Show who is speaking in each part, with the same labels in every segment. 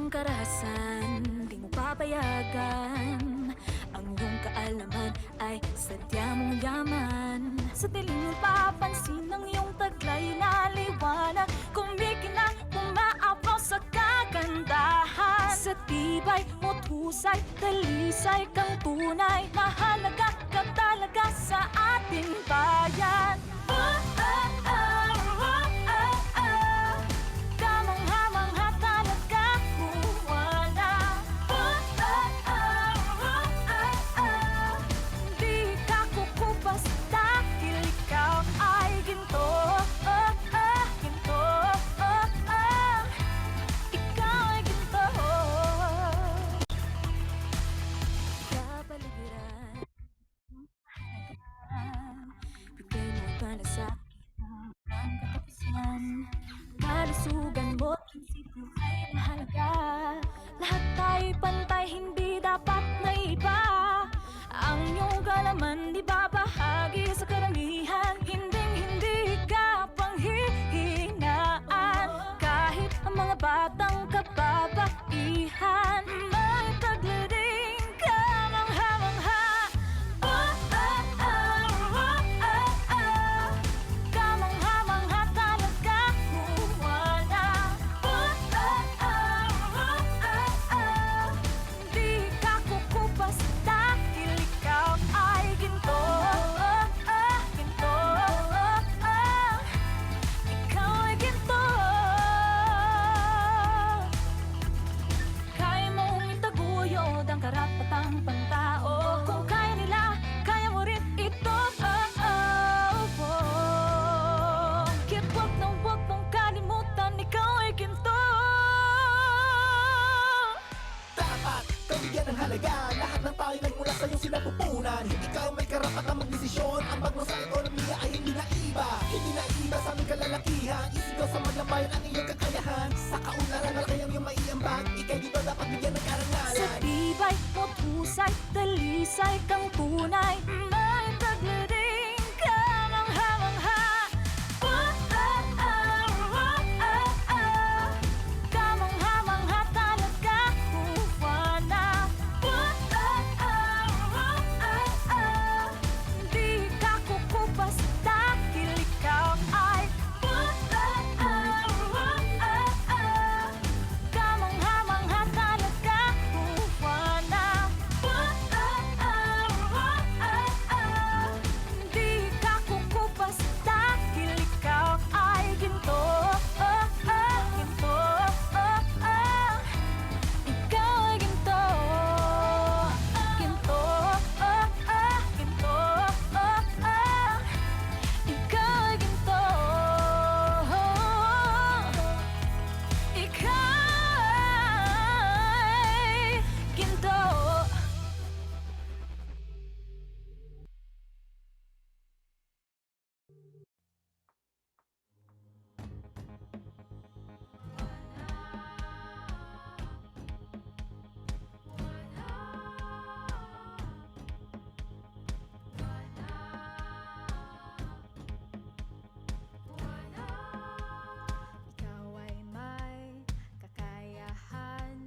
Speaker 1: ang karahasan, di mo papayagan. Ang iyong kaalaman ay sadya mong yaman. Sa dilim mo papansin ang iyong taglay na liwanag, kumikinang umaapaw sa kagandahan. Sa tibay mo't husay, talisay kang tunay. Mahalaga ka talaga sa ating bayan. Kamangha-mangha talaga, Juana. Di ka kukupas dahil ikaw ay ginto. Ginto. Ikaw ay ginto. Kapaligiran, bigay mo para sa ang katapusan. Kalusugan mo't prinsipyo ay mahalaga. Lahat tayo'y pantay, hindi dapat na iba. Ang iyong kalaman di babahagi sa karamihan. Hindi ka panghihinaan. Kahit ang mga batang kababaihan, may taglading kamangha-mangha. Kamangha-mangha talaga, Juana. Di ka kukupas dahil ikaw ay ginto. Ginto. Ikaw ay ginto. Kaya mong itaguyod ang karapatang pantao. Kung kaya nila, kaya mo rin ito. Kaya't wag na wag mong kalimutan, ikaw ay ginto.
Speaker 2: Dapat kabigyan ng halaga. Lahat ng tayo nagmula sa iyong sinapupunan. Ikaw may karapatang magdesisyon. Ang bagong sa ekonomiya ay hindi na iba. Hindi na iba sa aming kalalakihan. Isigaw sa maglabayan ang iyong kakayahan. Sa kaunlaran malaki ang iyong maiambag. Ika'y dito dapat bigyan ng
Speaker 1: Sa
Speaker 2: karangalan.
Speaker 1: tibay mo't husay, talisay kang tunay. May taglading kamangha-mangha. Kamangha-mangha talaga, Juana. Di ka kukupas dahil ikaw ay kamangha-mangha talaga, Juana. Di ka kukupas dahil ikaw ay ginto. Ginto. Ikaw ay ginto. Ginto. Ginto. Ikaw ay ginto. Ikaw ay ginto. Ikaw ay may kakayahan,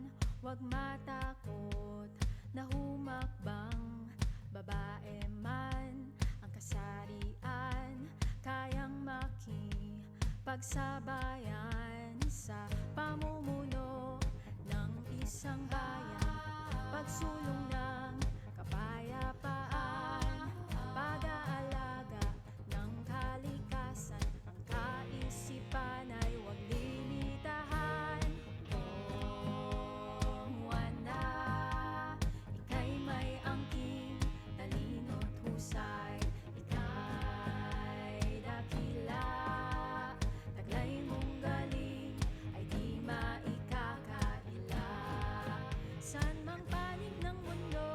Speaker 1: huwag matakot na humakbang. Babae man ang kasarian, kayang makipagsabayan sa pamumuno ng isang bayan. Pagsulong ng kapayapaan, pag-aalaga ng kalikasan, ang kaisipan ay huwag limitahan. Oh, Juana, ika'y may angking, talino't husay. Ika'y dakila, taglay mong galing ay di maikakaila. Saan mang panig ng mundo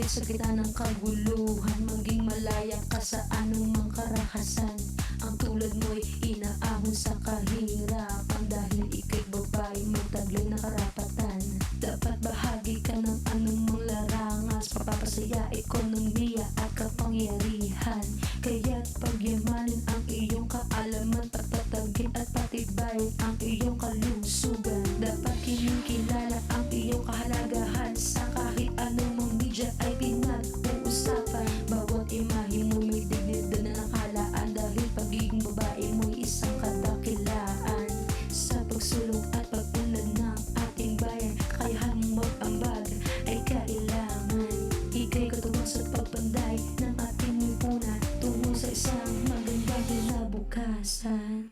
Speaker 3: sa gitna ng kaguluhan, maging malaya ka sa anumang karahasan. Ang tulad mo'y inaahon sa kahirapan, dahil ika'y babae may taglay na karapatan. Dapat bahagi ka ng anumang larangan, sa papapasaya, ekonomiya at kapangyarihan. Kaya't pagyamanin ang iyong kaalaman, pagtatagin at patibayin ang iyong kalusugan. Dapat kinikilala ang iyong kahalagahan, sa kahit anumang media ay pinag-uusapan. Bawat imahe mo may dignidad na nakalaan, dahil pagiging babae mo'y isang kadakilaan. Sa pagsulong at pag-unlad ng ating bayan, kakayahan mong mag-ambag ay kailangan. Ika'y katuwang sa pagpanday ng ating lipunan, tungo sa isang magandang kinabukasan.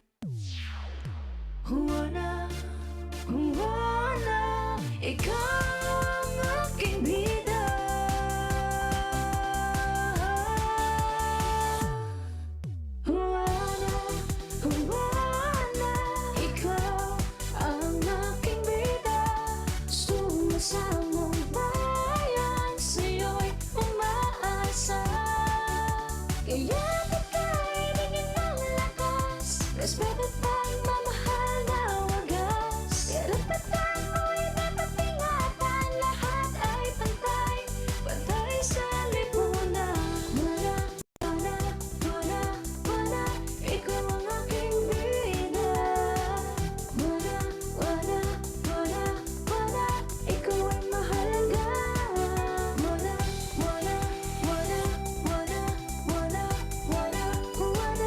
Speaker 3: Juana, Juana, ikaw ang aking bida. Juana, Juana, ikaw ang aking bida. Sumasamang bayan, sa'yo'y umaasa. Kaya't ika'y bigyan ng lakas, respeto at pagmamahal na wagas. Karapatan mo'y dapat ingatan, lahat ay pantay, pantay sa lipunan. Wala, wala, wala, wala, ikaw ang aking bida. Wala, wala, wala, wala, ikaw ay mahalaga. Wala, wala, wala, wala, wala, wala, wala, wala.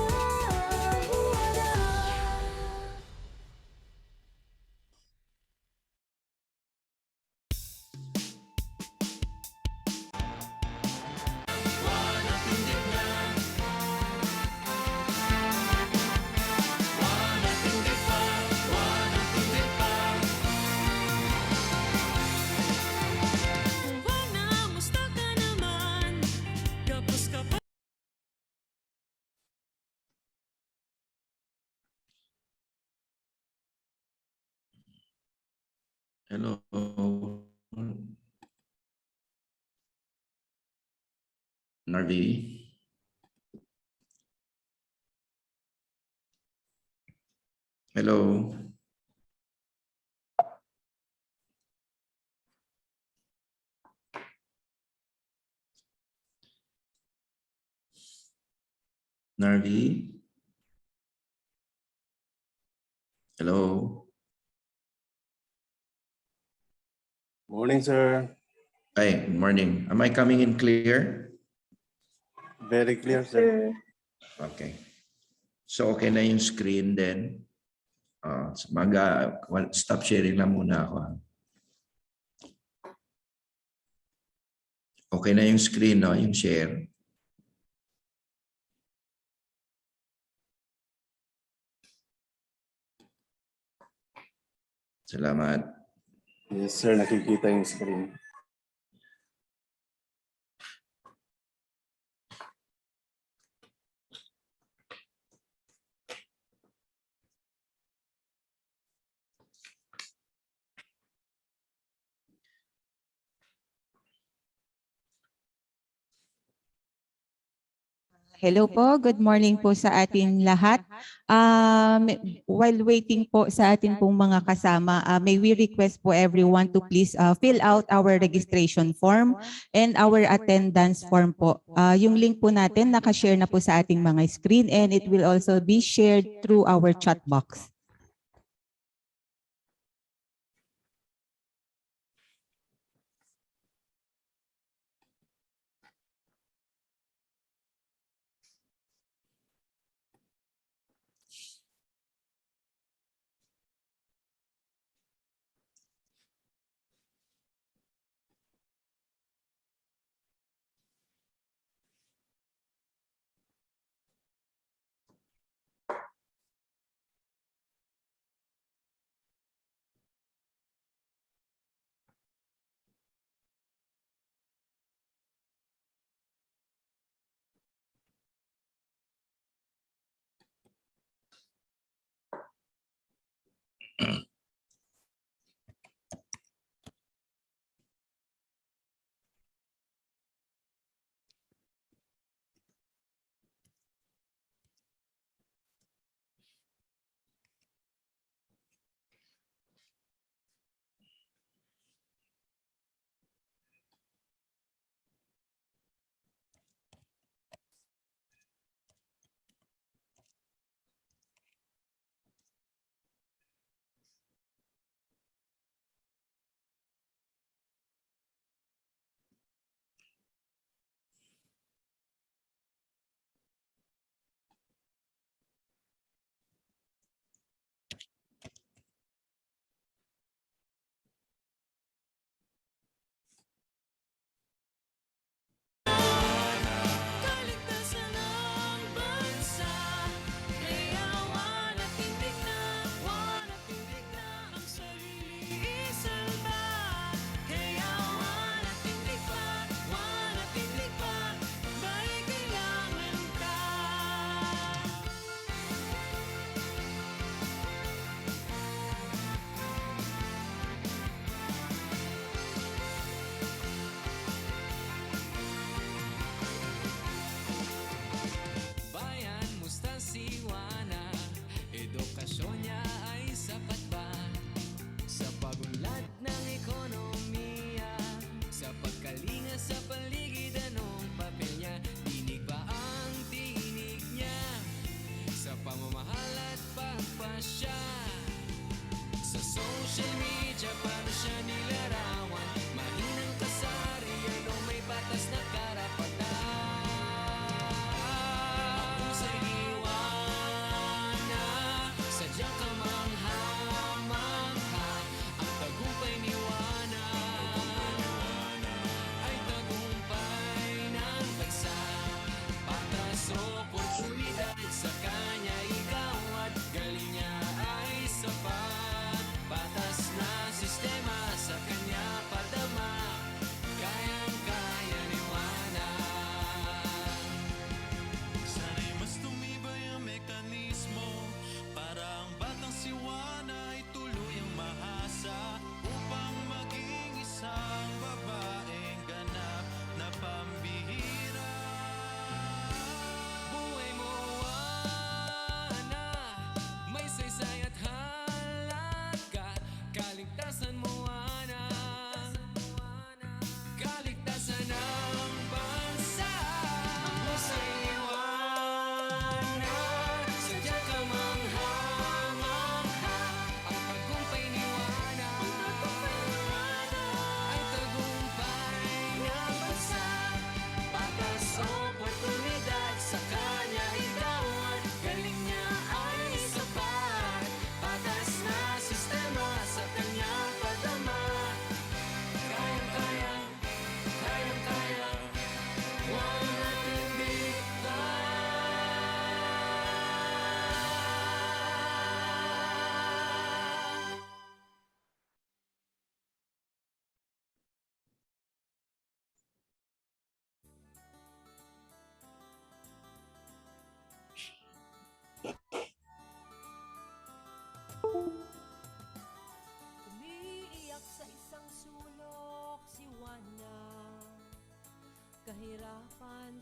Speaker 1: Juana, musta ka naman? Kapos ka pa.
Speaker 4: Hello. Narvi. Hello. Narvi. Hello.
Speaker 5: Morning, sir.
Speaker 4: Hi, good morning. Am I coming in clear?
Speaker 5: Very clear, sir.
Speaker 4: Okay. So okay na yung screen then. Stop sharing lang muna ako. Okay na yung screen, no? Yung share. Salamat.
Speaker 5: Yes, sir. Nakikita yung screen.
Speaker 6: Hello po, good morning po sa ating lahat. While waiting po sa ating pong mga kasama, may we request po everyone to please fill out our registration form and our attendance form po. Yung link po natin nakashare na po sa ating mga screen, and it will also be shared through our chat box.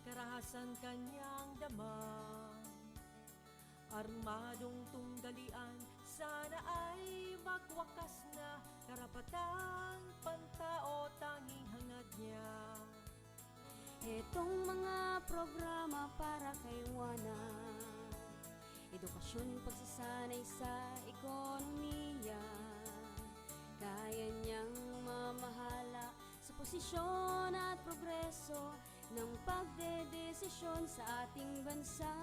Speaker 7: karahasan kanyang dama. Armadong tunggalian, sana ay magwakas na, karapatang pantao tanging hangad niya.
Speaker 8: Itong mga programa para kay Juana, edukasyon, pagsasanay sa ekonomiya, kaya niyang mamahala sa posisyon at progreso ng pagdedesisyon sa ating bansa.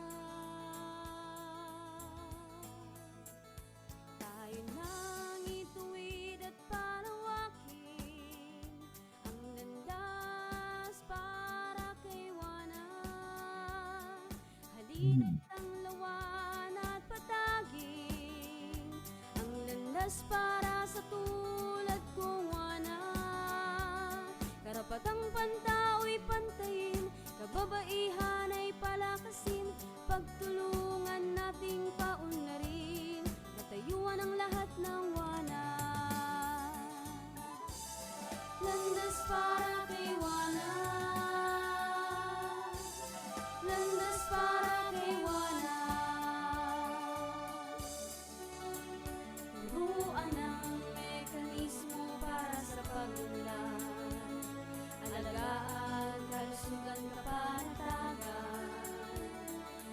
Speaker 8: Tayo nang ituwid at palawakin ang landas para kay Juana. Halina't ang lawan at patagin ang landas para sa tulad kong Juana. Karapatang pantao'y pantayin, kababaihan ay palakasin, pagtulungan nating paunlarin, natayuan ang lahat ng Juana. Landas para kay Juana, landas para kay Juana. Turuan ang mekanismo para sa pagunlad, alagaan, kalusugan, kapanatagan.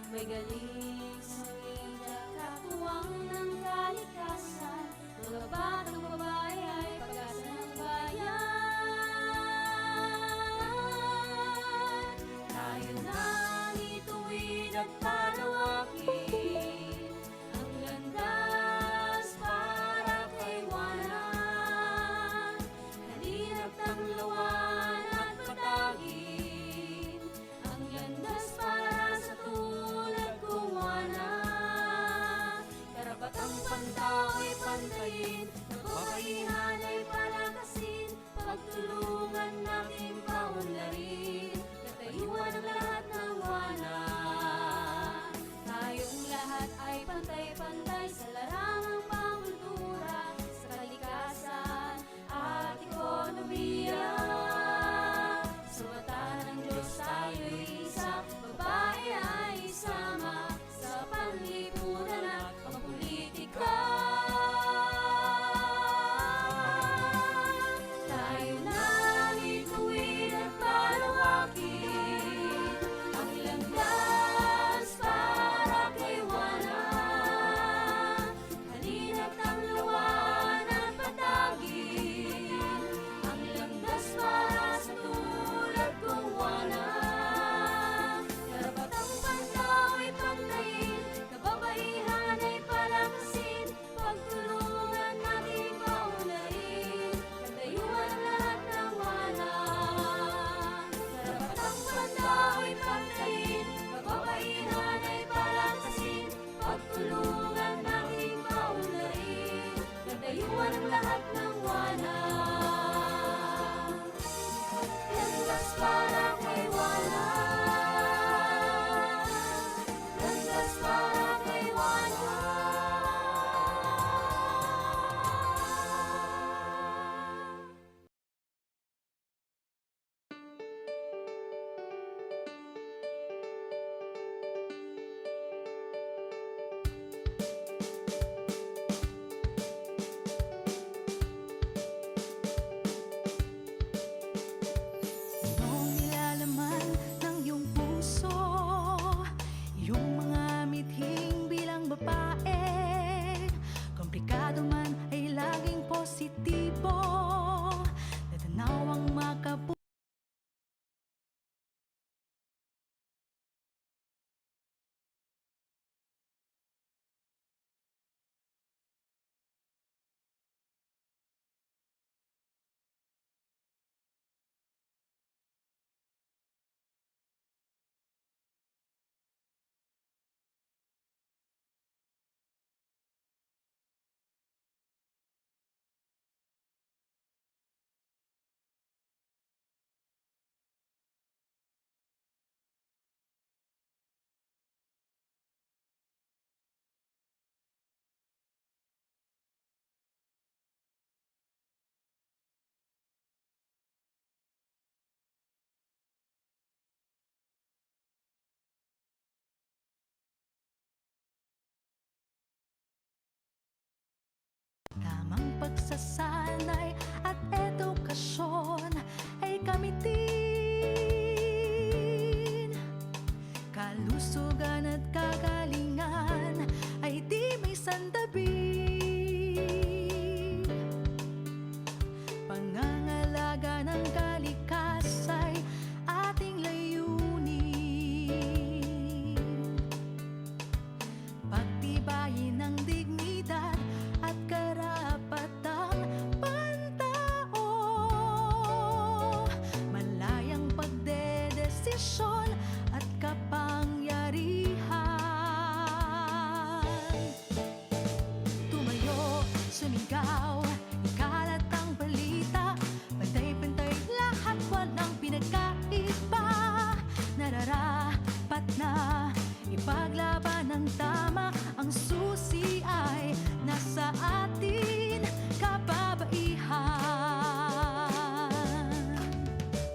Speaker 8: May galing sa media, katuwang ng kalikasan, mga batang babae ay pag-asa ng bayan. Tayo nang ituwid at palawakin ang landas para kay Juana. Halina't ang lawan at patagin ang landas para sa tulad kong
Speaker 1: pagsasanay at edukasyon ay kamitin. Kalusugan at kagalingan ay di may sandabi. Pangangalaga ng kalikasay ating layunin. Pagtibayin ng dignidad at karapatang pantao. Malayang pagdedesisyon at kapangyarihan. Tumayo, sumigaw, ikalat ang balita. Pantay-pantay lahat, walang pinagkaiba. Nararapat na ipaglaban ng tama. Ang susi ay nasa atin, kababaihan.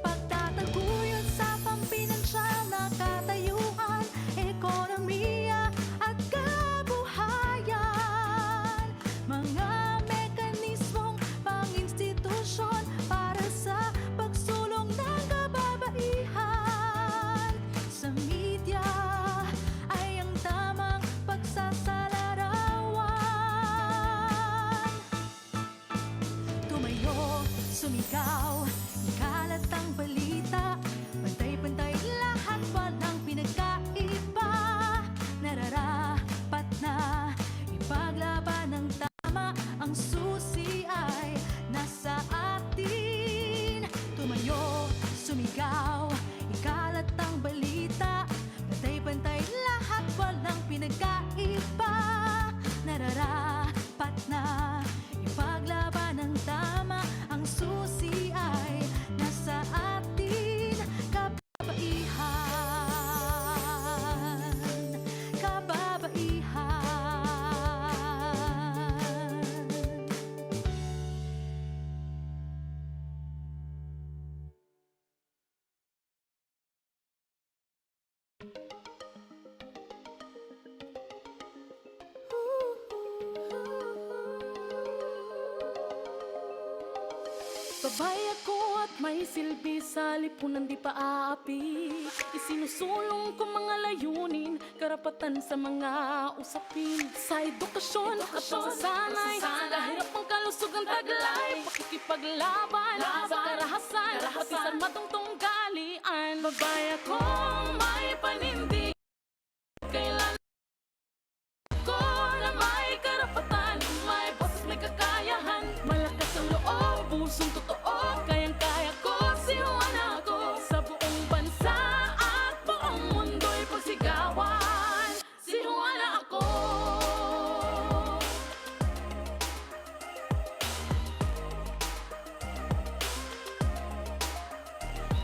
Speaker 1: Pagtataguyod sa pampinansyal na katayuan, ekonomiya at kabuhayan. Mga mekanismong pang-institusyon para sa pagsulong ng kababaihan. Sa media ay ang tamang pagsasalarawan. Tumayo, sumigaw, ikalat ang balita. Pantay-pantay lahat, walang pinagkaiba. Nararapat na ipaglaban ng tama. Ang susi ay nasa atin. Tumayo, sumigaw, ikalat ang balita. Pantay-pantay lahat, walang pinagkaiba. Nararapat na ipaglaban ng tama. Ang susi ay nasa atin, kababaihan. Kababaihan. Babay ako at may silbi sa lipunan di pa aapi. Isinusulong ko mga layunin, karapatan sa mga usapin. Sa edukasyon at pagsasanay, sa kahirap ang kalusugan taglay. Pakikipaglaban sa karahasan, pati sa matungtong galian. Babay akong may panindig, kailan ko na may karapatan. May boses, may kakayahan, malakas ang loob, pusong totoo. Kayang-kaya ko, sihuan ako sa buong bansa at buong mundo'y pagsigawan. Sihuan ako.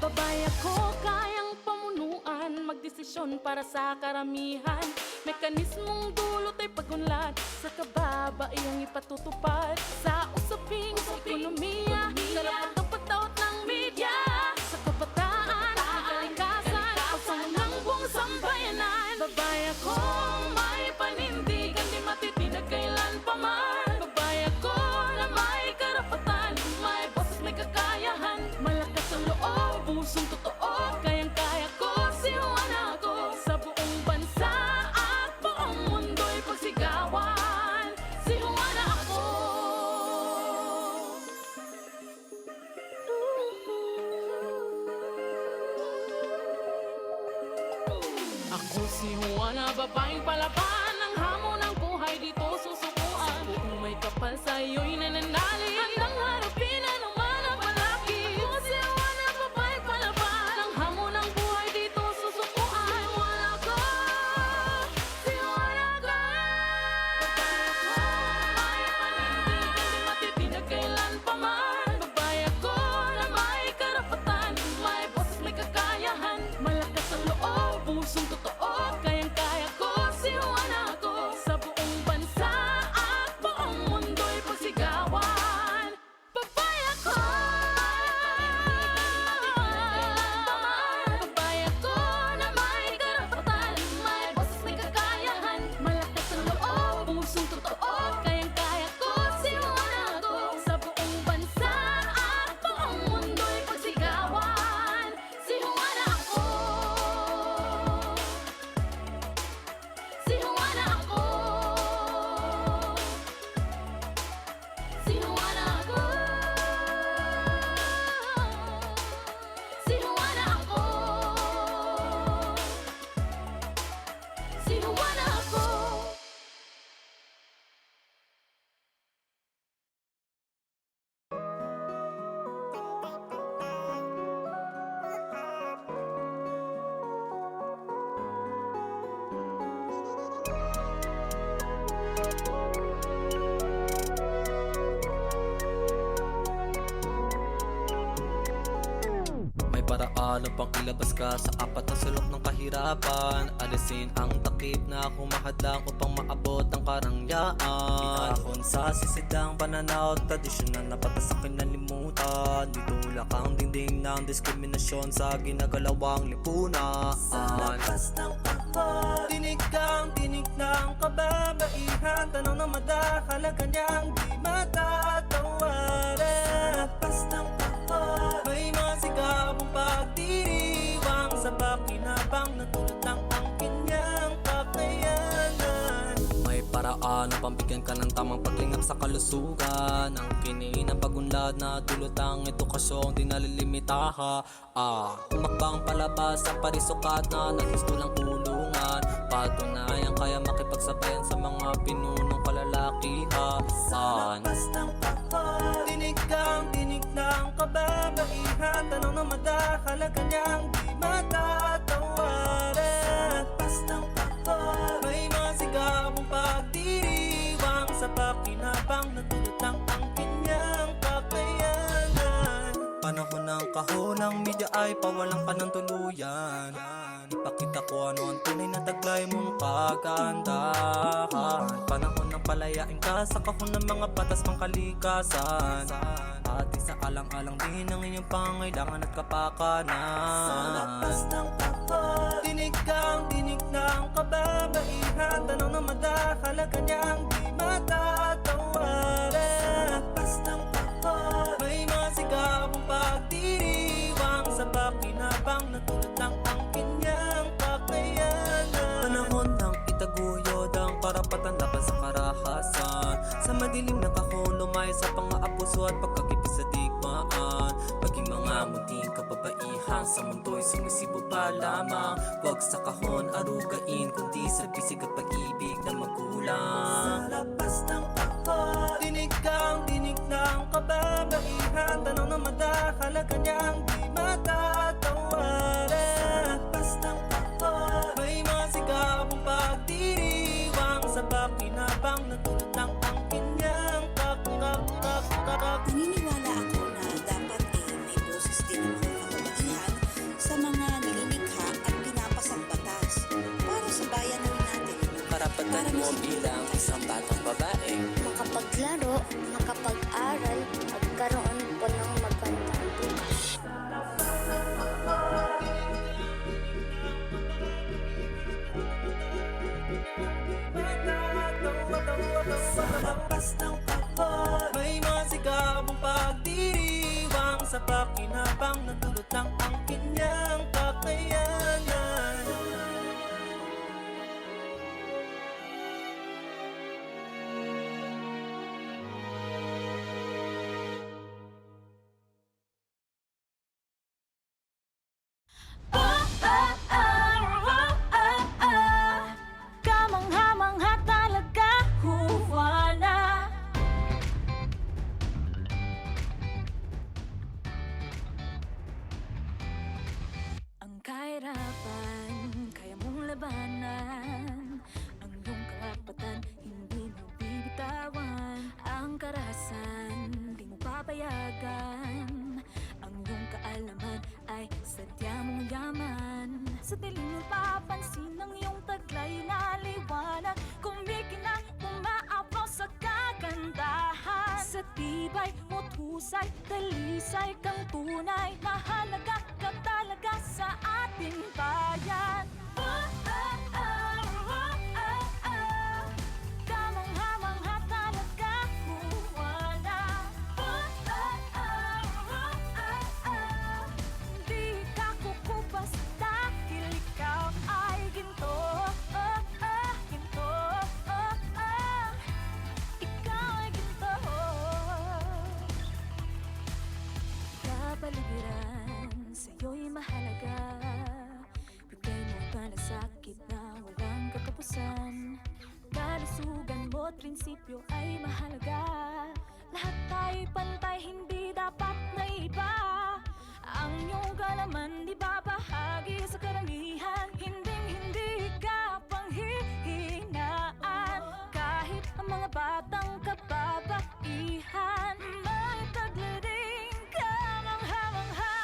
Speaker 1: Babay ako, kayang pamunuan, magdesisyon para sa karamihan. Mekanismong dulot ay pagunlad, sa kababaihang ipatutupad. Sa usaping ekonomiya, karapatang pagtaot ng media. Sa kabataan, kalikasan, pagsunod ng buong sambayanan. Babay akong may panindigan, di matitinag kailan pa man. Babay ako na may karapatan, may boses, may kakayahan, malakas ang loob, pusong totoo. Kayang-kaya ko, sihuan ako sa buong bansa at buong mundo'y pagsigawan. Sihuan ako. Ako si Juana, babaeng palaban, ang hamon ng buhay dito susukuan. Kung may kapal sa'yo'y nananali, handang harapin anuman ang malaki. Ako si Juana, babaeng palaban, ang hamon ng buhay dito susukuan. Si Juana ka, si Juana ka. Babay ako, may panindigan, di matitinag kailan pa man. Babay ako na may karapatan, may boses, may kakayahan, malakas ang loob, pusong totoo. Kayang-kaya ko, sihuan ako sa buong bansa at buong mundo'y pagsigawan.
Speaker 9: paraan upang ilabas ka sa apat na sulok ng kahirapan. Alisin ang takip na humahadlang upang maabot ang karangyaan. Ihahon sa sisidang pananaw, tradisyonal na patas sa kinalimutan. Ditulak ang dingding ng diskriminasyon sa ginagalawang lipunan.
Speaker 2: Sa labas ng kahon, tinig ng kababaihan. Tanong na madahalaga niyang di matatawaran. Sa labas ng kahon, may mga sigabong pagdiriwang sa pakinabang na tulad ng ang kanyang kakayanan.
Speaker 9: May paraan upang bigyan ka ng tamang paglingap sa kalusugan. Ang kini ng pagunlad na dulot ang edukasyong di nalilimitaha. Umakbang palabas sa parisukat na naghistulang kulungan. Patunayan kaya makipagsabayan sa mga pinunong kalalakihan.
Speaker 2: Sa labas ng kahon, tinig ng kababaihan. Tanong na madahalaga niyang di matatawaran. Sa labas ng kahon, may mga sigabong pagdiriwang sa pakinabang na tulad ng ang kanyang kakayanan.
Speaker 9: Panahon ng kahon ng media ay pawalang ka ng tuluyan. Ipakita ko ano ang tunay na taglay mong kagandahan. Panahon ng palayain ka sa kahon ng mga batas pang kalikasan. At isaalang-alang din ang iyong pangailangan at kapakanan.
Speaker 2: Sa labas ng kahon, tinig ng kababaihan. Tanong na madahalaga niyang di matatawaran. Sa labas ng kahon, may mga sigabong pagdiriwang sa pakinabang na tulad ng ang kanyang kakayanan.
Speaker 9: Panahon ng itaguyod ang karapatan laban sa karahasan. Sa madilim na kahon lumay sa pang-aabuso at pagkakipis sa digmaan. Paging mga munting kababaihan sa mundo'y sumisibo pa lamang. Huwag sa kahon arugain kundi sa bisig at pag-ibig na magulang.
Speaker 2: Sa labas ng kahon, tinig ng kababaihan. Tanong na madahalaga niyang di matatawaran. Sa labas ng kahon, may mga sigabong pagdiriwang sa pakinabang na tulad ng ang kanyang
Speaker 10: Naniniwala ako na dapat may boses din ng mga kababaihan sa mga nililikha at pinapasang batas para sa bayanan natin.
Speaker 9: Karapatan mo bilang isang batang babae.
Speaker 11: Makapaglaro, makapag-aral, magkaroon po ng magandang bukas.
Speaker 2: Sa labas ng kahon, may mga sigabong pagdiriwang sa pakinabang na dulot ng ang kanyang kakayanan.
Speaker 1: Kamangha-mangha talaga, huwala. Ang kahirapan, kaya mong labanan. Ang iyong karapatan, hindi mo bibitawan. Ang karahasan, di mo papayagan. Ang iyong kaalaman ay sadya mong yaman. Sa dilim mo papansin ang iyong taglay na liwanag. Kumikinang umaapaw sa kagandahan. Sa tibay mo't husay, talisay kang tunay. Mahalaga ka talaga sa ating bayan. Kamangha-mangha talaga, huwala. Di ka kukupas dahil ikaw ay ginto. Ginto. Ikaw ay ginto. Kapaligiran sa'yo'y mahalaga. Bigay mo palasakit na walang katapusan. Kalusugan mo't prinsipyo ay mahalaga. Lahat tayo'y pantay, hindi dapat na iba. Ang iyong kalaman di babahagi sa karamihan. Hinding-hindi ka panghihinaan. Kahit ang mga batang kababaihan, may taglading kamangha-mangha.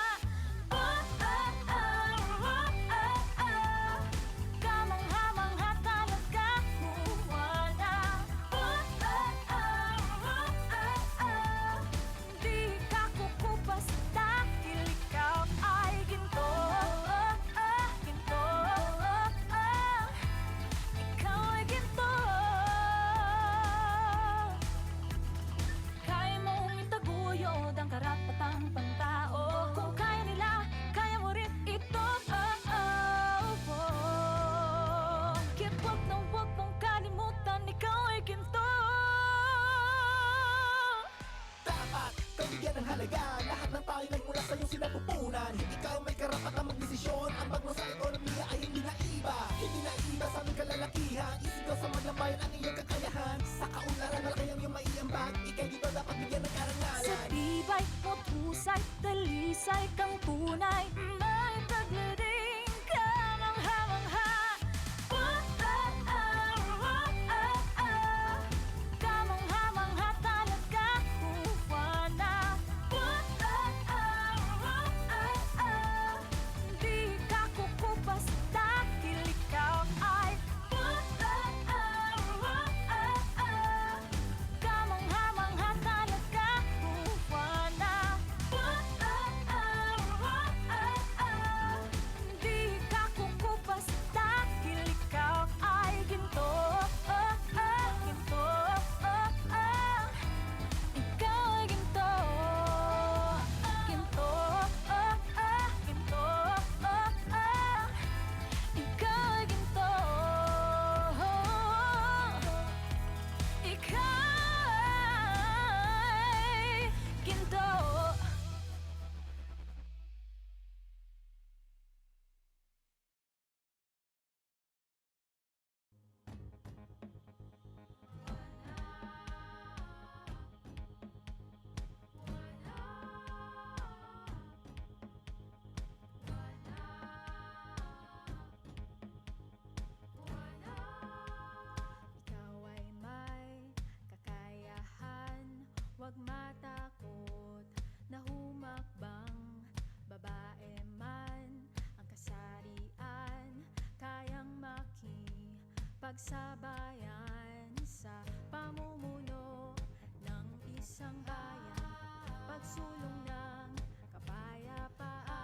Speaker 7: pagsabayan sa pamumuno ng isang bayan, pagsulong ng kapayapaan.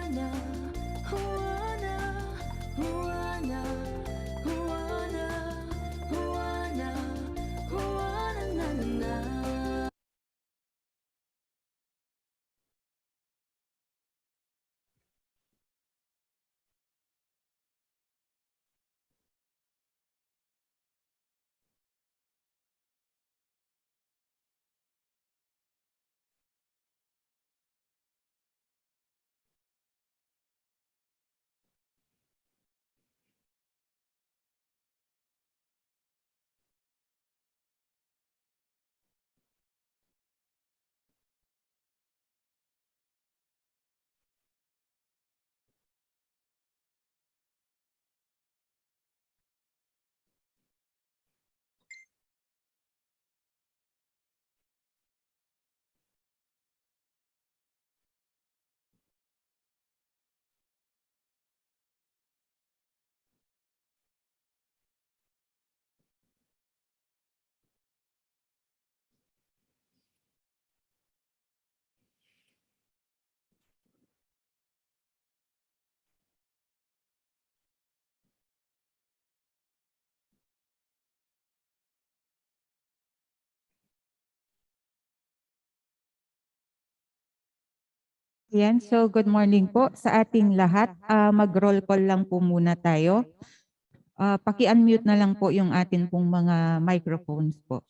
Speaker 7: Juana, Juana, Juana, Juana, Juana, Juana, na na na.
Speaker 6: Yan, so good morning po sa ating lahat. Mag-roll call lang po muna tayo. Paki-unmute na lang po yung atin pong mga microphones po.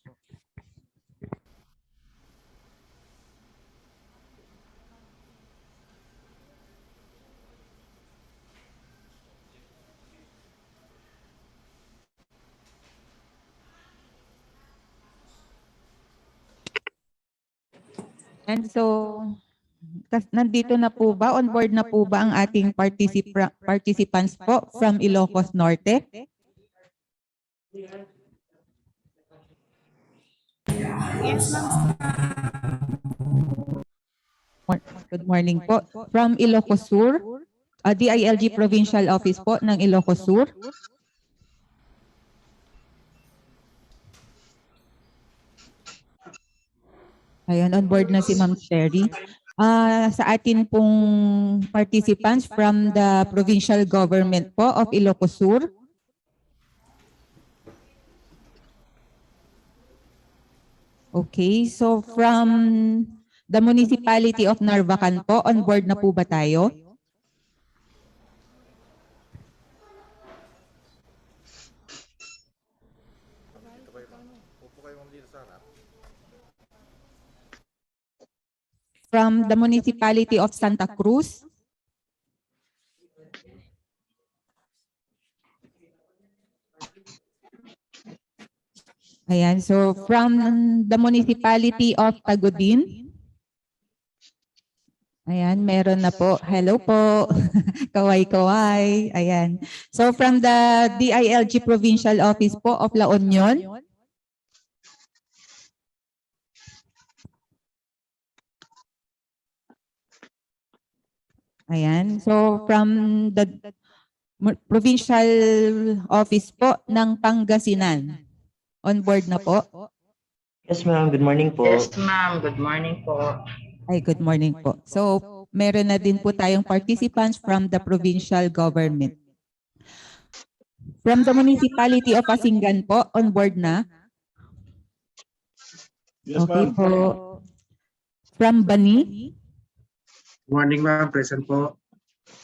Speaker 6: And so, nandito na po ba, on board na po ba ang ating participants po from Ilocos Norte?
Speaker 1: Yes, ma'am.
Speaker 6: Good morning po. From Ilocos Sur, DILG Provincial Office po ng Ilocos Sur. Ayan, on board na si Ma'am Sherry. Sa atin pong participants from the provincial government po of Ilocos Sur. Okay, so from the municipality of Narvacan po, on board na po ba tayo? From the municipality of Santa Cruz. Ayan, so from the municipality of Tagudin. Ayan, meron na po. Hello po. Kaway-kaway. Ayan. So from the DILG Provincial Office po of La Union. Ayan. So from the provincial office po ng Pangasinan. On board na po.
Speaker 12: Yes, ma'am. Good morning po.
Speaker 13: Yes, ma'am. Good morning po.
Speaker 6: Ay, good morning po. So, meron na din po tayong participants from the provincial government. From the municipality of Asingan po, on board na.
Speaker 5: Yes,
Speaker 6: Okay
Speaker 5: ma'am.
Speaker 6: po. From Bani.
Speaker 5: Good morning, ma'am. Present po.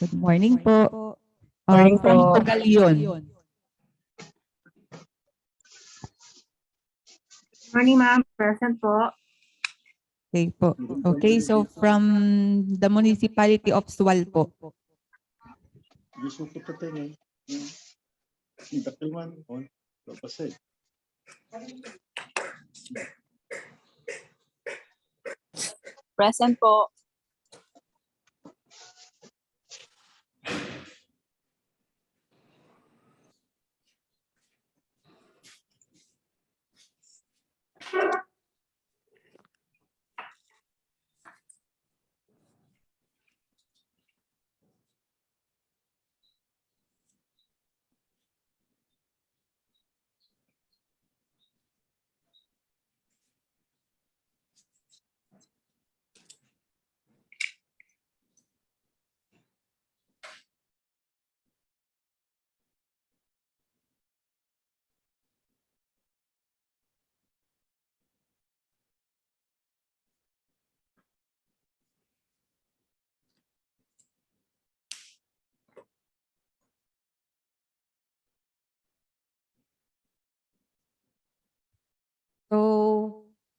Speaker 6: Good morning po.
Speaker 13: Morning
Speaker 6: From
Speaker 13: po.
Speaker 6: Tugalion.
Speaker 13: Morning, ma'am. Present po.
Speaker 6: Okay po. Okay, so from the municipality of Sual po.
Speaker 5: Gusto ko pa tayo. Dakilan. Lapasay.
Speaker 1: Present po.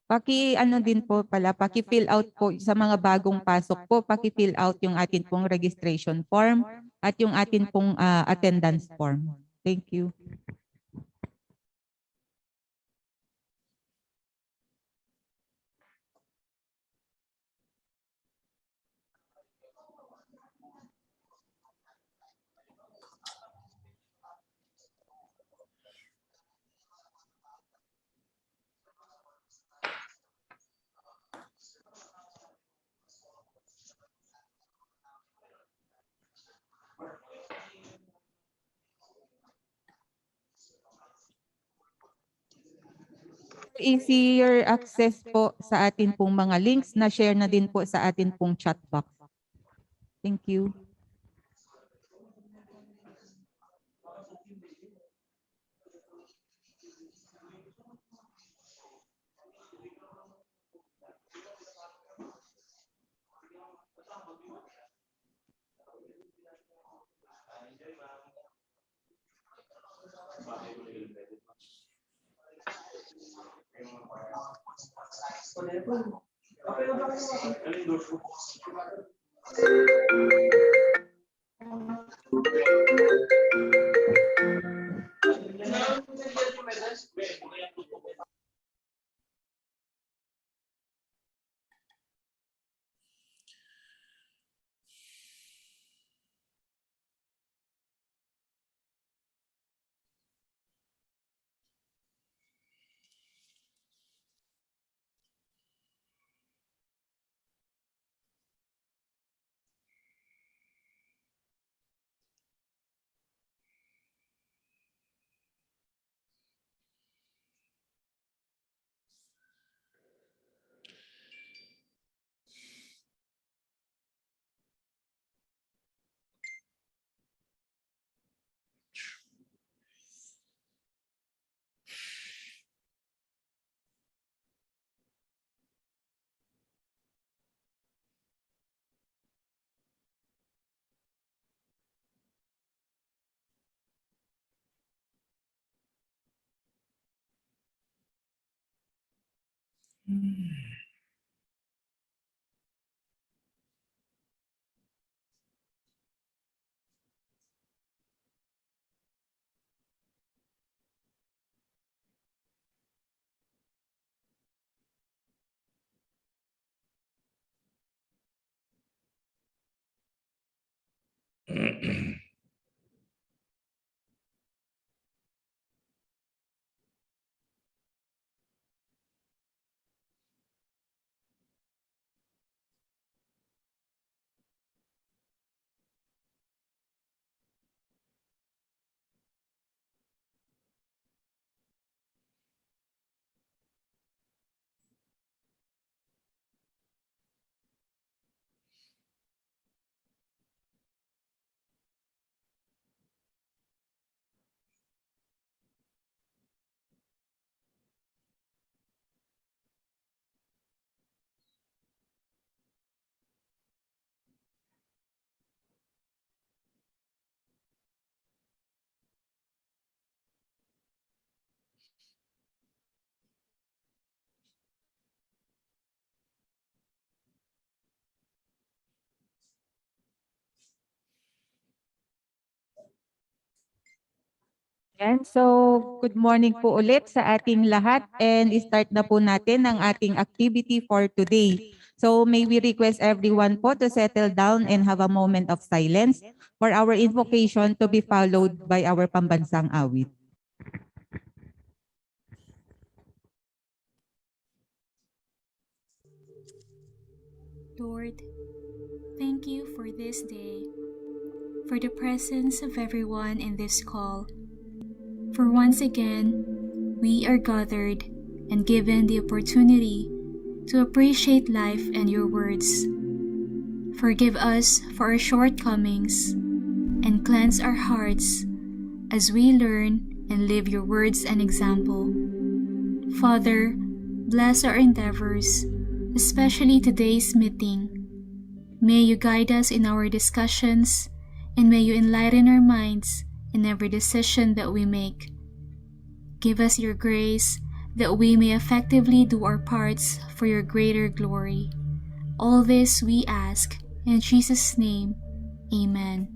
Speaker 6: Ano din po pala, paki-fill out po sa mga bagong pasok po, paki-fill out yung atin pong registration form at yung atin pong attendance form. Thank you. Easier access po sa atin pong mga links na share na din po sa atin pong chat box. Thank you. Yan. So, good morning po ulit sa ating lahat and start na po natin ang ating activity for today. So, may we request everyone po to settle down and have a moment of silence for our invocation to be followed by our pambansang awit.
Speaker 1: Lord, thank you for this day, for the presence of everyone in this call. For once again, we are gathered and given the opportunity to appreciate life and your words. Forgive us for our shortcomings and cleanse our hearts as we learn and live your words and example. Father, bless our endeavors, especially today's meeting. May you guide us in our discussions, and may you enlighten our minds in every decision that we make. Give us your grace that we may effectively do our parts for your greater glory. All this we ask in Jesus' name. Amen.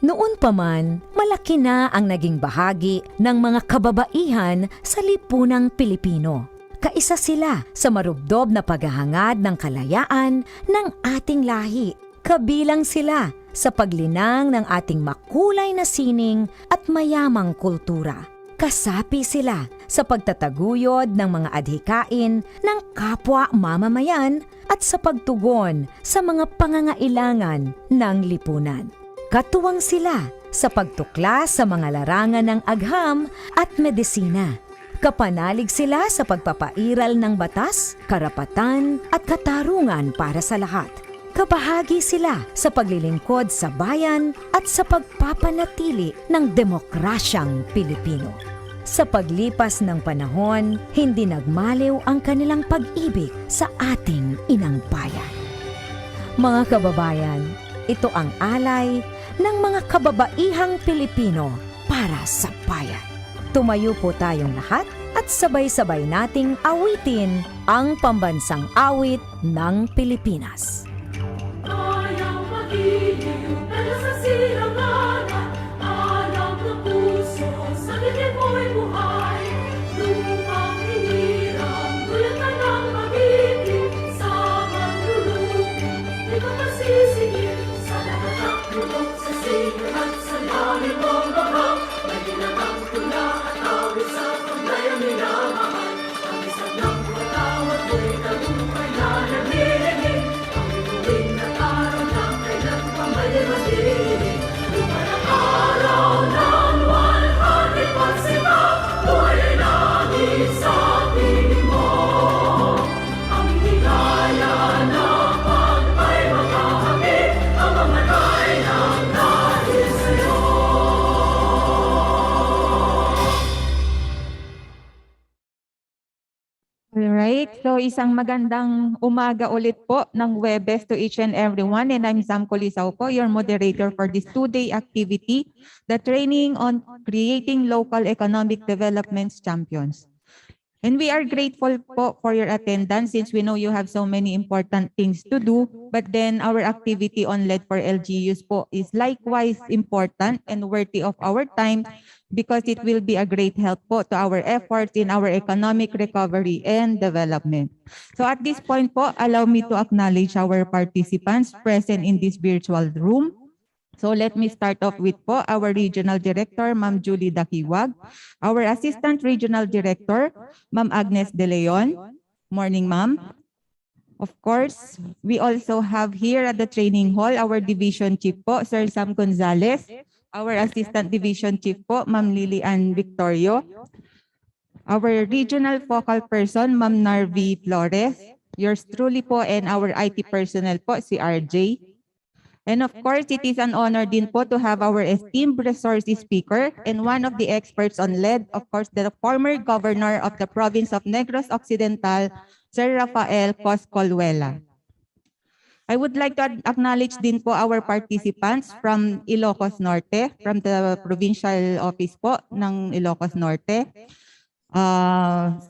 Speaker 14: Noon pa man, malaki na ang naging bahagi ng mga kababaihan sa lipunang Pilipino. Kaisa sila sa marubdob na paghahangad ng kalayaan ng ating lahi. Kabilang sila sa paglinang ng ating makulay na sining at mayamang kultura. Kasapi sila sa pagtataguyod ng mga adhikain ng kapwa mamamayan at sa pagtugon sa mga pangangailangan ng lipunan. Katuwang sila sa pagtuklas sa mga larangan ng agham at medisina. Kapanalig sila sa pagpapairal ng batas, karapatan at katarungan para sa lahat. Kabahagi sila sa paglilingkod sa bayan at sa pagpapanatili ng demokrasyang Pilipino. Sa paglipas ng panahon, hindi nagmaliw ang kanilang pag-ibig sa ating inang bayan. Mga kababayan, ito ang alay ng mga kababaihang Pilipino para sa bayan. Tumayo po tayong lahat at sabay-sabay nating awitin ang pambansang awit ng Pilipinas.
Speaker 7: Kayang magiliw, pero sa silanganan, alam ng puso, sa gilid mo'y buhay. Lupang hiniram, dulot ka ng magiging, sa manlulupin, di ka masisigil. Sa lahat ng tulog, sa sigaw at sa lalim mong babang, may ginagang tula at awit sa paglayang minamahal. Ang isang ng watawat mo'y tagumpay na nagdiligin. Lumalang araw ng 100% buhay ay langit sa piling mo. Ang higaya na pag ay makakamit ang mga ray ng dahil sa'yo.
Speaker 6: Alright, so isang magandang umaga ulit po ng Webes to each and everyone, and I'm Sam Colisao po, your moderator for this two-day activity, the training on creating local economic development champions. And we are grateful po for your attendance since we know you have so many important things to do, but then our activity on LED4LGUs po is likewise important and worthy of our time because it will be a great help po to our efforts in our economic recovery and development. So at this point po, allow me to acknowledge our participants present in this virtual room. So let me start off with po our Regional Director, Ma'am Julie Dakiwag, our Assistant Regional Director, Ma'am Agnes De Leon. Morning, Ma'am. Of course, we also have here at the training hall our Division Chief po, Sir Sam Gonzalez, our Assistant Division Chief po, Ma'am Lilian Victorio, our Regional Focal Person, Ma'am Narvi Flores, yours truly po, and our IT personnel po, si RJ. And of course, it is an honor din po to have our esteemed resource speaker and one of the experts on lead, of course, the former governor of the province of Negros Occidental, Sir Rafael Coscolwela. I would like to acknowledge din po our participants from Ilocos Norte, from the provincial office po ng Ilocos Norte.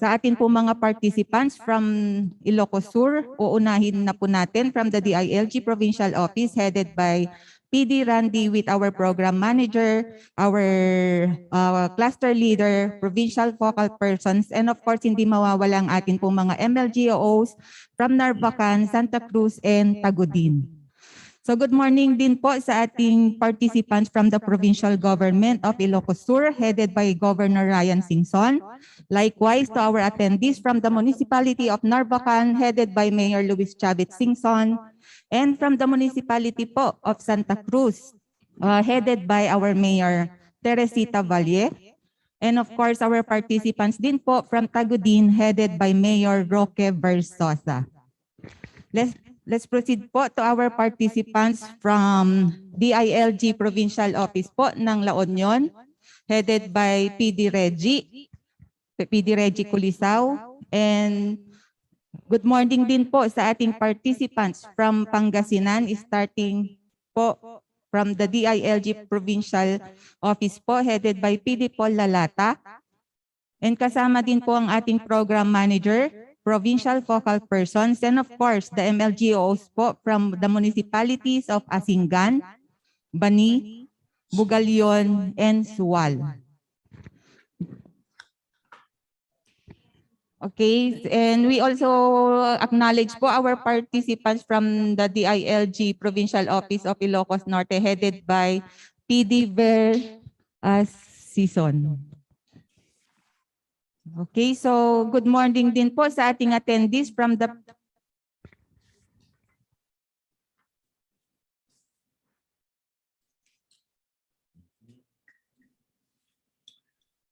Speaker 6: Sa atin po mga participants from Ilocos Sur, uunahin na po natin from the DILG Provincial Office headed by PD Randy with our program manager, our cluster leader, provincial focal persons, and of course hindi mawawala ang atin po mga MLGOs from Narvacan, Santa Cruz, and Tagudin. So good morning din po sa ating participants from the provincial government of Ilocos Sur headed by Governor Ryan Singson. Likewise to our attendees from the municipality of Narvacan headed by Mayor Luis Chavit Singson, and from the municipality po of Santa Cruz headed by our Mayor Teresita Valle. And of course our participants din po from Tagudin headed by Mayor Roque Versosa. Let's proceed po to our participants from DILG Provincial Office po ng La Union, headed by PD Reggie Culisao. And good morning din po sa ating participants from Pangasinan, starting po from the DILG Provincial Office po, headed by PD Paul Lalata. And kasama din po ang ating program manager, provincial focal persons, and of course, the MLGOs po from the municipalities of Asingan, Bani, Bugalyon, and Suwal. Okay, and we also acknowledge po our participants from the DILG Provincial Office of Ilocos Norte, headed by PD Ver Season. Okay, so good morning din po sa ating attendees from the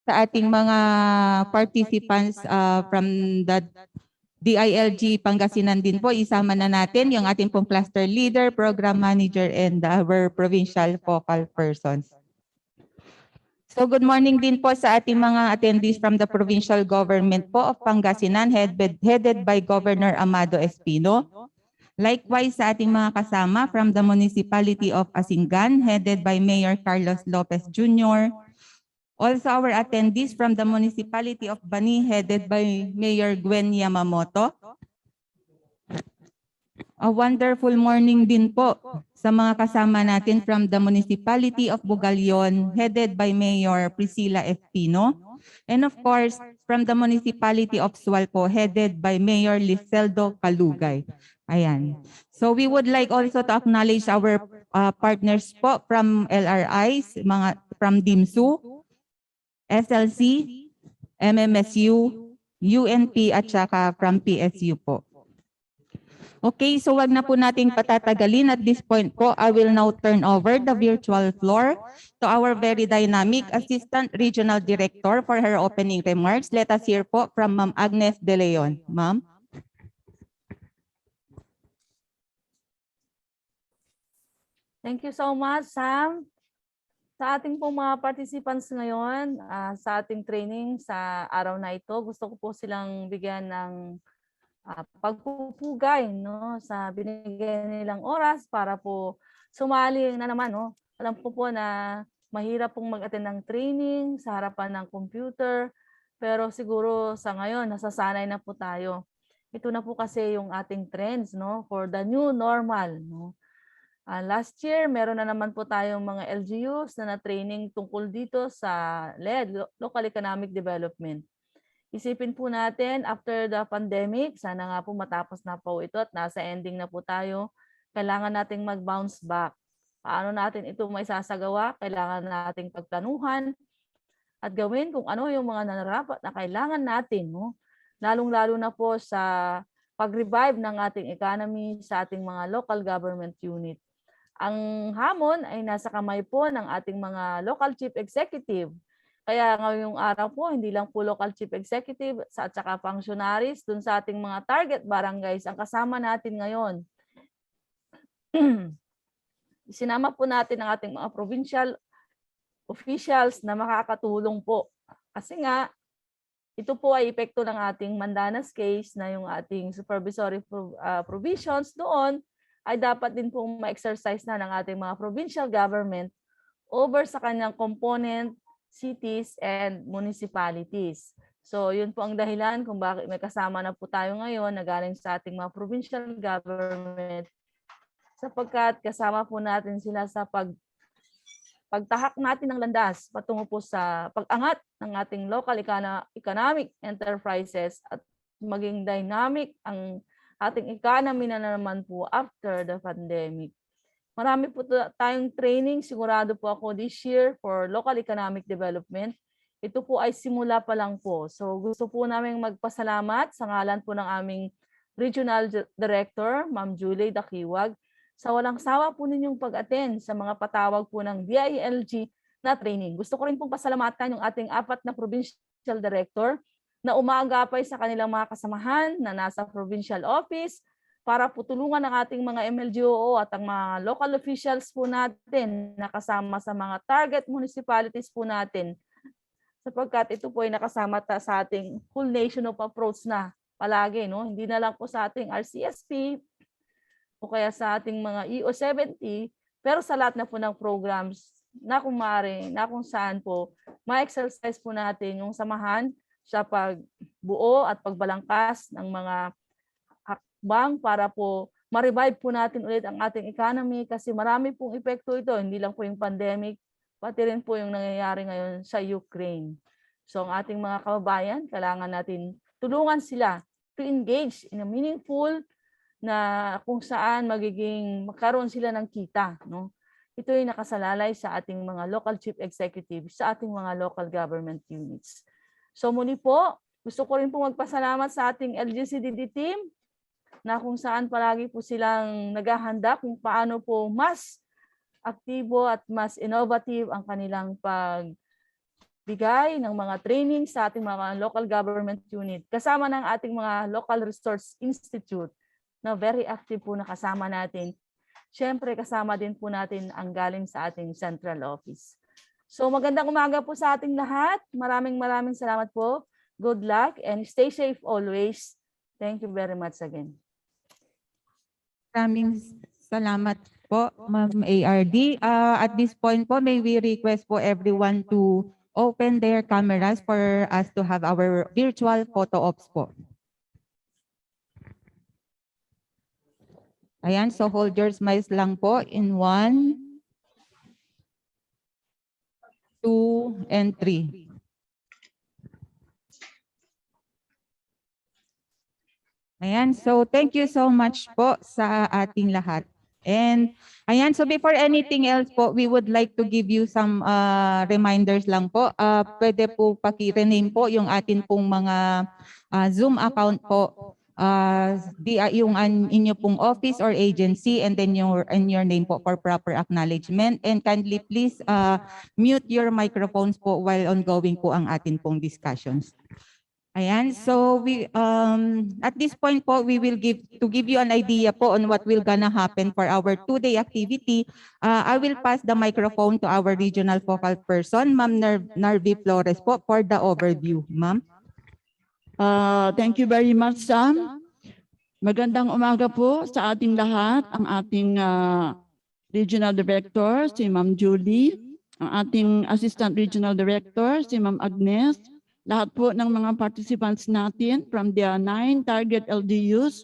Speaker 6: ating mga participants from the DILG Pangasinan din po. Isama na natin yung ating pong cluster leader, program manager, and our provincial focal persons. So good morning din po sa ating mga attendees from the provincial government po of Pangasinan, headed by Governor Amado Espino. Likewise sa ating mga kasama from the municipality of Asingan, headed by Mayor Carlos Lopez Jr. Also our attendees from the municipality of Bani, headed by Mayor Gwen Yamamoto. A wonderful morning din po sa mga kasama natin from the municipality of Bugalyon, headed by Mayor Priscilla Espino. And of course, from the municipality of Suwal po, headed by Mayor Liseldo Calugay. Ayan. So we would like also to acknowledge our partners po from LRIs, mga from DIMSU, SLC, MMSU, UNP at saka from PSU po. Okay, so wag na po nating patatagalin. At this point po, I will now turn over the virtual floor to our very dynamic Assistant Regional Director for her opening remarks. Let us hear po from Ma'am Agnes De Leon. Ma'am.
Speaker 15: Thank you so much, Sam. Sa ating pong mga participants ngayon, sa ating training sa araw na ito, gusto ko po silang bigyan ng pagpupugay, no, sa binigyan nilang oras para po sumali na naman, no. Alam ko po na mahirap pong mag-attend ng training sa harapan ng computer, pero siguro sa ngayon nasasanay na po tayo. Ito na po kasi yung ating trends, no, for the new normal, no. Last year, meron na naman po tayong mga LGUs na na-training tungkol dito sa LED, Local Economic Development. Isipin po natin, after the pandemic, sana nga po matapos na po ito at nasa ending na po tayo, kailangan nating mag-bounce back. Paano natin ito may sasagawa? Kailangan nating pagplanuhan at gawin kung ano yung mga nararapat na kailangan natin, no? Lalong-lalo na po sa pag-revive ng ating economy sa ating mga local government unit. Ang hamon ay nasa kamay po ng ating mga local chief executive. Kaya ngayong araw po, hindi lang po local chief executive at saka functionaries dun sa ating mga target barangays ang kasama natin ngayon. Sinama po natin ang ating mga provincial officials na makakatulong po. Kasi nga, ito po ay epekto ng ating Mandanas case na yung ating supervisory provisions doon ay dapat din pong ma-exercise na ng ating mga provincial government over sa kanyang component cities and municipalities. So yun po ang dahilan kung bakit may kasama na po tayo ngayon na galing sa ating mga provincial government sapagkat kasama po natin sila sa pagtahak natin ng landas patungo po sa pag-angat ng ating local economic enterprises at maging dynamic ang ating economy na naman po after the pandemic. Marami po tayong training, sigurado po ako this year for local economic development. Ito po ay simula pa lang po. So gusto po namin magpasalamat sa ngalan po ng aming Regional Director, Ma'am Julie Dakiwag, sa walang sawa po ninyong pag-attend sa mga patawag po ng DILG na training. Gusto ko rin pong pasalamatan yung ating 4 na provincial director na umaagapay sa kanilang mga kasamahan na nasa provincial office para po tulungan ang ating mga MLGO at ang mga local officials po natin na kasama sa mga target municipalities po natin. Sapagkat ito po ay nakasama sa ating full nation of approach na palagi, no? Hindi na lang po sa ating RCSP o kaya sa ating mga EO70, Pero sa lahat na po ng programs na kung maaari, na kung saan po, ma-exercise po natin yung samahan sa pagbuo at pagbalangkas ng mga hakbang para po ma-revive po natin ulit ang ating economy kasi marami pong epekto ito, hindi lang po yung pandemic, pati rin po yung nangyayari ngayon sa Ukraine. So ang ating mga kababayan, kailangan natin tulungan sila to engage in a meaningful na kung saan magkaroon sila ng kita, no? Ito ay nakasalalay sa ating mga local chief executives, sa ating mga local government units. So muli po, gusto ko rin po magpasalamat sa ating LGCDD team na kung saan palagi po silang naghahanda kung paano po mas aktibo at mas innovative ang kanilang pagbigay ng mga training sa ating mga local government unit. Kasama ng ating mga local resource institute na very active po na kasama natin. Siyempre, kasama din po natin ang galing sa ating central office. So magandang umaga po sa ating lahat. Maraming salamat po. Good luck and stay safe always. Thank you very much again.
Speaker 6: Maraming salamat po, Ma'am ARD. At this point po, may we request po everyone to open their cameras for us to have our virtual photo ops po. Ayan, so hold your smiles lang po in 1, 2, and 3. Ayan, so thank you so much po sa ating lahat. And ayan, so before anything else po, we would like to give you some reminders lang po. Pwede po paki-rename po yung atin pong mga Zoom account po. Yung inyo pong office or agency and then your name po for proper acknowledgement. And kindly please mute your microphones po while ongoing po ang atin pong discussions. Ayan, so we at this point po we will give you an idea po on what will gonna happen for our 2-day activity. I will pass the microphone to our regional focal person, Ma'am Narvi Flores po for the overview, Ma'am.
Speaker 16: Thank you very much, Sam. Magandang umaga po sa ating lahat, ang ating Regional Director, si Ma'am Julie, ang ating Assistant Regional Director, si Ma'am Agnes, lahat po ng mga participants natin from the 9 target LGUs,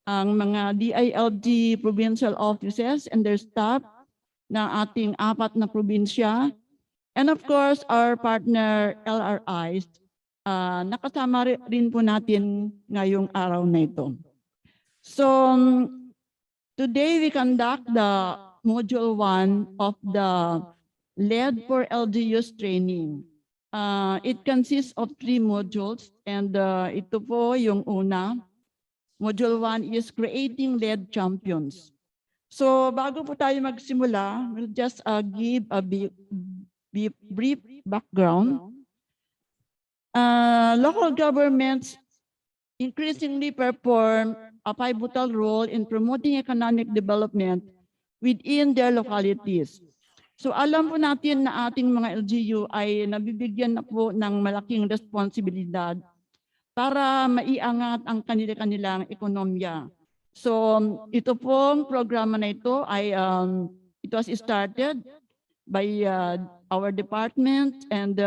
Speaker 16: ang mga DILG provincial offices and their staff ng ating 4 na probinsya, and of course our partner LRIs. Nakasama rin po natin ngayong araw na ito. So today we conduct the module 1 of the LED4LGUs training. It consists of 3 modules and ito po yung una. Module 1 is creating LED champions. So bago po tayo magsimula, we'll just give a brief background. Local governments increasingly perform a pivotal role in promoting economic development within their localities. So alam po natin na ating mga LGU ay nabibigyan na po ng malaking responsibilidad para maiangat ang kanilang ekonomiya. So ito pong programa na ito ay it was started by our department and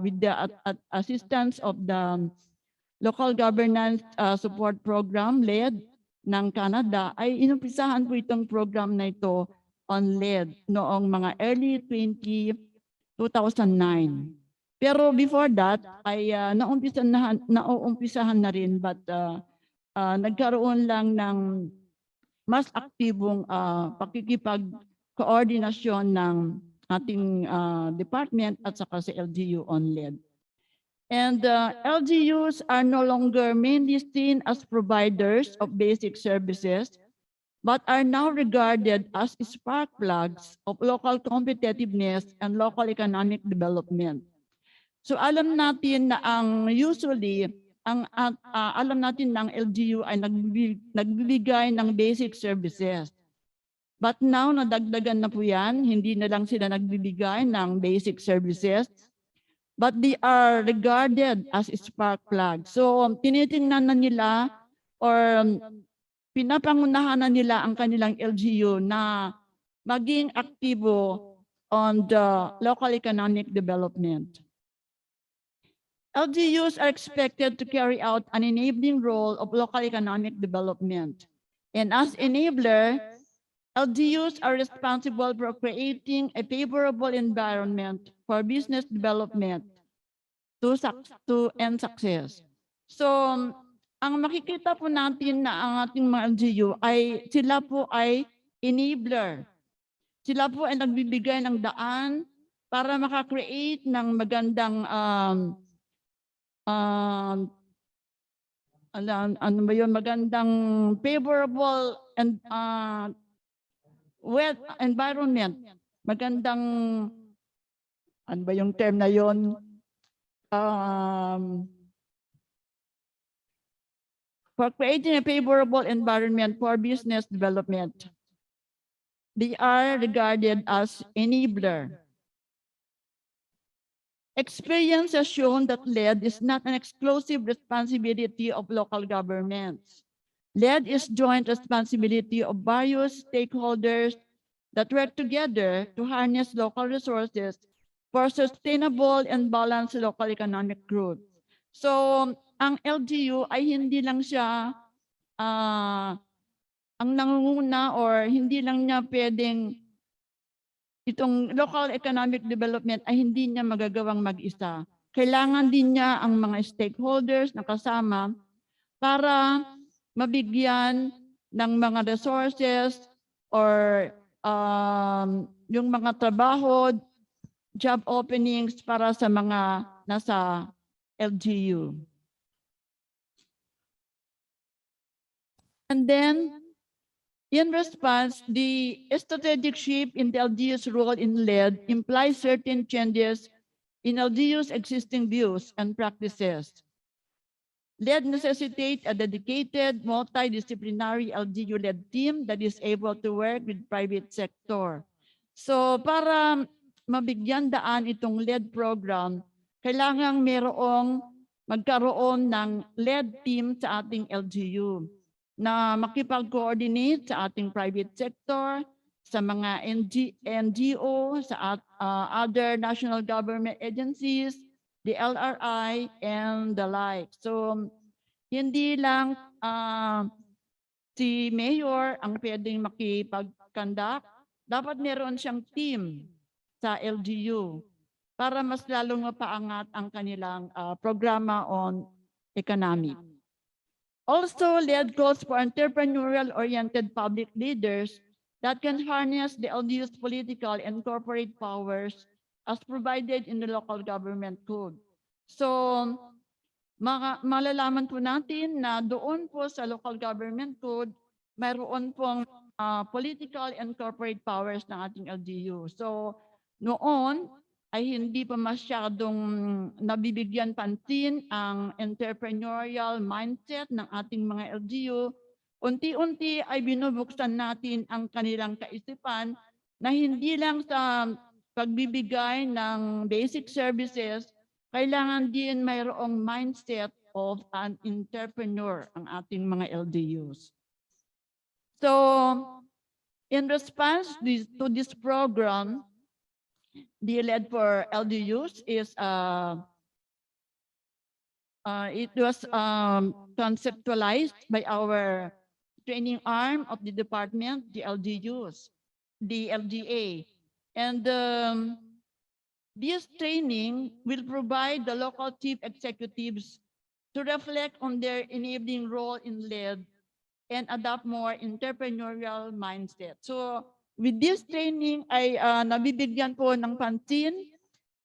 Speaker 16: with the assistance of the Local Governance Support Program LED ng Canada ay inumpisahan po itong program na ito on LED noong mga early 2009. Pero before that ay nauumpisahan na rin but nagkaroon lang ng mas aktibong pakikipag-koordinasyon ng ating department at saka sa LGU on LED. And LGUs are no longer mainly seen as providers of basic services, but are now regarded as spark plugs of local competitiveness and local economic development. So alam natin na alam natin na ang LGU ay nagbibigay ng basic services. But now nadagdagan na po yan, hindi na lang sila nagbibigay ng basic services, but they are regarded as spark plugs. So tinitingnan na nila or pinapangunahan na nila ang kanilang LGU na maging aktibo on the local economic development. LGUs are expected to carry out an enabling role of local economic development. And as enabler, LGUs are responsible for creating a favorable environment for business development to end success. So, ang makikita po natin na ang ating mga LGU ay sila po ay enabler. Sila po ay nagbibigay ng daan para makakreate ng magandang ano ba yun, magandang favorable and wet environment. Magandang, ano ba yung term na yun? For creating a favorable environment for business development. They are regarded as enabler. Experience has shown that LED is not an exclusive responsibility of local governments. LED is joint responsibility of various stakeholders that work together to harness local resources for sustainable and balanced local economic growth. So, ang LGU ay hindi lang siya ang nangunguna or hindi lang niya pwedeng itong local economic development ay hindi niya magagawang mag-isa. Kailangan din niya ang mga stakeholders na kasama para mabigyan ng mga resources or yung mga trabaho, job openings para sa mga nasa LGU. And then, in response, the strategic shift in the LGU's role in LED implies certain changes in LGU's existing views and practices. LED necessitates a dedicated, multidisciplinary LGU-led team that is able to work with private sector. So para mabigyan daan itong LED program, kailangang magkaroon ng LED team sa ating LGU na makipag-coordinate sa ating private sector, sa mga NGO, sa other national government agencies, the LRI, and the like. So, hindi lang si Mayor ang pwedeng makipag-conduct. Dapat meron siyang team sa LGU para mas lalong mapaangat ang kanilang programa on economic. Also, LED calls for entrepreneurial-oriented public leaders that can harness the LGU's political and corporate powers as provided in the local government code. So, malalaman po natin na doon po sa local government code, mayroon pong political and corporate powers ng ating LGU. So, noon ay hindi pa masyadong nabibigyan pansin ang entrepreneurial mindset ng ating mga LGU. Unti-unti ay binubuksan natin ang kanilang kaisipan na hindi lang sa pagbibigay ng basic services, kailangan din mayroong mindset of an entrepreneur ang ating mga LGUs. So, in response to this program, the LED4LGUs is it was conceptualized by our training arm of the department, the LGUs, the LGA. And this training will provide the local chief executives to reflect on their enabling role in LED and adopt more entrepreneurial mindset. So with this training ay nabibigyan po ng pansin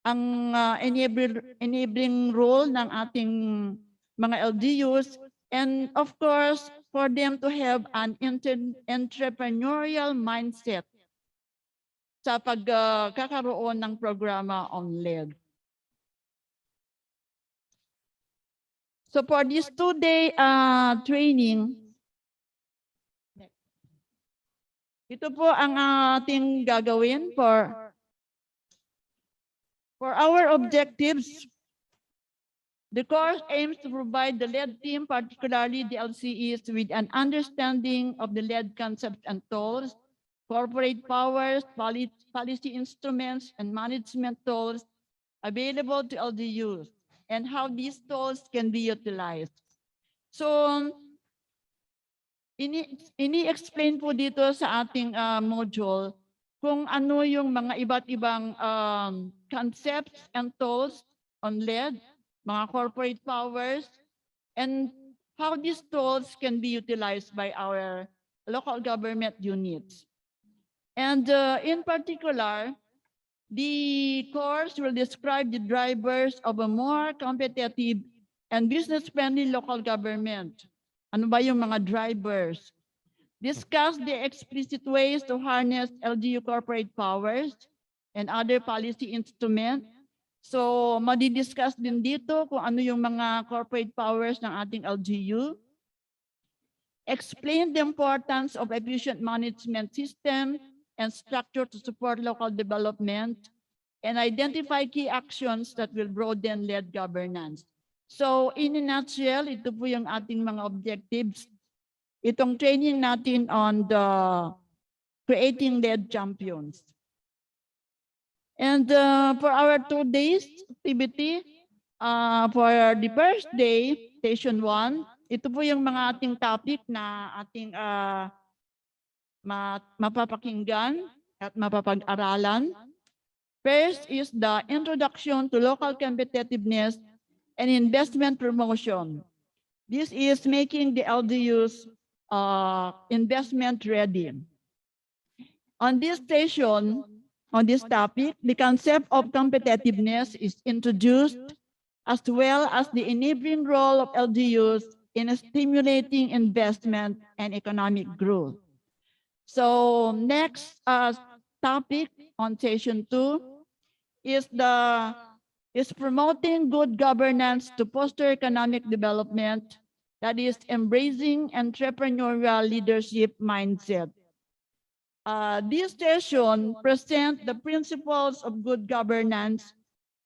Speaker 16: ang enabling role ng ating mga LGUs, and of course for them to have an entrepreneurial mindset sa pagkakaroon ng programa on LED. So for this 2-day training, ito po ang ating gagawin for our objectives. The course aims to provide the LED team, particularly the LCEs, with an understanding of the LED concepts and tools corporate powers, policy instruments, and management tools available to LGUs, and how these tools can be utilized. So, ini-explain po dito sa ating module kung ano yung mga iba't ibang concepts and tools on LED, mga corporate powers, and how these tools can be utilized by our local government units. And in particular, the course will describe the drivers of a more competitive and business-friendly local government. Ano ba yung mga drivers? Discuss the explicit ways to harness LGU corporate powers and other policy instruments. So, madi-discuss din dito kung ano yung mga corporate powers ng ating LGU. Explain the importance of efficient management system and structure to support local development, and identify key actions that will broaden LED governance. So, in a nutshell, ito po yung ating mga objectives. Itong training natin on the creating LED champions. And for our 2 days activity, for the first day, session 1, ito po yung mga ating topic na ating mapapakinggan at mapapag-aralan. First is the introduction to local competitiveness and investment promotion. This is making the LGUs investment ready. On this session, on this topic, the concept of competitiveness is introduced, as well as the enabling role of LGUs in stimulating investment and economic growth. So next topic on session 2 is promoting good governance to foster economic development, that is embracing entrepreneurial leadership mindset. This session presents the principles of good governance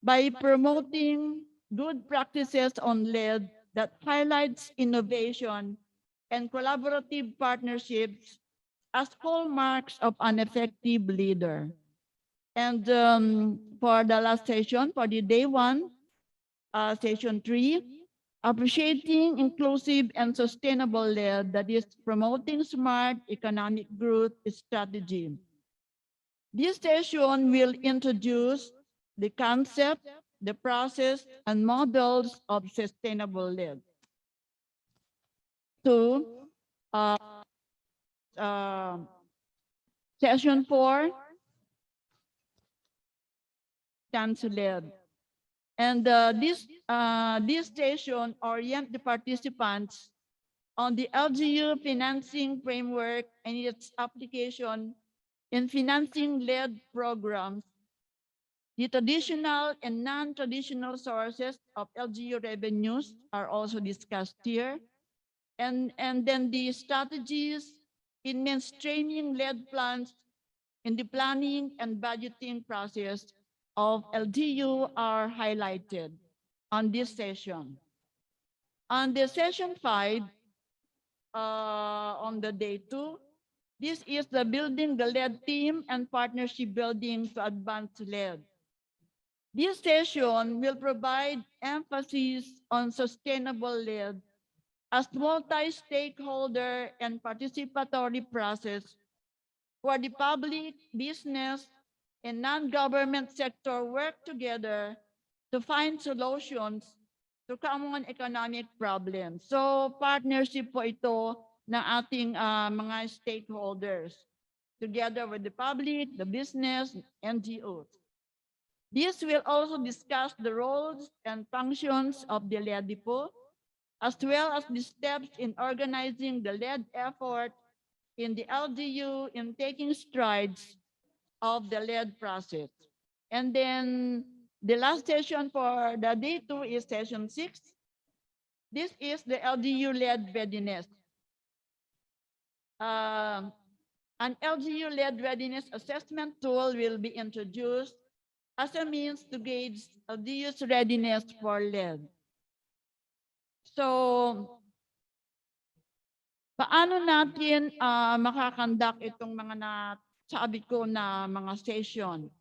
Speaker 16: by promoting good practices on LED that highlights innovation and collaborative partnerships as hallmarks of an effective leader. And for the last session, for the day 1, session 3, appreciating inclusive and sustainable LED, that is promoting smart economic growth strategy. This session will introduce the concept, the process, and models of sustainable LED. Session 4, stands LED. And this session orient the participants on the LGU financing framework and its application in financing LED programs, the traditional and non-traditional sources of LGU revenues are also discussed here, and then the strategies in mainstreaming LED plans in the planning and budgeting process of LGU are highlighted on this session. On the session 5, on the day 2, this is the building the LED team and partnership building to advance LED. This session will provide emphasis on sustainable LED as multi-stakeholder and participatory process where the public, business, and non-government sector work together to find solutions to common economic problems. So partnership po ito ng ating mga stakeholders together with the public, the business, NGOs. This will also discuss the roles and functions of the LED po, as well as the steps in organizing the LED effort in the LGU in taking strides of the LED process. And then the last session for the day 2 is session 6. This is the LGU LED readiness. An LGU LED readiness assessment tool will be introduced as a means to gauge LGU's readiness for LED. So, paano natin makakandak itong mga sabi ko na mga session.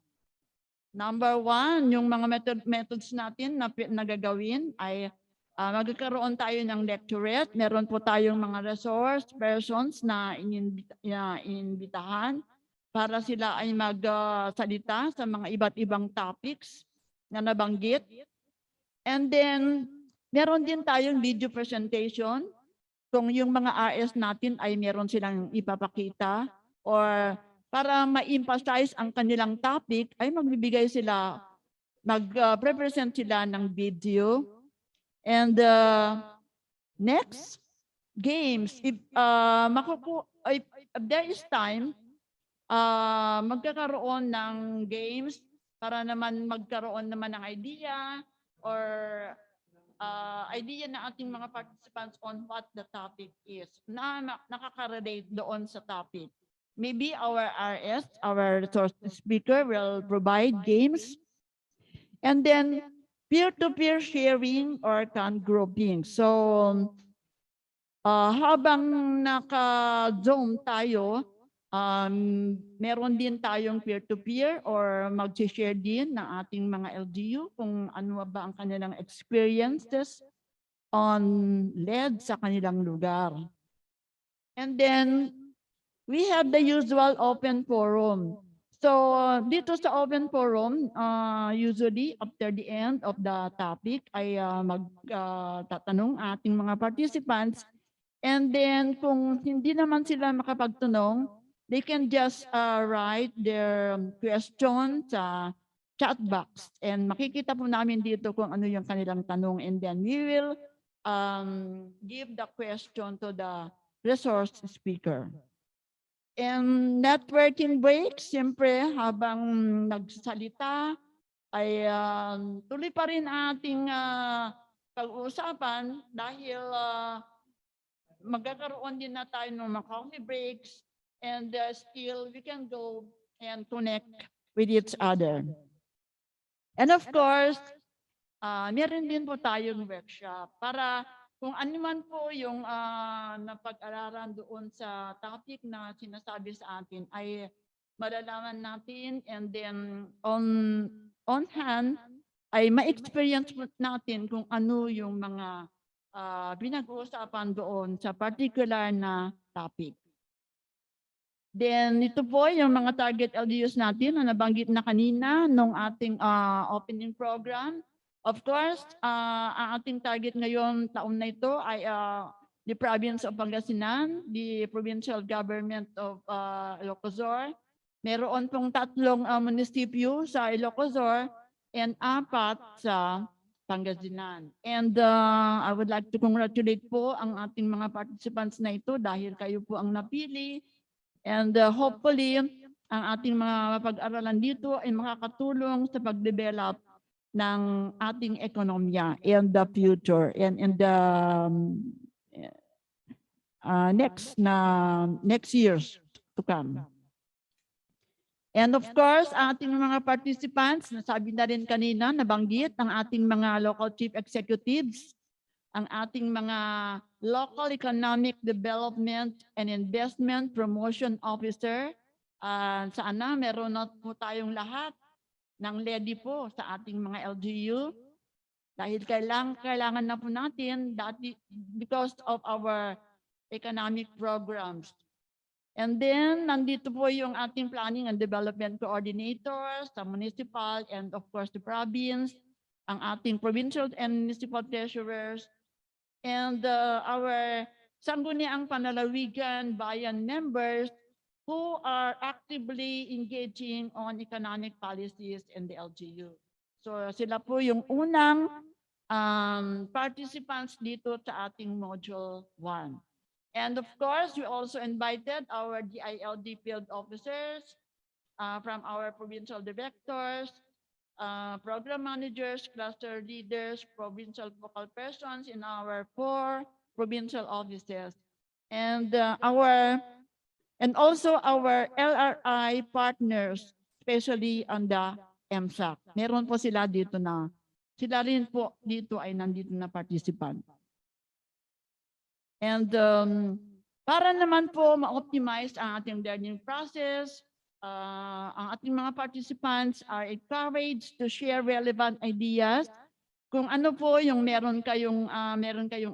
Speaker 16: Number 1, yung mga methods natin na nagagawin ay magkakaroon tayo ng lecturette. Meron po tayong mga resource persons na inimbitahan para sila ay magsalita sa mga iba't ibang topics na nabanggit. And then, meron din tayong video presentation kung yung mga RS natin ay meron silang ipapakita or para ma-emphasize ang kanilang topic ay magbibigay sila, mag-present sila ng video. And next, games. If there is time, magkakaroon ng games para naman magkaroon naman ng idea or idea ng ating mga participants on what the topic is na nakaka-relate doon sa topic. Maybe our RS, our resource speaker will provide games. And then peer-to-peer sharing or grouping. So habang naka-Zoom tayo, meron din tayong peer-to-peer or mag-share din ng ating mga LGU kung ano ba ang kanilang experiences on LED sa kanilang lugar. And then we have the usual open forum. So dito sa open forum, usually after the end of the topic ay magtatanong ating mga participants. And then kung hindi naman sila makapagtanong, they can just write their question sa chat box. And makikita po namin dito kung ano yung kanilang tanong. And then we will give the question to the resource speaker. And networking breaks, siyempre habang nagsasalita ay tuloy pa rin ating pag-uusapan dahil magkakaroon din na tayo ng mga coffee breaks and still we can go and connect with each other. And of course, meron din po tayong workshop para kung ano man po yung napag-aralan doon sa topic na sinasabi sa atin ay malalaman natin and then on hand ay ma-experience natin kung ano yung mga pinag-uusapan doon sa particular na topic. Then ito po yung mga target LGUs natin na nabanggit na kanina nung ating opening program. Of course, ang ating target ngayon taon na ito ay the province of Pangasinan, the provincial government of Ilocos. Meron pong 3 munisipyo sa Ilocos and 4 sa Pangasinan. And I would like to congratulate po ang ating mga participants na ito dahil kayo po ang napili. And hopefully, ang ating mga mapag-aralan dito ay makakatulong sa pag-develop ng ating ekonomiya in the future and in the next years to come. And of course, ating mga participants, nasabi na rin kanina, nabanggit ang ating mga local chief executives, ang ating mga local economic development and investment promotion officer. Sana meron na po tayong lahat ng LED po sa ating mga LGU dahil kailangan na po natin because of our economic programs. And then nandito po yung ating planning and development coordinators, the municipal and of course the province, ang ating provincial and municipal treasurers, and our Sangguniang Panlalawigan Bayan members who are actively engaging on economic policies in the LGU. So sila po yung unang participants dito sa ating Module 1. And of course, we also invited our DILD field officers from our provincial directors, program managers, cluster leaders, provincial focal persons in our 4 provincial offices, and also our LRI partners, especially on the MSAC. Meron po sila dito na, sila rin po dito ay nandito na participant. And para naman po ma-optimize ang ating learning process, ang ating mga participants are encouraged to share relevant ideas. Kung ano po yung meron kayong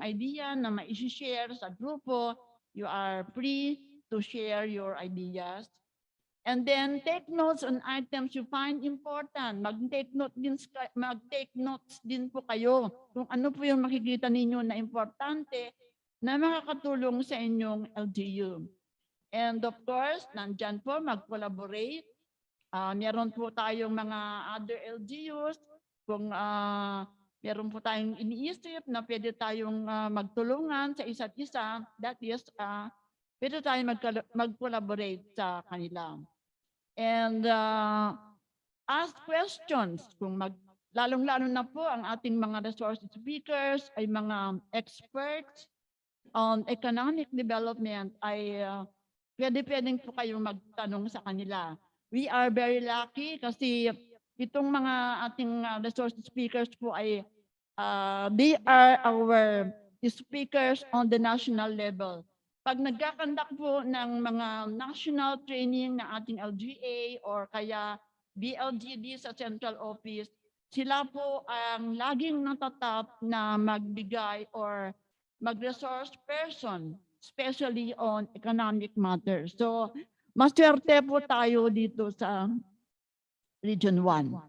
Speaker 16: idea na ma-share sa grupo, you are free to share your ideas. And then take notes on items you find important. Mag-take notes din po kayo kung ano po yung makikita ninyo na importante na makakatulong sa inyong LGU. And of course, nandyan po mag-collaborate. Meron po tayong mga other LGUs. Kung meron po tayong iniisip na pwede tayong magtulungan sa isa't isa, that is, pwede tayong mag-collaborate sa kanila. And ask questions. Lalong-lalo na po ang ating mga resource speakers ay mga experts on economic development ay pwedeng po kayong magtanong sa kanila. We are very lucky kasi itong mga ating resource speakers po ay they are our speakers on the national level. Pag nagkakandak po ng mga national training ng ating LGA or kaya BLGD sa central office, sila po ang laging natatap na magbigay or mag-resource person, especially on economic matters. So, maswerte po tayo dito sa Region 1.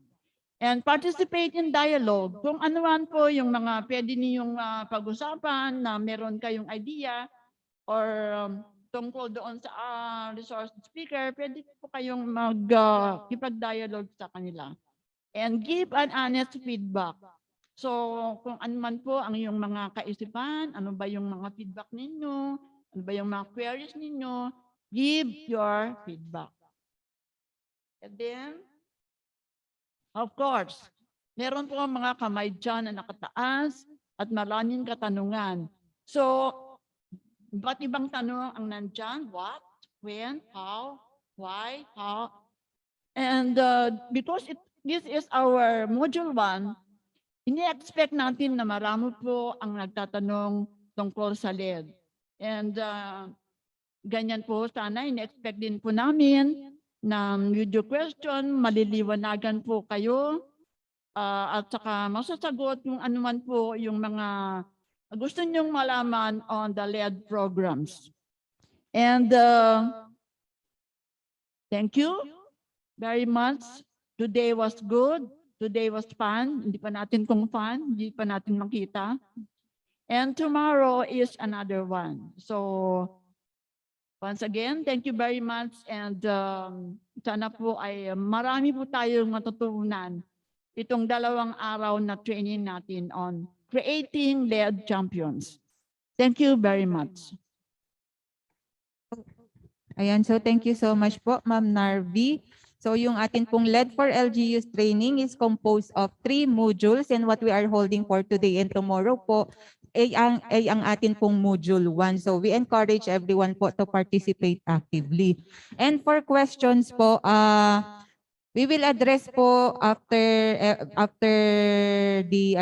Speaker 16: And participate in dialogue. Kung ano man po yung mga pwede ninyong pag-usapan na meron kayong idea or tungkol doon sa resource speaker, pwede po kayong mag-dialogue sa kanila. And give an honest feedback. So kung ano man po ang iyong mga kaisipan, ano ba yung mga feedback ninyo, ano ba yung mga queries ninyo, give your feedback. And then, of course, meron po mga kamay dyan na nakataas at maraming katanungan. So, ba't ibang tanong ang nandyan? What? When? How? Why? How? And because this is our module 1, ini-expect natin na marami po ang nagtatanong tungkol sa LED. And ganyan po sana, ini-expect din po namin na video question, maliliwanagan po kayo at saka masasagot kung ano man po yung mga gusto nyong malaman on the LED programs. And thank you very much. Today was good. Today was fun. Hindi pa natin kung fun. Hindi pa natin makita. And tomorrow is another one. So, once again, thank you very much. And sana po ay marami po tayong matutunan itong 2 araw na training natin on creating LED champions. Thank you very much.
Speaker 6: Ayan, so thank you so much po, Ma'am Narvi. So yung atin pong LED4LGUs training is composed of 3 modules, and what we are holding for today and tomorrow po ay ang atin pong module 1. So we encourage everyone po to participate actively. And for questions po, we will address po after the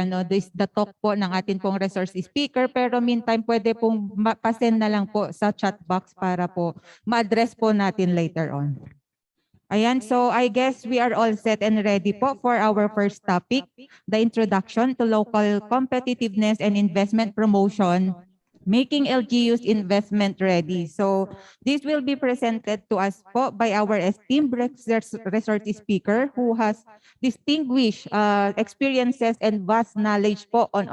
Speaker 6: talk po ng atin pong resource speaker, pero meantime pwede pong pa-send na lang po sa chat box para po ma-address po natin later on. Ayan, so I guess we are all set and ready po for our first topic, the introduction to local competitiveness and investment promotion, making LGUs investment ready. So this will be presented to us po by our esteemed resource speaker who has distinguished experiences and vast knowledge po on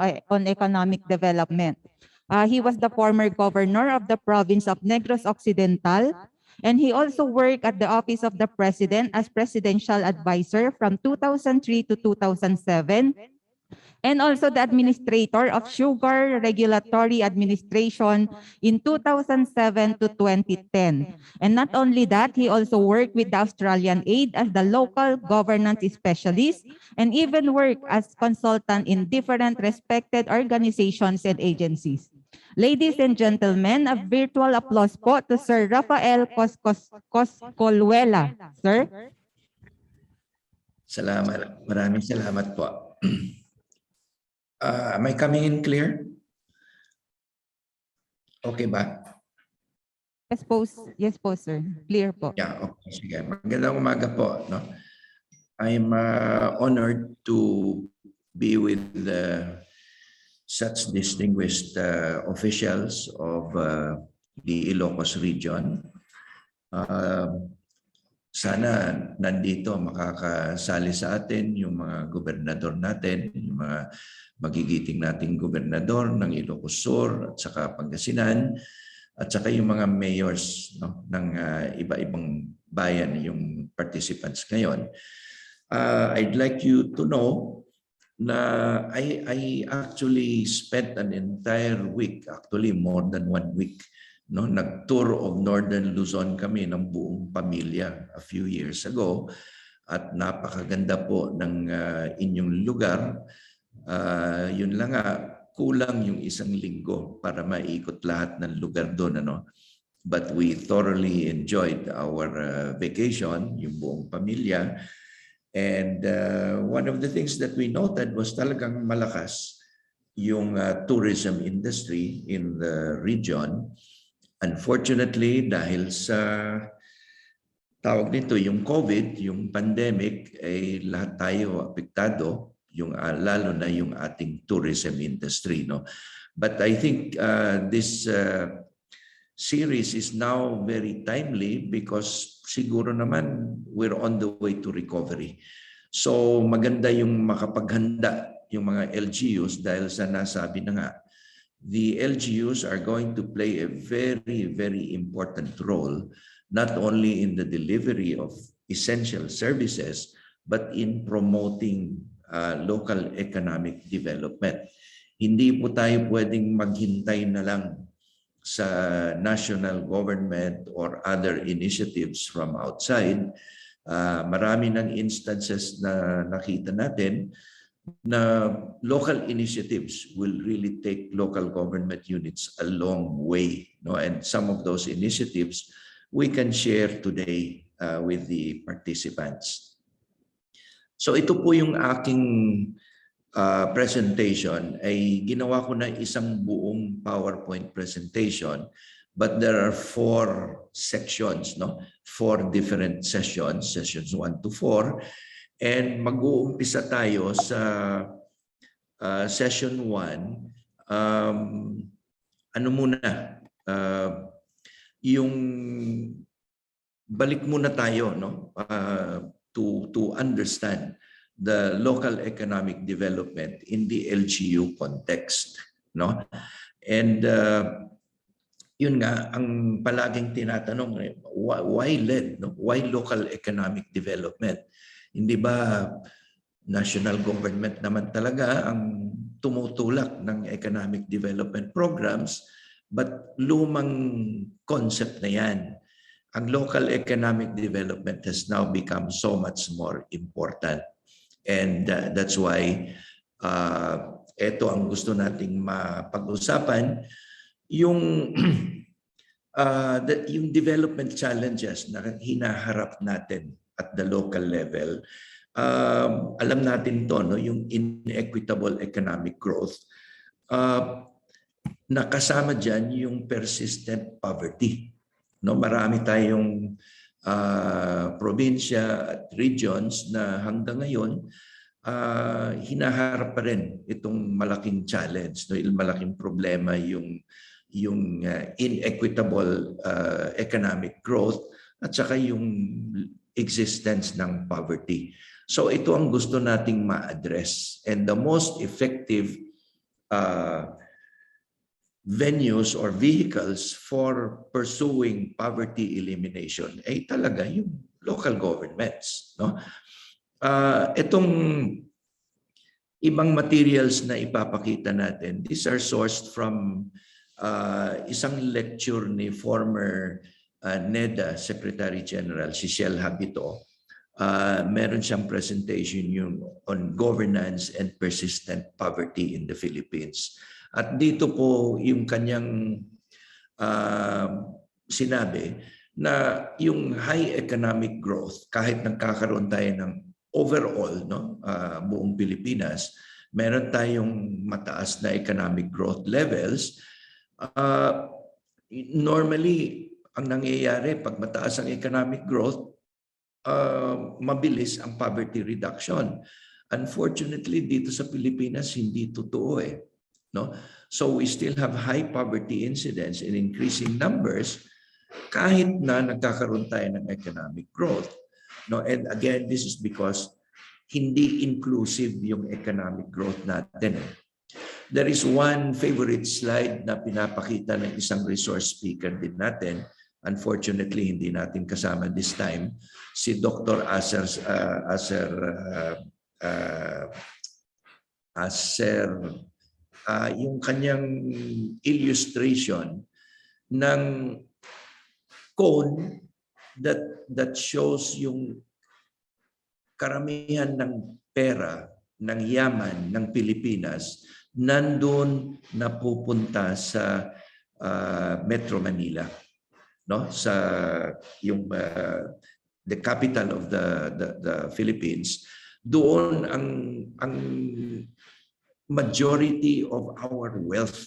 Speaker 6: economic development. He was the former governor of the province of Negros Occidental, and he also worked at the Office of the President as presidential advisor from 2003 to 2007. And also the administrator of Sugar Regulatory Administration in 2007 to 2010. And not only that, he also worked with the Australian Aid as the local governance specialist and even worked as consultant in different respected organizations and agencies. Ladies and gentlemen, a virtual applause po to Sir Rafael Coscolwela. Sir?
Speaker 4: Salamat. Maraming salamat po. Am I coming in clear? Okay ba?
Speaker 6: Yes po, sir. Clear po.
Speaker 4: Yeah, okay. Sige. Magandang umaga po. No? I'm honored to be with such distinguished officials of the Ilocos region. Sana nandito makakasali sa atin yung mga gobernador natin, yung mga magigiting nating gobernador ng Ilocos Sur at saka Pangasinan, at saka yung mga mayors, no, ng iba-ibang bayan, yung participants ngayon. I'd like you to know na I actually spent an entire week, actually more than 1 week, no, nag-tour of Northern Luzon kami ng buong pamilya a few years ago, at napakaganda po ng inyong lugar. Yun lang nga, kulang yung 1 linggo para maikot lahat ng lugar doon, ano. But we thoroughly enjoyed our vacation, yung buong pamilya. And one of the things that we noted was talagang malakas yung tourism industry in the region. Unfortunately, dahil sa tawag nito, yung COVID, yung pandemic, ay lahat tayo apektado, yung lalo na yung ating tourism industry, no. But I think this series is now very timely because siguro naman we're on the way to recovery. So maganda yung makapaghanda yung mga LGUs dahil sa nasabi na nga, the LGUs are going to play a very, very important role not only in the delivery of essential services but in promoting local economic development. Hindi po tayo pwedeng maghintay na lang sa national government or other initiatives from outside. Marami ng instances na nakita natin na local initiatives will really take local government units a long way, no? And some of those initiatives we can share today with the participants. So ito po yung aking presentation, ay ginawa ko na isang buong PowerPoint presentation, but there are 4 sections, no? 4 different sessions, sessions 1 to 4. And mag-uumpisa tayo sa session 1. Ano muna? Yung balik muna tayo, no? To understand the local economic development in the LGU context, no? And yun nga ang palaging tinatanong, why LED, no? Why local economic development? Hindi ba national government naman talaga ang tumutulak ng economic development programs? But lumang concept na yan. Ang local economic development has now become so much more important. And that's why ito ang gusto nating mapag-usapan, yung yung development challenges na hinaharap natin at the local level. Alam natin to, no, yung inequitable economic growth. Nakasama dyan yung persistent poverty. No, marami tayong probinsya at regions na hanggang ngayon hinaharap pa rin itong malaking challenge, no, malaking problema yung inequitable economic growth at saka yung existence ng poverty. So ito ang gusto nating ma-address, and the most effective venues or vehicles for pursuing poverty elimination ay talaga yung local governments, no? Itong ibang materials na ipapakita natin, these are sourced from isang lecture ni former NEDA Secretary General si Shel Habito. Meron siyang presentation yung on governance and persistent poverty in the Philippines. At dito po yung kanyang sinabi na yung high economic growth, kahit nagkakaroon tayo ng overall, no, buong Pilipinas, meron tayong mataas na economic growth levels. Normally, ang nangyayari pag mataas ang economic growth, mabilis ang poverty reduction. Unfortunately, dito sa Pilipinas, hindi totoo eh. No? So we still have high poverty incidence in increasing numbers kahit na nagkakaroon tayo ng economic growth. No? And again, this is because hindi inclusive yung economic growth natin. There is one favorite slide na pinapakita ng isang resource speaker din natin. Unfortunately, hindi natin kasama this time. Si Dr. Yung kanyang illustration ng cone that shows yung karamihan ng pera, ng yaman ng Pilipinas nandun napupunta sa Metro Manila, no? Sa yung the capital of the Philippines. Doon ang majority of our wealth,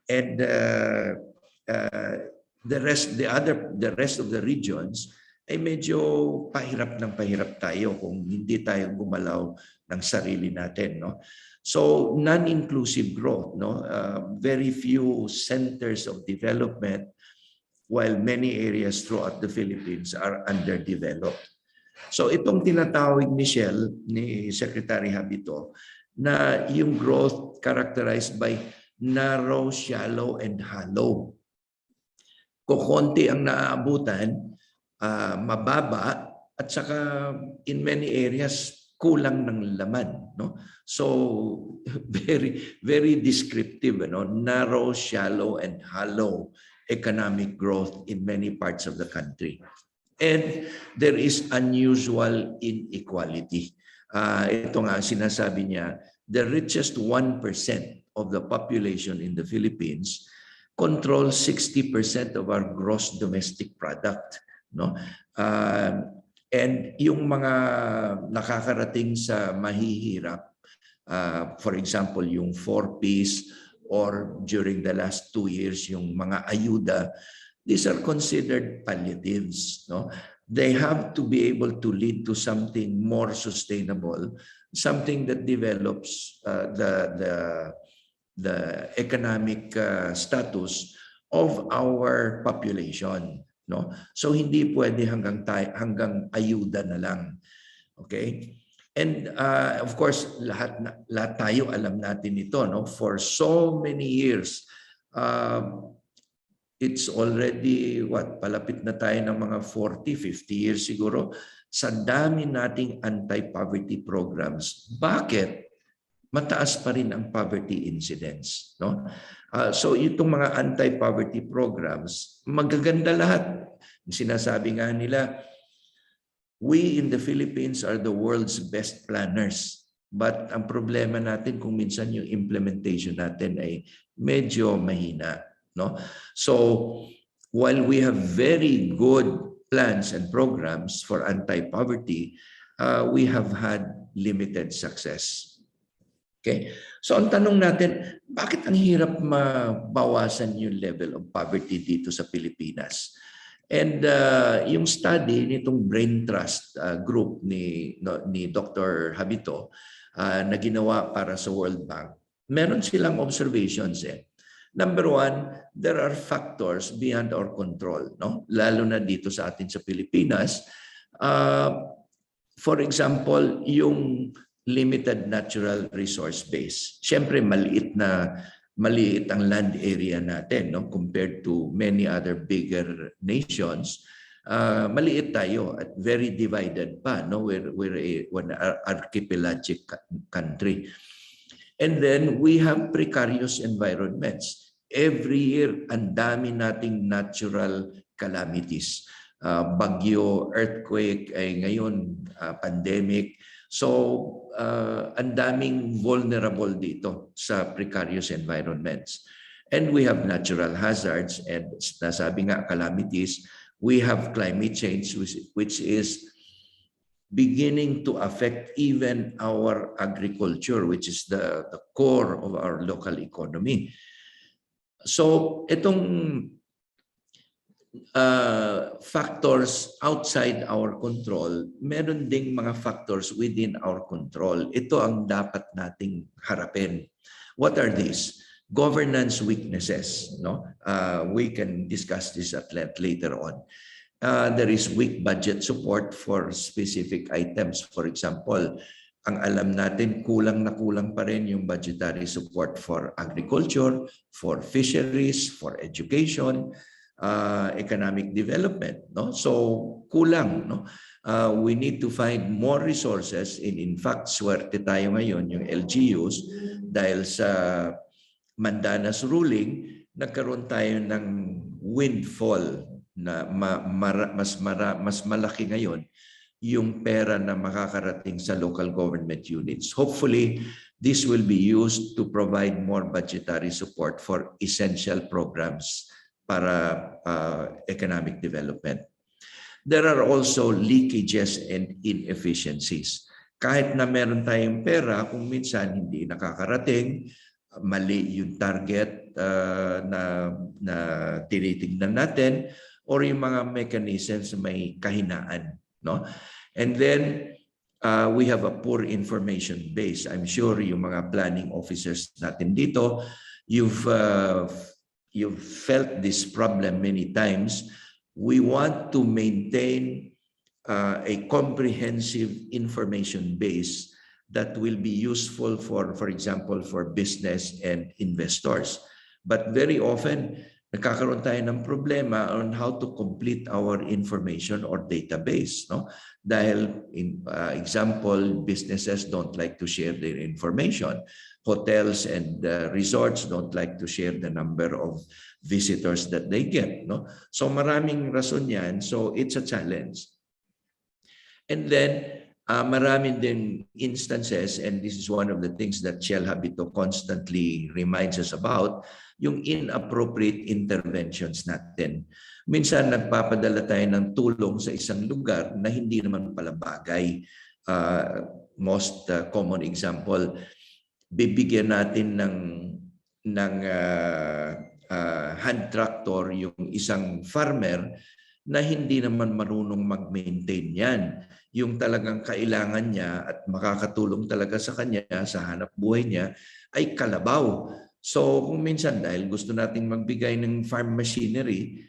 Speaker 4: and the rest of the regions ay medyo pahirap tayo kung hindi tayo gumalaw ng sarili natin, no? So non-inclusive growth, no? Very few centers of development, while many areas throughout the Philippines are underdeveloped. So itong tinatawag ni Secretary Habito na yung growth characterized by narrow, shallow, and hollow. Kukonti ang naaabutan, mababa, at saka in many areas kulang ng laman, no? So very descriptive, no? Narrow, shallow, and hollow economic growth in many parts of the country. And there is unusual inequality. Ito nga sinasabi niya, the richest 1% of the population in the Philippines controls 60% of our gross domestic product, no? And yung mga nakakarating sa mahihirap, for example, yung 4Ps, or during the last 2 years, yung mga ayuda, these are considered palliatives, no? They have to be able to lead to something more sustainable, something that develops the economic status of our population, no? So hindi pwede hanggang ayuda na lang. Okay? And of course, lahat tayo alam natin ito, no? For so many years, it's already palapit na tayo ng mga 40, 50 years siguro sa dami nating anti-poverty programs. Bakit mataas pa rin ang poverty incidence, no? So itong mga anti-poverty programs, magaganda lahat. Sinasabi nga nila, we in the Philippines are the world's best planners. But ang problema natin kung minsan yung implementation natin ay medyo mahina, no? So while we have very good plans and programs for anti-poverty, we have had limited success. Okay? So ang tanong natin, bakit ang hirap mabawasan yung level of poverty dito sa Pilipinas? And yung study nitong Brain Trust group ni Dr. Habito na ginawa para sa World Bank, meron silang observations eh. Number one, there are factors beyond our control, no? Lalo na dito sa atin sa Pilipinas. For example, yung limited natural resource base. Siyempre, maliit ang land area natin, no? Compared to many other bigger nations. Maliit tayo at very divided pa, no? We're an archipelagic country. And then we have precarious environments. Every year, ang dami nating natural calamities. Bagyo, earthquake, ngayon pandemic. So, ang daming vulnerable dito sa precarious environments. And we have natural hazards and nasabi nga calamities. We have climate change which is beginning to affect even our agriculture, which is the core of our local economy. So, itong factors outside our control, meron ding mga factors within our control. Ito ang dapat nating harapin. What are these? Governance weaknesses. No? We can discuss this at length later on. There is weak budget support for specific items. For example, ang alam natin, kulang na kulang pa rin yung budgetary support for agriculture, for fisheries, for education, economic development. No? So kulang. No? We need to find more resources. In fact, swerte tayo ngayon yung LGUs dahil sa Mandanas ruling, nagkaroon tayo ng windfall na mas malaki ngayon yung pera na makakarating sa local government units. Hopefully, this will be used to provide more budgetary support for essential programs para economic development. There are also leakages and inefficiencies. Kahit na meron tayong pera, kung minsan hindi nakakarating, mali yung target na tinitingnan natin, or yung mga mechanisms may kahinaan. No? And then we have a poor information base. I'm sure yung mga planning officers natin dito, you've felt this problem many times. We want to maintain a comprehensive information base that will be useful for example, for business and investors. But very often, nagkakaroon tayo ng problema on how to complete our information or database. No? Dahil, example, businesses don't like to share their information. Hotels and resorts don't like to share the number of visitors that they get. No? So maraming rason yan. So it's a challenge. And then, maraming din instances, and this is one of the things that Shell Habito constantly reminds us about, yung inappropriate interventions natin. Minsan nagpapadala tayo ng tulong sa isang lugar na hindi naman pala bagay. Most common example, bibigyan natin ng hand tractor yung isang farmer na hindi naman marunong mag-maintain yan. Yung talagang kailangan niya at makakatulong talaga sa kanya, sa hanap buhay niya, ay kalabaw. So kung minsan dahil gusto nating magbigay ng farm machinery,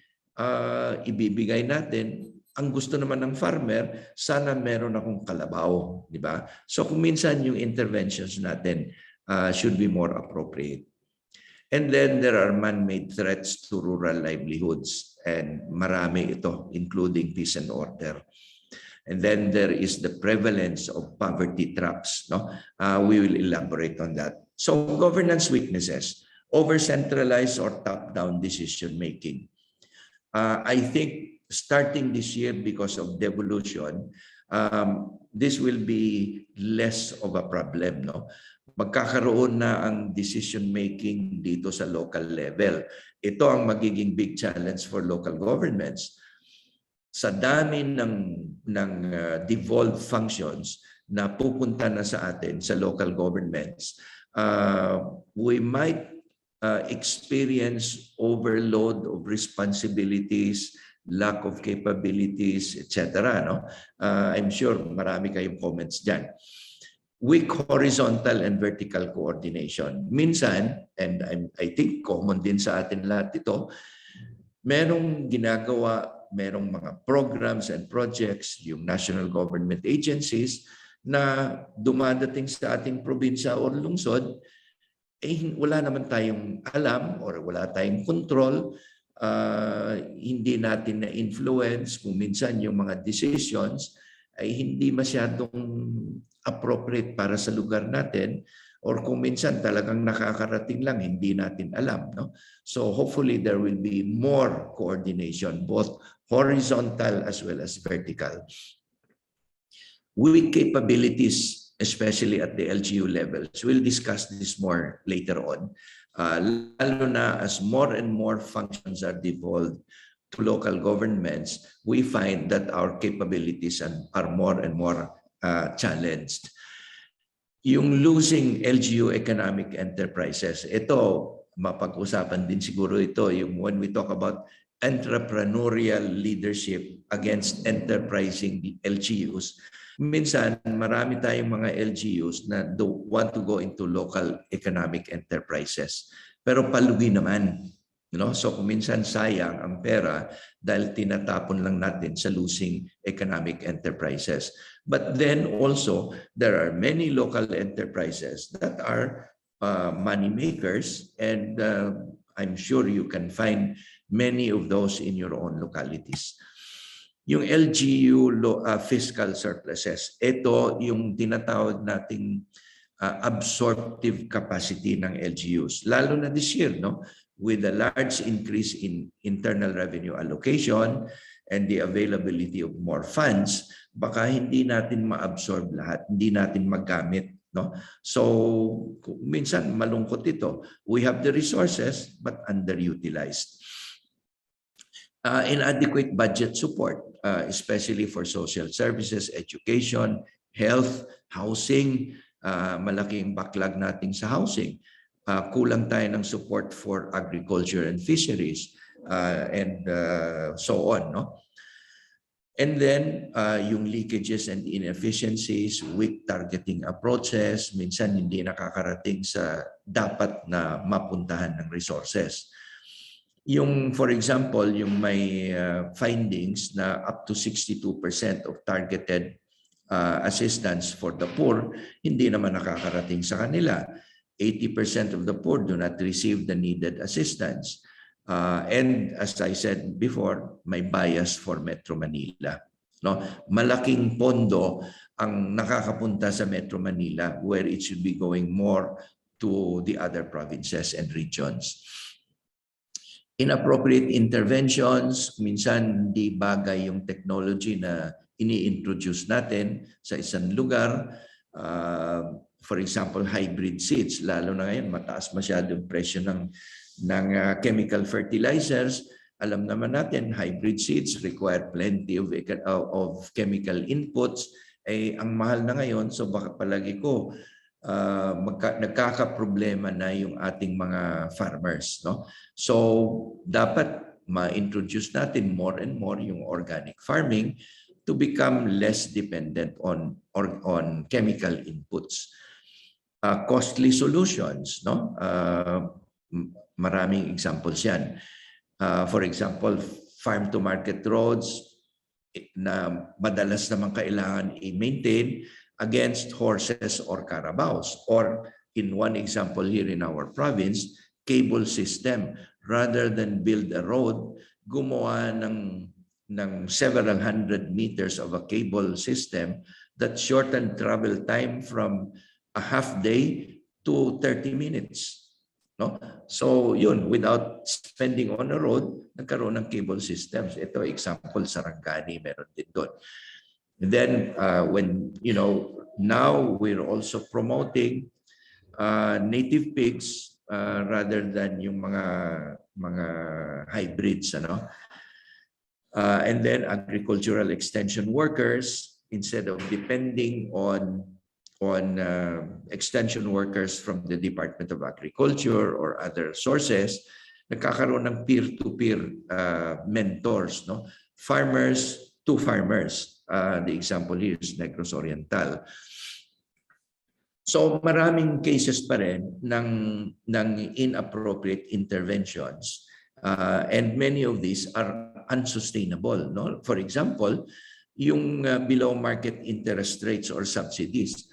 Speaker 4: ibibigay natin, ang gusto naman ng farmer, sana meron akong kalabaw. Di ba? So kung minsan yung interventions natin should be more appropriate. And then there are man-made threats to rural livelihoods. And marami ito, including peace and order. And then there is the prevalence of poverty traps. No? We will elaborate on that. So governance weaknesses, over-centralized or top-down decision-making. I think starting this year because of devolution, this will be less of a problem. No? Magkakaroon na ang decision-making dito sa local level. Ito ang magiging big challenge for local governments. Sa dami ng devolved functions na pupunta na sa atin sa local governments, we might experience overload of responsibilities, lack of capabilities, etc. No? I'm sure marami kayong comments dyan. Weak horizontal and vertical coordination. Minsan, and I think common din sa atin lahat ito, merong ginagawa, merong mga programs and projects, yung national government agencies, na dumadating sa ating probinsya o lungsod, wala naman tayong alam or wala tayong control, hindi natin na-influence kung minsan yung mga decisions ay hindi masyadong appropriate para sa lugar natin, or kung minsan talagang nakakarating lang, hindi natin alam. No? So hopefully there will be more coordination, both horizontal as well as vertical. Weak capabilities, especially at the LGU levels. We'll discuss this more later on. Lalo na as more and more functions are devolved to local governments, we find that our capabilities are more and more challenged. Yung losing LGU economic enterprises, ito, mapag-usapan din siguro ito, yung when we talk about entrepreneurial leadership against enterprising LGUs. Minsan, marami tayong mga LGUs na want to go into local economic enterprises. Pero palugi naman. So kung minsan sayang ang pera dahil tinatapon lang natin sa losing economic enterprises. But then also, there are many local enterprises that are money makers, and I'm sure you can find many of those in your own localities. Yung LGU fiscal surpluses, ito yung tinatawag nating absorptive capacity ng LGUs. Lalo na this year, with a large increase in internal revenue allocation and the availability of more funds, baka hindi natin ma-absorb lahat, hindi natin magamit. So, minsan malungkot ito. We have the resources but underutilized. Inadequate budget support, especially for social services, education, health, housing. Malaking backlog natin sa housing. Kulang tayo ng support for agriculture and fisheries and so on. And then yung leakages and inefficiencies, weak targeting approaches, minsan hindi nakakarating sa dapat na mapuntahan ng resources. Yung, for example, yung may findings na up to 62% of targeted assistance for the poor, hindi naman nakakarating sa kanila. 80% of the poor do not receive the needed assistance. And as I said before, may bias for Metro Manila. Malaking pondo ang nakakapunta sa Metro Manila where it should be going more to the other provinces and regions. Inappropriate interventions, minsan hindi bagay yung technology na ini-introduce natin sa isang lugar. For example, hybrid seeds, lalo na ngayon mataas masyado yung presyo ng chemical fertilizers. Alam naman natin, hybrid seeds require plenty of chemical inputs. Ang mahal na ngayon, so baka palagi ko nagkakaproblema na yung ating mga farmers. So dapat ma-introduce natin more and more yung organic farming to become less dependent on chemical inputs. Costly solutions, maraming examples yan. For example, farm-to-market roads na madalas naman kailangan i-maintain against horses or carabaos. Or in one example here in our province, cable system. Rather than build a road, gumawa ng several hundred meters of a cable system that shortened travel time from a half day to 30 minutes. So yun, without spending on a road, nagkaroon ng cable systems. Ito example, Sarangani, meron din doon. And then now we're also promoting native pigs rather than yung mga hybrids, and then agricultural extension workers, instead of depending on extension workers from the Department of Agriculture or other sources, nagkakaroon ng peer-to-peer mentors, farmers to farmers. The example here is Negros Oriental. So maraming cases pa rin ng inappropriate interventions, and many of these are unsustainable. For example, yung below market interest rates or subsidies.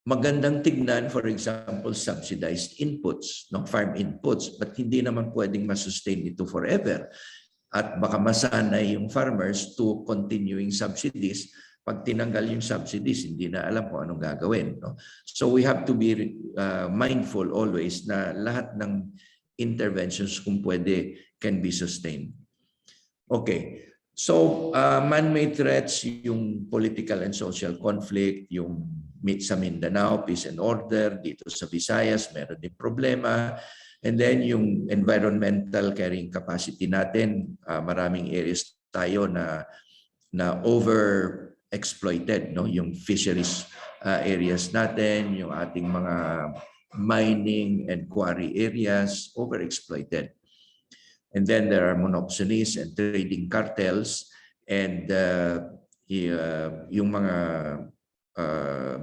Speaker 4: Magandang tignan, for example, subsidized inputs, farm inputs, but hindi naman pwedeng masustain ito forever. At baka masanay yung farmers to continuing subsidies. Pag tinanggal yung subsidies, hindi na alam kung anong gagawin. So we have to be mindful always na lahat ng interventions kung pwede can be sustained. Okay. So man-made threats, yung political and social conflict, yung sa Mindanao, peace and order, dito sa Visayas, meron din problema. And then yung environmental carrying capacity natin, maraming areas tayo na over-exploited, yung fisheries areas natin, yung ating mga mining and quarry areas, over-exploited. And then there are monopolies and trading cartels and yung mga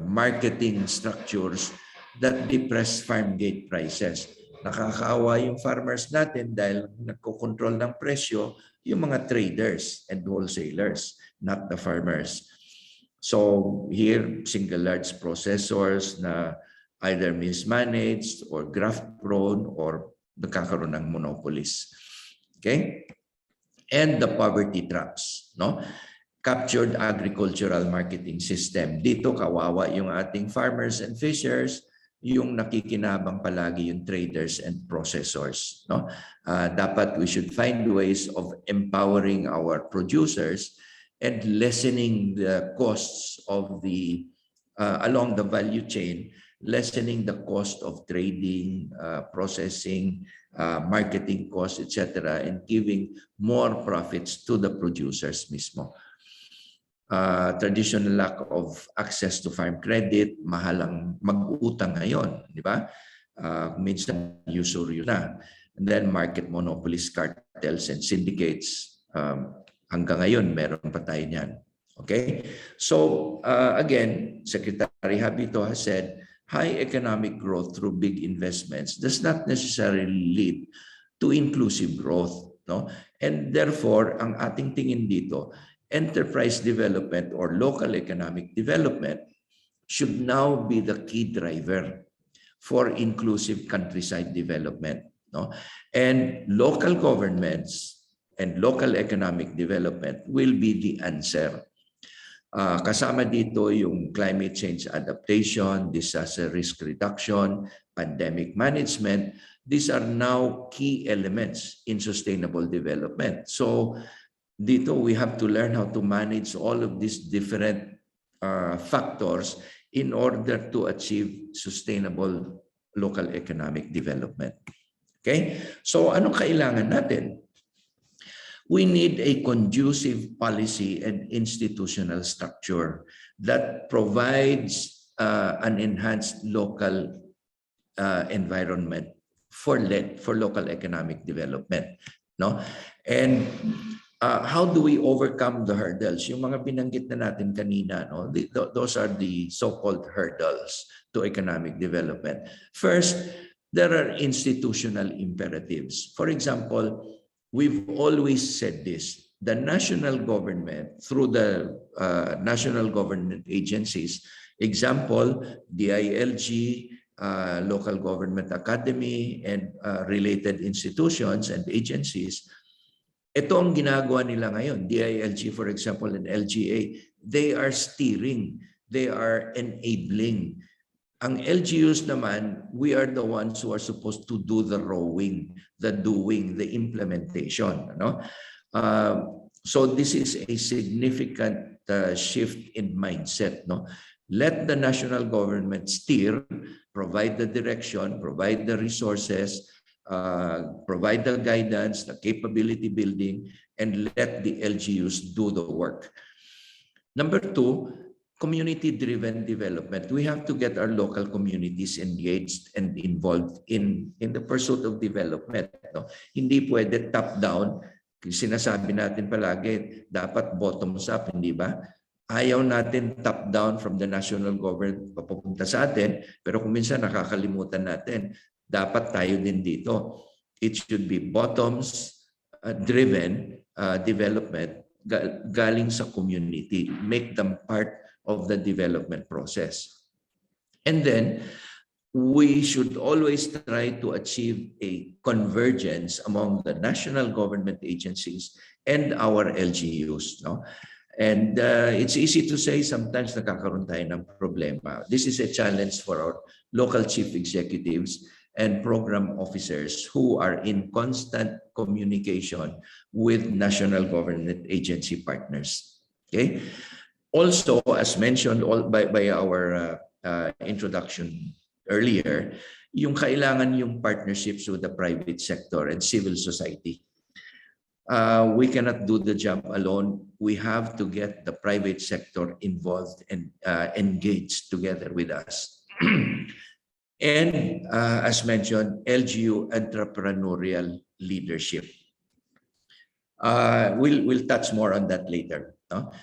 Speaker 4: marketing structures that depress farm gate prices. Nakakaawa yung farmers natin dahil nagkokontrol ng presyo yung mga traders and wholesalers, not the farmers. So here, single large processors na either mismanaged or graft prone or nagkakaroon ng monopolies. Okay? And the poverty traps, no? Captured agricultural marketing system. Dito kawawa yung ating farmers and fishers, yung nakikinabang palagi yung traders and processors, no? Dapat we should find ways of empowering our producers and lessening the costs of the along the value chain, lessening the cost of trading, processing, marketing costs, etc., and giving more profits to the producers mismo. Traditional lack of access to farm credit, mahalang mag-utang ngayon, di ba? Minsan usury na. And then market monopolies, cartels, and syndicates. Hanggang ngayon, meron pa tayo niyan. Okay? So, again, Secretary Habito has said, high economic growth through big investments does not necessarily lead to inclusive growth, no? And therefore, ang ating tingin dito, enterprise development or local economic development should now be the key driver for inclusive countryside development, no? And local governments and local economic development will be the answer. Kasama dito yung climate change adaptation, disaster risk reduction, pandemic management. These are now key elements in sustainable development. So dito we have to learn how to manage all of these different factors in order to achieve sustainable local economic development. Okay? So anong kailangan natin? We need a conducive policy and institutional structure that provides an enhanced local environment for local economic development, no? And how do we overcome the hurdles? Yung mga binanggit na natin kanina, no? Those are the so-called hurdles to economic development. First, there are institutional imperatives. For example, we've always said this, the national government through the national government agencies, example, DILG, Local Government Academy, and related institutions and agencies, ito ang ginagawa nila ngayon. DILG, for example, and LGA, they are steering, they are enabling. Ang LGUs naman, we are the ones who are supposed to do the rowing, the doing, the implementation. No? So this is a significant shift in mindset. No? Let the national government steer, provide the direction, provide the resources, provide the guidance, the capability building, and let the LGUs do the work. Number two, community-driven development. We have to get our local communities engaged and involved in the pursuit of development. No? Hindi pwede top-down. Sinasabi natin palagi, dapat bottoms up, hindi ba? Ayaw natin top-down from the national government papupunta sa atin, pero kung minsan nakakalimutan natin, dapat tayo din dito. It should be bottoms-driven development galing sa community. Make them part of the development process. And then, we should always try to achieve a convergence among the national government agencies and our LGUs. No? And it's easy to say sometimes nakakaroon tayo ng problema. This is a challenge for our local chief executives and program officers who are in constant communication with national government agency partners. Okay? Also, as mentioned by our introduction earlier, yung kailangan yung partnerships with the private sector and civil society. We cannot do the job alone. We have to get the private sector involved and engaged together with us. And as mentioned, LGU entrepreneurial leadership. We'll touch more on that later. No?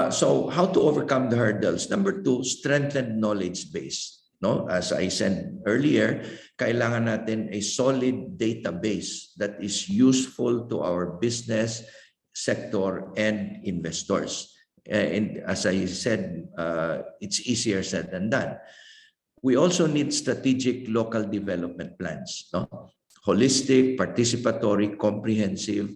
Speaker 4: So how to overcome the hurdles? Number 2, strengthen knowledge base. No? As I said earlier, kailangan natin a solid database that is useful to our business sector and investors. And as I said, it's easier said than done. We also need strategic local development plans. No? Holistic, participatory, comprehensive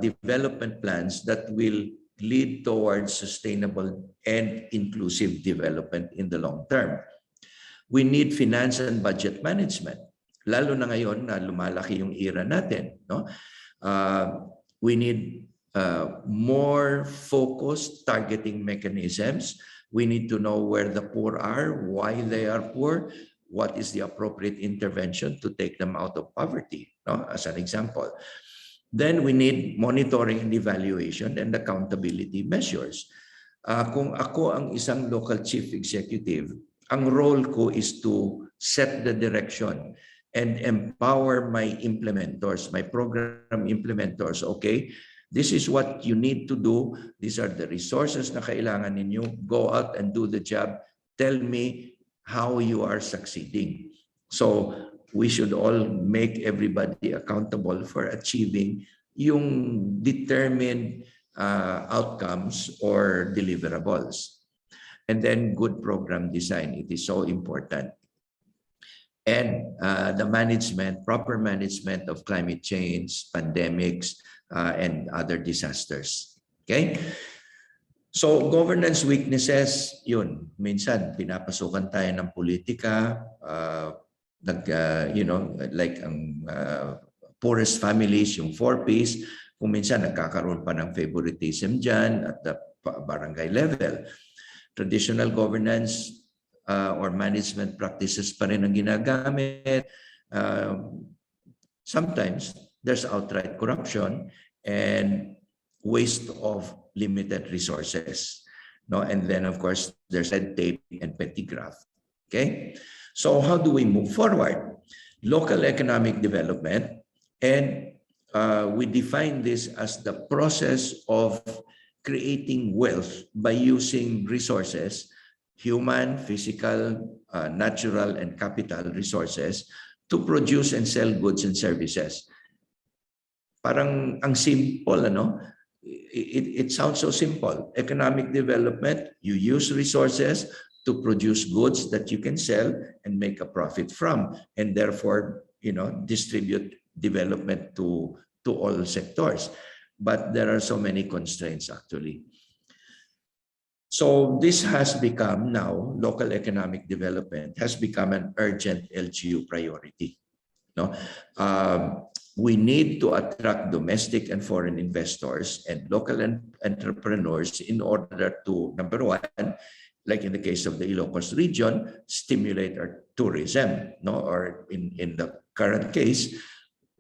Speaker 4: development plans that will lead towards sustainable and inclusive development in the long term. We need finance and budget management. Lalo na ngayon na lumalaki yung era natin. No? We need more focused targeting mechanisms. We need to know where the poor are, why they are poor, what is the appropriate intervention to take them out of poverty, no? As an example. Then we need monitoring and evaluation and accountability measures. Kung ako ang isang local chief executive, ang role ko is to set the direction and empower my implementors, my program implementors. Okay, this is what you need to do. These are the resources na kailangan ninyo. Go out and do the job. Tell me how you are succeeding. So we should all make everybody accountable for achieving yung determined outcomes or deliverables. And then good program design. It is so important. And the management, proper management of climate change, pandemics, and other disasters. Okay? So governance weaknesses, yun. Minsan, pinapasukan tayo ng politika, like ang poorest families, yung 4Ps, kung minsan nagkakaroon pa ng favoritism dyan at the barangay level. Traditional governance or management practices pa rin ang ginagamit. Sometimes there's outright corruption and waste of limited resources. No? And then, of course, there's red tape and petty graft. Okay? So how do we move forward? Local economic development, and we define this as the process of creating wealth by using resources, human, physical, natural, and capital resources to produce and sell goods and services. Parang ang simple, ano? It sounds so simple. Economic development, you use resources to produce goods that you can sell and make a profit from, and therefore, distribute development to all sectors. But there are so many constraints actually. So this has become now, local economic development has become an urgent LGU priority. No? We need to attract domestic and foreign investors and local entrepreneurs in order to, number one, like in the case of the Ilocos region, stimulate our tourism, no? Or in the current case,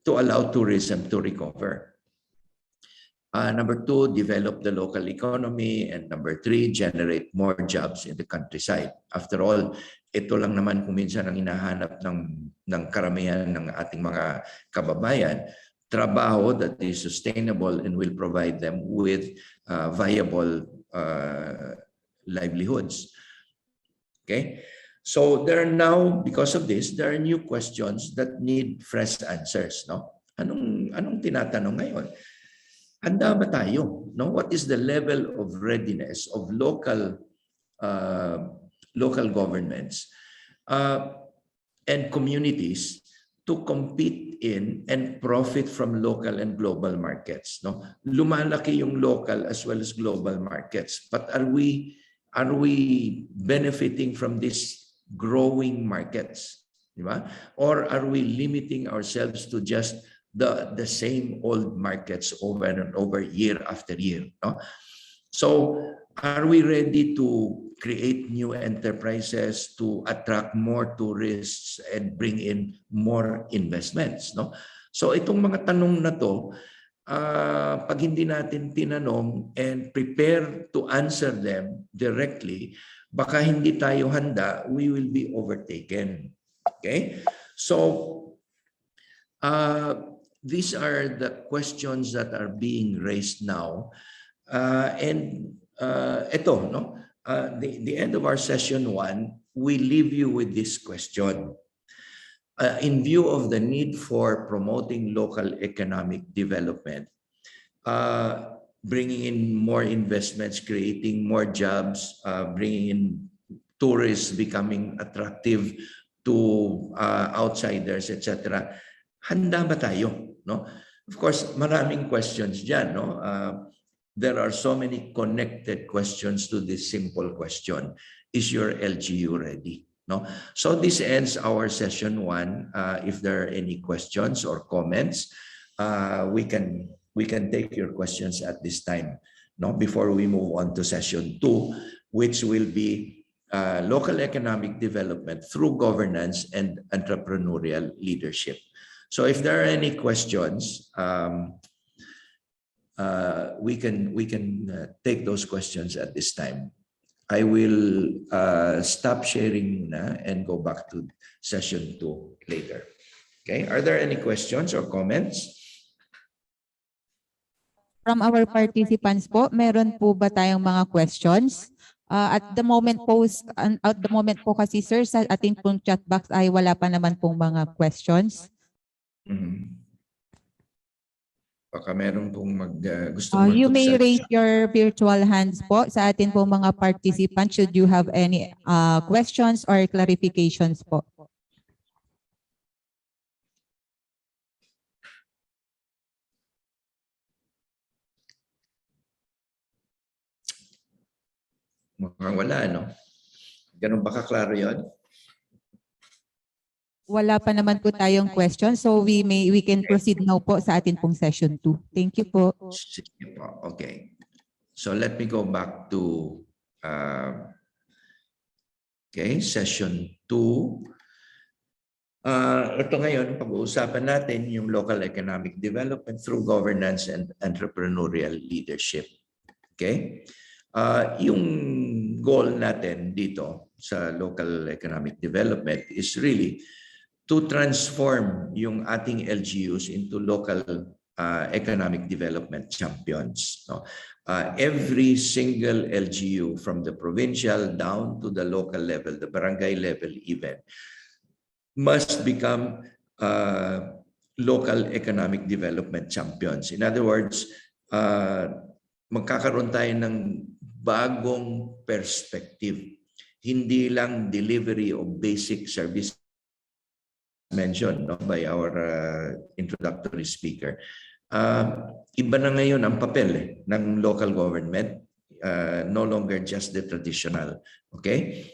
Speaker 4: to allow tourism to recover. Number two, develop the local economy. And number three, generate more jobs in the countryside. After all, ito lang naman kung minsan ang hinahanap ng karamihan ng ating mga kababayan, trabaho that is sustainable and will provide them with viable livelihoods. Okay? So there are now, because of this, there are new questions that need fresh answers. No? Anong tinatanong ngayon? Handa ba tayo? No? What is the level of readiness of local governments and communities to compete in and profit from local and global markets? No? Lumalaki yung local as well as global markets. But are we benefiting from these growing markets? Diba? Or are we limiting ourselves to just the same old markets over and over, year after year? No? So are we ready to create new enterprises to attract more tourists and bring in more investments? No? So itong mga tanong na to, pag hindi natin tinanong and prepare to answer them directly, baka hindi tayo handa, we will be overtaken. Okay? So these are the questions that are being raised now. Ito, no? The end of our session 1, we leave you with this question. In view of the need for promoting local economic development, bringing in more investments, creating more jobs, bringing in tourists, becoming attractive to outsiders, etc. Handa ba tayo? No? Of course, maraming questions dyan. No? There are so many connected questions to this simple question. Is your LGU ready? No? So this ends our session 1. If there are any questions or comments, we can take your questions at this time, no? Before we move on to session 2, which will be local economic development through governance and entrepreneurial leadership. So if there are any questions, we can take those questions at this time. I will stop sharing na and go back to session 2 later. Okay, are there any questions or comments?
Speaker 6: From our participants po, meron po ba tayong mga questions? At the moment po kasi sir, sa ating pong chat box ay wala pa naman pong mga questions.
Speaker 4: Baka meron pong gusto
Speaker 6: You may
Speaker 4: mag-search.
Speaker 6: raise your virtual hands po sa atin po mga participants should you have any questions or clarifications po.
Speaker 4: Mukhang wala, no? Ganun ba kaklaro yun?
Speaker 6: Wala pa naman po tayong questions, so we can proceed now po sa atin pong session 2. Thank you po.
Speaker 4: Sige po. Okay. So let me go back to session 2. Ito ngayon, pag-uusapan natin yung local economic development through governance and entrepreneurial leadership. Okay? Yung goal natin dito sa local economic development is really to transform yung ating LGUs into local economic development champions. No? Every single LGU from the provincial down to the local level, the barangay level even, must become local economic development champions. In other words, magkakaroon tayo ng bagong perspective. Hindi lang delivery of basic service mentioned by our introductory speaker. Iba na ngayon ang papel ng local government, no longer just the traditional. Okay?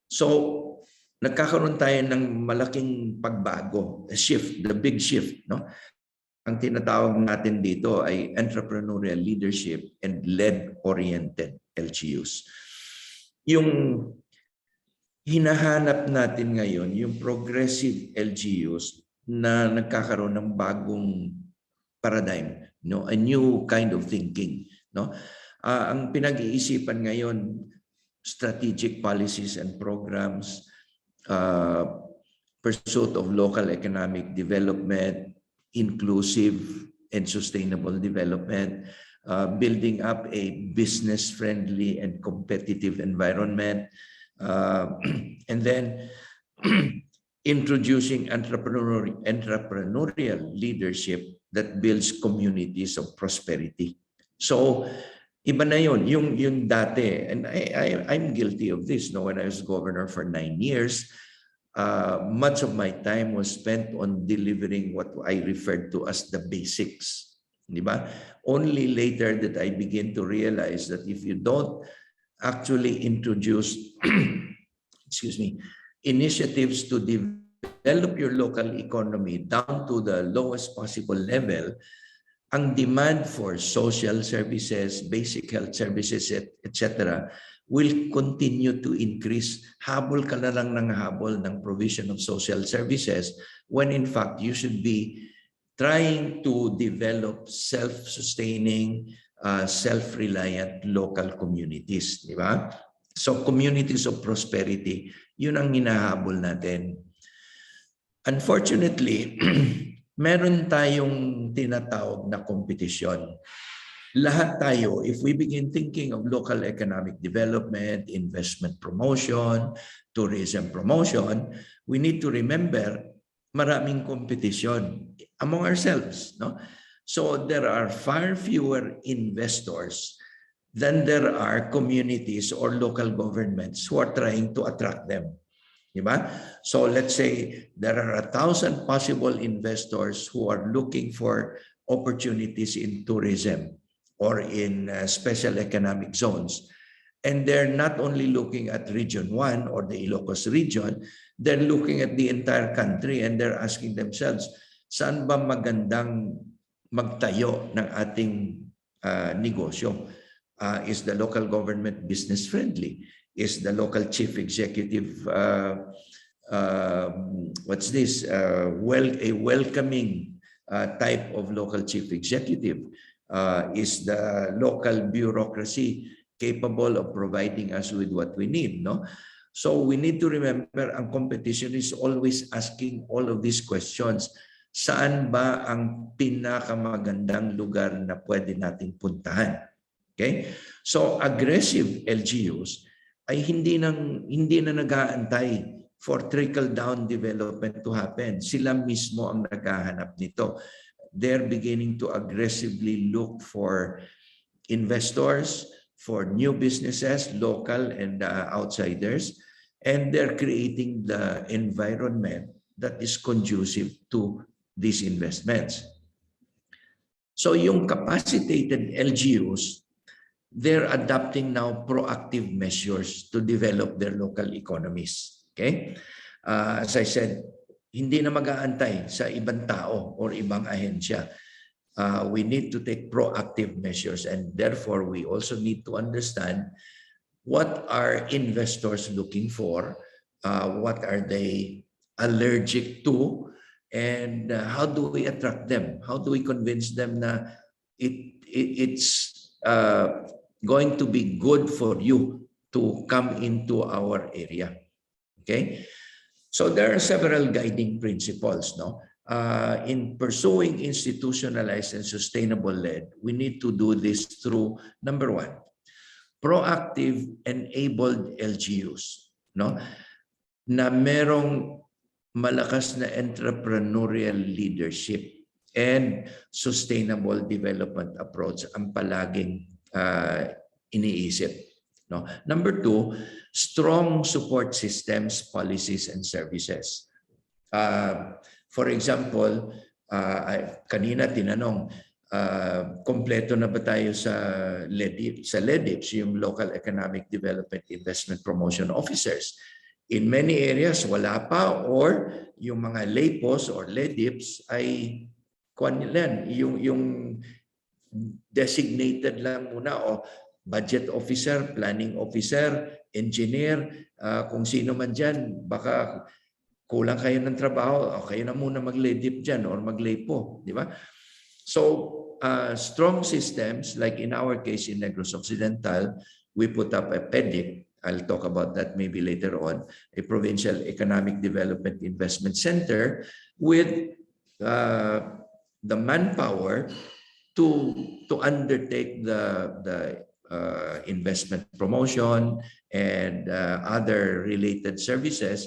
Speaker 4: So, nagkakaroon tayo ng malaking pagbago, a shift, the big shift. No? Ang tinatawag natin dito ay entrepreneurial leadership and lead-oriented LGUs. Yung hinahanap natin ngayon, yung progressive LGUs na nagkakaroon ng bagong paradigm, no? A new kind of thinking. No? Ang pinag-iisipan ngayon, strategic policies and programs, pursuit of local economic development, inclusive and sustainable development, building up a business-friendly and competitive environment, and then introducing entrepreneurial leadership that builds communities of prosperity. So, iba na yun. Yung dati, and I'm guilty of this. No? When I was governor for 9 years, much of my time was spent on delivering what I referred to as the basics. Diba? Only later that I begin to realize that if you don't actually introduce initiatives to develop your local economy down to the lowest possible level, ang demand for social services, basic health services, etc., will continue to increase. Habol ka na lang ng habol ng provision of social services when in fact you should be trying to develop self-sustaining, self-reliant local communities. Di ba? So communities of prosperity, yun ang hinahabol natin. Unfortunately, meron tayong tinatawag na kompetisyon. Lahat tayo, if we begin thinking of local economic development, investment promotion, tourism promotion, we need to remember maraming kompetisyon among ourselves, no? So there are far fewer investors than there are communities or local governments who are trying to attract them. Diba? So let's say there are 1,000 possible investors who are looking for opportunities in tourism or in special economic zones. And they're not only looking at Region 1 or the Ilocos region, they're looking at the entire country and they're asking themselves, saan ba magandang magtayo ng ating negosyo? Is the local government business friendly? Is the local chief executive a welcoming type of local chief executive? Is the local bureaucracy capable of providing us with what we need? No. So we need to remember, ang competition is always asking all of these questions. Saan ba ang pinakamagandang lugar na pwede nating puntahan? Okay? So aggressive LGUs ay hindi na nag-aantay for trickle-down development to happen. Sila mismo ang naghahanap nito. They're beginning to aggressively look for investors, for new businesses, local and outsiders, and they're creating the environment that is conducive to these investments. So yung capacitated LGUs, they're adopting now proactive measures to develop their local economies. Okay? As I said, hindi na mag-aantay sa ibang tao or ibang ahensya. We need to take proactive measures, and therefore we also need to understand what are investors looking for, what are they allergic to, and how do we attract them? How do we convince them na it's going to be good for you to come into our area? Okay, so there are several guiding principles, no? In pursuing institutionalized and sustainable LED, we need to do this through, number one, proactive enabled LGUs, no? Na merong malakas na entrepreneurial leadership and sustainable development approach ang palaging iniisip. No? Number two, strong support systems, policies, and services. For example, kanina tinanong, kompleto na ba tayo sa LEDIPs, yung Local Economic Development Investment Promotion Officers? In many areas, wala pa, or yung mga LEPOs or LEDIPs ay yung designated lang muna, o budget officer, planning officer, engineer, kung sino man dyan, baka kulang kayo ng trabaho, o kayo na muna mag-LEDIP dyan or mag-LEPO, di ba? So, strong systems, like in our case in Negros Occidental, we put up a PEDIC. I'll talk about that maybe later on, a Provincial Economic Development Investment Center with the manpower to undertake the investment promotion and other related services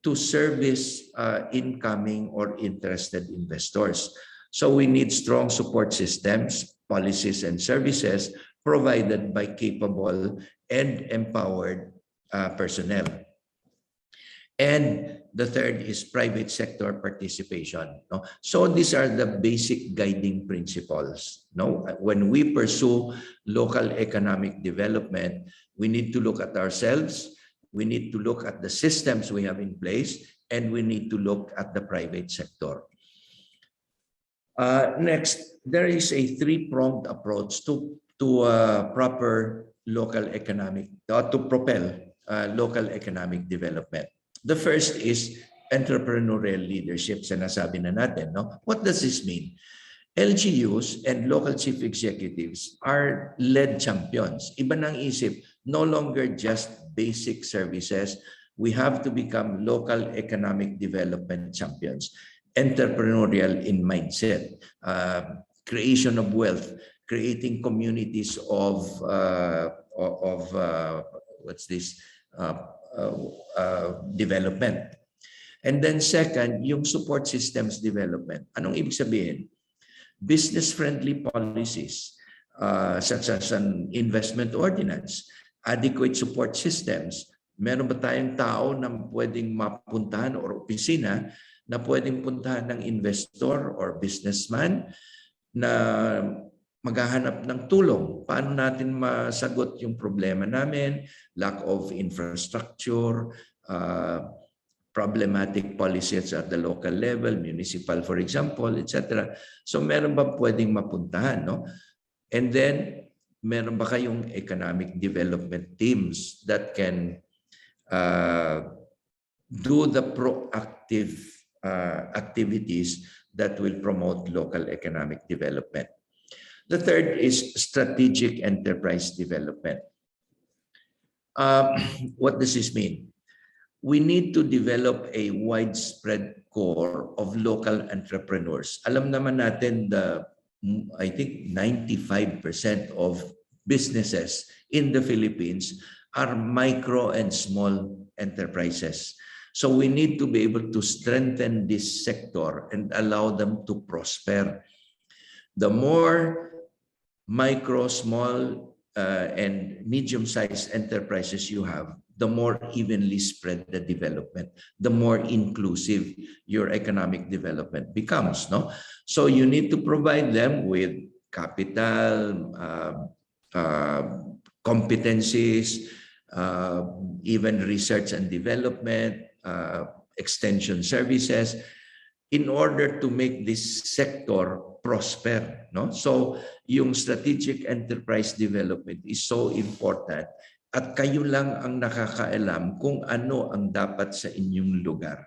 Speaker 4: to service incoming or interested investors. So we need strong support systems, policies, and services provided by capable and empowered personnel. And the third is private sector participation. No? So these are the basic guiding principles. No? When we pursue local economic development, we need to look at ourselves, we need to look at the systems we have in place, and we need to look at the private sector. Next, there is a three-pronged approach to proper local economic, to propel local economic development. The first is entrepreneurial leadership, sinasabi na natin. No? What does this mean? LGUs and local chief executives are LED champions. Iba ng isip, no longer just basic services. We have to become local economic development champions. entrepreneurial in mindset, creation of wealth, creating communities of development. And then second, yung support systems development. Anong ibig sabihin? Business-friendly policies such as an investment ordinance, adequate support systems. Meron ba tayong tao na pwedeng mapuntahan or opisina na pwedeng puntahan ng investor or businessman na maghahanap ng tulong? Paano natin masagot yung problema namin? Lack of infrastructure, problematic policies at the local level, municipal for example, etc. So meron ba pwedeng mapuntahan? No? And then, meron ba kayong economic development teams that can do the proactive activities that will promote local economic development? The third is strategic enterprise development. What does this mean? We need to develop a widespread core of local entrepreneurs. Alam naman natin I think 95% of businesses in the Philippines are micro and small enterprises. So we need to be able to strengthen this sector and allow them to prosper. The more micro, small, and medium-sized enterprises you have, the more evenly spread the development, the more inclusive your economic development becomes. No? So you need to provide them with capital, competencies, even research and development, extension services, in order to make this sector prosper. No? So yung strategic enterprise development is so important. At kayo lang ang nakakaalam kung ano ang dapat sa inyong lugar.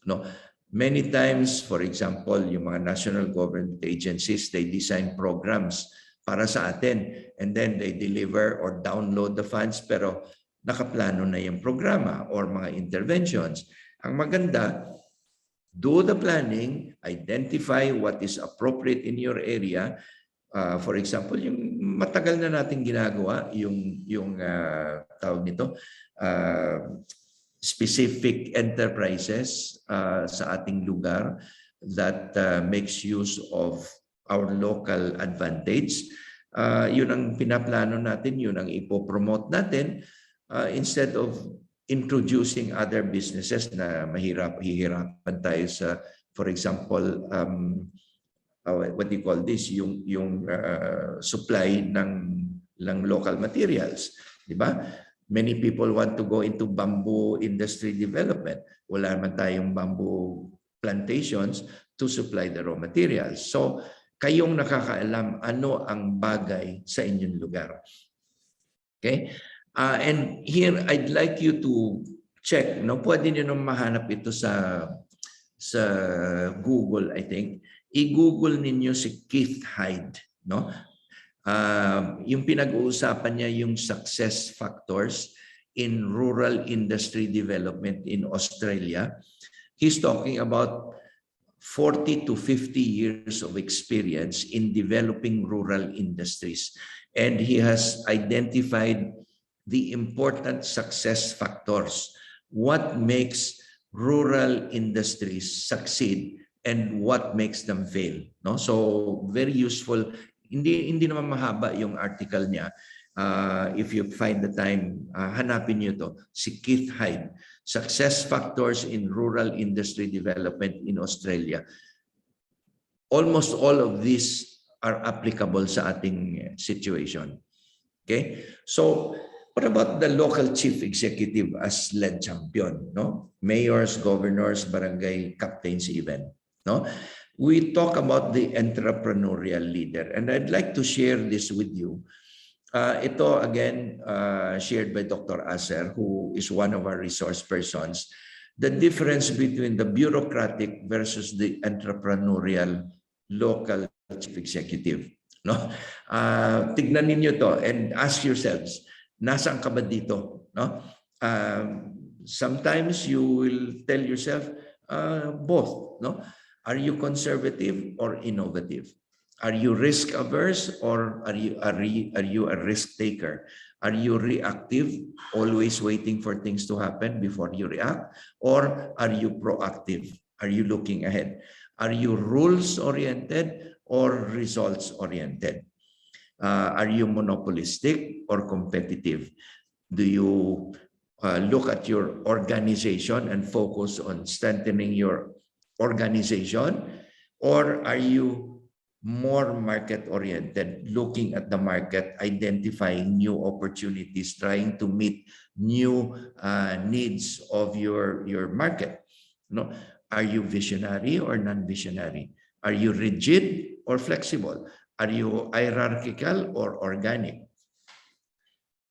Speaker 4: No? Many times, for example, yung mga national government agencies, they design programs para sa atin and then they deliver or download the funds pero nakaplano na yung programa or mga interventions. Ang maganda, do the planning, identify what is appropriate in your area. For example, yung matagal na nating ginagawa, yung tawag nito, specific enterprises sa ating lugar that makes use of our local advantage. Yun ang pinaplano natin, yun ang ipopromote natin instead of introducing other businesses na hihirapan tayo sa, for example, what do you call this, yung supply ng local materials, di ba? Many people want to go into bamboo industry development. Wala naman tayong bamboo plantations to supply the raw materials. So kayong nakakaalam ano ang bagay sa inyong lugar. Okay? And here I'd like you to check, no? Pwede niyo nang mahanap ito sa Google, I think. I-Google ninyo si Keith Hyde, no? Yung pinag-uusapan niya yung success factors in rural industry development in Australia. He's talking about 40 to 50 years of experience in developing rural industries. And he has identified the important success factors. What makes rural industries succeed and what makes them fail. No? So very useful. Hindi naman mahaba yung article niya. If you find the time, hanapin niyo to. Si Keith Hyde, Success Factors in Rural Industry Development in Australia. Almost all of these are applicable sa ating situation. Okay? So what about the local chief executive as lead champion? No? Mayors, governors, barangay captains even. No? We talk about the entrepreneurial leader, and I'd like to share this with you. Ito again shared by Dr. Aser, who is one of our resource persons. The difference between the bureaucratic versus the entrepreneurial local chief executive. No? Tignan ninyo to and ask yourselves, nasaan ka ba dito? No? Sometimes you will tell yourself both. No? Are you conservative or innovative? Are you risk averse or are you a risk taker? Are you reactive, always waiting for things to happen before you react? Or are you proactive? Are you looking ahead? Are you rules-oriented or results-oriented? Are you monopolistic or competitive? Do you look at your organization and focus on strengthening your organization? Or are you more market-oriented, looking at the market, identifying new opportunities, trying to meet new needs of your market? No? Are you visionary or non-visionary? Are you rigid or flexible? Are you hierarchical or organic?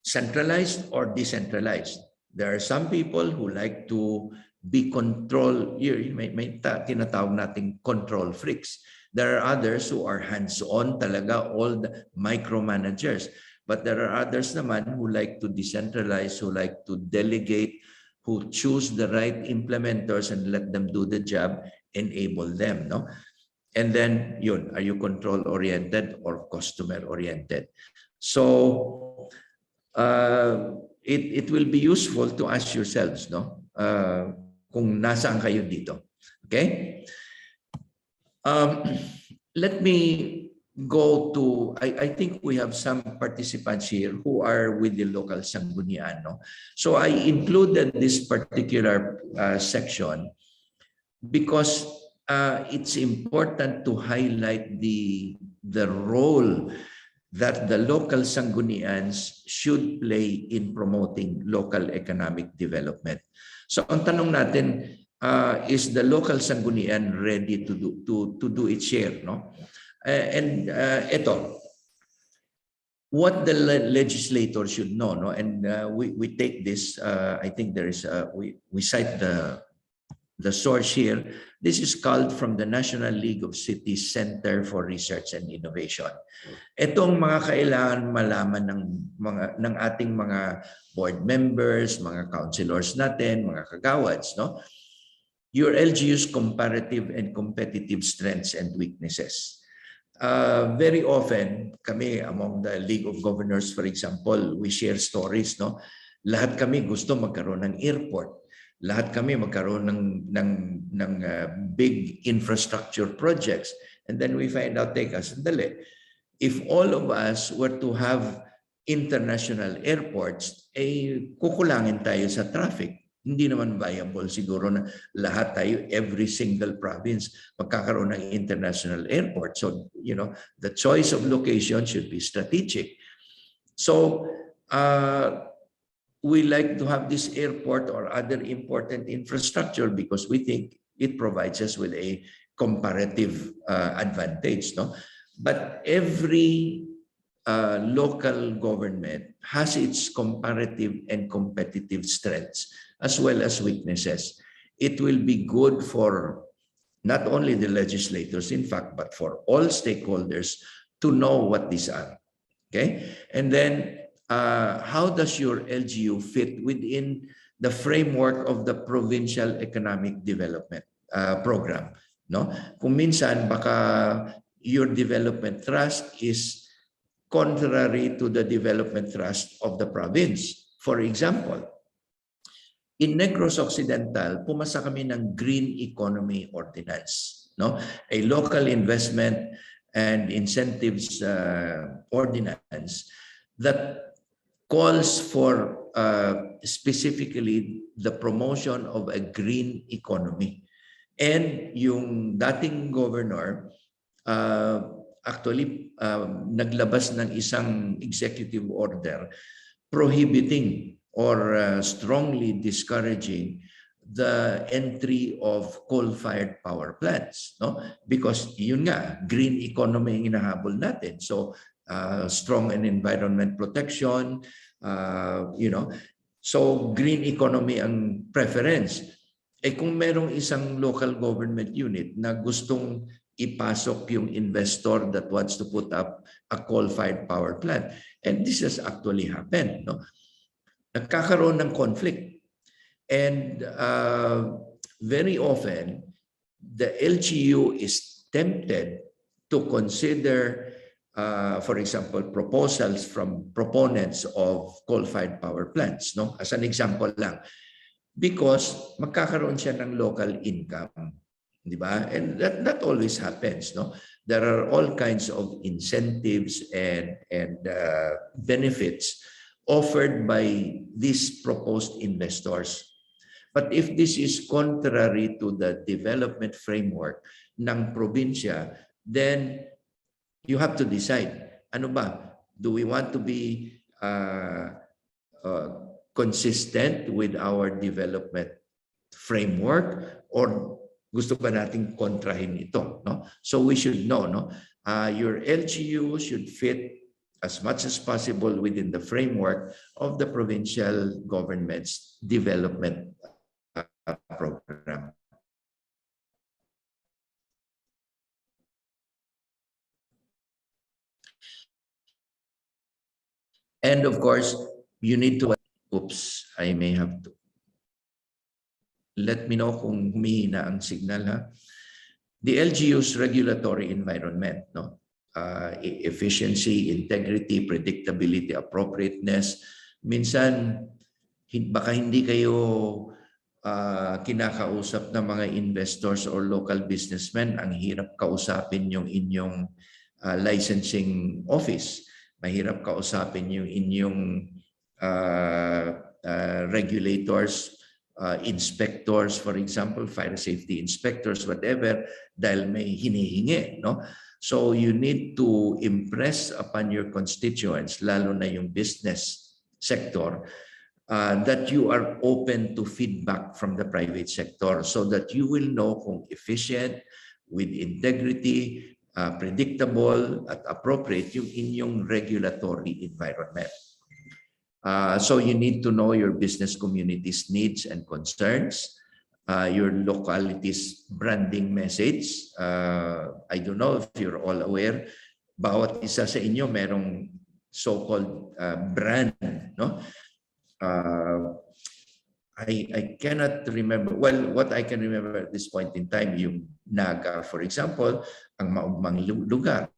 Speaker 4: Centralized or decentralized? There are some people who like to be control, may tinatawag nating control freaks. There are others who are hands-on talaga, all the micromanagers. But there are others naman who like to decentralize, who like to delegate, who choose the right implementers and let them do the job, enable them. No? And then, yun, are you control-oriented or customer-oriented? So, it will be useful to ask yourselves, no? Kung nasaan kayo dito. Okay? Let me go to, I think we have some participants here who are with the local sanggunian. No? So I included this particular section because it's important to highlight the role that the local sanggunians should play in promoting local economic development. So ang tanong natin, is the local sanggunian ready to do its share? No? And ito, what the legislator should know, no? And we take this, I think there is, we cite the source here. This is called from the National League of Cities Center for Research and Innovation. Itong mga kailangan malaman ng ating mga board members, mga councilors natin, mga kagawads, no? Your LGU's comparative and competitive strengths and weaknesses. Very often, kami among the League of Governors, for example, we share stories, no? Lahat kami gusto magkaroon ng airport. Lahat kami magkaroon ng big infrastructure projects. And then we find out, sandali, if all of us were to have international airports, kukulangin tayo sa traffic. Hindi naman viable siguro na lahat tayo, every single province, magkakaroon ng international airport. So, you know, the choice of location should be strategic. So, we like to have this airport or other important infrastructure because we think it provides us with a comparative advantage. No? But every local government has its comparative and competitive strengths as well as weaknesses. It will be good for not only the legislators, in fact, but for all stakeholders to know what these are. Okay? And then, how does your LGU fit within the framework of the Provincial Economic Development Program? No? Kung minsan, baka your development trust is contrary to the development trust of the province. For example, in Negros Occidental, pumasa kami ng Green Economy Ordinance, no? A local investment and incentives ordinance that calls for specifically the promotion of a green economy. And yung dating governor actually naglabas ng isang executive order prohibiting or strongly discouraging the entry of coal-fired power plants, no? Because yun nga, green economy ang hinahabol natin. So strong and environment protection, you know. So green economy ang preference. Kung merong isang local government unit na gustong ipasok yung investor that wants to put up a coal-fired power plant, and this has actually happened, no? Nagkakaroon ng conflict. And very often, the LGU is tempted to consider, for example, proposals from proponents of coal-fired power plants, no? As an example lang. Because magkakaroon siya ng local income, di ba? And that always happens, no? There are all kinds of incentives and benefits offered by these proposed investors. But if this is contrary to the development framework ng probinsya, then you have to decide, ano ba? Do we want to be consistent with our development framework, or gusto ba nating kontrahin ito, no? So we should know, no? Your LGU should fit as much as possible within the framework of the provincial government's development program. And of course, you need to, oops, I may have to. Let me know kung humihina ang signal, ha? The LGU's regulatory environment, no? Efficiency, integrity, predictability, appropriateness. Minsan, baka hindi kayo kinakausap ng mga investors or local businessmen. Ang hirap kausapin yung inyong licensing office. Mahirap kausapin yung inyong regulators, inspectors, for example, fire safety inspectors, whatever, dahil may hinihingi, no? So you need to impress upon your constituents, lalo na yung business sector, that you are open to feedback from the private sector so that you will know kung efficient, with integrity, predictable, at appropriate yung inyong regulatory environment. So you need to know your business community's needs and concerns, your locality's branding message. I don't know if you're all aware, bawat isa sa inyo merong so-called brand, no? I cannot remember. Well, what I can remember at this point in time, yung Naga, for example, ang maugmang lugar.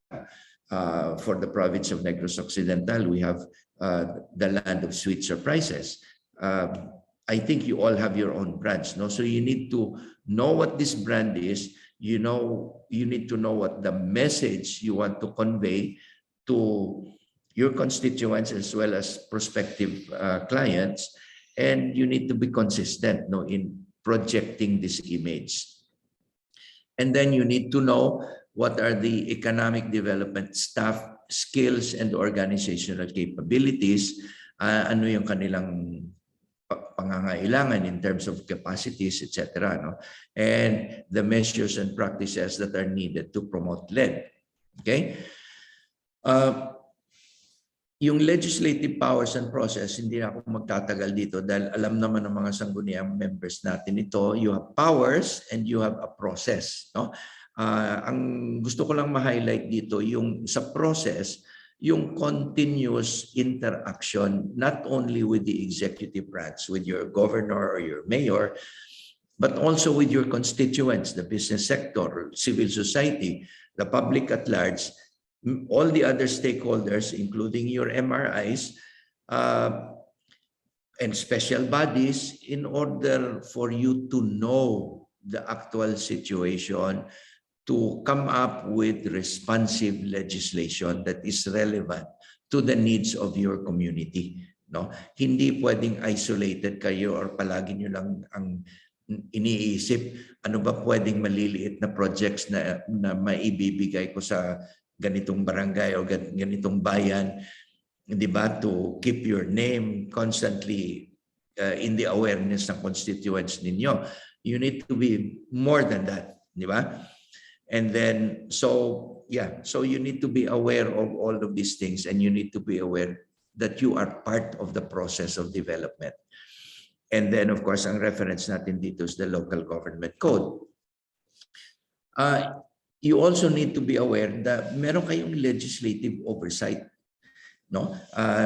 Speaker 4: For the province of Negros Occidental, we have the land of sweet surprises. I think you all have your own brands, no? So you need to know what this brand is. You need to know what the message you want to convey to your constituents as well as prospective clients, and you need to be consistent, no, in projecting this image. And then you need to know what are the economic development staff skills and organizational capabilities, ano yung kanilang pangangailangan in terms of capacities, etc., no? And the measures and practices that are needed to promote LED. Okay? Yung legislative powers and process, hindi na ako magtatagal dito dahil alam naman ng mga sangguniang members natin ito. You have powers and you have a process, no? Ang gusto ko lang ma-highlight dito, yung sa process, yung continuous interaction not only with the executive branch, with your governor or your mayor, but also with your constituents, the business sector, civil society, the public at large, all the other stakeholders, including your MRIs and special bodies, in order for you to know the actual situation, to come up with responsive legislation that is relevant to the needs of your community, no? Hindi pwedeng isolated kayo or palagi nyo lang ang iniisip, ano ba pwedeng maliliit na projects na maibibigay ko sa ganitong barangay o ganitong bayan, di ba, to keep your name constantly in the awareness ng constituents ninyo. You need to be more than that, di ba? And then, so you need to be aware of all of these things, and you need to be aware that you are part of the process of development. And then, of course, ang reference natin dito is the local government code. You also need to be aware that meron kayong legislative oversight, no?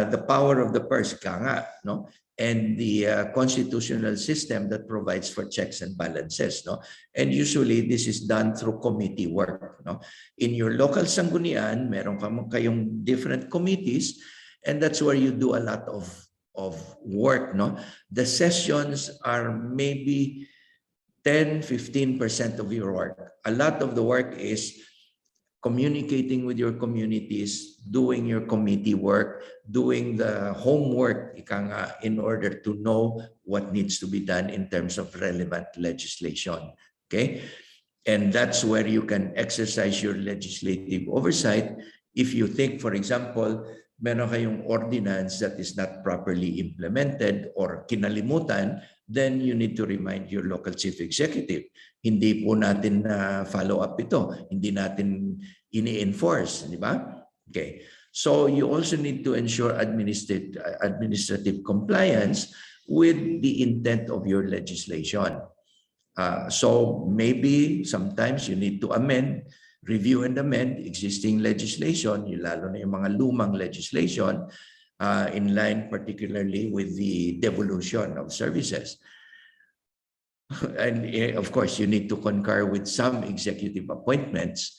Speaker 4: The power of the purse, ka nga, no? and the constitutional system that provides for checks and balances, no? And usually this is done through committee work, no? In your local sanggunian, meron kayong different committees, and that's where you do a lot of work, no? The sessions are maybe 10-15% of your work. A lot of the work is communicating with your communities, doing your committee work, doing the homework in order to know what needs to be done in terms of relevant legislation. Okay? And that's where you can exercise your legislative oversight. If you think, for example, meron kayong ordinance that is not properly implemented or kinalimutan, then you need to remind your local chief executive. Hindi po natin follow up ito. Hindi natin ini-enforce, di ba? Okay. So you also need to ensure administrative compliance with the intent of your legislation. So maybe sometimes you need to review and amend existing legislation, lalo na yung mga lumang legislation, in line particularly with the devolution of services. And of course, you need to concur with some executive appointments.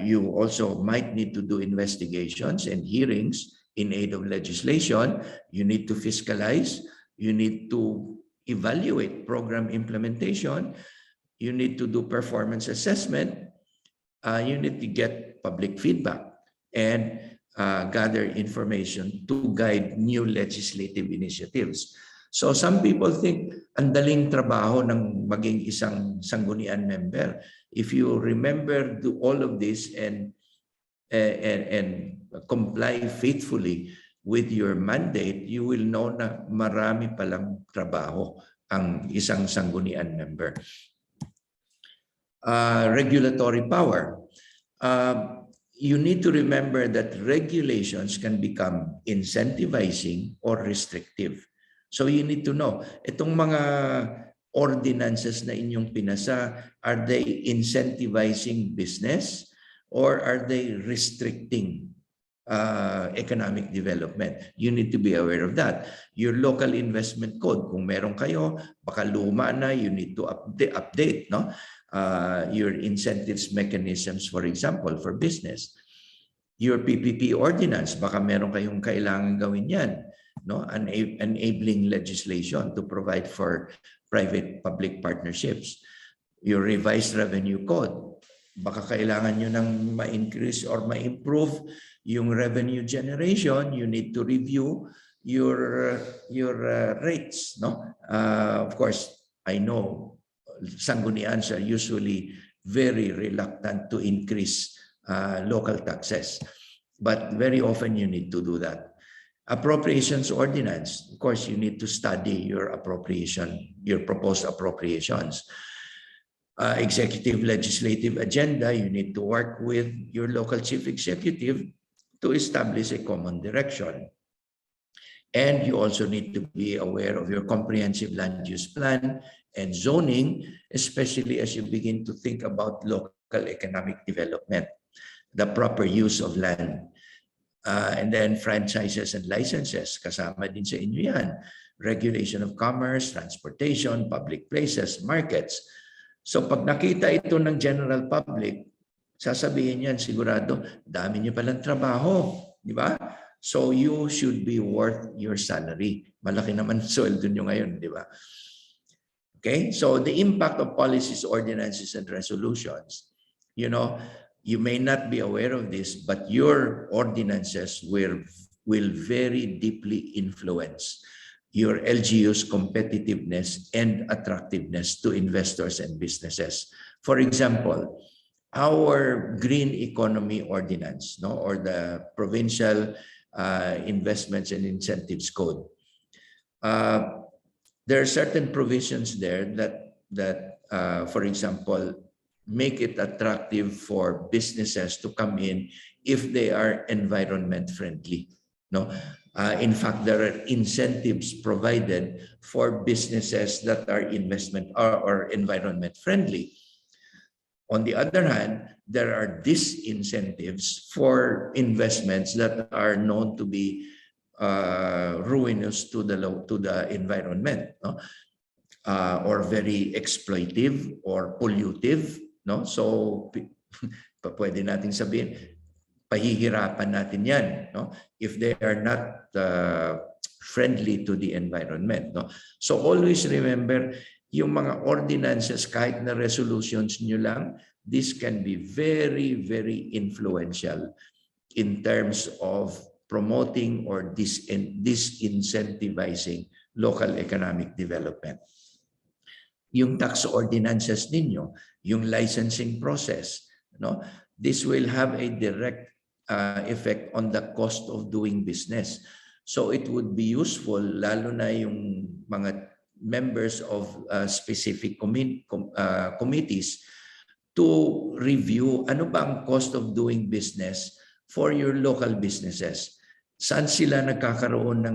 Speaker 4: You also might need to do investigations and hearings in aid of legislation. You need to fiscalize. You need to evaluate program implementation. You need to do performance assessment. You need to get public feedback and gather information to guide new legislative initiatives. So some people think ang daling trabaho ng maging isang sanggunian member. If you remember do all of this and comply faithfully with your mandate, you will know na marami palang trabaho ang isang sanggunian member. Regulatory power. You need to remember that regulations can become incentivizing or restrictive. So you need to know, itong mga ordinances na inyong pinasa, are they incentivizing business or are they restricting economic development? You need to be aware of that. Your local investment code, kung meron kayo, baka luma na, you need to update, no? Your incentives mechanisms, for example, for business. Your PPP ordinance, baka meron kayong kailangan gawin yan, no? Enabling legislation to provide for private-public partnerships. Your revised revenue code, baka kailangan nyo nang ma-increase or ma-improve yung revenue generation. You need to review your rates, no? Of course, I know sanggunians are usually very reluctant to increase local taxes, but very often you need to do that. Appropriations ordinance, of course, you need to study your proposed appropriations. Executive legislative agenda, you need to work with your local chief executive to establish a common direction. And you also need to be aware of your comprehensive land use plan and zoning, especially as you begin to think about local economic development, the proper use of land. And then franchises and licenses, kasama din sa inyo yan. Regulation of commerce, transportation, public places, markets. So pag nakita ito ng general public, sasabihin yan sigurado, dami niyo palang trabaho, di ba? So you should be worth your salary. Malaki naman sweldo nyo ngayon, di ba? Okay, so the impact of policies, ordinances, and resolutions, you know, you may not be aware of this, but your ordinances will very deeply influence your LGU's competitiveness and attractiveness to investors and businesses. For example, our green economy ordinance, no, or the provincial investments and incentives code. There are certain provisions there that for example, make it attractive for businesses to come in if they are environment friendly. No, in fact, there are incentives provided for businesses that are investment or environment friendly. On the other hand, there are disincentives for investments that are known to be ruinous to the environment, no? Or very exploitive or pollutive, no? So pwede nating sabihin, pahihirapan natin yan, no? If they are not friendly to the environment, no? So always remember, yung mga ordinances, kahit na resolutions nyo lang, this can be very, very influential in terms of promoting or disincentivizing local economic development. Yung tax ordinances ninyo, yung licensing process, no? This will have a direct effect on the cost of doing business. So it would be useful, lalo na yung mga members of specific committees, to review ano ba ang cost of doing business for your local businesses. Saan sila nagkakaroon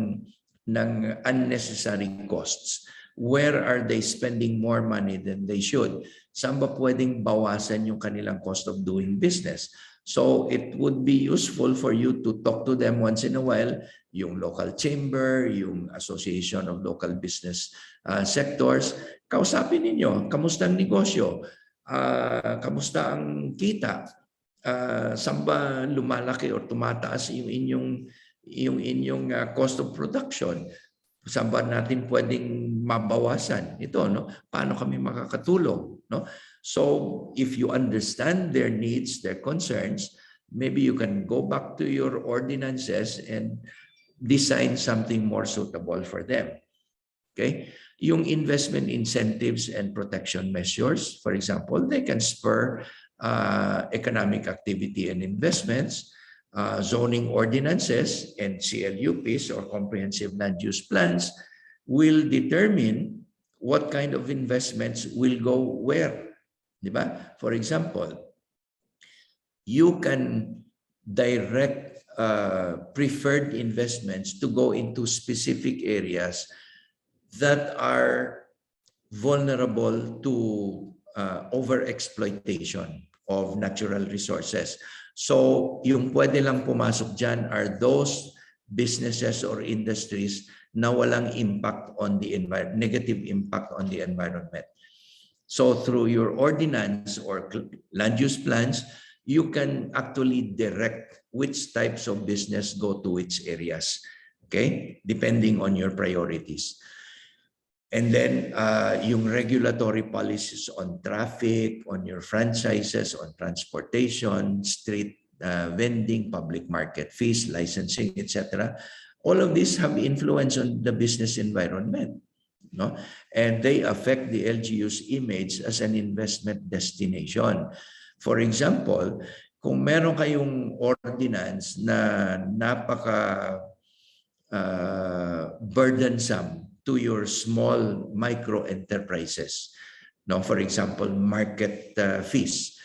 Speaker 4: ng unnecessary costs? Where are they spending more money than they should? Saan ba pwedeng bawasan yung kanilang cost of doing business? So it would be useful for you to talk to them once in a while, yung local chamber, yung association of local business sectors. Kausapin ninyo, kamusta ang negosyo? Kamusta ang kita? Saan ba lumalaki o tumataas yung inyong cost of production? Saan ba natin pwedeng mabawasan ito, no? Paano kami makakatulong, no? So if you understand their needs, their concerns, maybe you can go back to your ordinances and design something more suitable for them. Okay? Yung investment incentives and protection measures, for example, they can spur economic activity and investments. Zoning ordinances and CLUPs or comprehensive land use plans will determine what kind of investments will go where. Diba? For example, you can direct preferred investments to go into specific areas that are vulnerable to overexploitation of natural resources. So yung pwede lang pumasok dyan are those businesses or industries na walang impact on the environment, negative impact on the environment. So through your ordinance or land use plans, you can actually direct which types of business go to which areas, okay? Depending on your priorities. And then yung regulatory policies on traffic, on your franchises, on transportation, street vending, public market fees, licensing, etc. All of these have influence on the business environment, no? And they affect the LGU's image as an investment destination. For example, kung meron kayong ordinance na napaka burdensome to your small micro enterprises, no? For example, market fees,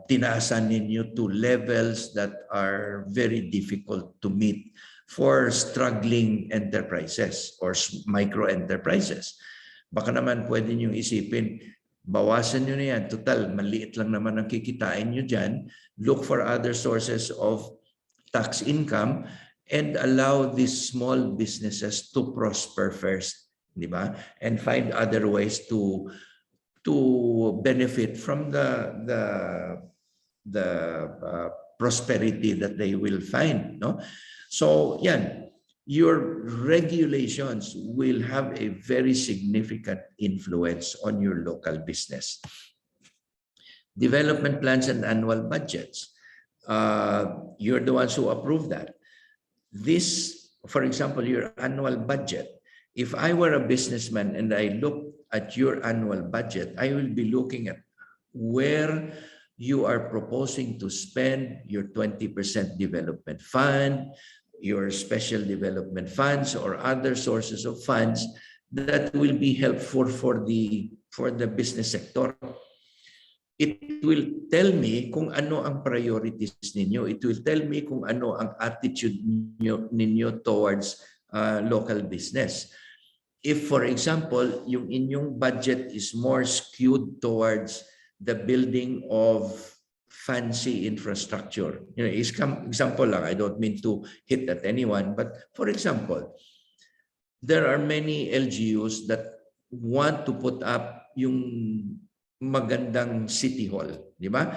Speaker 4: tinaasan ninyo to levels that are very difficult to meet for struggling enterprises or micro enterprises. Baka naman pwede nyo isipin, bawasan nyo na yan, total, maliit lang naman ang kikitain nyo dyan, look for other sources of tax income and allow these small businesses to prosper first, di ba? And find other ways to benefit from the prosperity that they will find, no? So yan, your regulations will have a very significant influence on your local business. Development plans and annual budgets. You're the ones who approve that. This, for example, your annual budget. If I were a businessman and I look at your annual budget, I will be looking at where you are proposing to spend your 20% development fund, your special development funds, or other sources of funds that will be helpful for the business sector. It will tell me kung ano ang priorities ninyo. It will tell me kung ano ang attitude ninyo towards local business. If, for example, yung inyong budget is more skewed towards the building of fancy infrastructure. Example lang, I don't mean to hit at anyone, but for example, there are many LGUs that want to put up yung magandang city hall, di ba?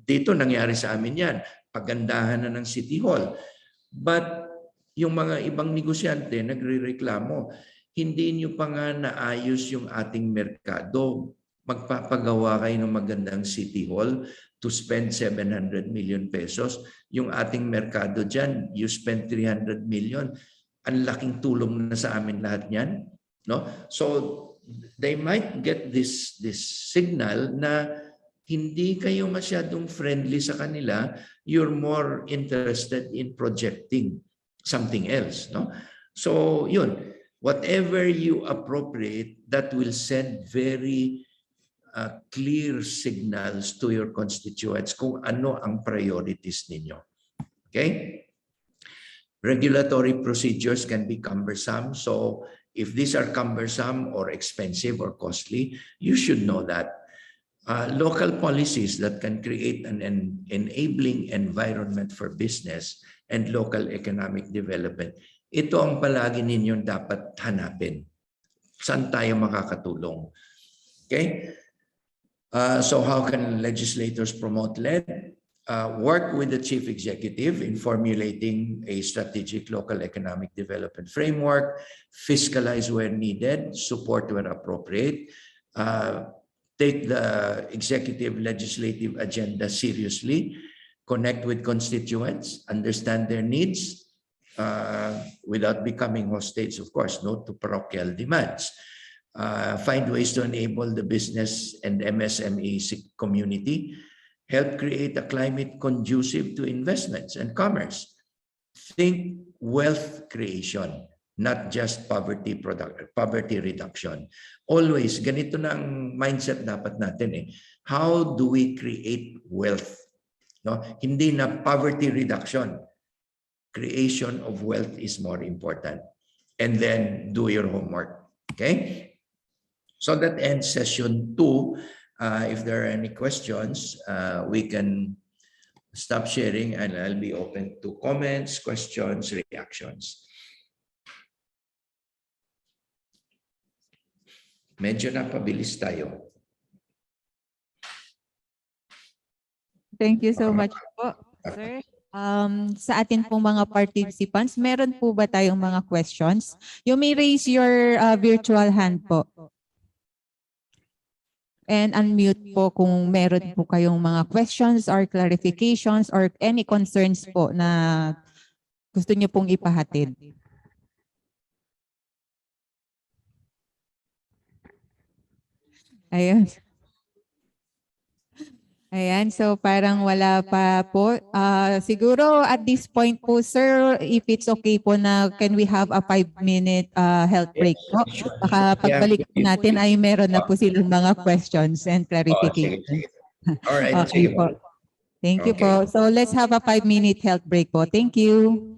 Speaker 4: Dito nangyari sa amin yan, pagandahan na ng city hall. But yung mga ibang negosyante nagrereklamo, hindi nyo pa nga naayos yung ating merkado. Magpapagawa kayo ng magandang city hall to spend 700 million pesos. Yung ating merkado dyan, you spend 300 million. Ang laking tulong na sa amin lahat yan. No? So they might get this signal na hindi kayo masyadong friendly sa kanila, you're more interested in projecting something else. No? So yun, whatever you appropriate, that will send very clear signals to your constituents kung ano ang priorities ninyo. Okay? Regulatory procedures can be cumbersome. So if these are cumbersome or expensive or costly, you should know that. Local policies that can create an enabling environment for business and local economic development. Ito ang palagi ninyong dapat hanapin. Saan tayo makakatulong? Okay? So how can legislators promote LED? Work with the chief executive in formulating a strategic local economic development framework, fiscalize where needed, support where appropriate, take the executive legislative agenda seriously, connect with constituents, understand their needs, without becoming hostage, of course, no, to parochial demands. Find ways to enable the business and MSME community, help create a climate conducive to investments and commerce. Think wealth creation, not just poverty reduction. Always, ganito na ang mindset dapat natin eh. How do we create wealth? No? Hindi na poverty reduction. Creation of wealth is more important. And then do your homework. Okay? So that ends session 2. If there are any questions, we can stop sharing and I'll be open to comments, questions, reactions. Medyo napabilis tayo.
Speaker 6: Thank you so much po, sir. Sa atin pong mga participants, meron po ba tayong mga questions? You may raise your virtual hand po. And unmute po kung meron po kayong mga questions or clarifications or any concerns po na gusto niyo pong ipahatid. Ayun. Ayan, so parang wala pa po. Siguro at this point po, sir, if it's okay po na can we have a 5-minute health break po? Baka pagbalik natin ay meron na po silang mga questions and clarifications.
Speaker 4: All right,
Speaker 6: Okay po. Thank you po. So let's have a 5-minute health break po. Thank you.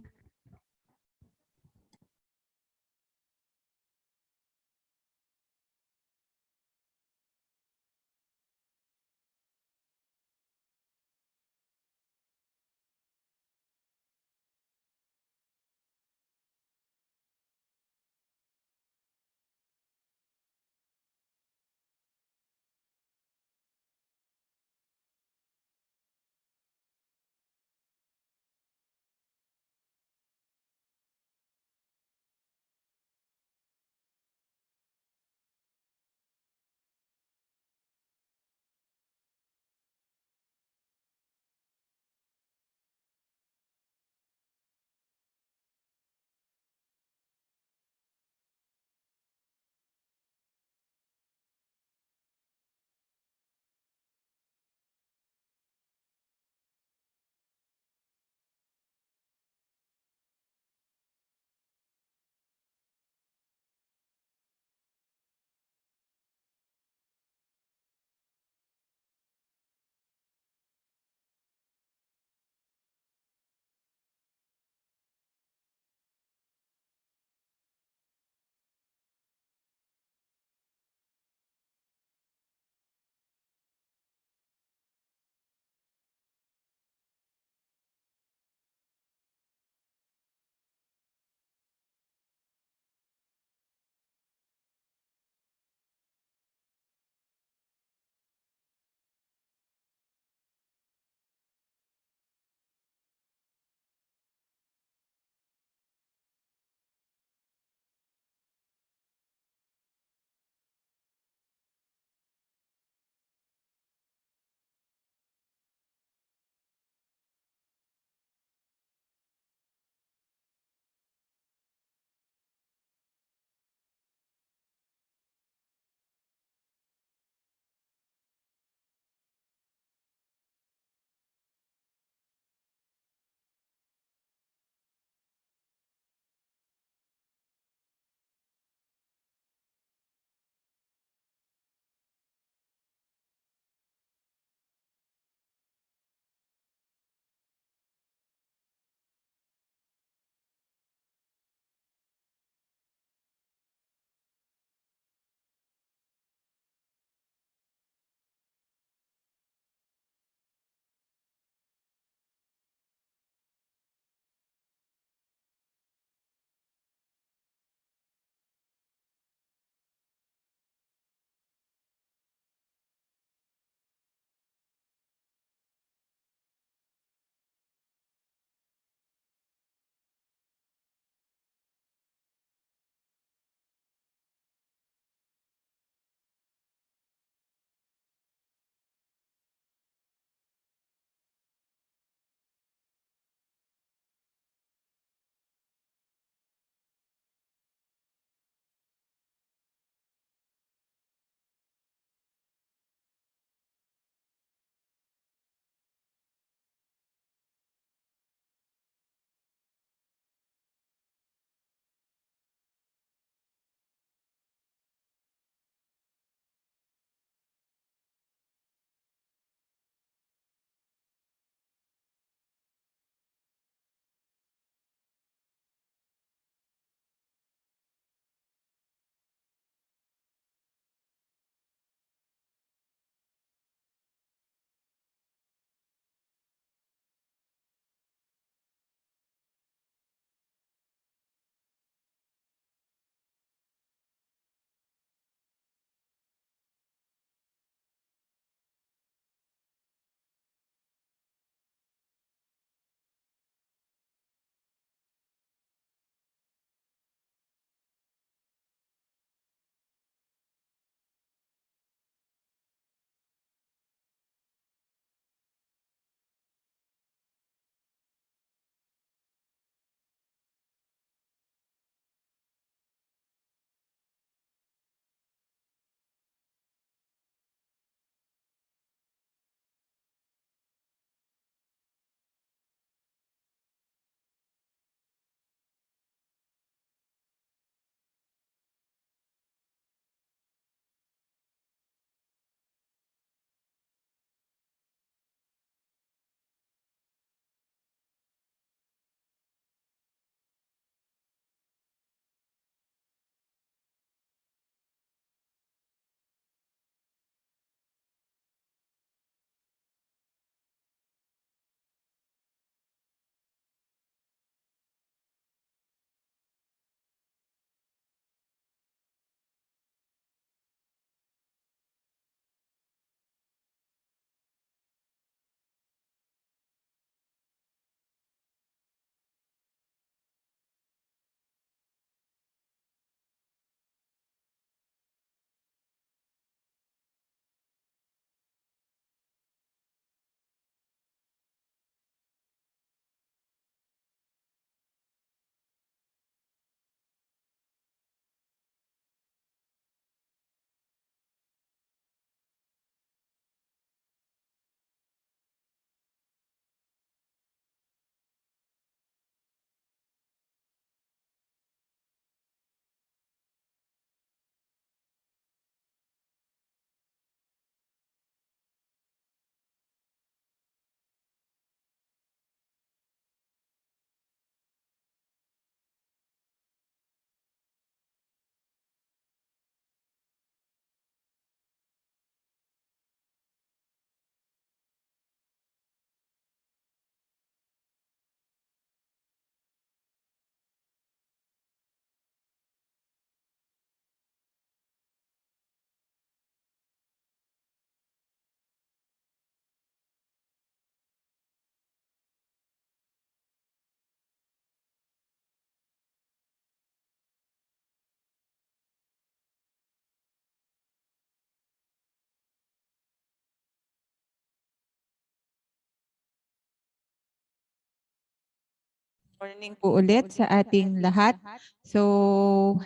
Speaker 6: Morning po ulit sa ating lahat. So,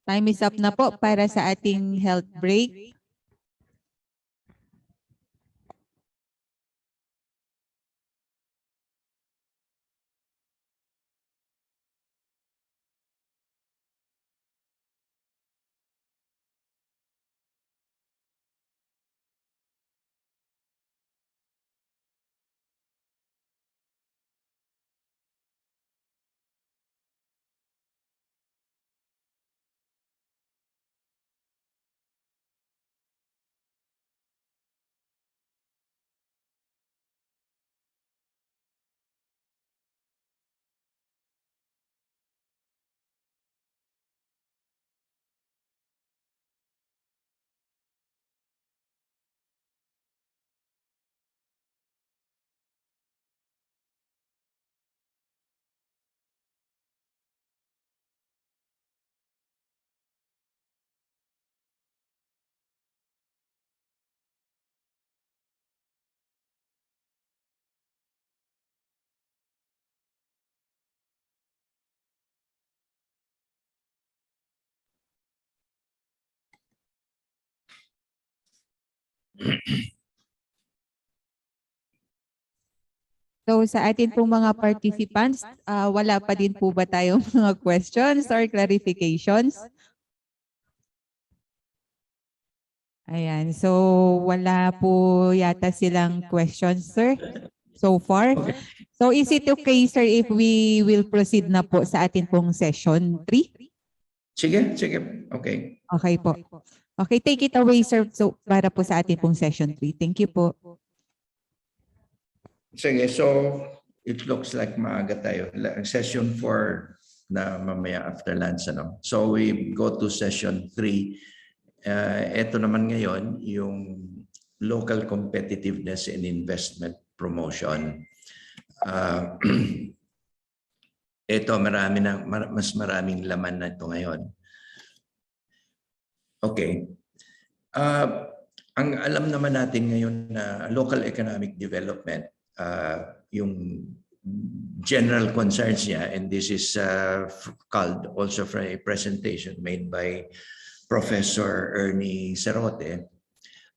Speaker 6: time is up na po para sa ating health break. So sa atin pong mga participants, wala pa din po ba tayong mga questions or clarifications? Ayan, so wala po yata silang questions, sir, so far. So is it okay, sir, if we will proceed na po sa atin pong session 3?
Speaker 4: Sige, okay.
Speaker 6: Okay po. Okay, take it away, sir, so para po sa atin pong session 3. Thank you po.
Speaker 4: Sige, so it looks like maaga tayo. Session 4 na mamaya after lunch. Ano? So we go to session 3. Ito naman ngayon, yung local competitiveness and investment promotion. Ito, mas maraming laman na ito ngayon. Okay. Ang alam naman natin ngayon na local economic development, yung general concerns niya, and this is called also from a presentation made by Professor Ernie Cerote.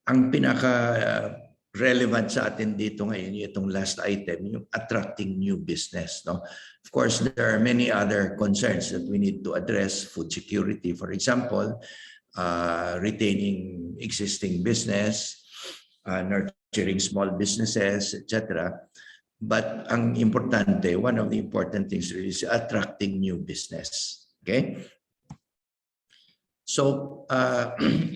Speaker 4: Ang pinaka-relevant sa atin dito ngayon, itong last item, yung attracting new business. No? Of course, there are many other concerns that we need to address. Food security, for example, retaining existing business, nurturing small businesses, etc. But ang importante, one of the important things is attracting new business. Okay? So,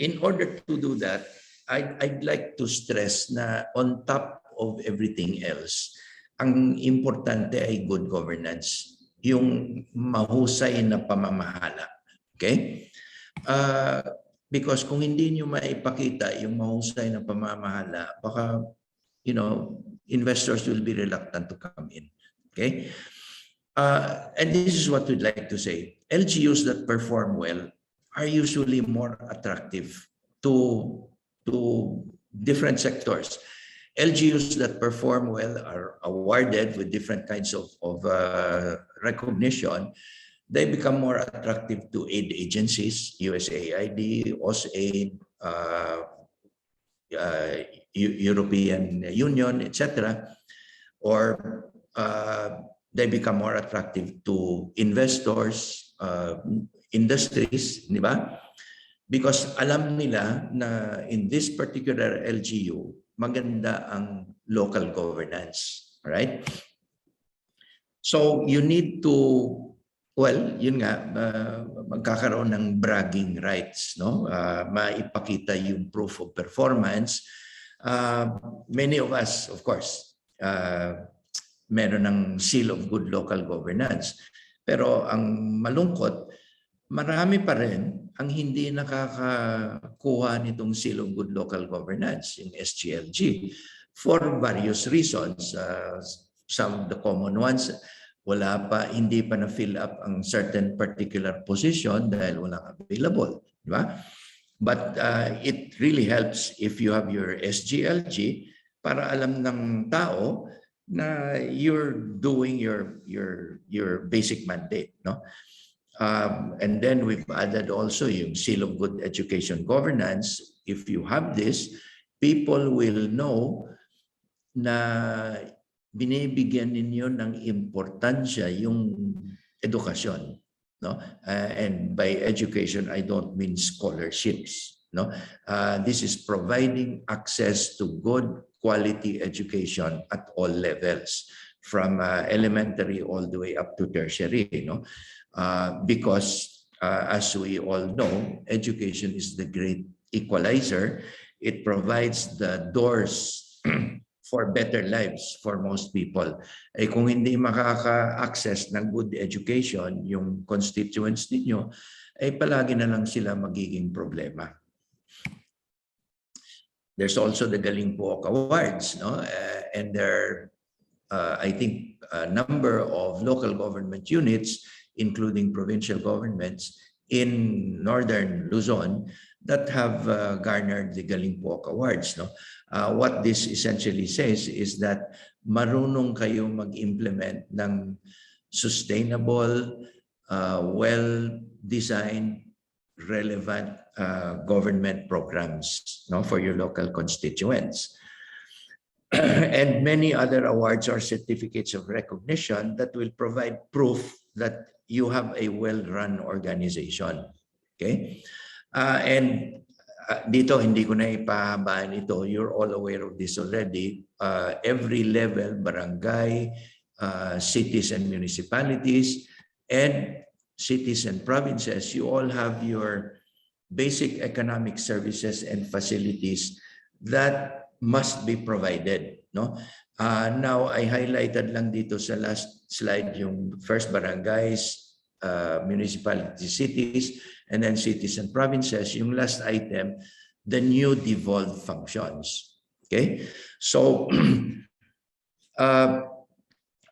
Speaker 4: in order to do that, I'd like to stress na on top of everything else, ang importante ay good governance, yung mahusay na pamamahala. Okay? Because kung hindi nyo maipakita yung mahusay na pamamahala, baka, investors will be reluctant to come in. Okay? And this is what we'd like to say. LGUs that perform well are usually more attractive to different sectors. LGUs that perform well are awarded with different kinds of recognition. They become more attractive to aid agencies, USAID, OSAID, European Union, etc. Or they become more attractive to investors, industries, di ba? Because alam nila na in this particular LGU, maganda ang local governance, right? So you need to, well, yun nga, magkakaroon ng bragging rights, no? Maipakita yung proof of performance. Many of us, of course, meron ng seal of good local governance. Pero ang malungkot, marami pa rin ang hindi nakakakuha nitong seal of good local governance, yung SGLG, for various reasons. Some of the common ones, hindi pa na-fill up ang certain particular position dahil walang available. Di ba? But it really helps if you have your SGLG para alam ng tao na you're doing your basic mandate, no? And then we've added also yung seal of good education governance. If you have this, people will know na binibigyan ninyo ng importansya yung edukasyon, no? And by education, I don't mean scholarships, no? This is providing access to good quality education at all levels, from elementary all the way up to tertiary, no? Because as we all know, education is the great equalizer. It provides the doors for better lives for most people. Eh kung hindi makaka-access ng good education yung constituents ninyo, ay palagi na lang sila magiging problema. There's also the Galing Po Awards, no? And there I think a number of local government units, including provincial governments in northern Luzon, that have garnered the Galing Po Awards, no? What this essentially says is that marunong kayo mag-implement ng sustainable, well-designed, relevant government programs, no, for your local constituents. And many other awards or certificates of recognition that will provide proof that you have a well-run organization. Okay? And dito, hindi ko na ipahabaan ito. You're all aware of this already. Every level, barangay, cities and municipalities, and cities and provinces, you all have your basic economic services and facilities that must be provided, no? Now, I highlighted lang dito sa last slide yung first barangays, municipalities, cities, and then cities and provinces. Yung last item, the new devolved functions. Okay? So,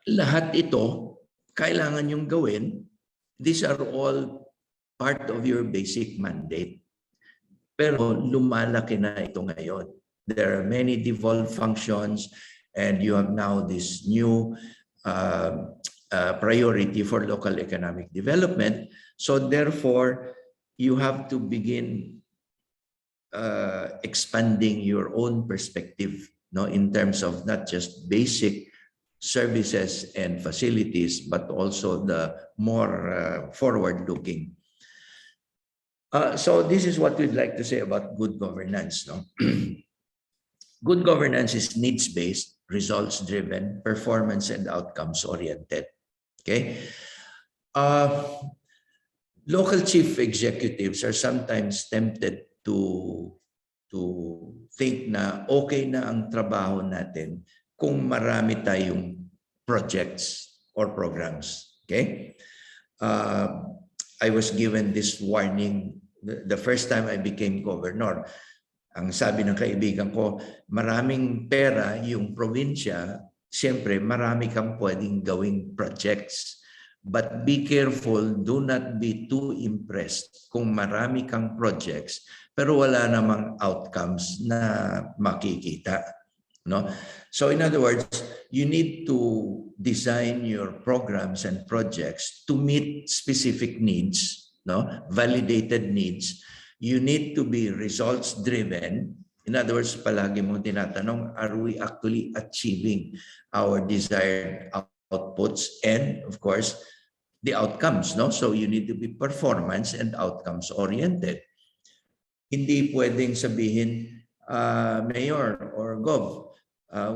Speaker 4: lahat ito, kailangan yung gawin. These are all part of your basic mandate. Pero lumalaki na ito ngayon. There are many devolved functions, and you have now this new priority for local economic development. So therefore, you have to begin expanding your own perspective, no, in terms of not just basic services and facilities, but also the more forward-looking. So this is what we'd like to say about good governance, no? Good governance is needs-based, results-driven, performance and outcomes-oriented. Okay? Local chief executives are sometimes tempted to think na okay na ang trabaho natin kung marami tayong projects or programs. Okay? I was given this warning the first time I became governor. Ang sabi ng kaibigan ko, maraming pera yung probinsya, siyempre marami kang pwedeng gawing projects. But be careful, do not be too impressed kung marami kang projects pero wala namang outcomes na makikita. No? So in other words, you need to design your programs and projects to meet specific needs, no? Validated needs. You need to be results-driven. In other words, palagi mong tinatanong, are we actually achieving our desired outputs and, of course, the outcomes, no? So you need to be performance and outcomes-oriented. Hindi pwedeng sabihin, Mayor or Gov,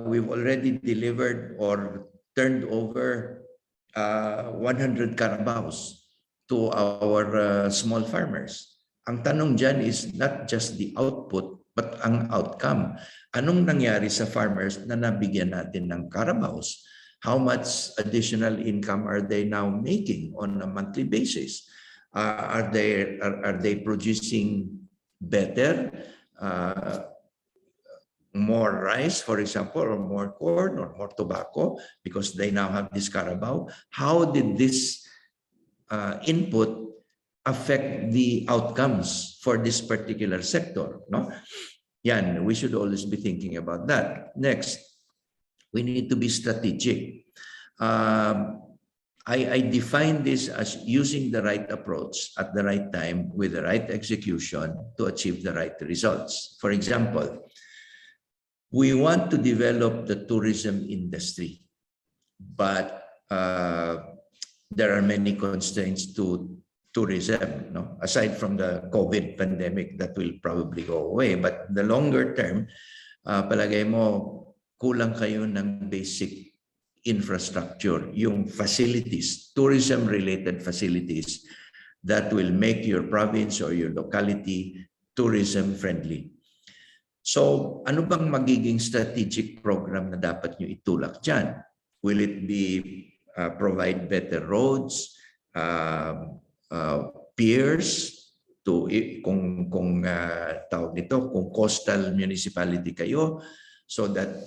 Speaker 4: we've already delivered or turned over 100 carabaos to our small farmers. Ang tanong dyan is not just the output, but ang outcome. Anong nangyari sa farmers na nabigyan natin ng carabaos? How much additional income are they now making on a monthly basis? Are they producing better, more rice, for example, or more corn or more tobacco because they now have this carabao? How did this input affect the outcomes for this particular sector? No? Yan, we should always be thinking about that. Next, We need to be strategic. I define this as using the right approach at the right time with the right execution to achieve the right results. For example, we want to develop the tourism industry, but there are many constraints to tourism, no? Aside from the COVID pandemic that will probably go away. But the longer term, palagay mo, kulang kayo ng basic infrastructure, yung facilities, tourism-related facilities that will make your province or your locality tourism-friendly. So, ano bang magiging strategic program na dapat nyo itulak dyan? Will it be provide better roads, piers, to kung tawag nito, kung coastal municipality kayo, so that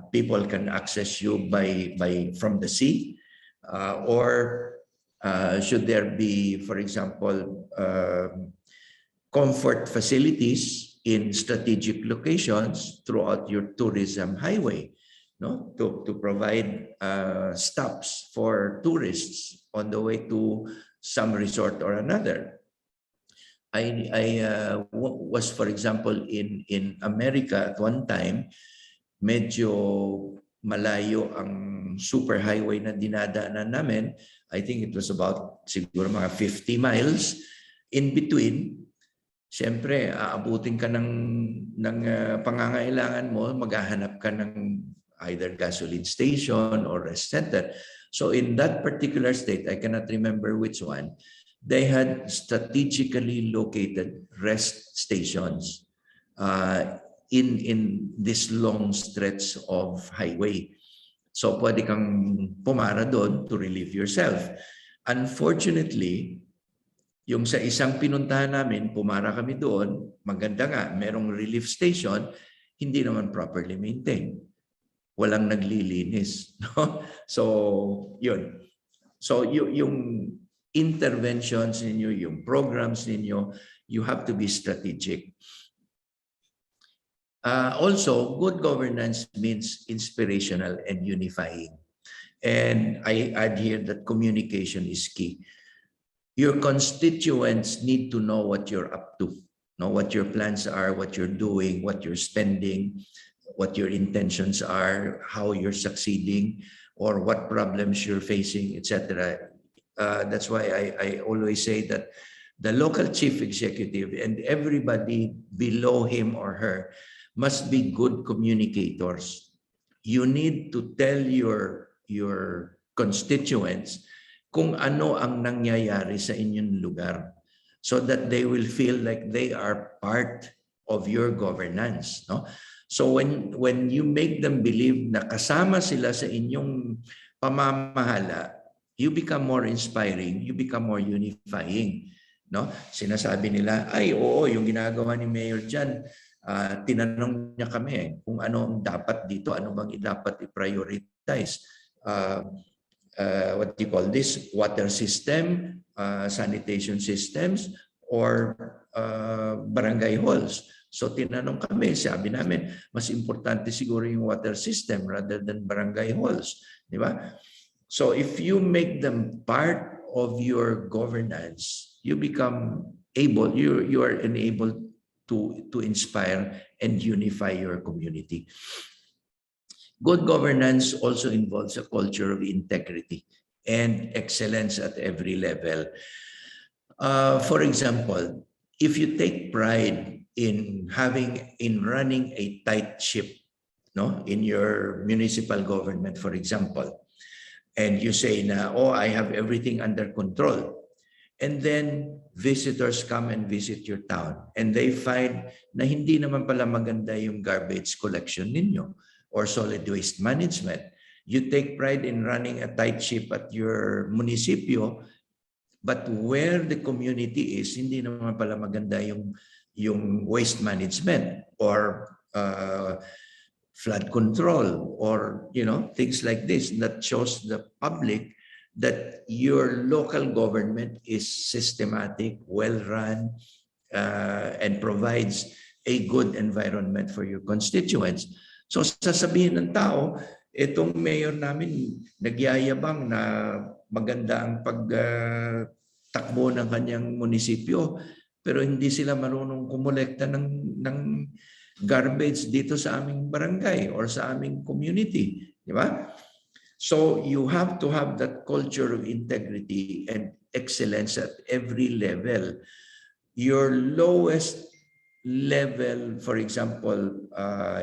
Speaker 4: people can access you from the sea, or should there be, for example, comfort facilities in strategic locations throughout your tourism highway, no, to provide stops for tourists on the way to some resort or another. I was, for example, in America at one time. Medyo malayo ang super highway na dinadaanan namin. I think it was about siguro mga 50 miles. In between, siyempre, aabutin ka ng pangangailangan mo, maghahanap ka ng either gasoline station or rest center. So in that particular state, I cannot remember which one, they had strategically located rest stations in this long stretch of highway. So pwede kang pumara doon to relieve yourself. Unfortunately, yung sa isang pinuntahan namin, pumara kami doon, maganda nga, merong relief station, hindi naman properly maintained. Walang naglilinis. No? So, yun. So, yung interventions ninyo, yung programs ninyo, you have to be strategic. Also, good governance means inspirational and unifying. And I add here that communication is key. Your constituents need to know what you're up to, know what your plans are, what you're doing, what you're spending, what your intentions are, how you're succeeding, or what problems you're facing, etc. That's why I always say that the local chief executive and everybody below him or her must be good communicators. You need to tell your constituents kung ano ang nangyayari sa inyong lugar so that they will feel like they are part of your governance. No? So when you make them believe na kasama sila sa inyong pamamahala, you become more inspiring, you become more unifying. No? Sinasabi nila, ay oo, yung ginagawa ni Mayor dyan, tinanong niya kami kung ano ang dapat dito, ano bang dapat i-prioritize. What do you call this? Water system, sanitation systems, or barangay halls. So tinanong kami, sabi namin, mas importante siguro yung water system rather than barangay halls. Di ba? So if you make them part of your governance, you become able, you are enabled to inspire and unify your community. Good governance also involves a culture of integrity and excellence at every level. For example, if you take pride in running a tight ship, no, in your municipal government, for example, and you say na, oh, I have everything under control. And then visitors come and visit your town and they find na hindi naman pala maganda yung garbage collection ninyo or solid waste management. You take pride in running a tight ship at your munisipyo, but where the community is, hindi naman pala maganda yung waste management or flood control or things like this. That shows the public that your local government is systematic, well-run, and provides a good environment for your constituents. So sasabihin ng tao, itong mayor namin nagyayabang na maganda ang pagtakbo ng kanyang munisipyo, pero hindi sila marunong kumolekta ng garbage dito sa aming barangay or sa aming community. Di ba? So you have to have that culture of integrity and excellence at every level. Your lowest level, for example,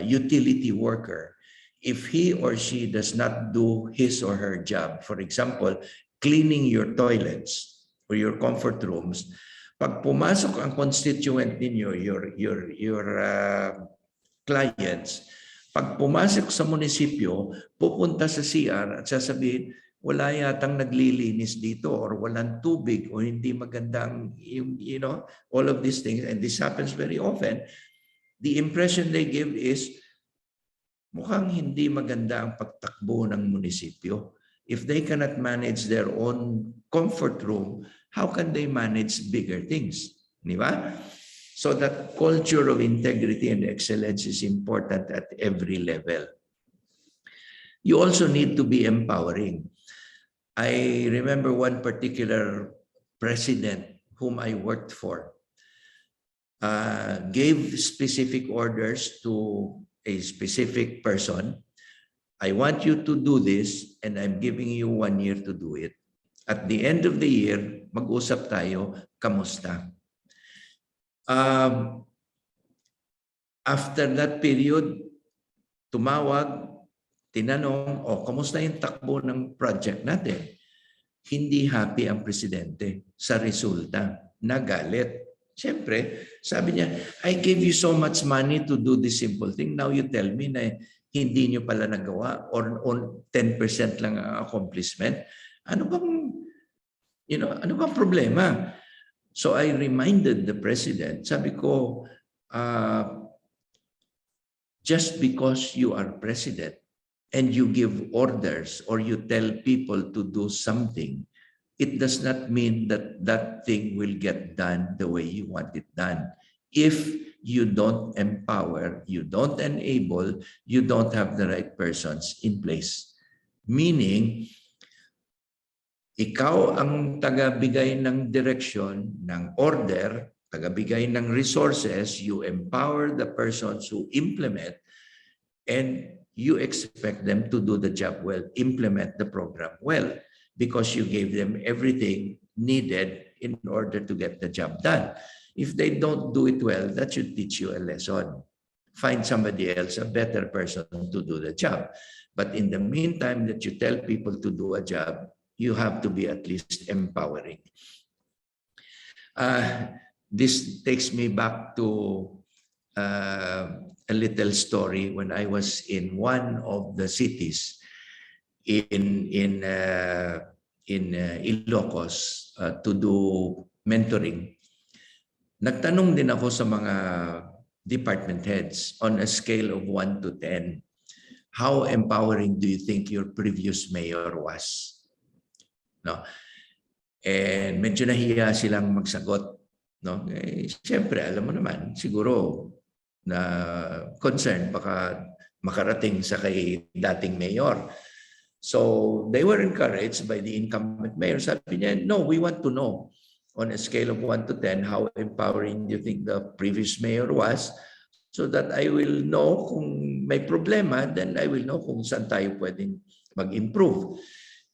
Speaker 4: utility worker, if he or she does not do his or her job, for example, cleaning your toilets or your comfort rooms, pag pumasok ang constituent ninyo, your clients, pag pumasok sa munisipyo, pupunta sa CR at sasabihin, wala yatang naglilinis dito or walang tubig o hindi magandang, all of these things. And this happens very often. The impression they give is, mukhang hindi maganda ang pagtakbo ng munisipyo. If they cannot manage their own comfort room, how can they manage bigger things? Di ba? So that culture of integrity and excellence is important at every level. You also need to be empowering. I remember one particular president whom I worked for gave specific orders to a specific person. I want you to do this and I'm giving you 1 year to do it. At the end of the year, mag-usap tayo, kamusta? After that period, tumawag, tinanong, kamusta yung takbo ng project natin? Hindi happy ang presidente sa resulta. Nagalit. Siyempre, sabi niya, I gave you so much money to do this simple thing. Now you tell me na hindi niyo pala nagawa or on 10% lang ang accomplishment. Ano bang problema? So I reminded the president, sabi ko, just because you are president and you give orders or you tell people to do something, it does not mean that that thing will get done the way you want it done. If you don't empower, you don't enable, you don't have the right persons in place. Meaning, ikaw ang tagabigay ng direksyon, ng order, tagabigay ng resources, you empower the persons who implement, and you expect them to do the job well, implement the program well, because you gave them everything needed in order to get the job done. If they don't do it well, that should teach you a lesson. Find somebody else, a better person to do the job. But in the meantime that you tell people to do a job, you have to be at least empowering. This takes me back to a little story when I was in one of the cities in Ilocos to do mentoring. Nagtanong din ako sa mga department heads on a scale of 1 to 10. How empowering do you think your previous mayor was? No. And medyo nahiya silang magsagot, no? Siyempre, alam mo naman, siguro na concern baka makarating sa kay dating mayor. So they were encouraged by the incumbent mayor. Sabi niya, no, we want to know on a scale of 1 to 10 how empowering do you think the previous mayor was, so that I will know kung may problema, then I will know kung saan tayo pwedeng mag-improve.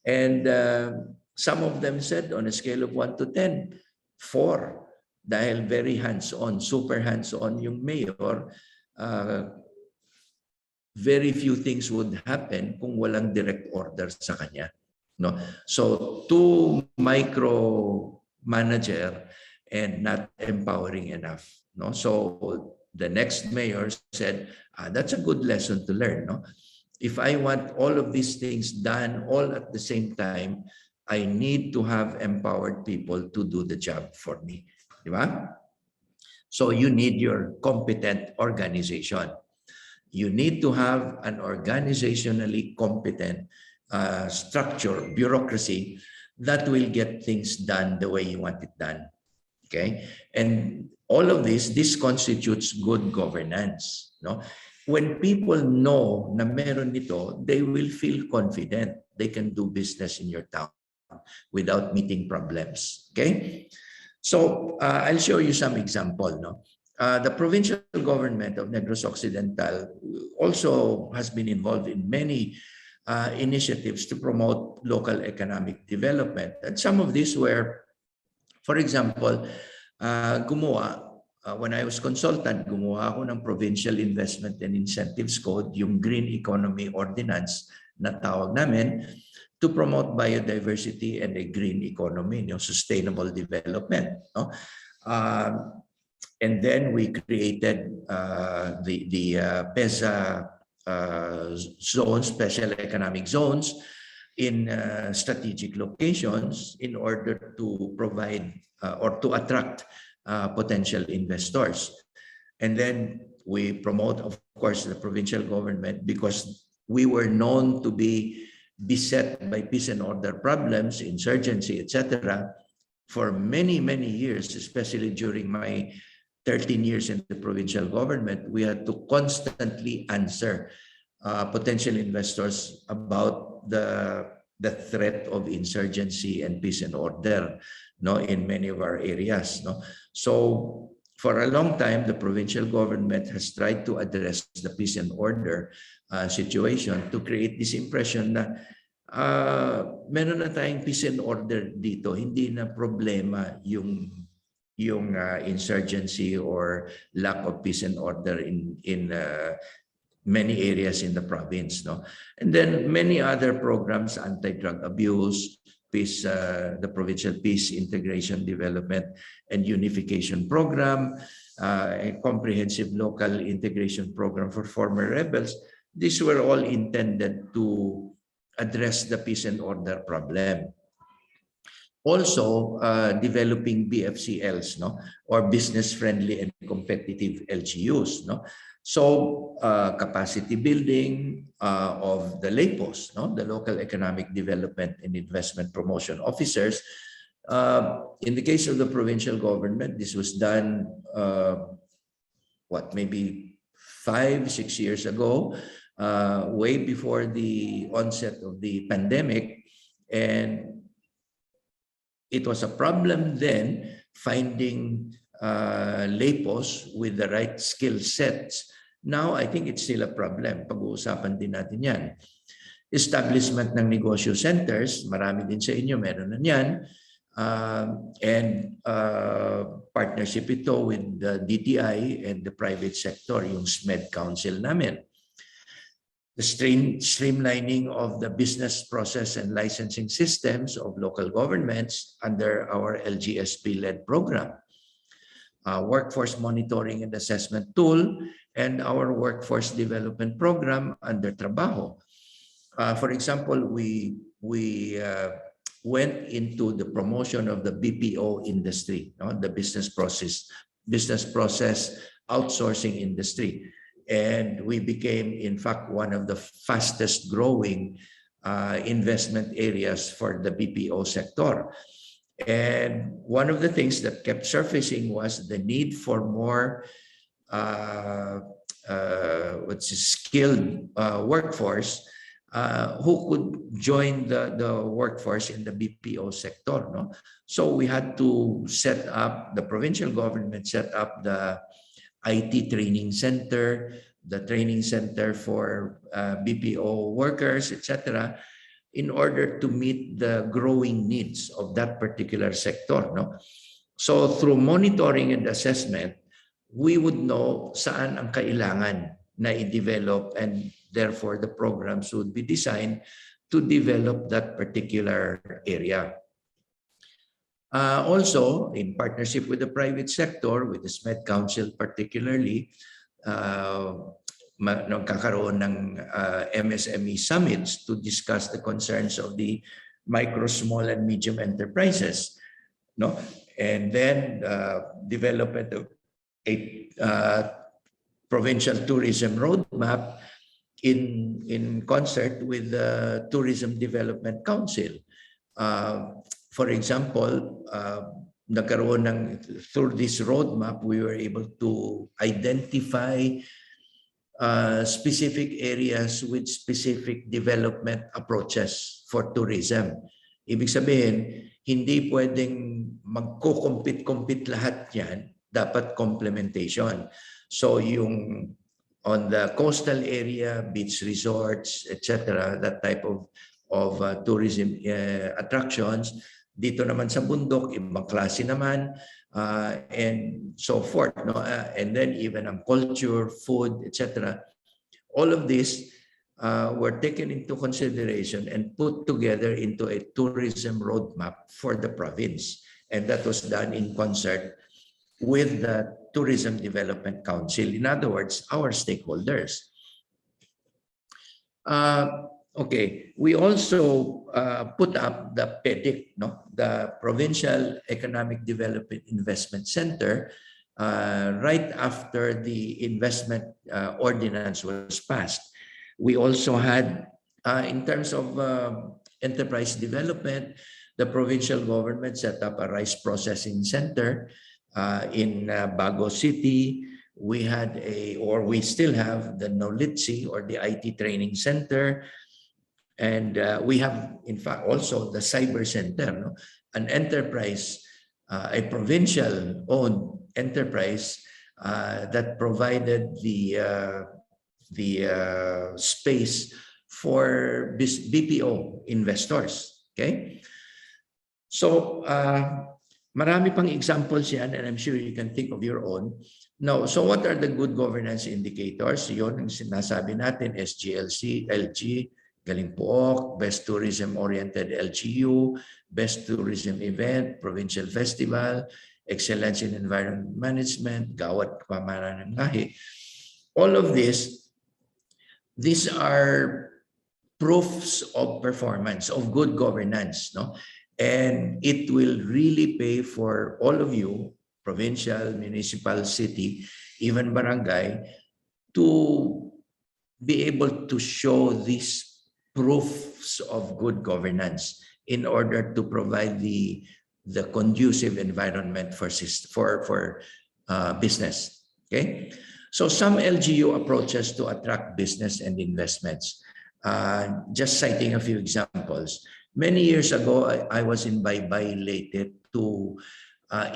Speaker 4: And some of them said on a scale of 1 to 10, 4. Dahil very hands-on, super hands-on yung mayor, very few things would happen kung walang direct orders sa kanya. No? So, too micro-manager and not empowering enough. No? So, the next mayor said, that's a good lesson to learn. No? If I want all of these things done all at the same time, I need to have empowered people to do the job for me. Diba? So you need your competent organization. You need to have an organizationally competent structure, bureaucracy that will get things done the way you want it done. Okay? And all of this constitutes good governance. No? when people know na meron nito, they will feel confident. They can do business in your town without meeting problems. Okay? So I'll show you some example. No? The provincial government of Negros Occidental also has been involved in many initiatives to promote local economic development. And some of these were, for example, when I was consultant, gumawa ako ng Provincial Investment and Incentives Code, yung Green Economy Ordinance na tawag namin, to promote biodiversity and a green economy, yung sustainable development. No? And then we created the PEZA zones, special economic zones, in strategic locations in order to provide or to attract potential investors. And then we promote, of course, the provincial government because we were known to be beset by peace and order problems, insurgency, etc. for many, many years, especially during my 13 years in the provincial government. We had to constantly answer potential investors about the threat of insurgency and peace and order, no, in many of our areas. No? So for a long time, the provincial government has tried to address the peace and order situation to create this impression na meron na tayong peace and order dito, hindi na problema yung insurgency or lack of peace and order in many areas in the province. No? And then many other programs, anti-drug abuse, peace, the Provincial Peace Integration Development and Unification Program, a comprehensive local integration program for former rebels. These were all intended to address the peace and order problem. Also, developing BFCLs, no, or business-friendly and competitive LGUs, no. So, capacity building of the LEPOs, no, the local economic development and investment promotion officers. In the case of the provincial government, this was done, maybe 5-6 years ago, way before the onset of the pandemic, and it was a problem then finding LEPOs with the right skill sets. Now, I think it's still a problem. Pag-uusapan din natin yan. Establishment ng negosyo centers, marami din sa inyo, meron na yan. And partnership ito with the DTI and the private sector, yung SMED Council namin. The streamlining of the business process and licensing systems of local governments under our LGSP-led program. Workforce monitoring and assessment tool, and our workforce development program under Trabajo. For example, we went into the promotion of the BPO industry, no? The business process outsourcing industry. And we became, in fact, one of the fastest growing investment areas for the BPO sector. And one of the things that kept surfacing was the need for more skilled workforce who could join the workforce in the BPO sector. No? So we had to set up, the provincial government set up the IT training center, the training center for BPO workers, etc., in order to meet the growing needs of that particular sector. No? So through monitoring and assessment, we would know saan ang kailangan na i-develop, and therefore the programs would be designed to develop that particular area. Also, in partnership with the private sector, with the SMED Council particularly, nagkakaroon ng MSME summits to discuss the concerns of the micro, small, and medium enterprises. No? And then development of a provincial tourism roadmap in concert with the Tourism Development Council. For example, nagkaroon through this roadmap, we were able to identify specific areas with specific development approaches for tourism. Ibig sabihin, hindi pwedeng magko-compete lahat yan, dapat complementation. So yung on the coastal area, beach resorts, etc., that type of tourism attractions. Dito naman sa bundok, ibang klase naman, and so forth. No? And then even ang culture, food, etc. All of this were taken into consideration and put together into a tourism roadmap for the province. And that was done in concert with the Tourism Development Council. In other words, our stakeholders. Okay, we also put up the PEDIC, the Provincial Economic Development Investment Center, right after the investment ordinance was passed. We also had, in terms of enterprise development, the provincial government set up a rice processing center in Bago City. We had we still have the Nolitsi, or the IT Training Center. And we have, in fact, also the Cyber Center, an enterprise, a provincial-owned enterprise that provided the space for BPO investors. Okay, so marami pang examples yan, and I'm sure you can think of your own. Now, so what are the good governance indicators? Yun ang sinasabi natin: SGLC, LG, Galing Pook, Best Tourism-Oriented LGU, Best Tourism Event, Provincial Festival, Excellence in Environment Management, Gawat Pamahalaan ng Lahi. All of these are proofs of performance, of good governance, no? And it will really pay for all of you, provincial, municipal, city, even barangay, to be able to show these proofs of good governance in order to provide the conducive environment for business. Okay, so some LGU approaches to attract business and investments. Just citing a few examples. Many years ago, I was in Baybay Leyte to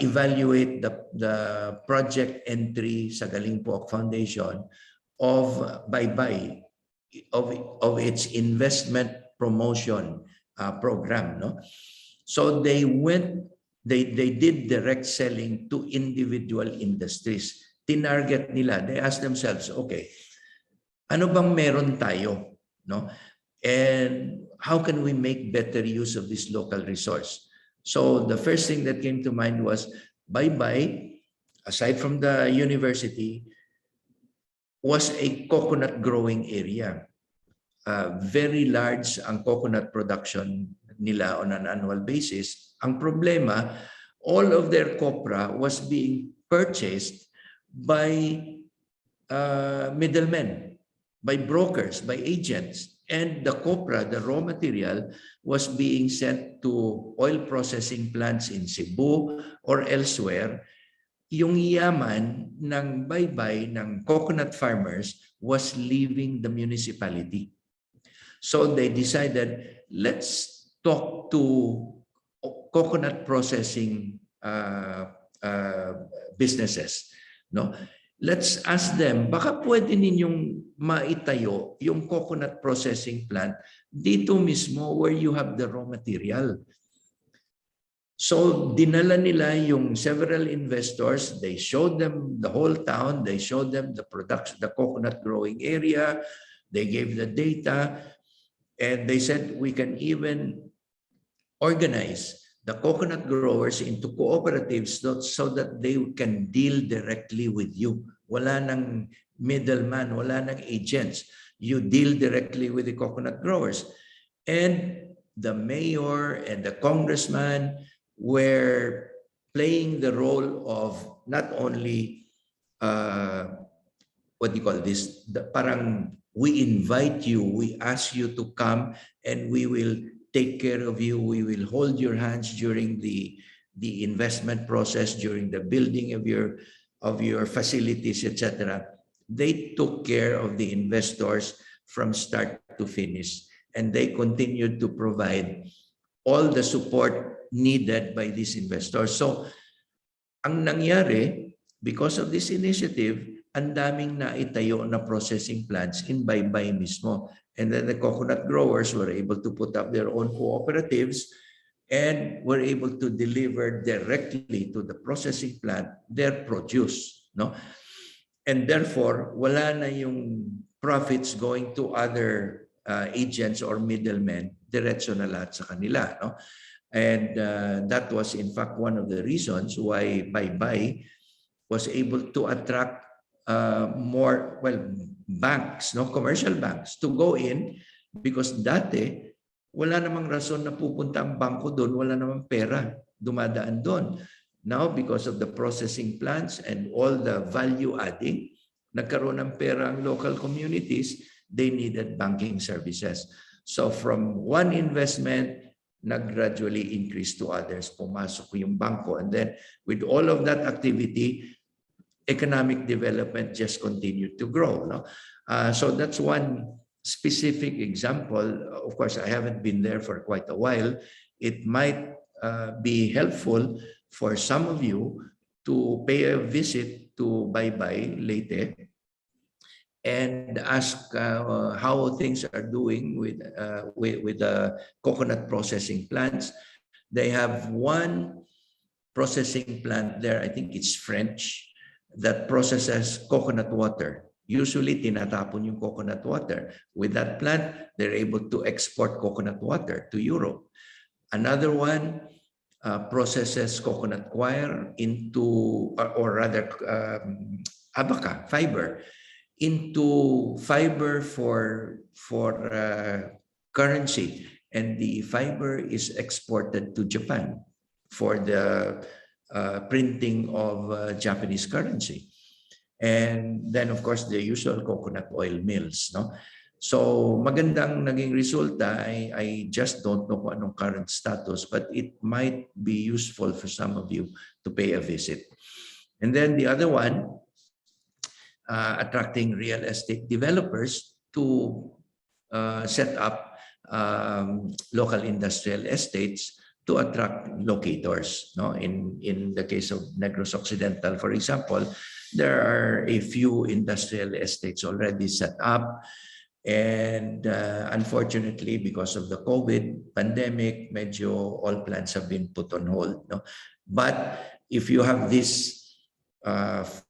Speaker 4: evaluate the project entry sa Galing Pook Foundation of Baybay, of its investment promotion program. No? So they did direct selling to individual industries. Tinarget nila, they asked themselves, okay, ano bang meron tayo? No? And how can we make better use of this local resource? So the first thing that came to mind was Baybay, aside from the university, was a coconut growing area. Very large ang coconut production nila on an annual basis. Ang problema, all of their copra was being purchased by middlemen, by brokers, by agents. And the copra, the raw material, was being sent to oil processing plants in Cebu or elsewhere. Yung yaman ng Baybay, ng coconut farmers, was leaving the municipality. So they decided, let's talk to coconut processing businesses. No? Let's ask them, baka pwede ninyong maitayo yung coconut processing plant dito mismo where you have the raw material. So dinala nila yung several investors, they showed them the whole town, they showed them the production, the coconut growing area, they gave the data, and they said we can even organize the coconut growers into cooperatives so that they can deal directly with you. Wala nang middleman, wala nang agents. You deal directly with the coconut growers. And the mayor and the congressman were playing the role of not only, what do you call this? Parang we invite you, we ask you to come, and we will take care of you. We will hold your hands during the investment process, during the building of your facilities, etc. they took care of the investors from start to finish, and they continued to provide all the support needed by these investors. So, ang nangyari, because of this initiative, ang daming naitayo na processing plants in Baybay mismo. And then the coconut growers were able to put up their own cooperatives and were able to deliver directly to the processing plant their produce. No? And therefore, wala na yung profits going to other agents or middlemen, diretso na lahat sa kanila. No? And that was in fact one of the reasons why Baybay was able to attract more, banks, no, commercial banks to go in, because dati wala namang rason na pupunta ang bangko doon, wala namang pera dumadaan doon. Now, because of the processing plants and all the value adding, nagkaroon ng pera ang local communities, they needed banking services. So from one investment, nag-gradually increase to others, pumasok yung bangko. And then with all of that activity, economic development just continued to grow. No? So that's one specific example. Of course, I haven't been there for quite a while. It might be helpful for some of you to pay a visit to Baybay Leyte and ask how things are doing with the coconut processing plants. They have one processing plant there, I think it's French, that processes coconut water. Usually, tinatapon yung coconut water. With that plant, they're able to export coconut water to Europe. Another one processes coconut coir into, or rather, abaca, fiber, into fiber for currency. And the fiber is exported to Japan for the printing of Japanese currency. And then, of course, the usual coconut oil mills. No? So, magandang naging resulta. I just don't know kung anong current status, but it might be useful for some of you to pay a visit. And then the other one, attracting real estate developers to set up local industrial estates to attract locators. No? In the case of Negros Occidental, for example, there are a few industrial estates already set up. And unfortunately, because of the COVID pandemic, medyo all plans have been put on hold. No? But if you have these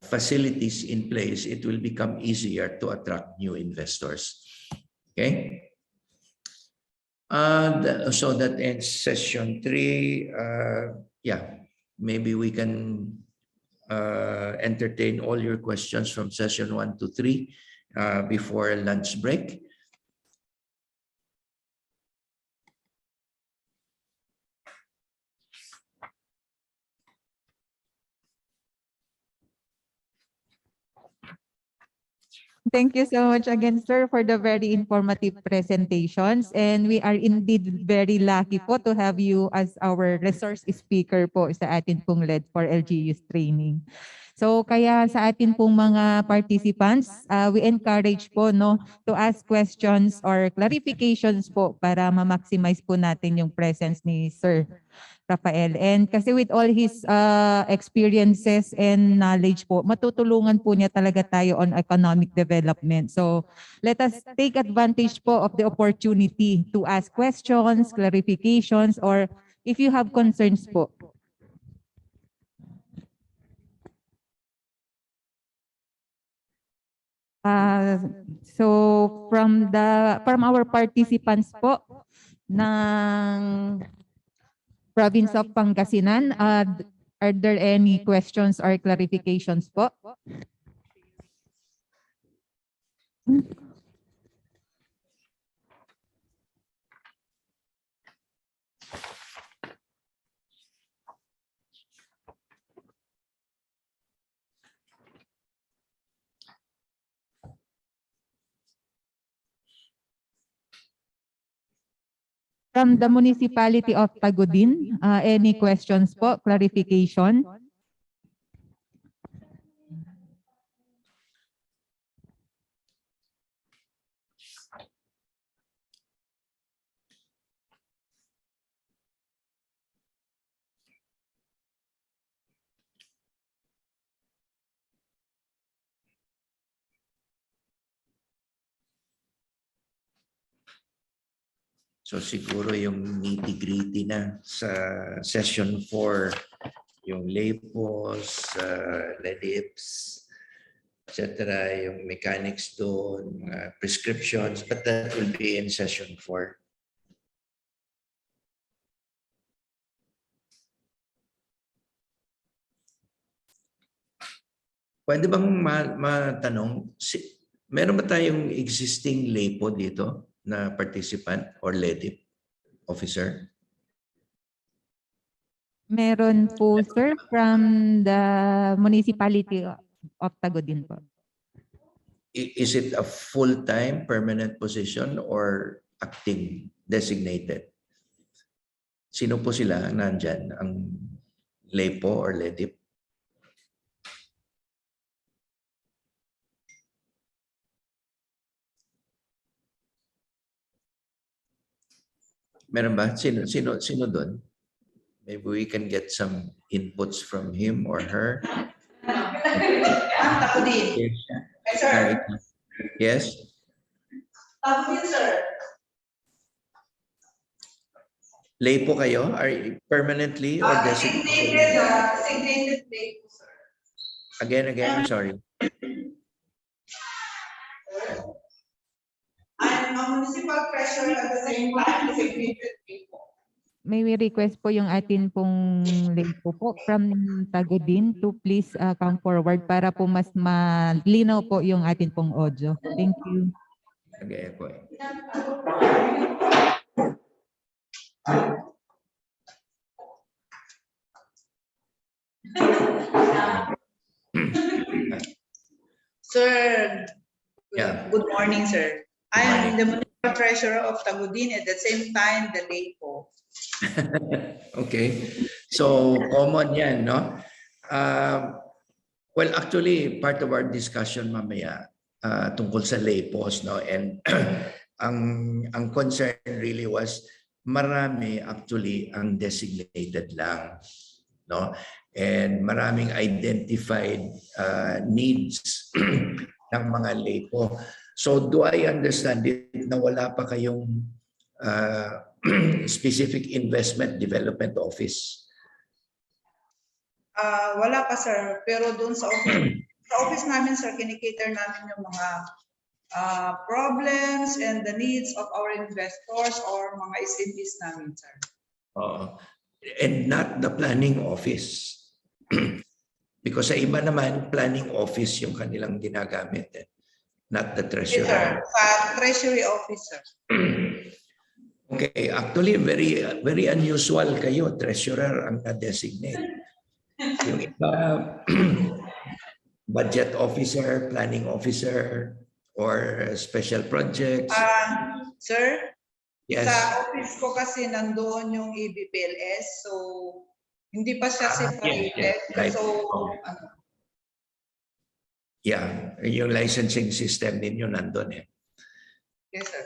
Speaker 4: facilities in place, it will become easier to attract new investors. Okay? So that ends session 3. Yeah, maybe we can entertain all your questions from session 1 to 3 before lunch break.
Speaker 6: Thank you so much again, sir, for the very informative presentations. And we are indeed very lucky po to have you as our resource speaker po sa atin pong LED4LGUs training. So kaya sa atin pong mga participants, we encourage po to ask questions or clarifications po para ma-maximize po natin yung presence ni Sir Rafael. And kasi with all his experiences and knowledge po, matutulungan po niya talaga tayo on economic development. So let us take advantage po of the opportunity to ask questions, clarifications, or if you have concerns po. So from our participants po ng Province of Pangasinan, are there any questions or clarifications po? From the municipality of Tagudin, any questions po, clarification?
Speaker 4: So siguro yung nitty-gritty na sa session 4, yung LEPOs, LEDIPs, etc., yung mechanics doon, mga prescriptions, but that will be in session 4. Pwede bang matanong, meron ba tayong existing LEPO dito na participant or LEDIP officer?
Speaker 6: Meron po, sir, from the municipality of Tagudin po.
Speaker 4: Is it a full-time permanent position or acting designated? Sino po sila nandyan? Ang LEPO or LEDIP? Meron ba? Sino doon? Maybe we can get some inputs from him or her. Yes.
Speaker 13: Sir.
Speaker 4: Yes.
Speaker 13: Sir.
Speaker 4: LEPO kayo? Are you permanently or designated?
Speaker 13: Designated LEPO, sir.
Speaker 4: Again, I'm sorry.
Speaker 13: I'm a municipal treasurer at the same time designated LEPO.
Speaker 6: May we request po yung atin pong LEPO po from Tagudin to please come forward para po mas malinaw po yung atin pong audio. Thank you.
Speaker 4: Okay, po.
Speaker 13: Sir,
Speaker 4: Yeah.
Speaker 13: good morning, sir. I am the municipal treasurer of Tagudin at the same time the LEPO.
Speaker 4: Okay. So, common yan, no? Well, actually, part of our discussion mamaya tungkol sa LEPOs, no? And ang concern really was marami actually ang designated lang, no? And maraming identified needs ng mga LEPO. So do I understand it na wala pa kayong specific investment development office?
Speaker 13: Wala pa, sir. Pero doon sa office namin, sir, kinikater namin yung mga problems and the needs of our investors or mga SMEs namin, sir.
Speaker 4: And not the planning office. Because sa iba naman, planning office yung kanilang ginagamit. Not the treasurer.
Speaker 13: Yes, sir. Sa treasury officer.
Speaker 4: Okay, actually very unusual kayo, treasurer ang na-designate. Yung iba, budget officer, planning officer, or special projects.
Speaker 13: Sir,
Speaker 4: yes.
Speaker 13: Sa office ko kasi nandoon yung EBPLS, so hindi pa siya separated.
Speaker 4: Yes, right.
Speaker 13: So,
Speaker 4: yeah, yung licensing system ninyo nandun eh.
Speaker 13: Yes, sir.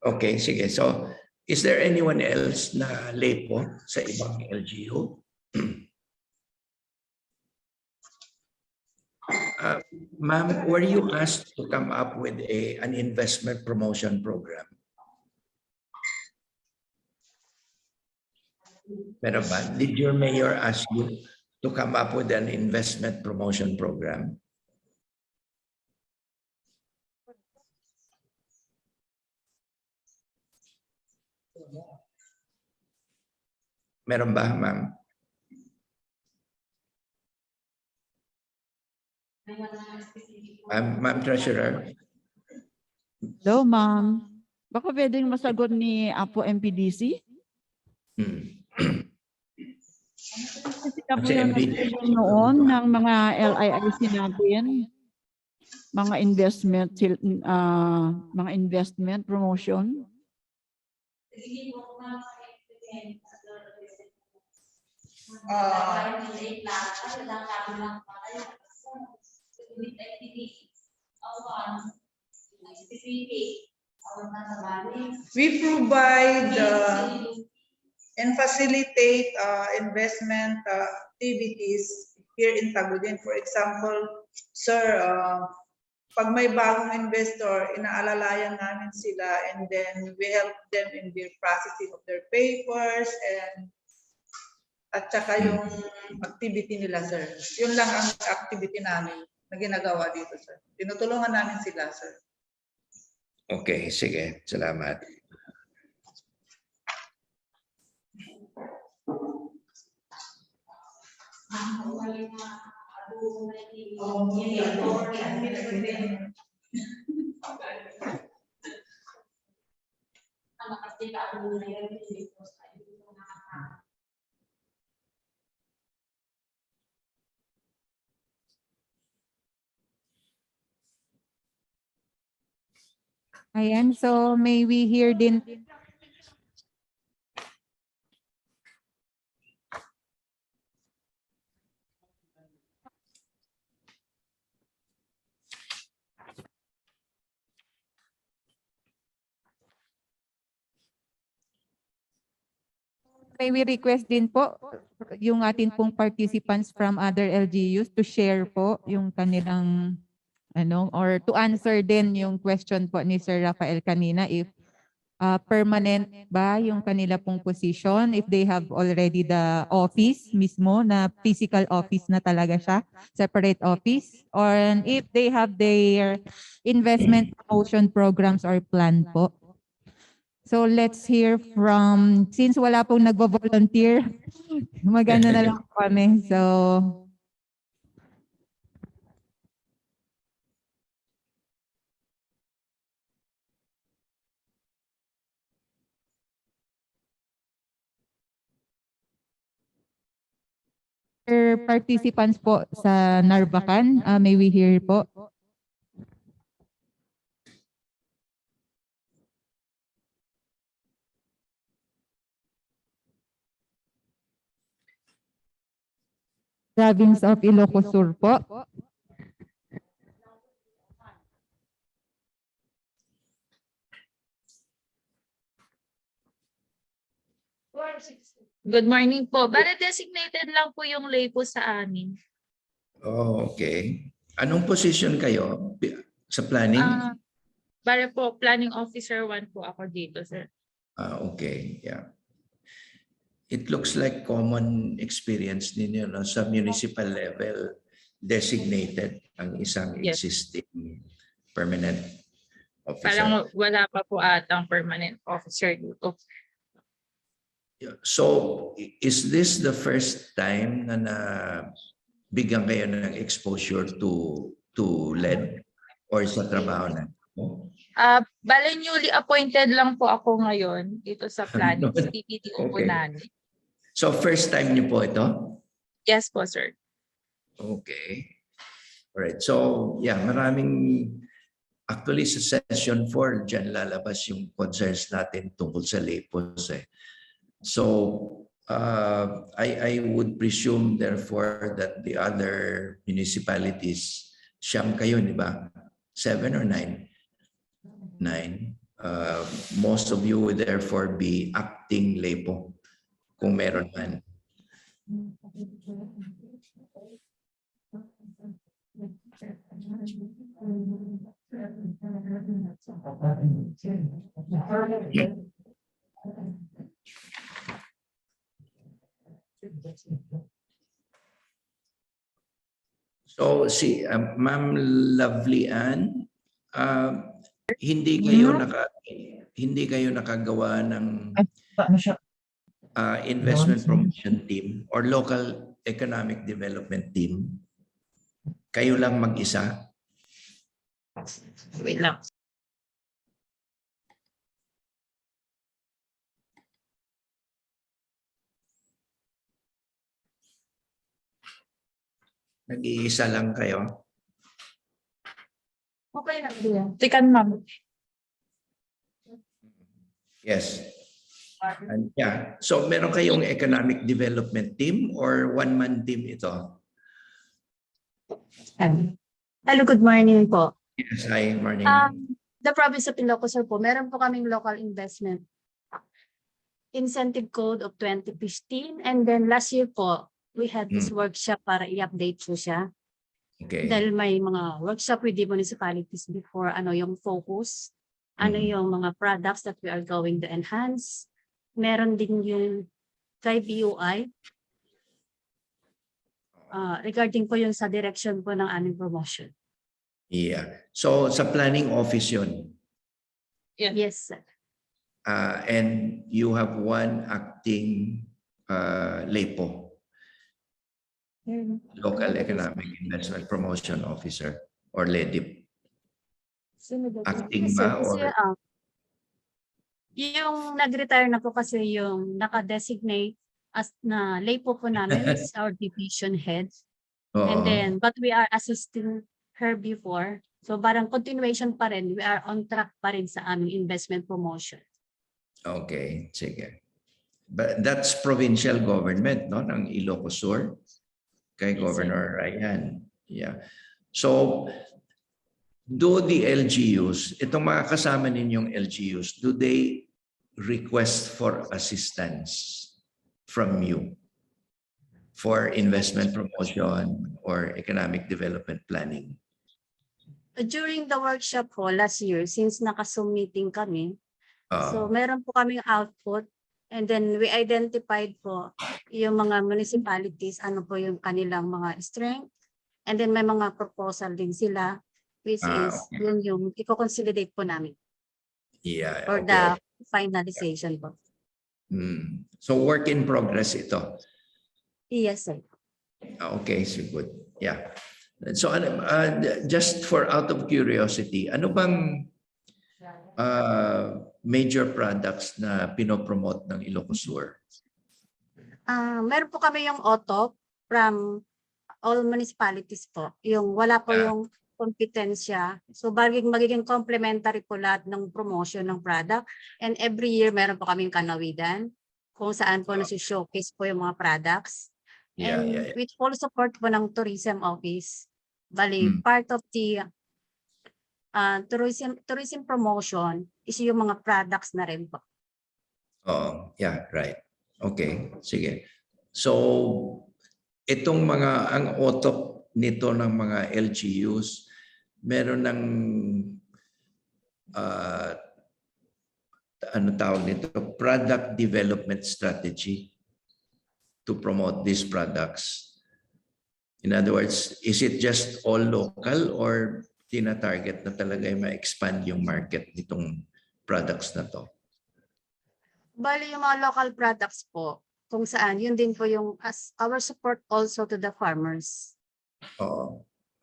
Speaker 4: Okay, sige. So, is there anyone else na LEPO sa ibang LGU? Ma'am, were you asked to come up with an investment promotion program? Meron ba? Did your mayor ask you to come up with an investment promotion program? Meron ba, ma'am? Ma'am Treasurer?
Speaker 16: Hello, ma'am. Baka pwedeng masagot ni Apo MPDC? Sila po yung nag-schedule noon ng mga LIIC natin, mga investment promotion.
Speaker 13: We provide and facilitate investment activities here in Tagudin. For example, sir, pag may bagong investor, inaalalayan namin sila and then we help them in the processing of their papers and at saka yung activity nila, sir. Yun lang ang activity namin na ginagawa dito, sir. Tinutulungan namin sila, sir.
Speaker 4: Okay, sige. Salamat.
Speaker 6: Ayan, so may we hear din. May we request din po yung atin pong participants from other LGUs to share po yung kanilang or to answer din yung question po ni Sir Rafael kanina if permanent ba yung kanila pong position, if they have already the office mismo na physical office na talaga siya, separate office, or if they have their investment promotion programs or plan po. So let's hear from, since wala pong nagvo-volunteer, maganda na lang kami. So participants po sa Narvacan, may we hear po? Province of Ilocos Sur po.
Speaker 17: Good morning po. Bale designated lang po yung lay po sa amin.
Speaker 4: Oh, okay. Anong position kayo sa planning?
Speaker 17: Bale po, planning officer 1 po ako dito, sir.
Speaker 4: Okay, yeah. It looks like common experience ninyo, no? Sa municipal level, designated ang isang existing permanent officer.
Speaker 17: Parang wala pa po atang permanent officer dito.
Speaker 4: So, is this the first time na bigyan kayo ng exposure to LED or sa trabaho na?
Speaker 17: Bale newly appointed lang po ako ngayon dito sa planning. PPTO po namin.
Speaker 4: So, first time niyo po ito?
Speaker 17: Yes po, sir.
Speaker 4: Okay. Alright. So, yeah, actually sa session 4, dyan lalabas yung concerns natin tungkol sa LEPOS. So, I would presume therefore that the other municipalities, siyam kayo, di ba? 7 or 9? 9. Most of you would therefore be acting LEPO kung meron man. So si Ma'am Lovely Ann, hindi kayo nakagawa ng investment promotion team or local economic development team? Kayo lang mag-isa?
Speaker 17: Wait lang.
Speaker 4: Nag-iisa lang kayo?
Speaker 17: Okay lang din. Tikan, ma'am.
Speaker 4: Yes. And yeah. So meron kayong economic development team or one-man team ito?
Speaker 18: Hello, good morning po.
Speaker 4: Yes, hi, morning.
Speaker 18: The province of Ilocos Sur po, meron po kaming local investment incentive code of 2015 and then last year po, we had this workshop para i-update po siya.
Speaker 4: Okay.
Speaker 18: Dahil may mga workshop with the municipalities before ano yung focus, ano yung mga products that we are going to enhance. Meron din yung kay BUI regarding po yung sa direction po ng aming promotion.
Speaker 4: Yeah. So sa planning office yun.
Speaker 18: Yes, sir.
Speaker 4: And you have one acting LEPO, Local Economic Investment Promotion Officer, or LEDIP. Acting ba?
Speaker 18: Kasi,
Speaker 4: Or
Speaker 18: yung nag-retire na po kasi yung naka-designate as na LEPO po namin, is our division head. And then, but we are assisting her before. So parang continuation pa rin, we are on track pa rin sa aming investment promotion.
Speaker 4: Okay, sige. But that's provincial government, no, ng Ilocos Sur, kay Governor Ryan. Yeah. So, do the LGUs, itong mga kasama ninyong LGUs, do they request for assistance from you for investment promotion or economic development planning?
Speaker 18: During the workshop po last year, since naka-Zoom meeting kami, so meron po kaming output. And then we identified po yung mga municipalities, ano po yung kanilang mga strength. And then may mga proposal din sila, which is yun yung i-consolidate po namin.
Speaker 4: Yeah,
Speaker 18: for the finalization po.
Speaker 4: So work in progress ito.
Speaker 18: Yes, sir.
Speaker 4: Okay, so good. Yeah. So just for out of curiosity, ano bang major products na pinopromote ng Ilocos Sur?
Speaker 18: Meron po kami yung auto from all municipalities po. Yung wala po yung kompetensya. So magiging complementary po lahat ng promotion ng product. And every year meron po kaming kanawidan kung saan po nasi-showcase po yung mga products. And with full support po ng tourism office. Bali, part of the tourism promotion is yung mga products na rin po.
Speaker 4: Oh, yeah, right. Okay, sige. So, itong ang OTOP nito ng mga LGUs, meron ng ano tawag nito? Product development strategy to promote these products. In other words, is it just all local or tina-target na talaga yung ma-expand yung market nitong products na to?
Speaker 18: Bali yung mga local products po, kung saan, yun din po yung our support also to the farmers.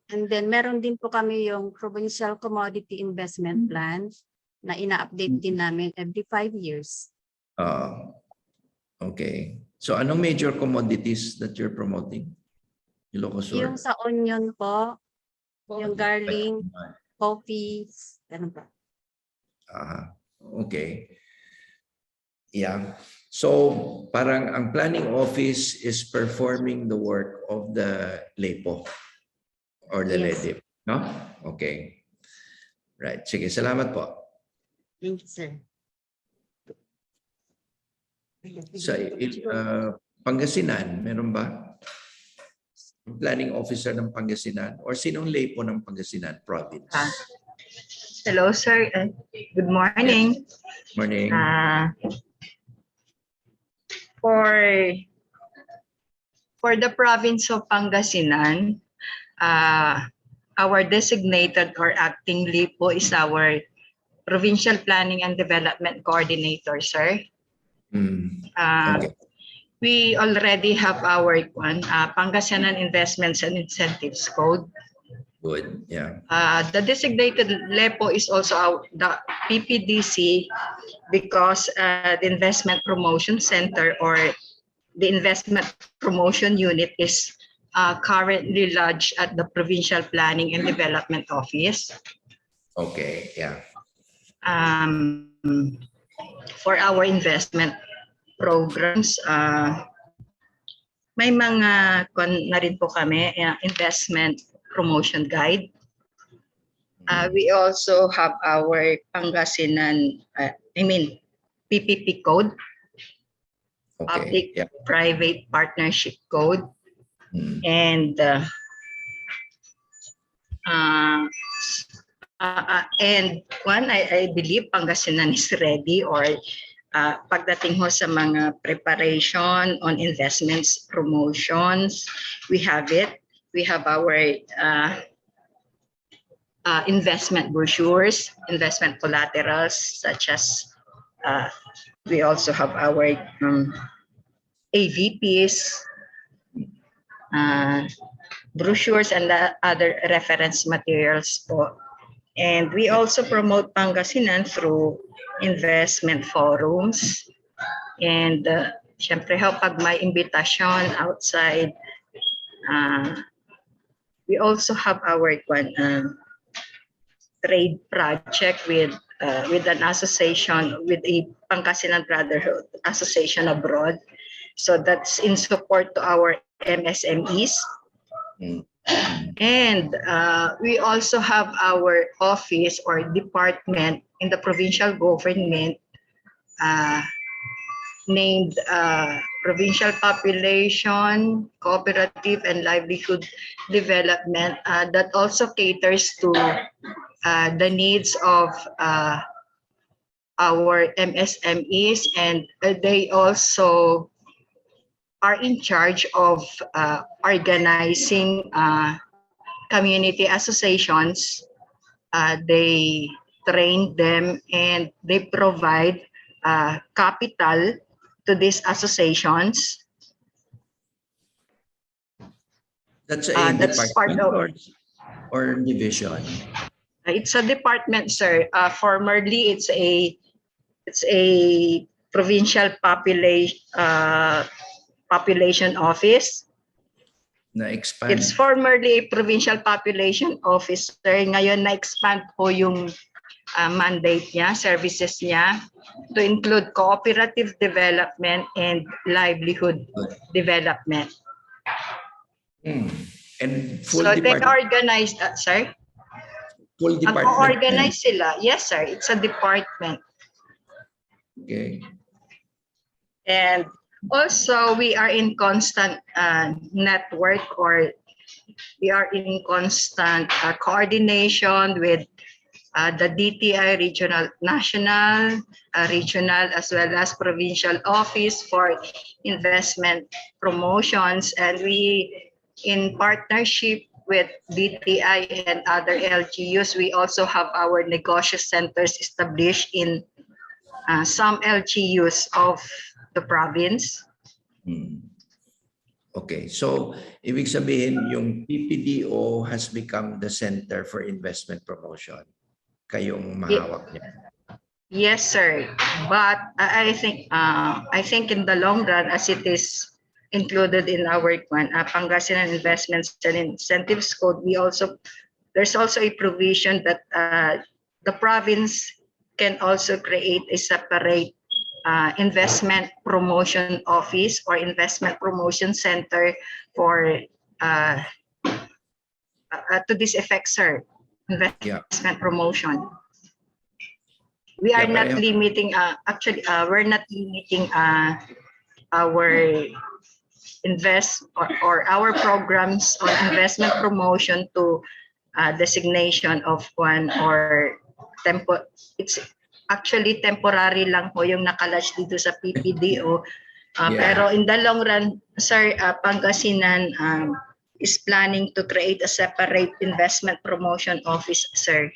Speaker 18: And then meron din po kami yung provincial commodity investment plan na ina-update din namin every 5 years.
Speaker 4: Okay. So anong major commodities that you're promoting? Ilocos Sur?
Speaker 18: Yung sa onion po, yung garlic, coffee, ganun po.
Speaker 4: Okay. Yeah. So parang ang planning office is performing the work of the LEPO or the LEDIP, no? Okay. Right. Sige, salamat po.
Speaker 18: Thank you, sir.
Speaker 4: Sa Pangasinan, meron ba? Planning officer ng Pangasinan or sinong LEPO ng Pangasinan province?
Speaker 19: Hello, sir. Good morning.
Speaker 4: Morning.
Speaker 19: For the province of Pangasinan, our designated or acting LEPO is our Provincial Planning and Development Coordinator, sir.
Speaker 4: Okay.
Speaker 19: We already have our Pangasinan Investments and Incentives Code.
Speaker 4: Good, yeah.
Speaker 19: The designated LEPO is also the PPDC because the Investment Promotion Center or the Investment Promotion Unit is currently lodged at the Provincial Planning and Development Office.
Speaker 4: Okay, yeah.
Speaker 19: For our investment programs, may mga na rin po kami, investment promotion guide. We also have our Pangasinan, PPP code, Public-Private Partnership Code, and And one, I believe Pangasinan is ready, or pagdating ho sa mga preparation on investments, promotions, we have it. We have our investment brochures, investment collaterals, such as we also have our AVPs, brochures, and other reference materials po. And we also promote Pangasinan through investment forums. And syempre ho, pag may imbitasyon outside, we also have our trade project with an association, with a Pangasinan Brotherhood Association abroad. So that's in support to our MSMEs. And we also have our office or department in the provincial government named Provincial Population, Cooperative and Livelihood Development that also caters to the needs of our MSMEs, and they also are in charge of organizing community associations. They train them and they provide capital to these associations.
Speaker 4: That's a
Speaker 19: that's part
Speaker 4: department
Speaker 19: of,
Speaker 4: or division?
Speaker 19: It's a department, sir. Formerly, it's a provincial population office.
Speaker 4: Na-expand.
Speaker 19: It's formerly a provincial population officer. Ngayon na-expand po yung mandate niya, services niya, to include cooperative development and livelihood development.
Speaker 4: And full
Speaker 19: so they
Speaker 4: department.
Speaker 19: organized, sir?
Speaker 4: Full department.
Speaker 19: Organize sila. Yes, sir. It's a department.
Speaker 4: Okay.
Speaker 19: And also, we are in constant network, or we are in constant coordination with the DTI regional, national, regional, as well as provincial office for investment promotions. And we, in partnership with DTI and other LGUs, we also have our negosyo centers established in some LGUs of the province.
Speaker 4: Okay, so ibig sabihin yung PPDO has become the center for investment promotion. Kayong mahawak niya.
Speaker 19: Yes, sir. But I think in the long run, as it is included in our Pangasinan Investments and Incentives Code, there's also a provision that the province can also create a separate investment promotion office or investment promotion center for to this effect, sir. Investment promotion. We are not limiting, actually, we're not limiting our or our programs on investment promotion to designation of one or it's actually temporary lang po yung nakalodge dito sa PPDO. Pero in the long run, sir, Pangasinan is planning to create a separate investment promotion office, sir.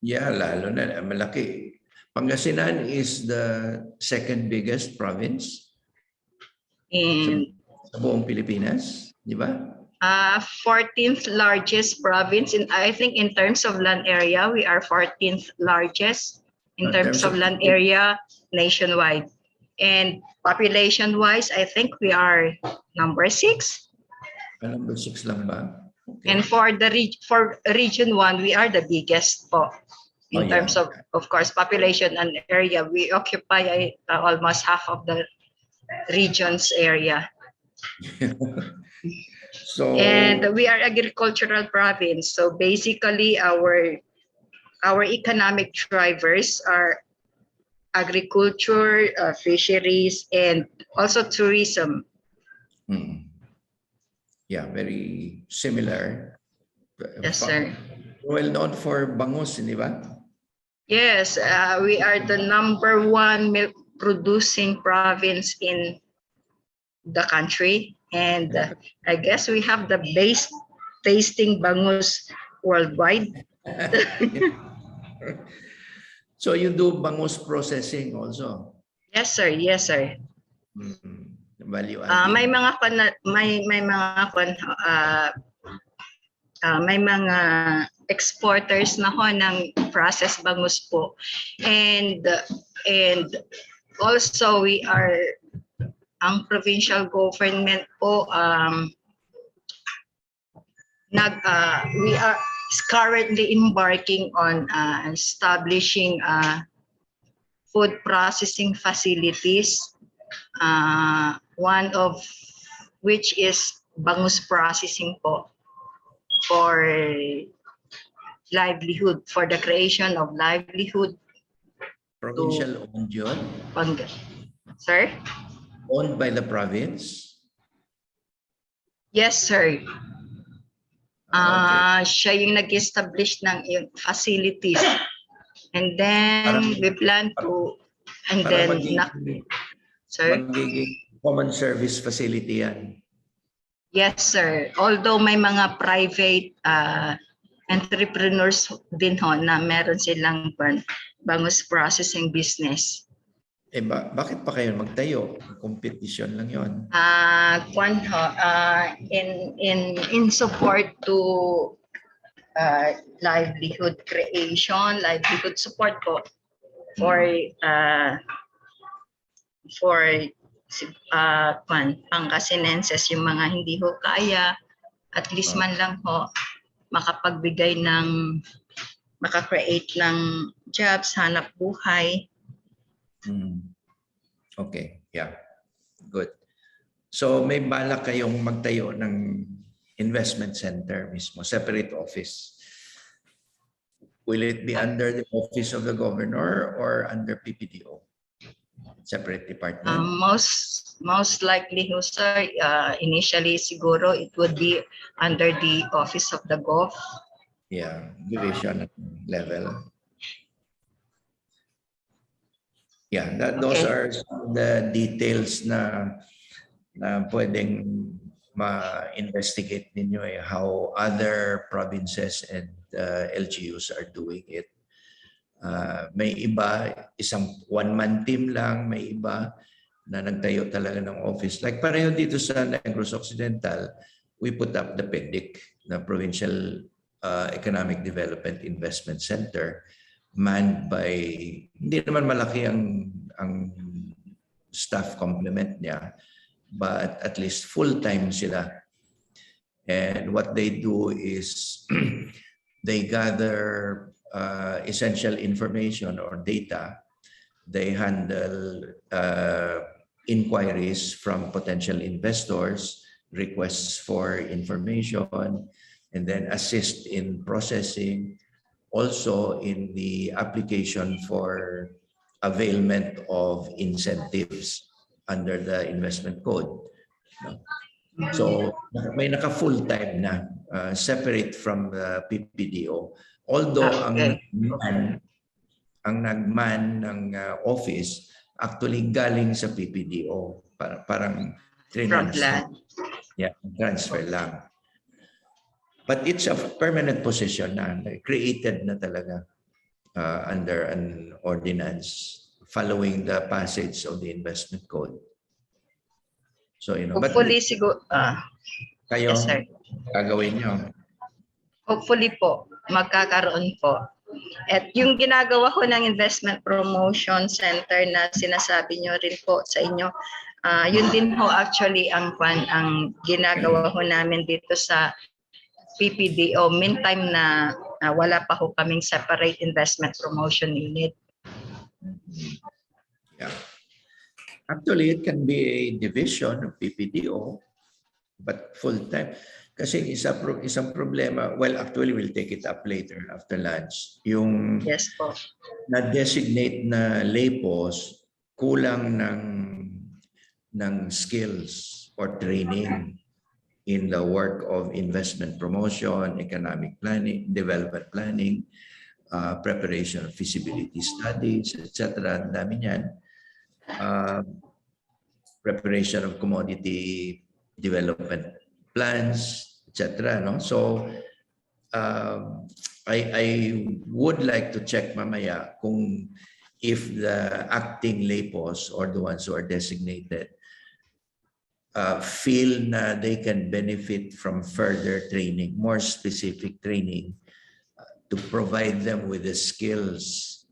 Speaker 4: Yeah, lalo na malaki. Pangasinan is the second biggest province sa buong Pilipinas, di ba?
Speaker 19: 14th largest province, and I think in terms of land area, we are 14th largest in terms of land area nationwide. And population-wise, I think we are number 6.
Speaker 4: Number 6 lang ba? Okay.
Speaker 19: And for region 1, we are the biggest po. In terms of course, population and area, we occupy almost half of the region's area. And we are agricultural province. So basically, our economic drivers are agriculture, fisheries, and also tourism.
Speaker 4: Yeah, very similar.
Speaker 19: Yes, sir.
Speaker 4: Well known for bangus, di ba?
Speaker 19: Yes, we are the #1 milk producing province in the country, and I guess we have the best tasting bangus worldwide.
Speaker 4: So you do bangus processing also?
Speaker 19: Yes, sir. Yes, sir.
Speaker 4: Value adding.
Speaker 19: May mga may mga exporters na ho ng processed bangus po, and also we are ang provincial government po we are currently embarking on establishing food processing facilities, one of which is bangus processing po, for livelihood, for the creation of livelihood.
Speaker 4: Provincial owned yun?
Speaker 19: Sir?
Speaker 4: Owned by the province?
Speaker 19: Yes, sir. Siya yung nag-establish ng yung facilities. And then we plan to, and then sir?
Speaker 4: Magiging common service facility yan.
Speaker 19: Yes, sir. Although may mga private entrepreneurs din ho na meron silang bangus processing business.
Speaker 4: Bakit pa kayo magtayo? Competition lang yon.
Speaker 19: In support to livelihood creation, livelihood support po for Pangasinenses, yung mga hindi ho kaya, at least man lang ho makapagbigay ng, maka-create ng jobs, hanap buhay.
Speaker 4: Okay, yeah. Good. So may balak kayong magtayo ng investment center mismo, separate office. Will it be under the office of the governor or under PPDO? Separate department?
Speaker 19: Most likely, sir, initially siguro it would be under the office of the Gov.
Speaker 4: Yeah, division level. Yeah, those are the details na pwedeng ma-investigate ninyo how other provinces and LGUs are doing it. May iba, isang one-man team lang, may iba na nagtayo talaga ng office. Like pareho dito sa Negros Occidental, we put up the PEDIC, the Provincial Economic Development Investment Center, manned by, hindi naman malaki ang staff complement niya, but at least full-time sila. And what they do is they gather essential information or data. They handle inquiries from potential investors, requests for information, and then assist in processing, also in the application for availment of incentives under the investment code. So may naka full-time na, separate from the PPDO. Although ang nagman ng office actually galing sa PPDO, parang transfer. Yeah, transfer lang. But it's a permanent position na created na talaga under an ordinance following the passage of the investment code. So,
Speaker 19: hopefully siguro
Speaker 4: kayo,
Speaker 19: yes, sir,
Speaker 4: gagawin nyo.
Speaker 19: Hopefully po, magkakaroon po. At yung ginagawa ko ng Investment Promotion Center na sinasabi nyo rin po sa inyo, yun din ho actually ang ginagawa ho namin dito sa PPDO. Meantime na wala pa ho kaming separate investment promotion unit.
Speaker 4: Yeah. Actually, it can be a division of PPDO, but full-time. Kasi isang problema, well, actually, we'll take it up later after lunch. Yung
Speaker 19: yes po,
Speaker 4: na-designate na LEPOs, kulang ng skills or training. in the work of investment promotion, economic planning, development planning, preparation of feasibility studies, etc. Ang dami niyan. Preparation of commodity development plans, etc. No? So, I would like to check mamaya kung if the acting LEPOs or the ones who are designated feel na they can benefit from further training, more specific training to provide them with the skills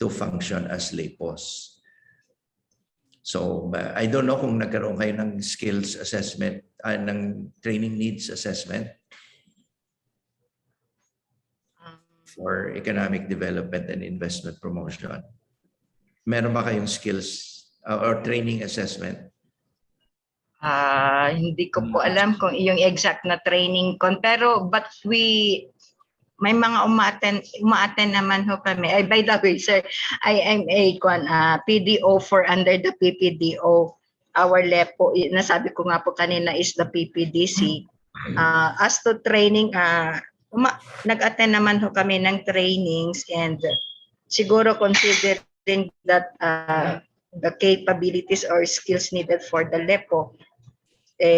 Speaker 4: to function as LEPOs. So I don't know kung nagkaroon kayo ng skills assessment, ng training needs assessment for economic development and investment promotion. Meron ba kayong skills or training assessment?
Speaker 19: Hindi ko po alam kung yung exact na training pero but may mga umaattend naman ho kami. By the way, sir, I am a PDO for under the PPDO. Our LEPO, nasabi ko nga po kanina, is the PPDC. As to training, nag-attend naman ho kami ng trainings and siguro considering that the capabilities or skills needed for the LEPO,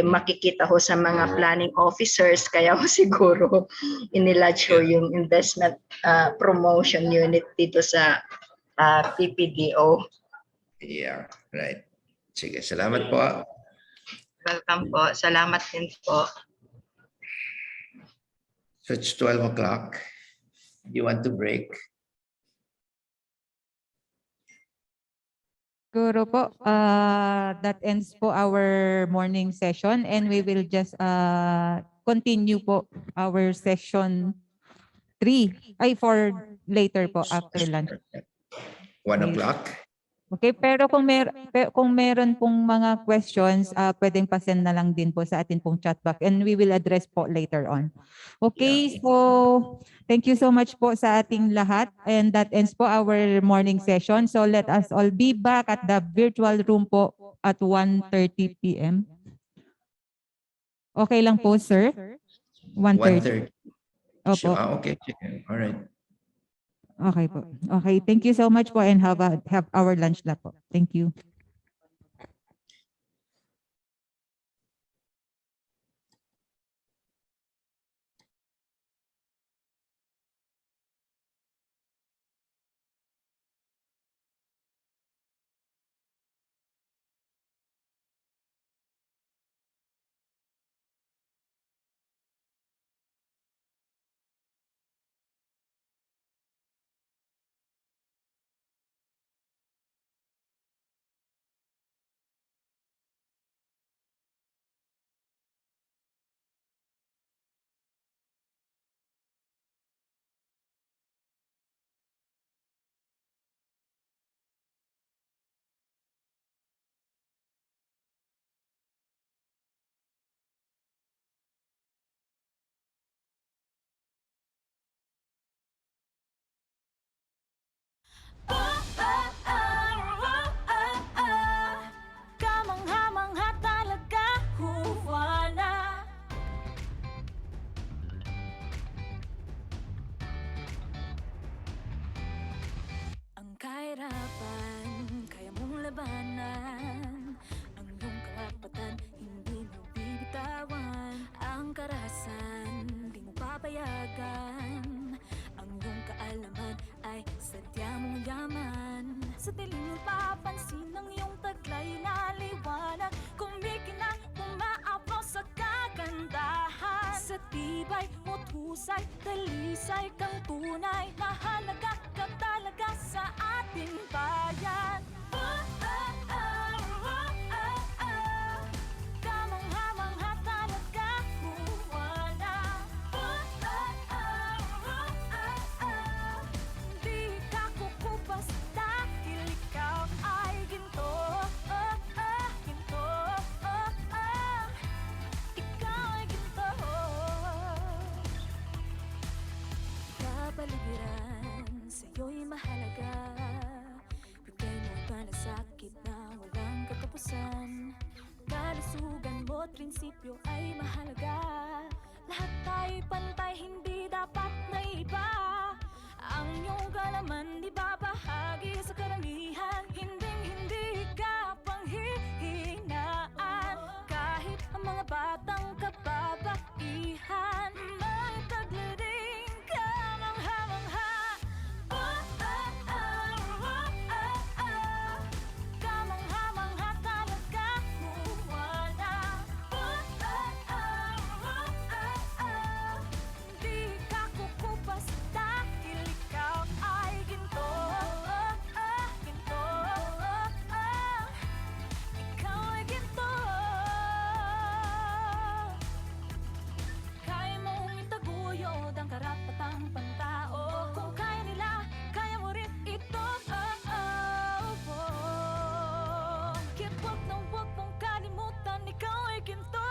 Speaker 19: makikita ho sa mga planning officers, kaya ho siguro inilodge ho yung investment promotion unit dito sa PPDO.
Speaker 4: Yeah, right. Sige, salamat po.
Speaker 19: Welcome po. Salamat din po.
Speaker 4: So it's 12 o'clock. Do you want to break?
Speaker 6: Siguro po, that ends po our morning session and we will just continue po our session 3 for later po after lunch.
Speaker 4: 1 o'clock?
Speaker 6: Okay, pero kung meron pong mga questions, pwedeng pa-send na lang din po sa atin pong chat box and we will address po later on. Okay, so thank you so much po sa ating lahat and that ends po our morning session. So let us all be back at the virtual room po at 1:30 p.m. Okay lang po, sir? 1:30.
Speaker 4: 1:30.
Speaker 6: Opo.
Speaker 4: Okay, all right.
Speaker 6: Okay po. Okay, thank you so much po and have our lunch na po. Thank you.
Speaker 1: Kamangha-mangha talaga, huwana. Ang kahirapan, kaya mong labanan. Ang iyong karapatan, hindi mo bibitawan. Ang karahasan, di mo papayagan. Ang iyong kaalaman ay sadya mong yaman. Sa dilim mo papansin ang iyong taglay na liwanag. Kumikinang umaapaw sa kagandahan. Sa tibay mo't husay, talisay kang tunay. Mahalaga ka talaga sa ating bayan. Kamangha-mangha talaga, huwana. Di ka kukupas dahil ikaw ay ginto. Ginto. Ikaw ay ginto. Kapaligiran sa bawat prinsipyo ay mahalaga. Lahat tayo'y pantay, hindi dapat na iba. Ang iyong kalaman di babahagi sa karamihan. Hindi ka panghihinaan. Kahit ang mga batang kababaihan, may taglading kamangha-mangha. Kamangha-mangha talaga, Juana. Di ka kukupas dahil ikaw ay ginto. Ginto. Ikaw ay ginto. Kaya mong itaguyod ang karapatang pantao. Kung kaya nila, kaya mo rin ito. Kaya't huwag mong kalimutan, ikaw ay ginto.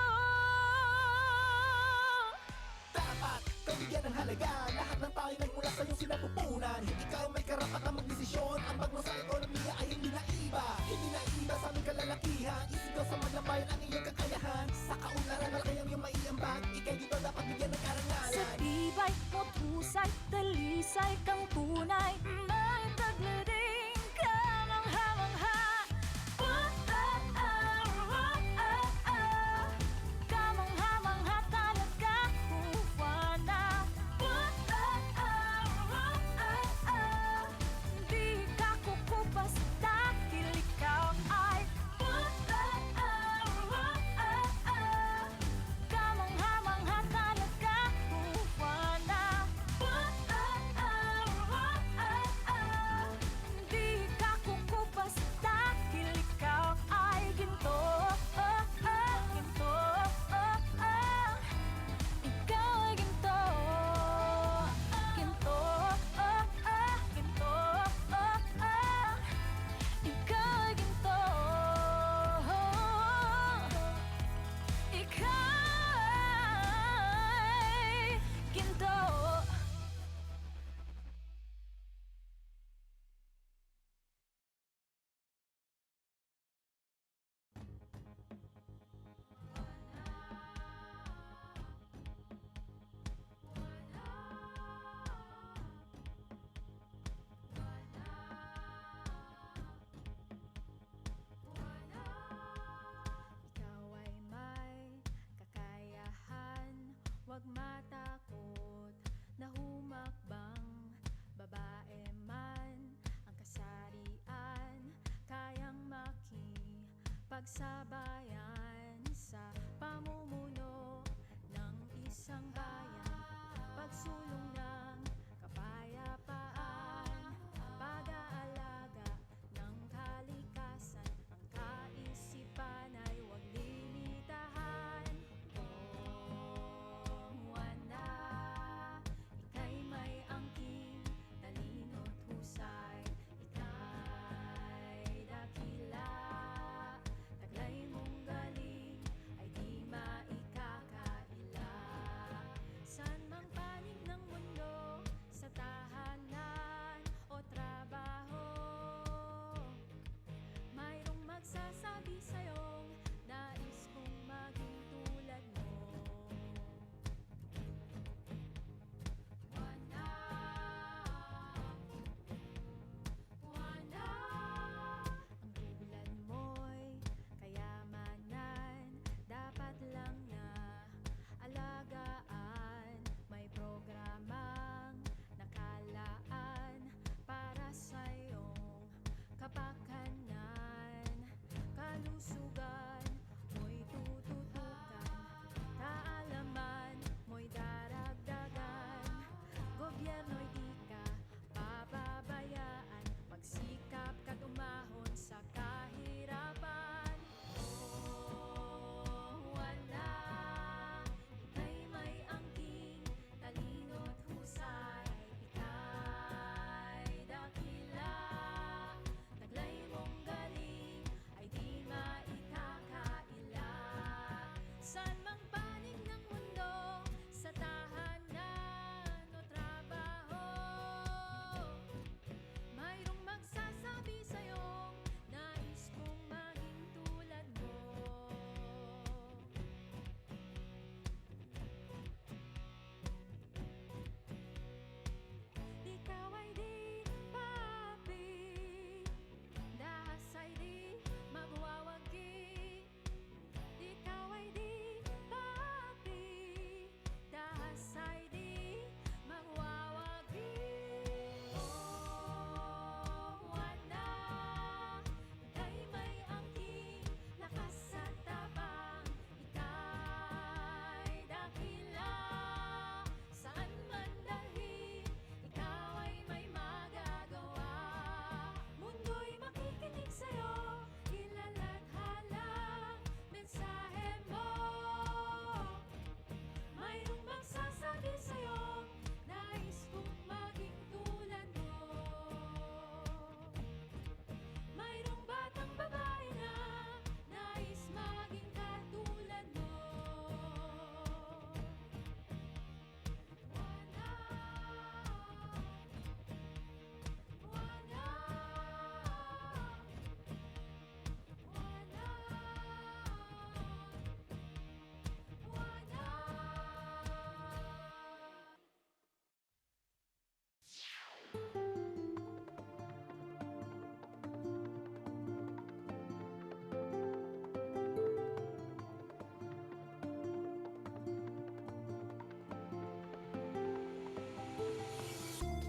Speaker 2: Dapat kabigyan ng halaga. Lahat ng tayo nagmula sa iyong sinapupunan. Ikaw may karapatang magdesisyon. Ang bagno sa ekonomiya ay hindi na iba. Hindi na iba sa aming kalalakihan. Isigaw sa maglambayan ang iyong kakayahan. Sa kaunlaran malaki ang iyong maiambag. Ika'y dito dapat bigyan ng
Speaker 1: Sa
Speaker 2: karangalan.
Speaker 1: tibay mo't husay, talisay kang tunay. May taglading kamangha-mangha. Kamangha-mangha talaga, Juana. Di ka kukupas dahil ikaw ay kamangha-mangha talaga, Juana. Di ka kukupas dahil ikaw ay ginto. Ginto. Ikaw ay ginto. Ginto. Ginto. Ikaw ay ginto. Ikaw ay ginto. Ikaw ay may kakayahan, huwag matakot na humakbang. Babae man ang kasarian, kayang makipagsabayan sa pamumuno ng isang bayan. Pagsulong ng kapayapaan, pag-aalaga ng kalikasan, ang kaisipan ay huwag limitahan. Juana, ika'y may angking, talino't husay. Ika'y dakila, taglay mong galing ay di maikakaila. Saan mang panig ng mundo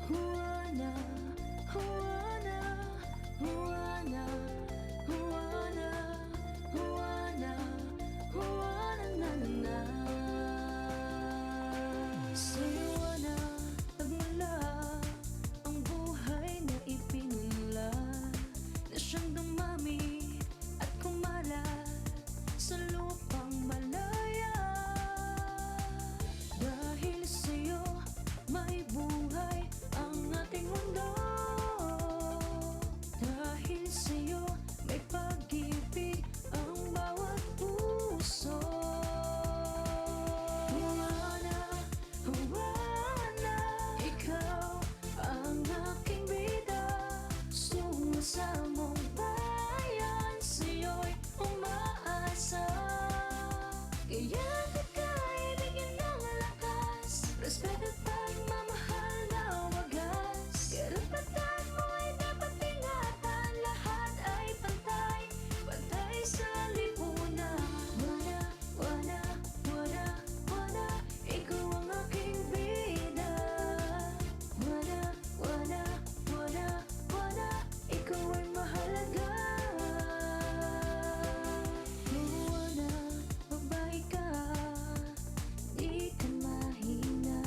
Speaker 1: Juana, Juana, Juana, Juana, Juana, Juana, na na na. Sa Juana, nagmula ang buhay na ipinula, na siyang dumami at kumalat sa lupang malaya. Dahil sa'yo may buhay ang ating mundo. Dahil sa'yo may pag-ibig ang bawat puso. Juana, Juana, ikaw ang aking bida. Sumasamong bayan, sa'yo'y umaasa. Kaya't ika'y bigyan ng lakas, respeto at pagmamahal na wagas. Karapatan mo'y dapat ingatan, lahat ay pantay, pantay sa lipunan. Juana, Juana, Juana, Juana, ikaw ang aking bida. Juana, Juana, Juana, Juana, ikaw ay mahalaga. Juana, babae ka, di ka mahina.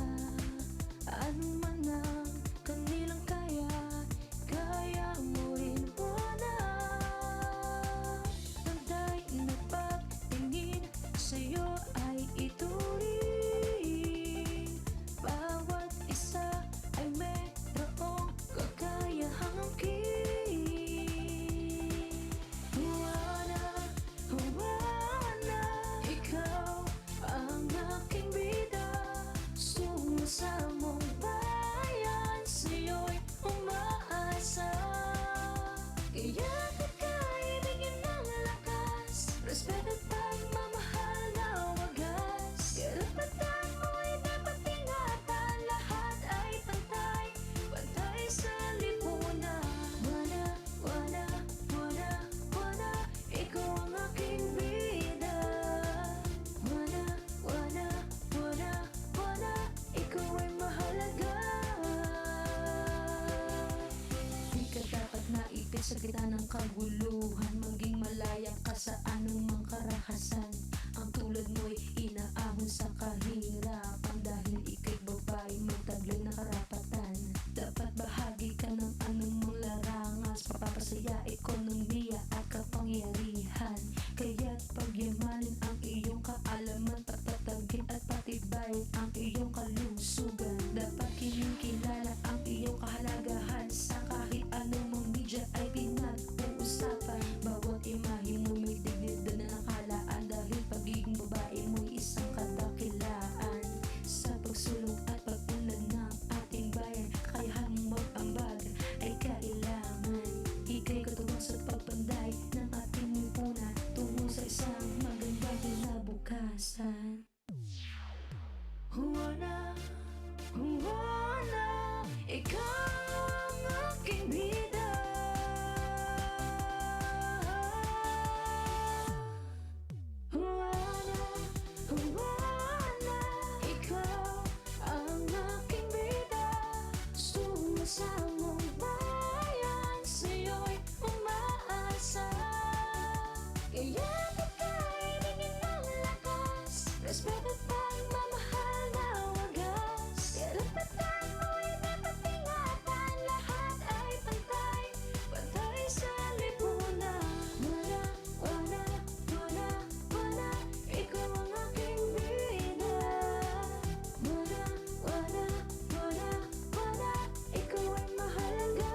Speaker 1: Ano man ang kanilang kaya, kaya mo rin, Juana. Pantay na pagtingin sa'yo ay ituring. Bawat isa ay mayroong kakayahang angkin. Juana, Juana, ikaw ang aking bida. Sumasamong bayan, sa'yo'y umaasa. Kaya't ika'y bigyan ng lakas, respeto at pagmamahal na wagas. Karapatan mo'y dapat ingatan, lahat ay pantay, pantay sa lipunan. Juana, Juana, Juana, Juana, ikaw ang aking bida. Juana, Juana, Juana, Juana, ikaw ay mahalaga. Di ka dapat naipit sa gitna ng kaguluhan, maging malaya ka sa anumang karahasan. Ang tulad mo'y inaahon sa kahirapan, dahil ika'y babae magtaglay na karapatan. Dapat bahagi ka ng anumang larangan, papapasaya, ekonomiya at kapangyarihan. Kaya't pagyamanin ang iyong kaalaman, patatagin at patibayin ang iyong kalusugan. Dapat kinikilala ang iyong kahalagahan, sa kahit anumang media ay pinag-uusapan. Bawat imahe mo may dignidad na nakalaan, dahil pagiging babae mo'y isang kadakilaan. Sa pagsulong at pag-unlad ng ating bayan, kakayahan mong mag-ambag ay kailangan. Ika'y katuwang sa pagpanday ng ating lipunan, tungo sa isang magandang kinabukasan. Juana, Juana, ikaw ang aking bida. Juana, Juana, ikaw ang aking bida. Sumasamong bayan, sa'yo'y umaasa. Kaya't ika'y bigyan ng lakas, respeto at pagmamahal na wagas. Karapatan mo'y dapat ingatan, lahat ay pantay, pantay sa lipunan. Juana, Juana, Juana, Juana, ikaw ang aking bida. Juana, Juana, Juana, Juana, ikaw ay mahalaga.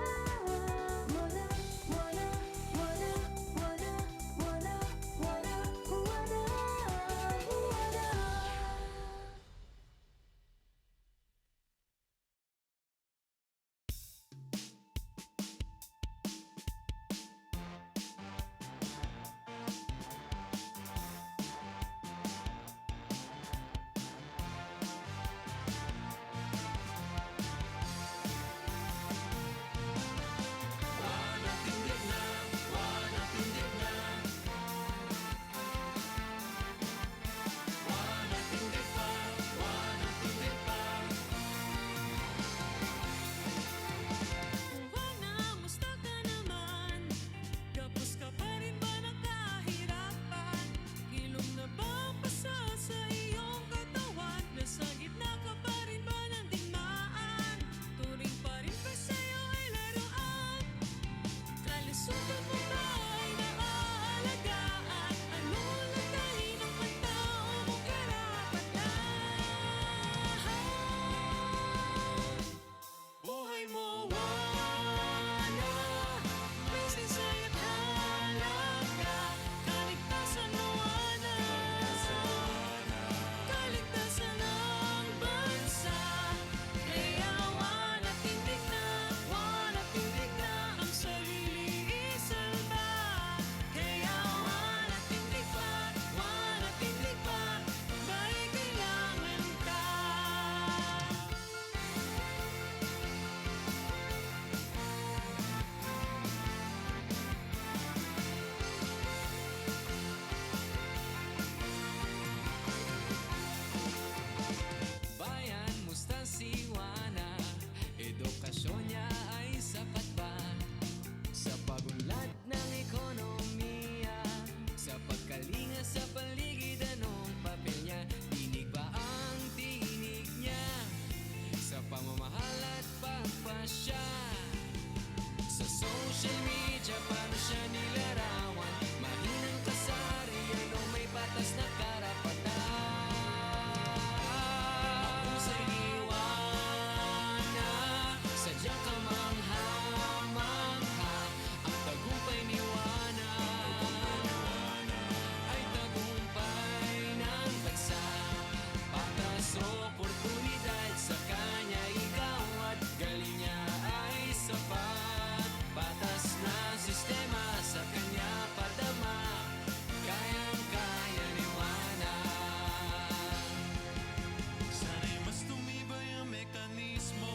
Speaker 1: Juana, Juana, Juana, Juana, Juana, Juana,
Speaker 9: social media, paano siya nilarawan? Mahinang kasarian o may patas na karapatan? Mahusay iwana, sadyang kamangha-mangha. Ang tagumpay ni Wana ay tagumpay ng bansa. Patas oportunidad sa kanya ikaw at galing niya ay sapat. Patas na sistema sa kanya padama, kayang-kaya ni Wana.
Speaker 20: Sana'y mas tumibay ang mekanismo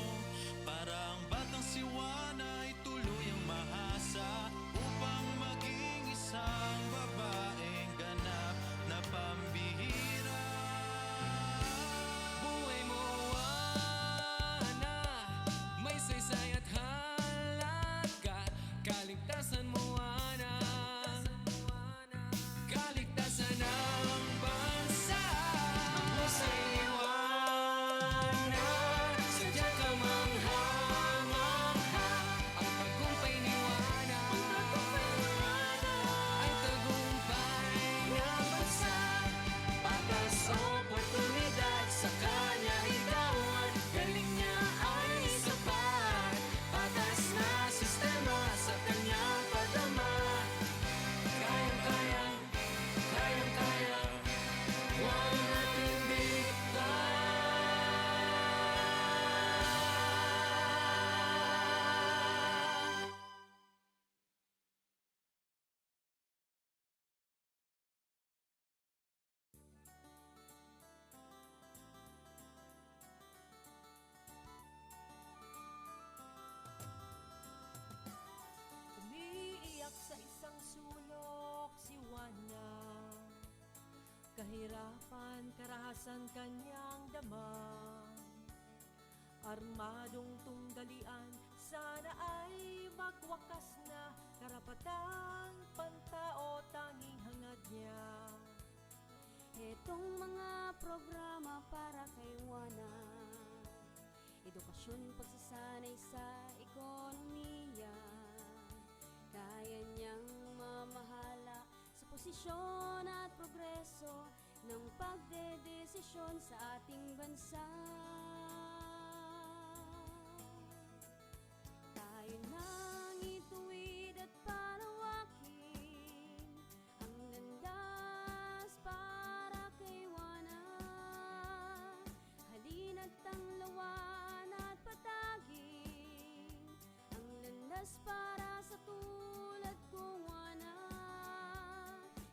Speaker 20: para ang batang si Wana ay tuluyang mahasa upang maging isang babaeng ganap na pambihira.
Speaker 9: Buhay mo, Wana, may saysay at halaga. Kaligtasan mo, Wana, kaligtasan ng bansa. Mahusay ni Wana, sadyang kamangha-mangha. Ang tagumpay ni Wana ay tagumpay ng bansa. Patas oportunidad sa kanya ikaw at galing niya ay sapat. Patas na sistema sa kanya padama, kayang-kaya, kayang-kaya, Wana natin bigtan.
Speaker 3: Umiiyak sa isang sulok si Wana. Kahirapan, karahasan kanyang dama. Armadong tunggalian, sana ay magwakas na. Karapatan, pantao, tanging hangad niya.
Speaker 11: Itong mga programa para kay Wana, edukasyon, pagsasanay sa ekonomiya. Kaya niyang mamahala sa posisyon at progreso ng pagdedesisyon sa ating bansa. Tayo nang ituwid at palawakin ang landas para kay Wana. Halina't tanglawan at patagin ang landas para sa tulad kong Wana.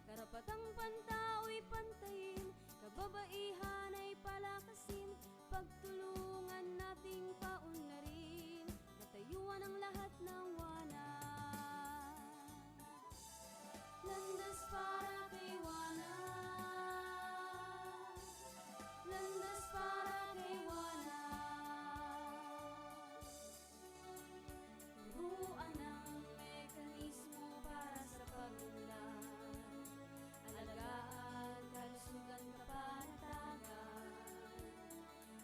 Speaker 11: Karapatang pantao'y pantayin, kababaihan ay palakasin, pagtulungan nating paunlarin, katayuan ang lahat ng Wana. Landas para kay Wana, landas para kay Wana. Turuan ang mekanismo para sa pag-unlad, alagaan, kalusugan, kapanatagan.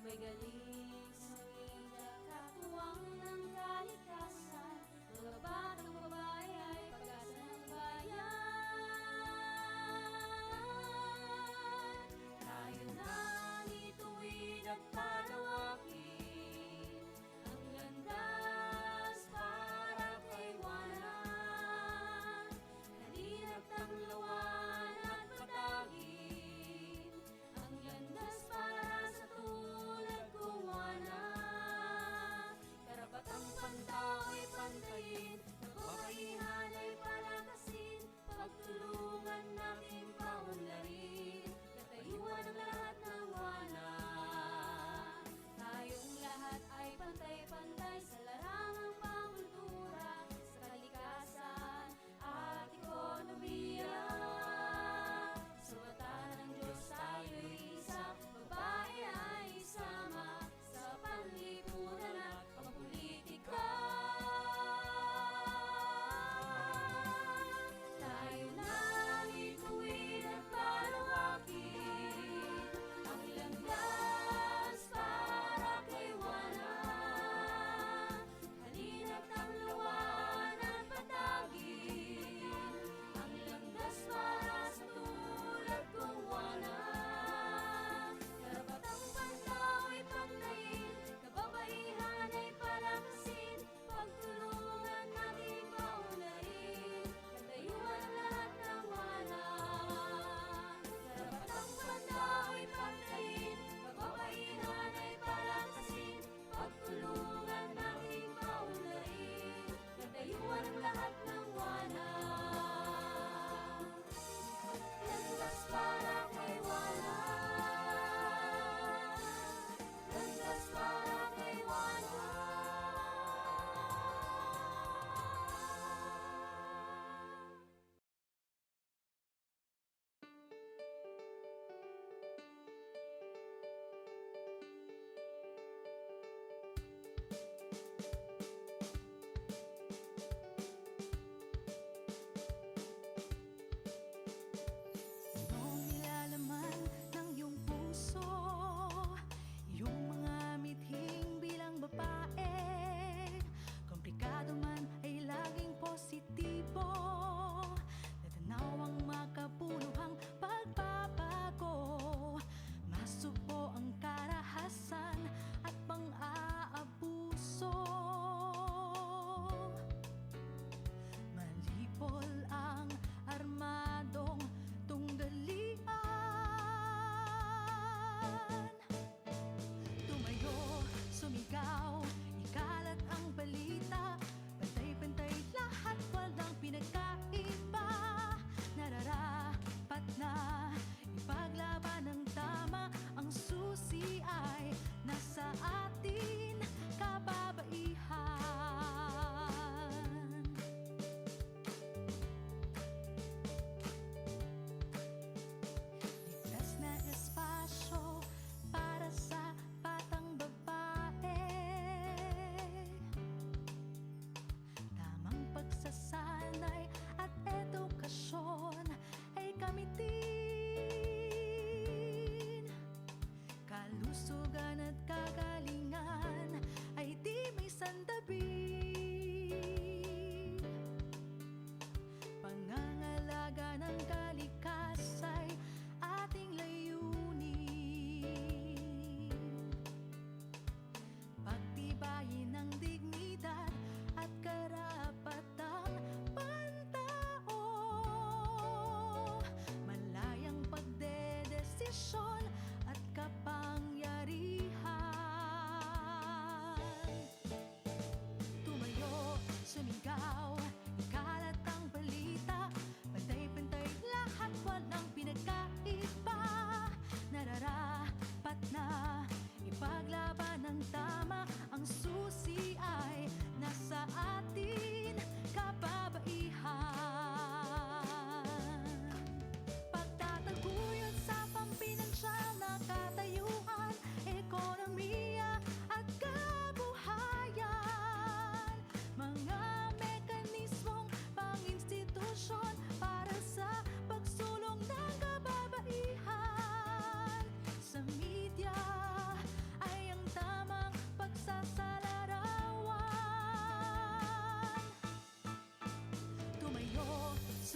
Speaker 11: May galing sa media, katuwang ng kalikasan. Mga batang babae ay pag-asa ng bayan. Tayo nang ituwid at palawakin ang landas para kay Wana. Halina't tanglawan at patagin ang landas para sa tulad ko.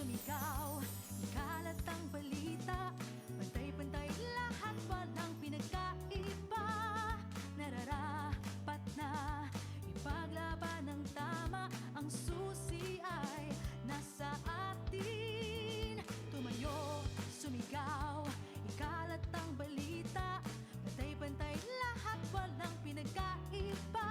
Speaker 1: sumigaw, ikalat ang balita, pantay-pantay lahat, walang pinagkaiba. Nararapat na ipaglaban ng tama, ang susi ay nasa atin. Tumayo, sumigaw, ikalat ang balita, pantay-pantay lahat, walang pinagkaiba.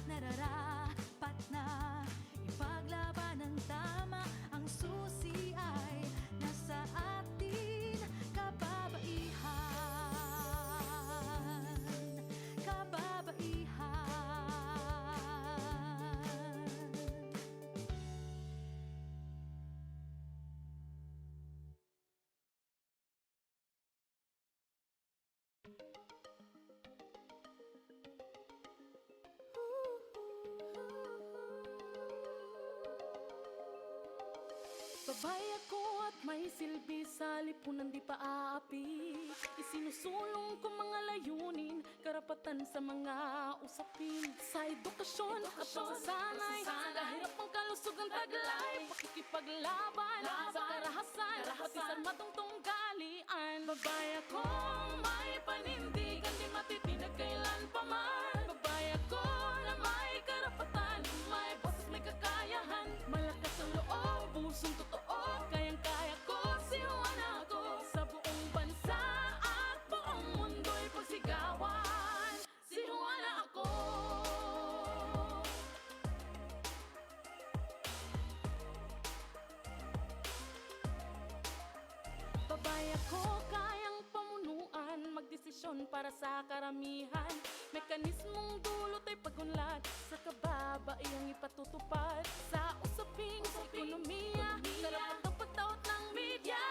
Speaker 1: Nararapat na ipaglaban ng tama, ang susi ay nasa atin. Kababaihan, kababaihan. Babay ako at may silbi sa lipunan di pa aapi. Isinusulong ko mga layunin, karapatan sa mga usapin. Sa edukasyon at pagsasanay, kahirap ang kalusugan taglay, pakikipaglaban sa karahasan, pati sa matungtong galian. Babay ako may panindigan, di matitinag kailan pa man. Babay ako na may karapatan, may boses, may kakayahan, malakas ang loob, pusong totoo, kayang-kaya ko, sinuwan ako sa buong bansa at buong mundo'y pagsigawan. Sinuwan ako. Babay ako, kayang pamunuan, magdesisyon para sa karamihan. Mekanismong dulot ay pagunlad, sa kababaihang ipatutupad. Sa usaping ekonomiya, karapat ang pagtaot ng media.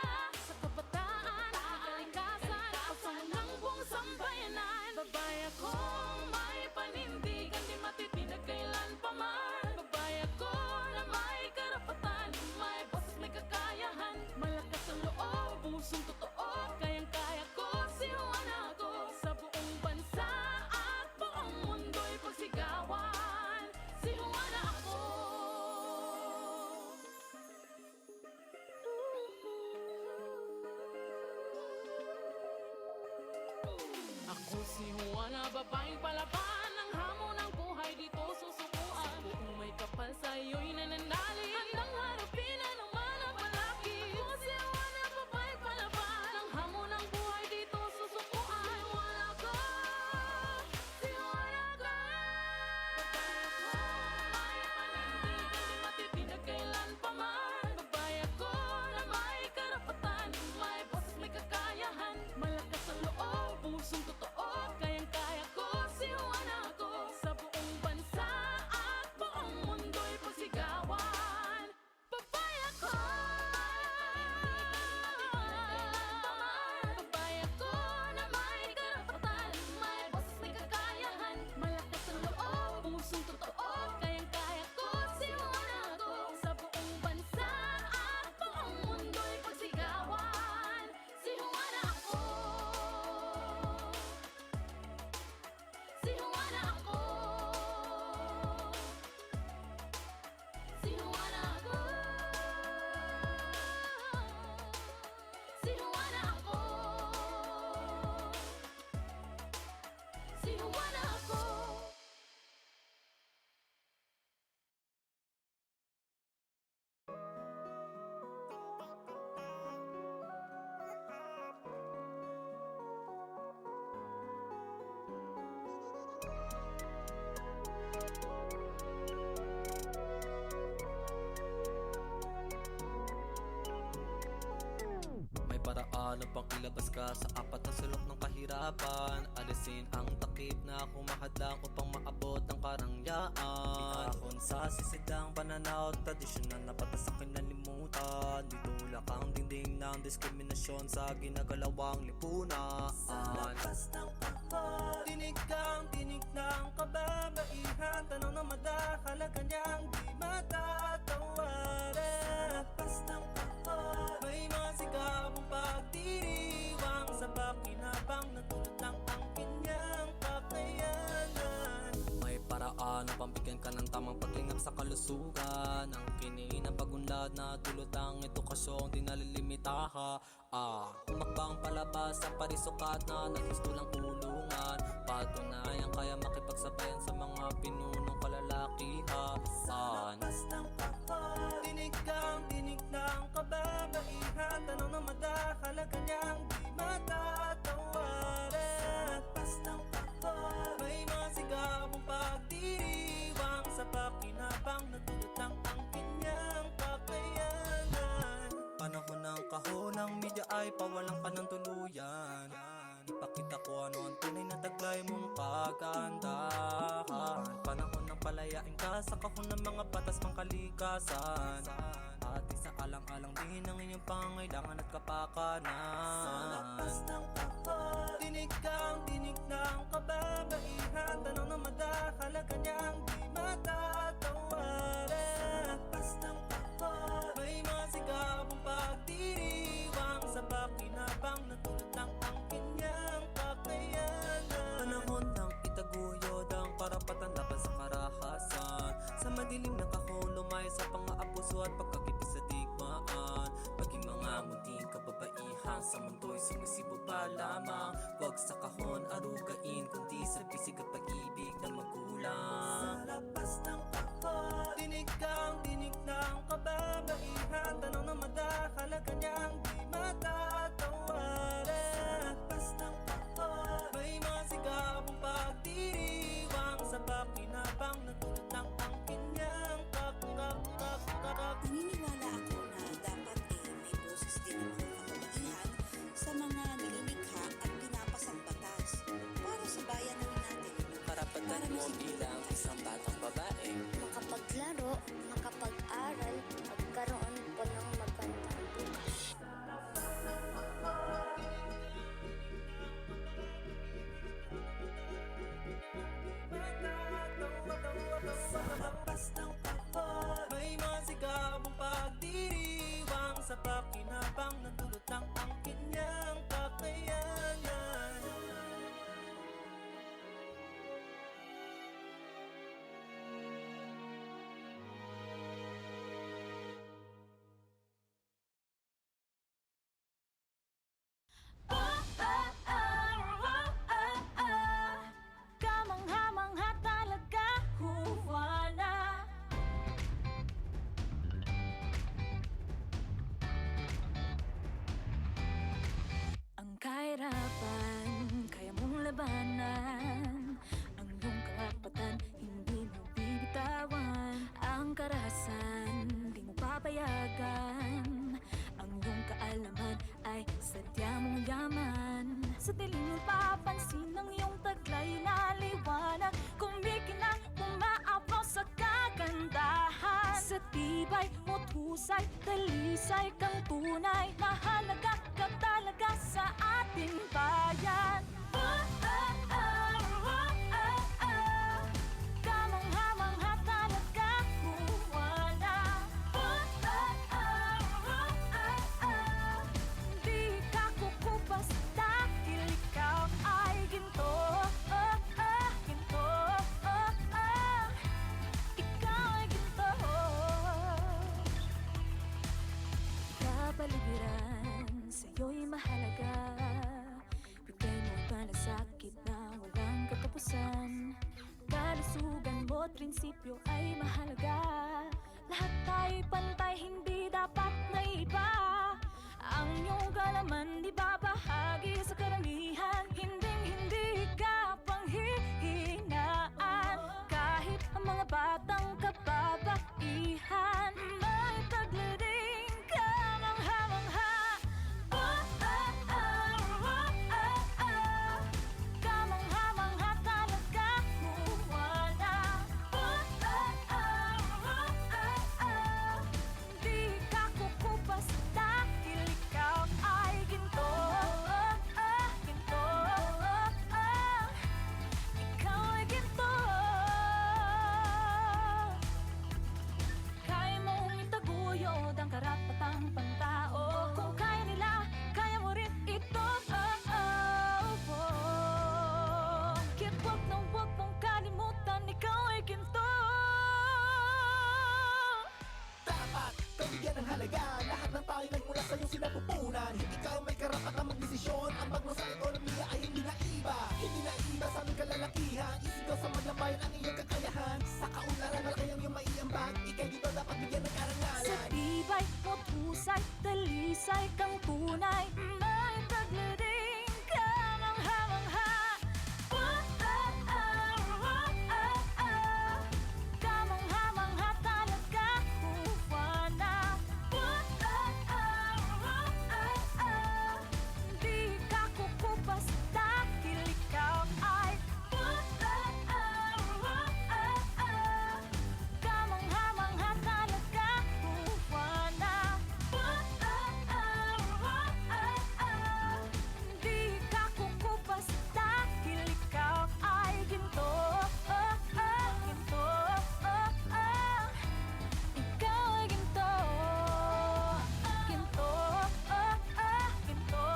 Speaker 1: Sa kabataan, kalikasan, pagsunod ng buong sambayanan. Babay ako, may panindigan, di matitinag kailan pa man. Babay ako na may karapatan, may boses, may kakayahan, malakas ang loob, pusong totoo, kayang-kaya ko, sinuwan ako sa buong bansa at buong mundo'y pagsigawan. Sinuwan ako. Ako si Juana, babaeng palaban, ang hamon ng buhay dito susubuan. Kung may kapal sa'yo'y nananali, handang harapin anuman ang palagi. Ako si Juana, babaeng palaban, ang hamon ng buhay dito susubuan. Juana ko, si Juana ko. May panindigan, di matitinag kailan pa man. Babay ako na may karapatan, may boses, may kakayahan, malakas ang loob, pusong totoo, kayang-kaya ko, sinuwan ako sa buong bansa at buong mundo'y pagsigawan. Babay ako. Babay ako na may karapatan, may boses, may kakayahan, malakas ang loob, pusong totoo, kayang-kaya ko, sinuwan ako sa buong bansa at buong mundo'y pagsigawan. Sinuwan ako. Sinuwan ako. Sinuwan ako. Sinuwan ako. Sinuwan ako.
Speaker 9: May paraan upang ilabas ka sa apat na sulok ng kahirapan. Alisin ang takip na humahadlang upang maabot ang karangyaan. Pinahon sa sisidang pananaw, tradisyonal na batas sa kinalimutan. Ditulak ang dingding ng diskriminasyon sa ginagalawang lipunan. Sa labas ng pagpag, tinig kang tinig ng kababaihan. Tanong na madahalaga niyang di matatawaran. Sa labas ng pagpag, may mga sigabong pagdiriwang sa pakinabang na tulad lang ang kanyang kakayanan. May paraan upang bigyan ka ng tamang paglingap sa kalusugan. Ang kininang pagunlad kalidad na dulot ang edukasyon di nalilimitaha. Humakbang palabas sa parisukat na naggustulang kulungan. Patunayan kaya makipagsabayan sa mga pinunong kalalakihan.
Speaker 2: Dinig kang dinig ng kababaihan, tanong na madahalaga niyang di matatawaran. May mga sigabong pagdiriwang sa pakinabang na dulot ng angkin niyang kakayanan.
Speaker 9: Panahon ng kahon ng media ay pawalang ka ng tuluyan. Ipakita ko ano ang tunay na taglay mong kagandahan. Panahon ng palayain ka sa kahon ng mga batas pang kalikasan. At isaalang-alang din ang inyong pangailangan at kapakanan.
Speaker 2: Sa lapas ng kapal, dinig kang dinig ng kababaihan, tanong na madahalaga niyang di matatawaran. Sa lapas ng kapal, may mga sigabong pagdiriwang sa pakinabang na dulot ng angkin niyang kakayanan.
Speaker 9: Panahon ng itaguyod ang karapatan laban sa karahasan. Sa madilim na kahon lumay sa pang-aabuso at pagkakipis sa digmaan. Maging mga munting kababaihan sa mundo'y sumisibo pa lamang. Huwag sa kahon arugain kundi sa bisig at pag-ibig ng magulang.
Speaker 2: Sa lapas ng kapal, dinig kang dinig ng kababaihan, tanong na madahalaga niyang di matatawaran. Sa lapas ng kapal, may mga sigabong pagdiriwang sa pakinabang na dulot ng angkin niyang
Speaker 10: Naniniwala ako na dapat may boses din ng mga kababaihan sa mga nililikha at pinapasang batas para sa bayanan natin.
Speaker 9: Karapatan mo bilang isang batang babae.
Speaker 11: Makapaglaro, makapag-aral, magkaroon po ng magandang bukas.
Speaker 2: Sa lapas ng kapal, may mga sigabong pagdiriwang sa pakinabang na dulot ng angkin niyang kakayanan.
Speaker 1: Kamangha-mangha talaga, huwana. Ang kahirapan, kaya mong labanan. Ang iyong karapatan, hindi mo bibitawan. Ang karahasan, di mo papayagan. Ang iyong kaalaman ay sadya mong yaman. Sa dilim mo papansin ang iyong taglay na liwanag. Kumikinang umaapaw sa kagandahan. Sa tibay mo't husay, talisay kang tunay. Mahalaga ka talaga sa ating bayan. Kamangha-mangha talaga, huwana. Di ka kukupas dahil ikaw ay ginto. Ginto. Ikaw ay ginto. Kapaligiran sa'yo'y mahalaga. Bigay mo ang malasakit na walang katapusan. Kalusugan mo't prinsipyo ay mahalaga. Lahat tayo'y pantay, hindi dapat na iba. Ang iyong kalaman di babahagi sa karamihan. Hinding-hindi ka panghihinaan. Kahit ang mga batang kababaihan, may taglading kamangha-mangha. Kamangha-mangha talaga, huwana.
Speaker 2: kalayaan. Ikaw may karapatang magdesisyon. Ang bagno sa ekonomiya ay hindi naiba. Hindi naiba sa aming kalalakihan. Isigaw sa maglabayan ang iyong kakayahan. Sa kaunlaran malaki ang iyong maiambag. Ika'y dito dapat bigyan ng karangalan.
Speaker 1: Sa tibay mo't husay, dalisay kang tunay. May taglading kamangha-mangha. Kamangha-mangha talaga, Juana. Di ka kukupas dahil ikaw ay kamangha-mangha talaga, Juana. Di ka kukupas dahil ikaw ay ginto. Ginto. Ikaw ay ginto. Ginto. Ginto.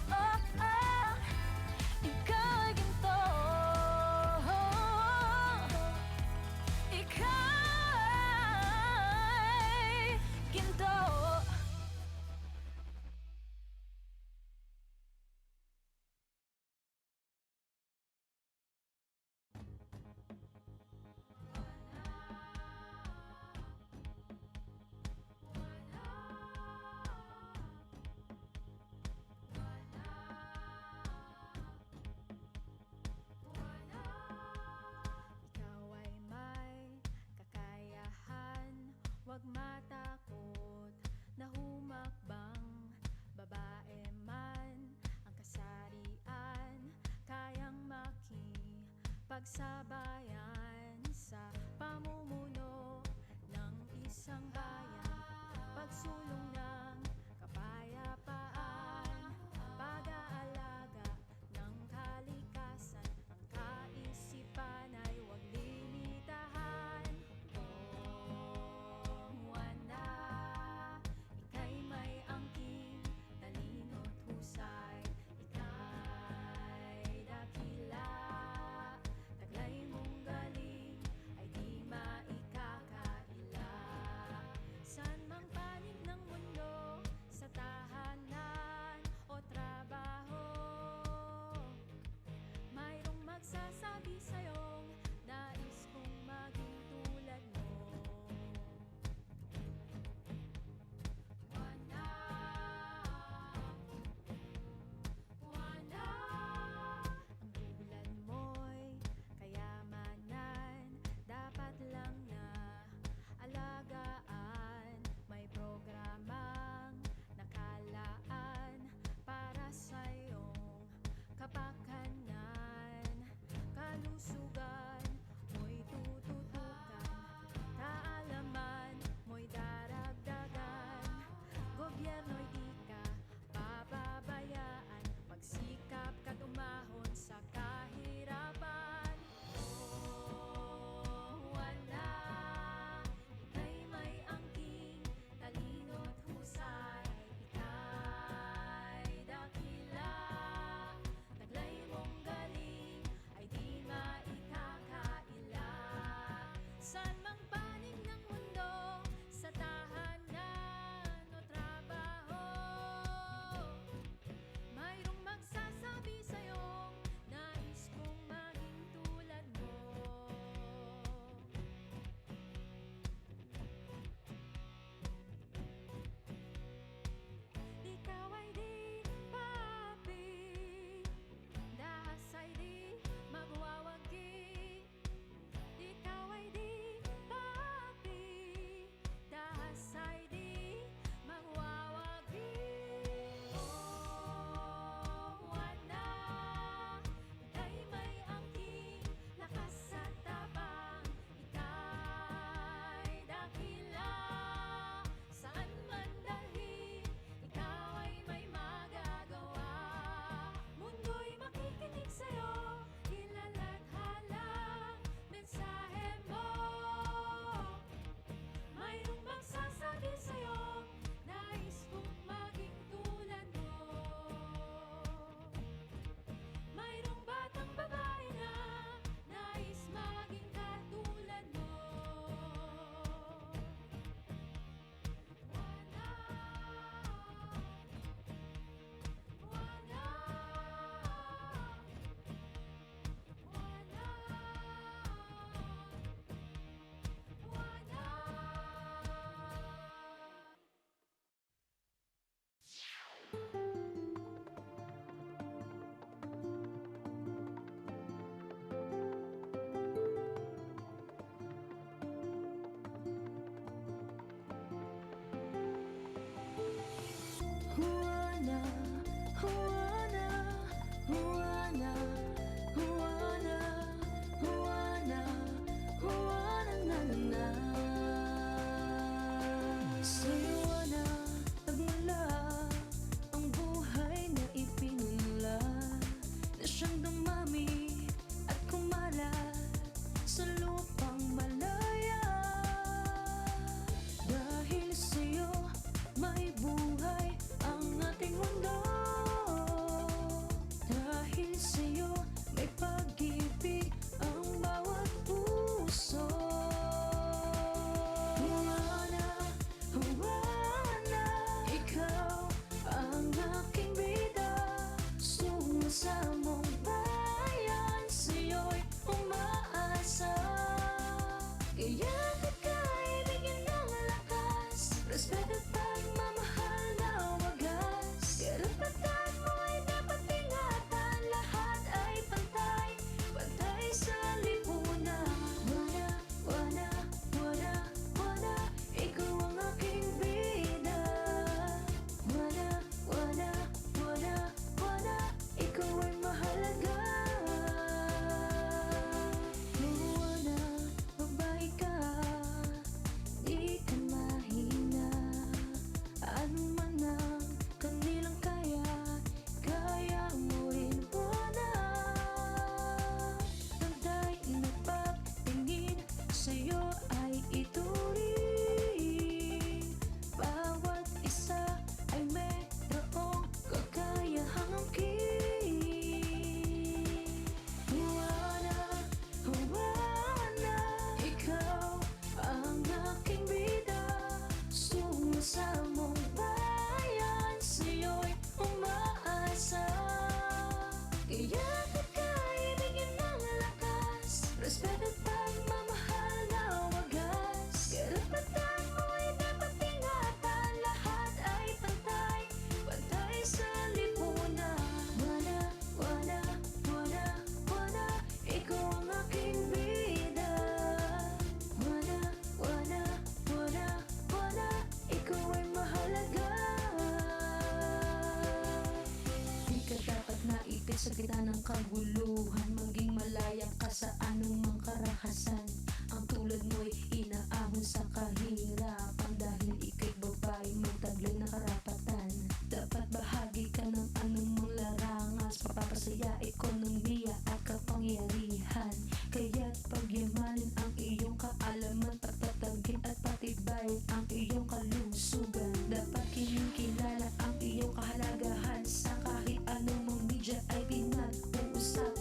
Speaker 1: Ikaw ay ginto. Ikaw ay ginto. Ikaw ay may kakayahan, huwag matakot na humakbang. Babae man ang kasarian, kayang makipagsabayan sa pamumuno ng isang bayan. Pagsulong ng kapayapaan, pag-aalaga ng kalikasan, ang kaisipan ay huwag limitahan. Oh, Juana, ika'y may angking, talino't husay. Ika'y dakila, taglay mo Juana, Juana, Juana, Juana, Juana, Juana, na na na. Sa'yo, Juana, nagmula ang buhay na ipinunla, na siyang dumami at kumalat sa lupang malaya. Dahil sa'yo may buhay ang ating mundo. Dahil sa'yo may pag-ibig ang bawat puso. Juana, Juana, ikaw ang aking bida. Sumasamong bayan, sa'yo'y umaasa. Kaya kakaibigin ng lakas, respeto at pagmamahal na wagas. Karapatan mo ay dapat ingatan, lahat ay pantay, pantay sa lipunan. Juana, Juana, Juana, Juana, ikaw ang aking bida. Juana, Juana, Juana, Juana, ikaw ay mahalaga. Juana, babae ka, di ka mahina. Ano man ang kanilang kaya, kaya mo rin, Juana. Pantay na pagtingin sa'yo ay ituring. Bawat isa ay mayroong kakayahang angkin. Juana, Juana, ikaw ang aking bida. Sumasamong bayan, sa'yo'y umaasa. Kaya kakaibigin ng lakas, respeto at pagmamahal na wagas. Karapatan mo ay dapat ingatan, lahat ay pantay, pantay sa lipunan. Juana, Juana, Juana, Juana, ikaw ang aking bida. Juana, Juana, Juana, Juana, ikaw ay mahalaga. Di ka dapat naipit sa gitna ng kaguluhan, maging malaya ka sa anumang karahasan. Ang tulad mo'y inaahon sa kahirapan, dahil ika'y babae may taglay na karapatan. Dapat bahagi ka ng anumang larangan, papapasaya, ekonomiya at kapangyarihan. Kaya't pagyamanin ang iyong kaalaman, pagtatagin at patibayin ang iyong kalusugan. Dapat kinikilala ang iyong kahalagahan, sa kahit anumang media ay pinag-uusapan.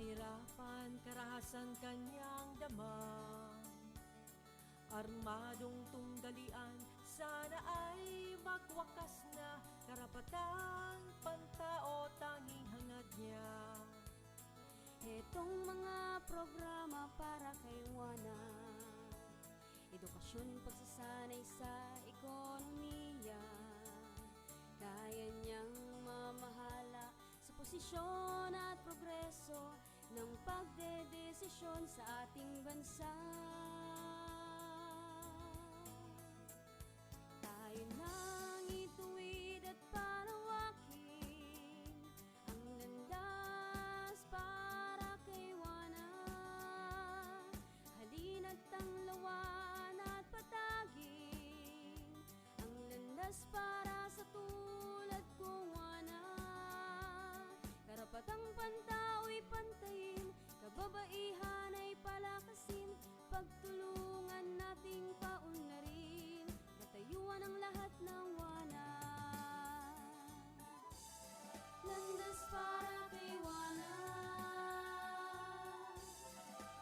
Speaker 7: kahirapan, karahasan kanyang dama. Armadong tunggalian, sana ay magwakas na. Karapatan, pantao, tanging hangad niya.
Speaker 11: Itong mga programa para kay Juana, edukasyon, pagsasanay sa ekonomiya, kaya niyang mamahala sa posisyon at progreso ng pagdedesisyon sa ating bansa. Tayo nang ituwid at palawakin ang landas para kay Juana. Halina't tanglawan at patagin ang landas para sa tulad kong Juana. Karapatang pantao'y pantayin, kababaihan ay palakasin, pagtulungan nating paunlarin, katayuan ang lahat ng Juana. Landas para kay Juana,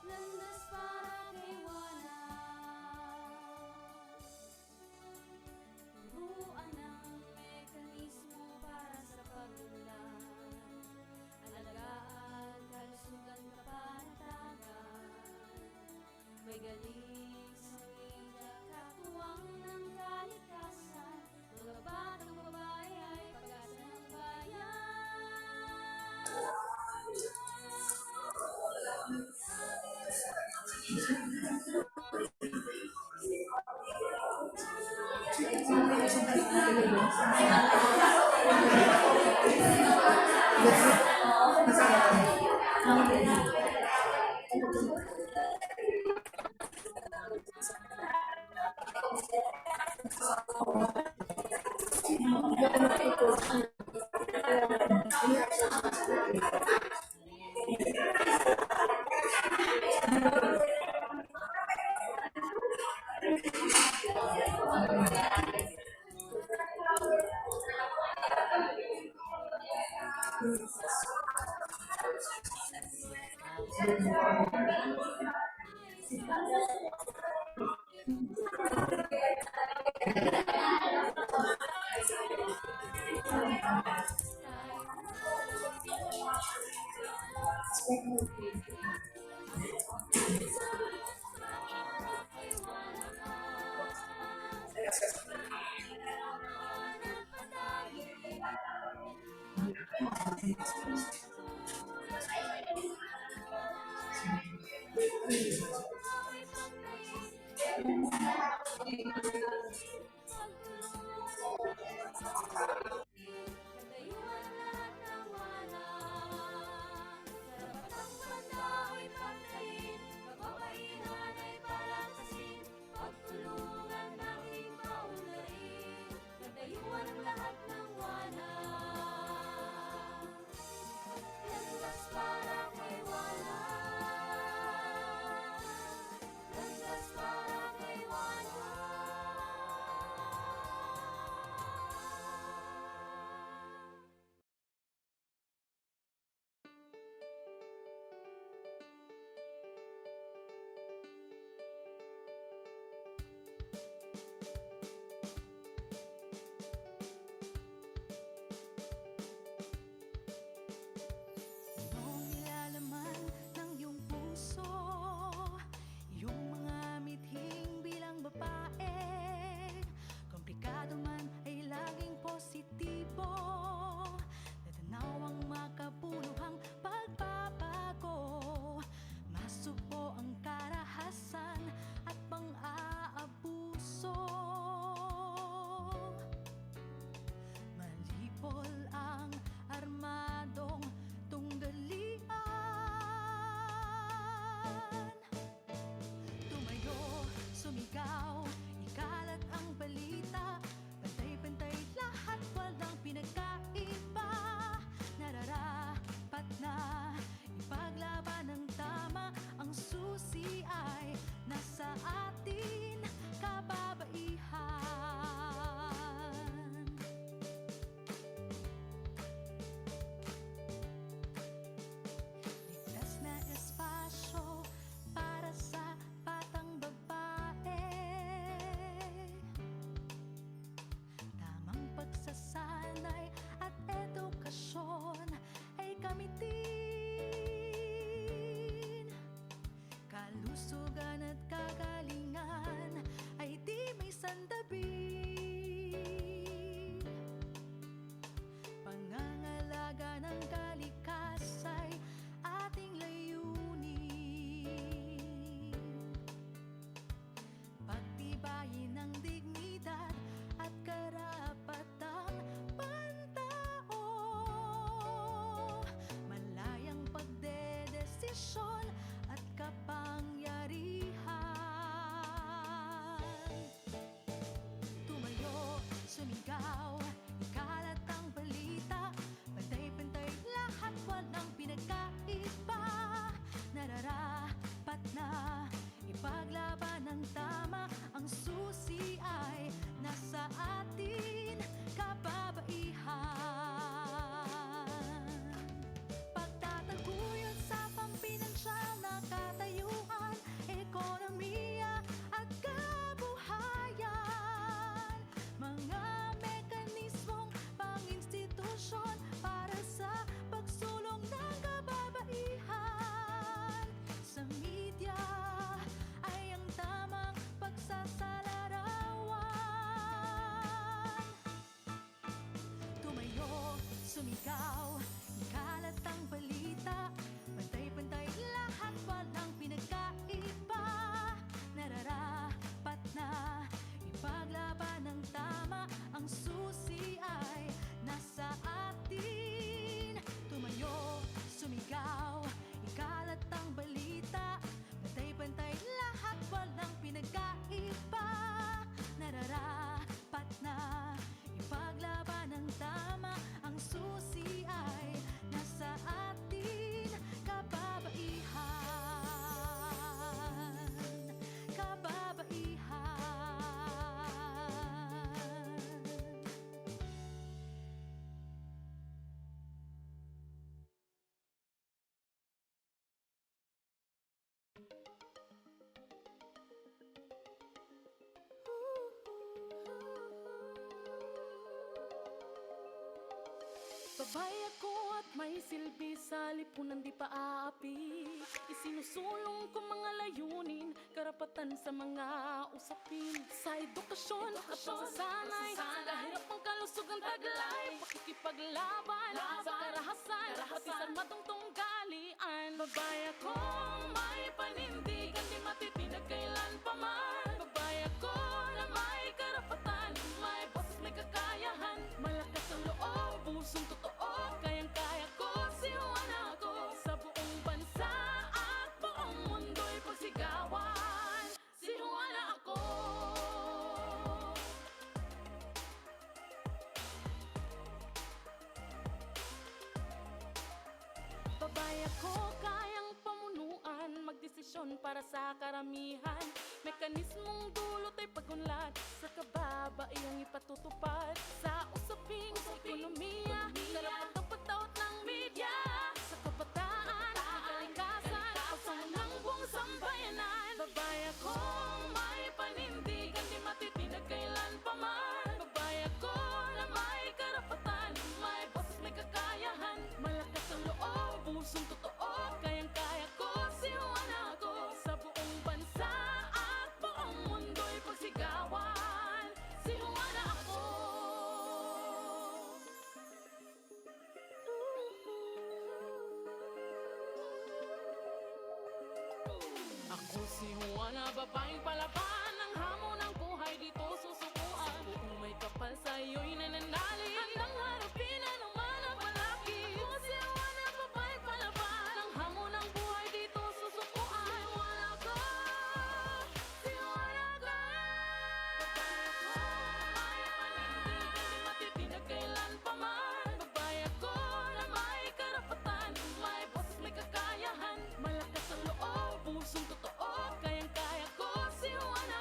Speaker 11: landas para kay Juana. Turuan ang mekanismo para sa pag-unlad, alagaan, kalusugan, kapanatagan. May galing sa media, katuwang ng kalikasan, mga batang babae ay pag-asa ng bayan.
Speaker 1: Anong nilalaman ng iyong puso? Iyong mga mithing bilang babae, komplikado man ay laging positibo. Natanaw ang makabuluhang pagbabago, masuko ang karahasan at pang-aabuso. Malipol ang armadong tunggalian, tumayo, sumigaw, ikalat ang balita, pantay-pantay lahat, walang pinagkaiba. Nararapat na ipaglaban ng tama, ang susi ay nasa atin, kababaihan. Ligtas posisyon at kapangyarihan. Tumayo, sumigaw, ikalat ang balita, pantay-pantay lahat, walang pinagkaiba. Nararapat na ipaglaban ng tama, ang susi ay nasa atin, kababaihan. Pagtataguyod sa pampinansyal na katayuan, ekonomiya at kabuhayan, mga mekanismong pang-institusyon para sa pagsulong ng kababaihan. Sa media ay ang tamang pagsasalarawan. Tumayo, sumigaw, ikalat ang balita, pantay-pantay lahat, walang pinagkaiba. Nararapat na ipaglaban ng tama, ang susi ay nasa atin. Tumayo, sumigaw, ikalat ang balita, pantay-pantay lahat, walang pinagkaiba. Nararapat na ipaglaban ng tama, ang susi ay nasa atin, kababaihan. Kababaihan. Babay ako at may silbi sa lipunan di paaapi. Isinusulong ko mga layunin, karapatan sa mga usapin. Sa edukasyon at pagsasanay, sa kahirap ang kalusugan taglay, pakikipaglaban sa karahasan, pati sa matungtong galian. Babay akong may panindigan, di matitinag kailan pa man. Babay ako na may karapatan, may boses, may kakayahan, malakas ang loob, pusong totoo, kayang-kaya ko, sihuan ako sa buong bansa at buong mundo'y pagsigawan. Sihuan ako. Babay ako, kayang pamunuan, magdesisyon para sa karamihan. Mekanismong dulot ay pagunlad, sa kababaihang ipatutupad. Sa usaping ekonomiya, karapatang pagtaot ng media. Sa kabataan, kalikasan, pagsama ng buong sambayanan. Babay akong may panindigan, di matitinag kailan pa man. Babay ako na may karapatan, may boses, may kakayahan, malakas ang loob, pusong totoo, kayang-kaya ko, sihuan ako sa buong bansa at buong mundo'y pagsigawan. Sihuan ako. Ako si Juana, babaeng palaban, ang hamon ng buhay dito susukuan. Sa buong may kapal sa'yo'y nananali, handang harapin anuman ang palaki. Ako si Juana, babaeng palaban, ang hamon ng buhay dito susukuan. Si Juana ka, si Juana ka. Babay ako, may panindigan, di matitinag kailan pa man. Babay ako na may karapatan, may boses, may kakayahan, malakas ang loob, pusong totoo, kayang-kaya ko, si Juana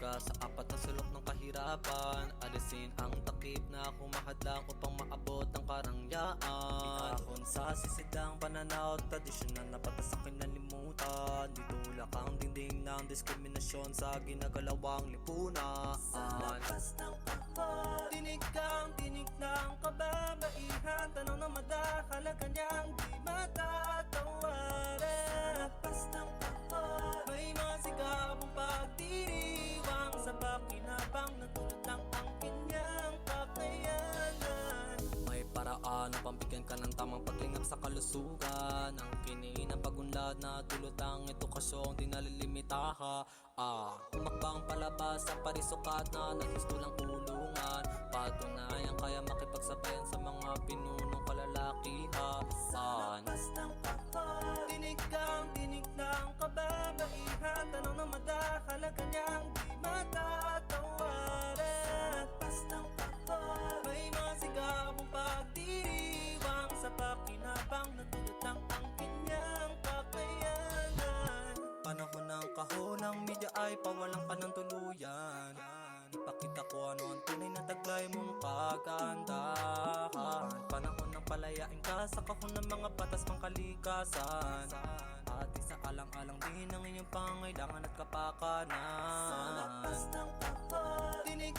Speaker 9: ka sa apat na sulok ng kahirapan. Alisin ang takip na humahadlang upang maabot ang karangyaan. Ihahon sa sisidang pananaw, tradisyonal na batas sa kinalimutan. Ditulak ang dingding ng diskriminasyon sa ginagalawang lipunan.
Speaker 2: Sa labas ng kahon, tinig ng kababaihan. Tanong na madahalaga niyang di matatawaran. Sa labas ng kahon, may mga sigabong pagdiriwang sa pakinabang na tulad ng ang kanyang kakayanan.
Speaker 9: May paraan upang bigyan ka ng tamang paglingap sa kalusugan. Ang kini ng pagunlad na dulot ang edukasyong di nalilimitaha. Umakbang palabas sa parisukat na naghistulang kulungan. Patunayan kaya makipagsabayan sa mga pinunong kalalakihan.
Speaker 2: Sa labas ng kahon, tinig ng kababaihan. Tanong na madahalaga niyang di matatawaran. Sa labas ng kahon, may mga sigabong pagdiriwang sa pakinabang na tulad ng ang kanyang kakayanan.
Speaker 9: Panahon ng kahon ng media ay pawalang ka ng tuluyan. Ipakita ko ano ang tunay na taglay mong kagandahan. Panahon ng palayain ka sa kahon ng mga batas pang kalikasan. At isaalang-alang din ang iyong pangailangan at kapakanan.
Speaker 2: Sa labas ng kahon, tinig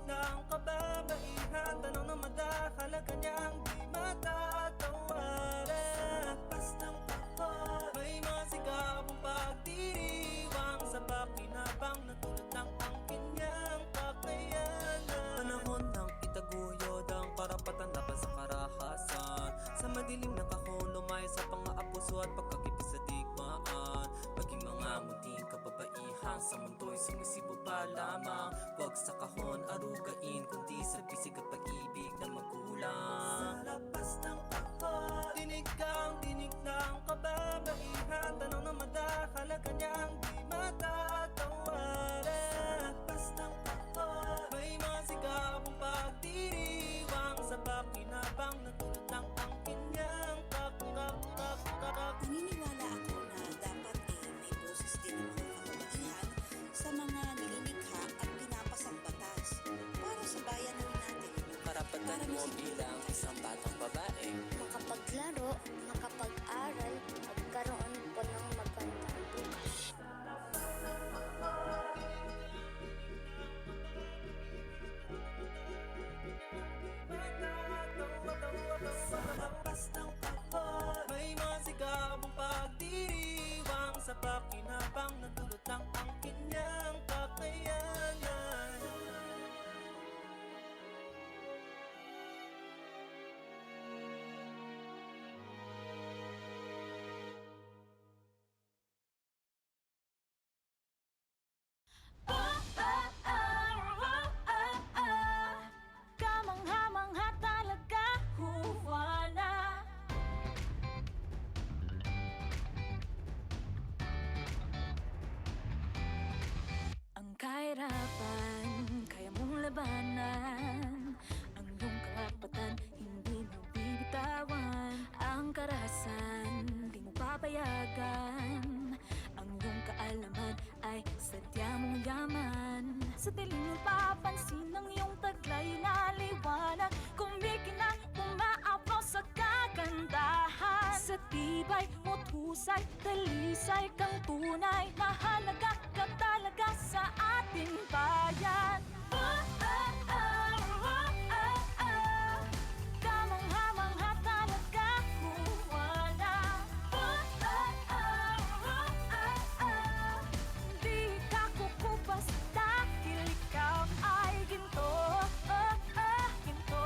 Speaker 2: ng kababaihan. Tanong na madahalaga niyang di matatawaran. Sa labas ng kahon, may mga sigabong pagdiriwang sa pakinabang na tulad ng ang kanyang kakayanan.
Speaker 9: Panahon ng itaguyod ang karapatan laban sa karahasan. Sa madilim na kahon lumay sa pang-aabuso at pagkakipis sa digmaan. Maging mga munting kababaihan sa mundo'y sumisibo pa lamang. Huwag sa kahon arugain kundi sa bisig at pag-ibig na magulang.
Speaker 2: Sa labas ng kahon, tinig ng kababaihan. Tanong na madahalaga niyang di matatawaran. Sa labas ng kahon, may mga sigabong pagdiriwang sa pakinabang na tulad ng ang kanyang
Speaker 10: Naniniwala ako na dapat may boses din ang mga kababaihan sa mga nililikha at pinapasang batas para sa bayanan natin.
Speaker 9: Karapatan mo bilang isang batang babae.
Speaker 11: Makapaglaro, makapag-aral, magkaroon po ng magandang bukas.
Speaker 2: Sa labas ng kahon, may mga sigabong pagdiriwang sa pakinabang na dulot ng ang kanyang kakayanan.
Speaker 1: Kamangha-mangha talaga, huwala. Ang kahirapan, kaya mong labanan. Ang iyong karapatan, hindi mo bibitawan. Ang karahasan, di mo papayagan. Ang iyong kaalaman ay sadya mong yaman. Sa dilim mo papansin ang iyong taglay na liwanag. Kumikinang umaapaw sa kagandahan. Sa tibay mo't husay, talisay kang tunay. Mahalaga ka talaga sa ating bayan. Kamangha-mangha talaga, huwala. Di ka kukupas dahil ikaw ay ginto. Ginto.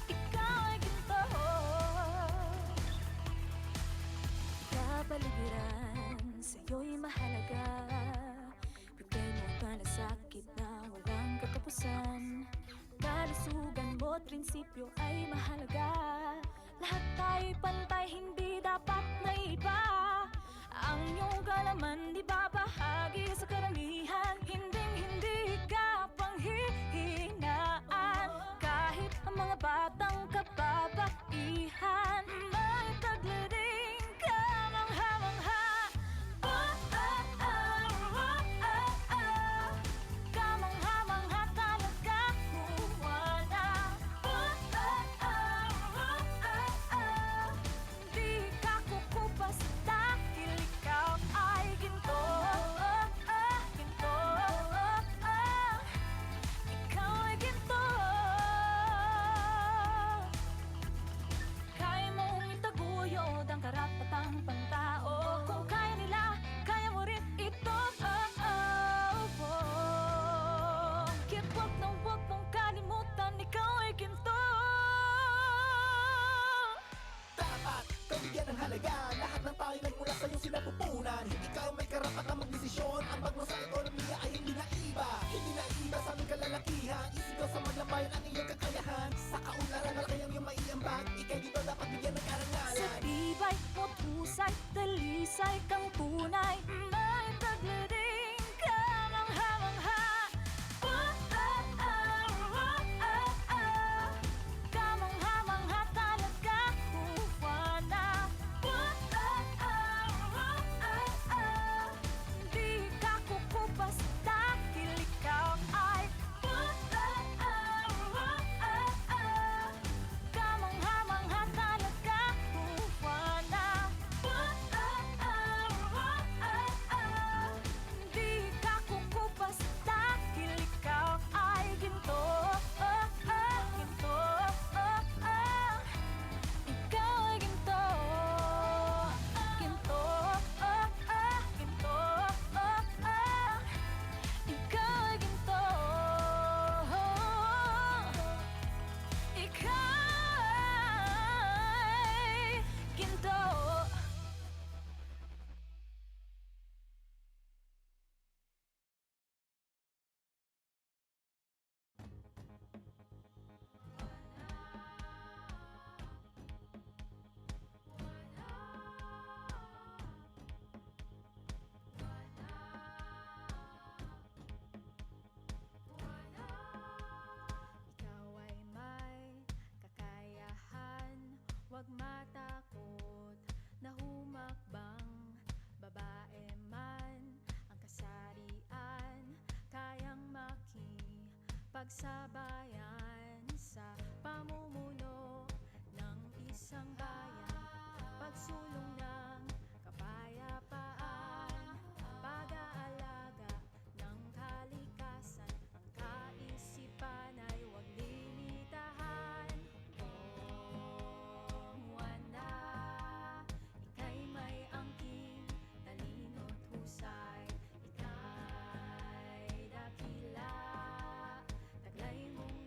Speaker 1: Ikaw ay ginto. Kapaligiran sa'yo'y mahalaga. Bigay mo ang malasakit na walang katapusan. Kalusugan mo't prinsipyo ay mahalaga. Lahat tayo'y pantay, hindi dapat na iba. Ang iyong kalaman di babahagi sa karamihan. Hindi ka panghihinaan. Kahit ang mga batang kababaihan, may taglading kamangha-mangha.
Speaker 2: halaga. Lahat ng tayo nagmula sa iyong sinapupunan. Ikaw may karapatang magdesisyon. Ang bagno sa ekonomiya ay hindi na iba. Hindi na iba sa aming kalalakihan. Isigaw sa maglambayan ang iyong kakayahan. Sa kaunlaran malaki ang iyong maiambag. Ika'y dito dapat bigyan ng
Speaker 1: Sa
Speaker 2: karangalan.
Speaker 1: tibay mo't husay, dalisay kang tunay. May taglading kamangha-mangha. Kamangha-mangha talaga, Juana. Di ka kukupas dahil ikaw ay kamangha-mangha talaga, Juana. Di ka kukupas dahil ikaw ay ginto. Ginto. Ikaw ay ginto. Ginto. Ginto. Ikaw ay ginto. Ikaw ay ginto. Ikaw ay may kakayahan, huwag matakot na humakbang. Babae man ang kasarian, kayang makipagsabayan sa pamumuno ng isang bayan. Pagsulong ng kapayapaan, pag-aalaga ng kalikasan, ang kaisipan ay huwag limitahan. Juana, ika'y may angking, talino't husay. Ika'y dakila, taglay mong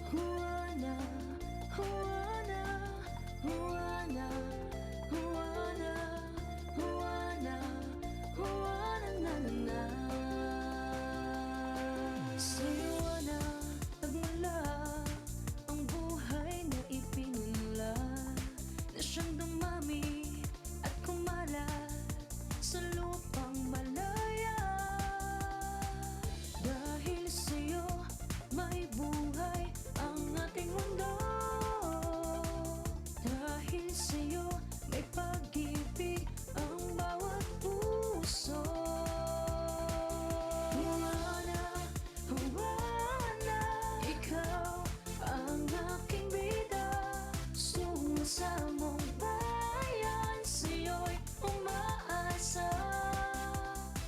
Speaker 1: Juana, Juana, Juana, Juana, Juana, Juana, na na na. Si Juana, nagmula ang buhay na ipinunla, na siyang dumami at kumalat sa lupang malaya. Dahil sa'yo may buhay ang ating mundo. Dahil sa'yo may pag-ibig ang bawat puso. Juana, Juana, ikaw ang aking bida. Sumasamong bayan, sa'yo'y umaasa.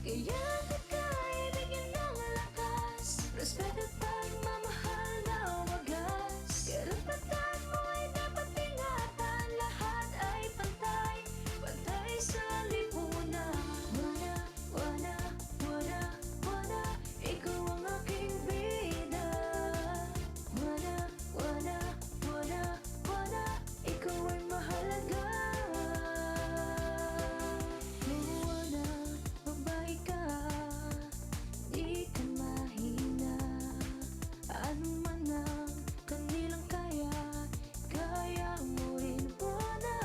Speaker 1: Kaya kakaibigin ng lakas, respeto at pagmamahal na wagas. Karapatan mo ay dapat ingatan, lahat ay pantay, pantay sa lipunan. Juana, Juana, Juana, Juana, ikaw ang aking bida. Juana, Juana, Juana, Juana, ikaw ay mahalaga. Juana, babae ka, di ka mahina. Ano man ang kanilang kaya, kaya mo rin, Juana.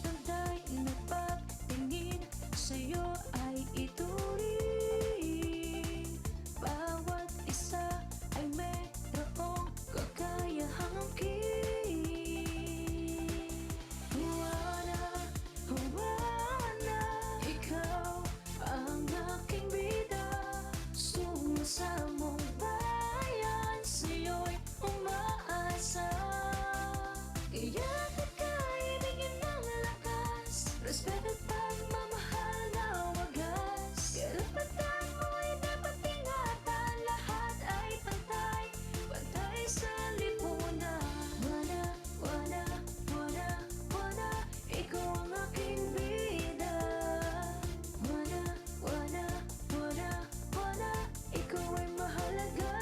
Speaker 1: Pantay na pagtingin sa'yo ay ituring. Bawat isa ay mayroong kakayahang angkin. Juana, Juana, ikaw ang aking bida. Sumasamong bayan, sa'yo'y umaasa. Kaya kakaibigin ng lakas, respeto at pagmamahal na wagas. Karapatan mo ay dapat ingatan, lahat ay pantay, pantay sa lipunan. Juana, Juana, Juana, Juana, ikaw ang aking bida. Juana, Juana, Juana, Juana, ikaw ay mahalaga.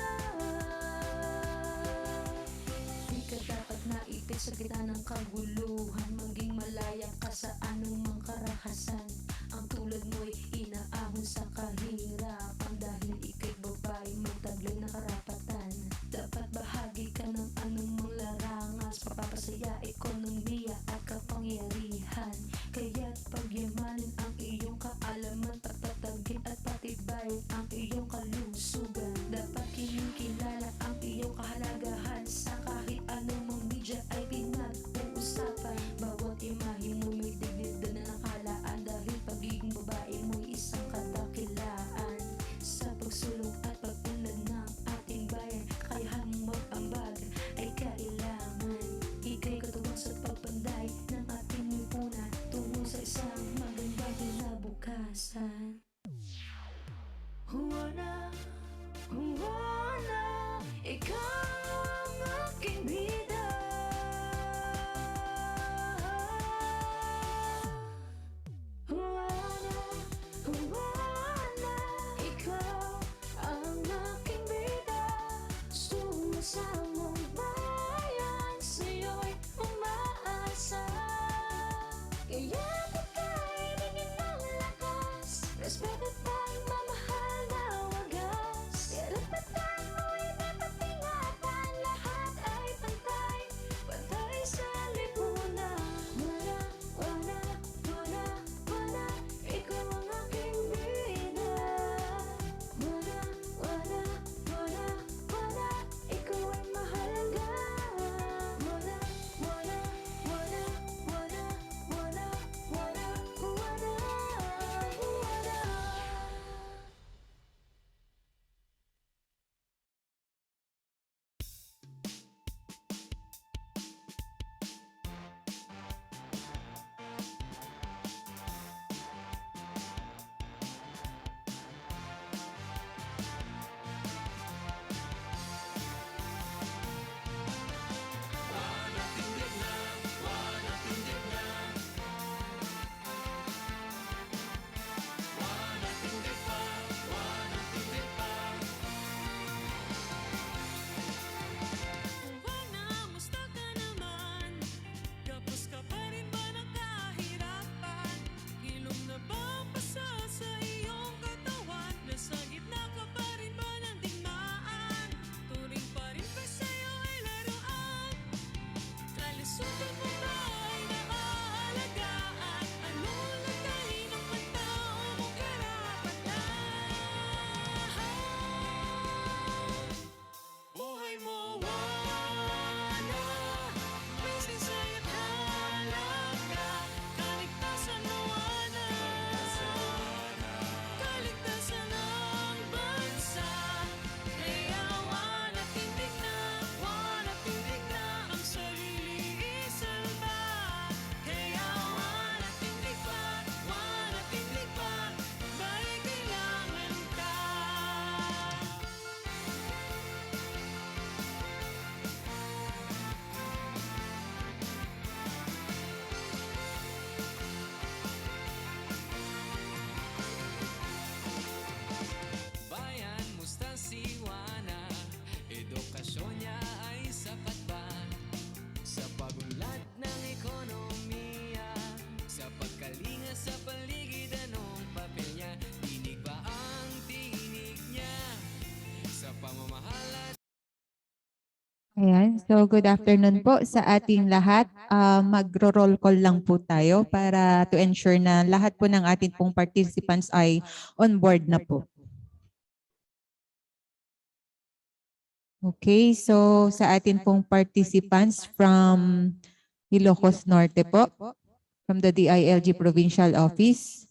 Speaker 1: Di ka dapat naipit sa gitna ng kaguluhan, maging malaya ka sa anumang karahasan. Ang tulad mo'y inaahon sa kahirapan, dahil ika'y babae magtaglay na karapatan. Dapat bahagi ka ng anumang larangan, papapasaya, ekonomiya at kapangyarihan. Kaya't pagyamanin ang iyong kaalaman, pagtatagin at patibayin ang iyong kalusugan. Dapat kinikilala ang iyong kahalagahan, sa kahit anumang media ay pinag-uusapan. Bawat imahe mo may dignidad na nakalaan, dahil pagiging babae mo'y isang kadakilaan. Sa pagsulong at pag-unlad ng ating bayan, kakayahan mong mag-ambag ay kailangan. Ika'y katuwang sa pagpanday ng ating lipunan, tungo sa isang magandang kinabukasan. Juana, Juana, ikaw ang aking bida. Juana, Juana, ikaw ang aking bida. Sumasamong bayan, sa'yo'y umaasa. Kaya kakaibigin ng lakas, respeto
Speaker 6: Ayan. So good afternoon po sa ating lahat. Magro-roll call lang po tayo para to ensure na lahat po ng ating pong participants ay on board na po. Okay, so sa atin pong participants from Ilocos Norte po, from the DILG Provincial Office.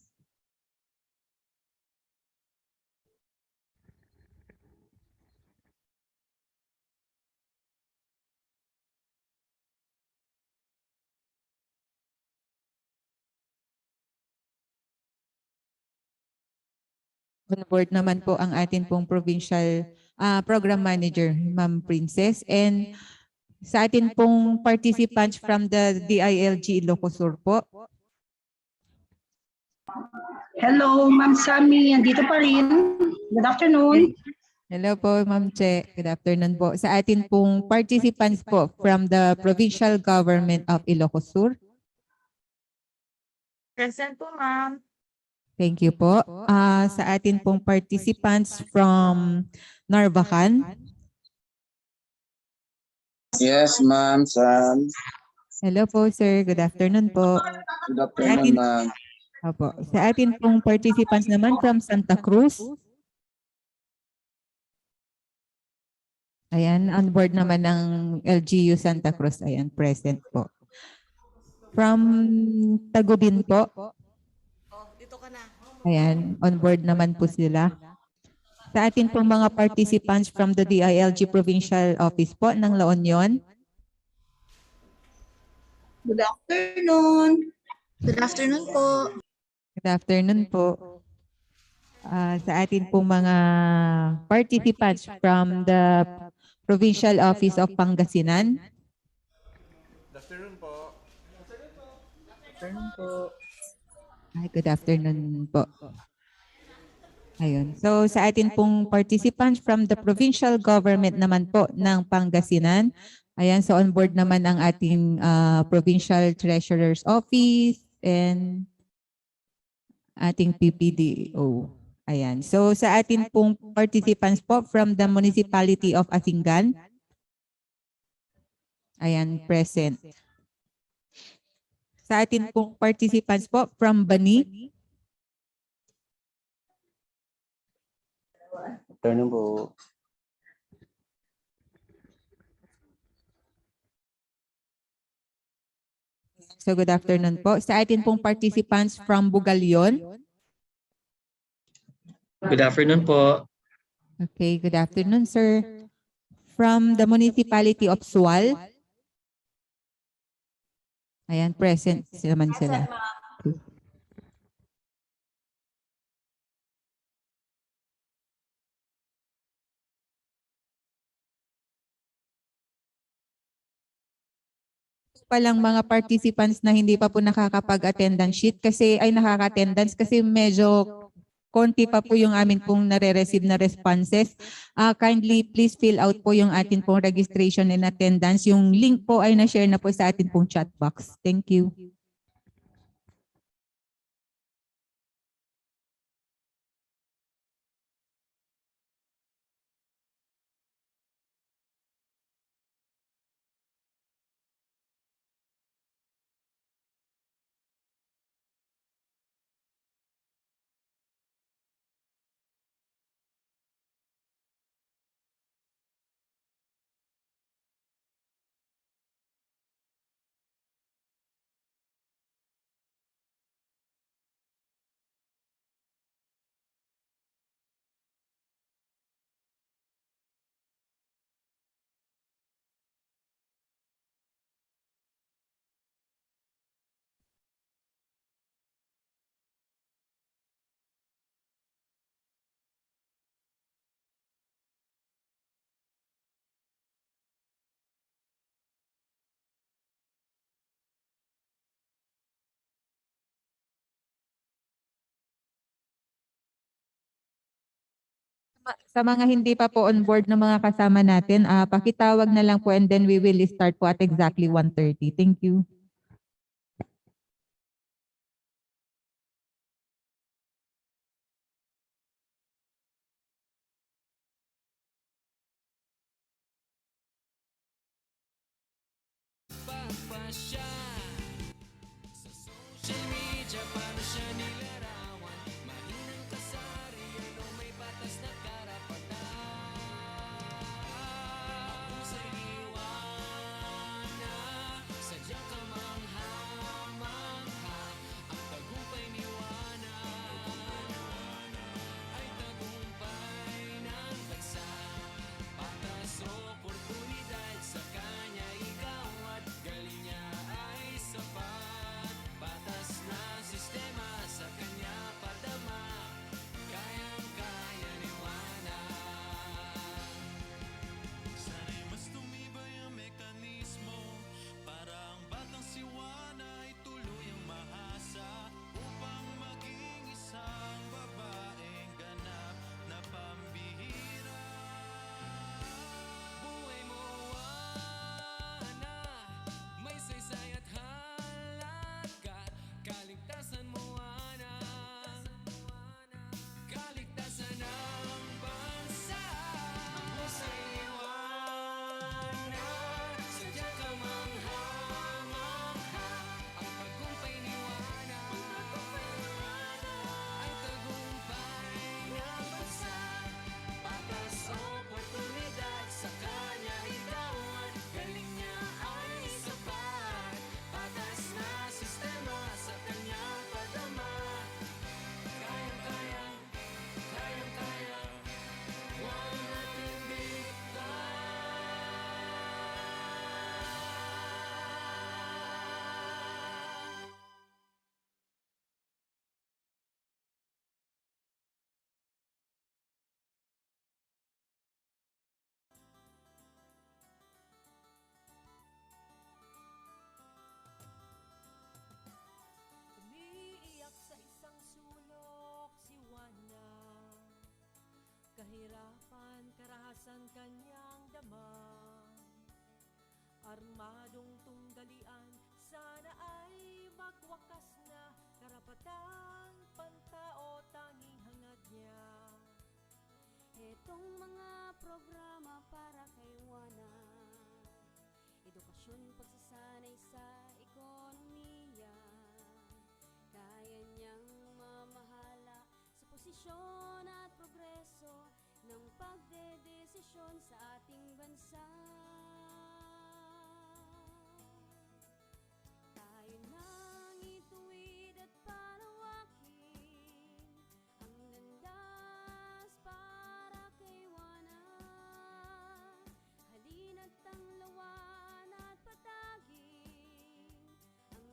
Speaker 6: On board naman po ang atin pong provincial program manager, Ma'am Princess. And sa atin pong participants from the DILG Ilocos Sur po.
Speaker 21: Hello, Ma'am Sammy. Andito pa rin. Good afternoon.
Speaker 6: Hello po, Ma'am Che. Good afternoon po. Sa atin pong participants po from the Provincial Government of Ilocos Sur.
Speaker 17: Present po, ma'am.
Speaker 6: Thank you po. Sa atin pong participants from Narvacan.
Speaker 22: Yes, ma'am, Sam.
Speaker 6: Hello po, sir. Good afternoon po.
Speaker 22: Good afternoon, ma'am.
Speaker 6: Opo. Sa atin pong participants naman from Santa Cruz. Ayan, on board naman ng LGU Santa Cruz. Ayan, present po. From Tagubin po. Ayan, on board naman po sila. Sa atin pong mga participants from the DILG Provincial Office po ng La Union.
Speaker 21: Good afternoon. Good afternoon po.
Speaker 6: Good afternoon po. Sa atin pong mga participants from the Provincial Office of Pangasinan.
Speaker 23: Good afternoon po.
Speaker 21: Good afternoon po.
Speaker 6: Ay, good afternoon po. Ayun. So sa atin pong participants from the provincial government naman po ng Pangasinan. Ayan, so on board naman ang ating Provincial Treasurer's Office and ating PPDO. Ayan. So sa atin pong participants po from the Municipality of Asingan. Ayan, present. Sa atin pong participants po from Bani.
Speaker 22: Afternoon po.
Speaker 6: So good afternoon po. Sa atin pong participants from Bugalyon.
Speaker 22: Good afternoon po.
Speaker 6: Okay, good afternoon, sir. From the Municipality of Sual. Ayan, present naman sila. Palang mga participants na hindi pa po nakakapag-attendance sheet kasi ay nakaka-attendance kasi medyo konti pa po yung amin pong nare-receive na responses. Kindly please fill out po yung atin pong registration and attendance. Yung link po ay na-share na po sa atin pong chat box. Thank you. Sa mga hindi pa po on board ng mga kasama natin, pakitawag na lang po and then we will start po at exactly 1:30. Thank you.
Speaker 20: siya? Sa social media, paano siya nilarawan? Mahinang kasari, ano may batas na karapatan? Mahusay iwana, sadyang kamangha-mangha. Ang tagumpay ni Wana ay tagumpay ng bansa. Patas oportunidad sa kanya ikaw at galing niya ay sapat. Patas na sistema sa kanya padama, kayang-kaya ni Wana. Sana'y mas tumibay ang mekanismo para ang batang si Wana ay tuluyang mahasa upang maging isang babaeng ganap na pambihira. Buhay mo, Wana, may saysay at halaga. Kaligtasan mo, Wana, kaligtasan ng bansa. Mahusay Wana, sadyang kamangha-mangha. Ang tagumpay ni Wana ay tagumpay ng bansa. Patas oportunidad sa kanya ikaw at galing niya ay sapat. Patas na sistema sa kanya padama, kayang-kaya, kayang-kaya, Wana Tindita.
Speaker 11: Umiiyak sa isang sulok si Wana. Kahirapan, karahasan kanyang dama. Armadong tunggalian, sana ay magwakas na. Karapatan, pantao, tanging hangad niya.
Speaker 5: Itong mga programa para kay Wana, edukasyon, pagsasanay sa ekonomiya. Kaya niyang mamahala sa posisyon at progreso ng pagdedesisyon sa ating bansa. Tayo nang ituwid at palawakin ang landas para kay Wana. Halina't tanglawan at patagin ang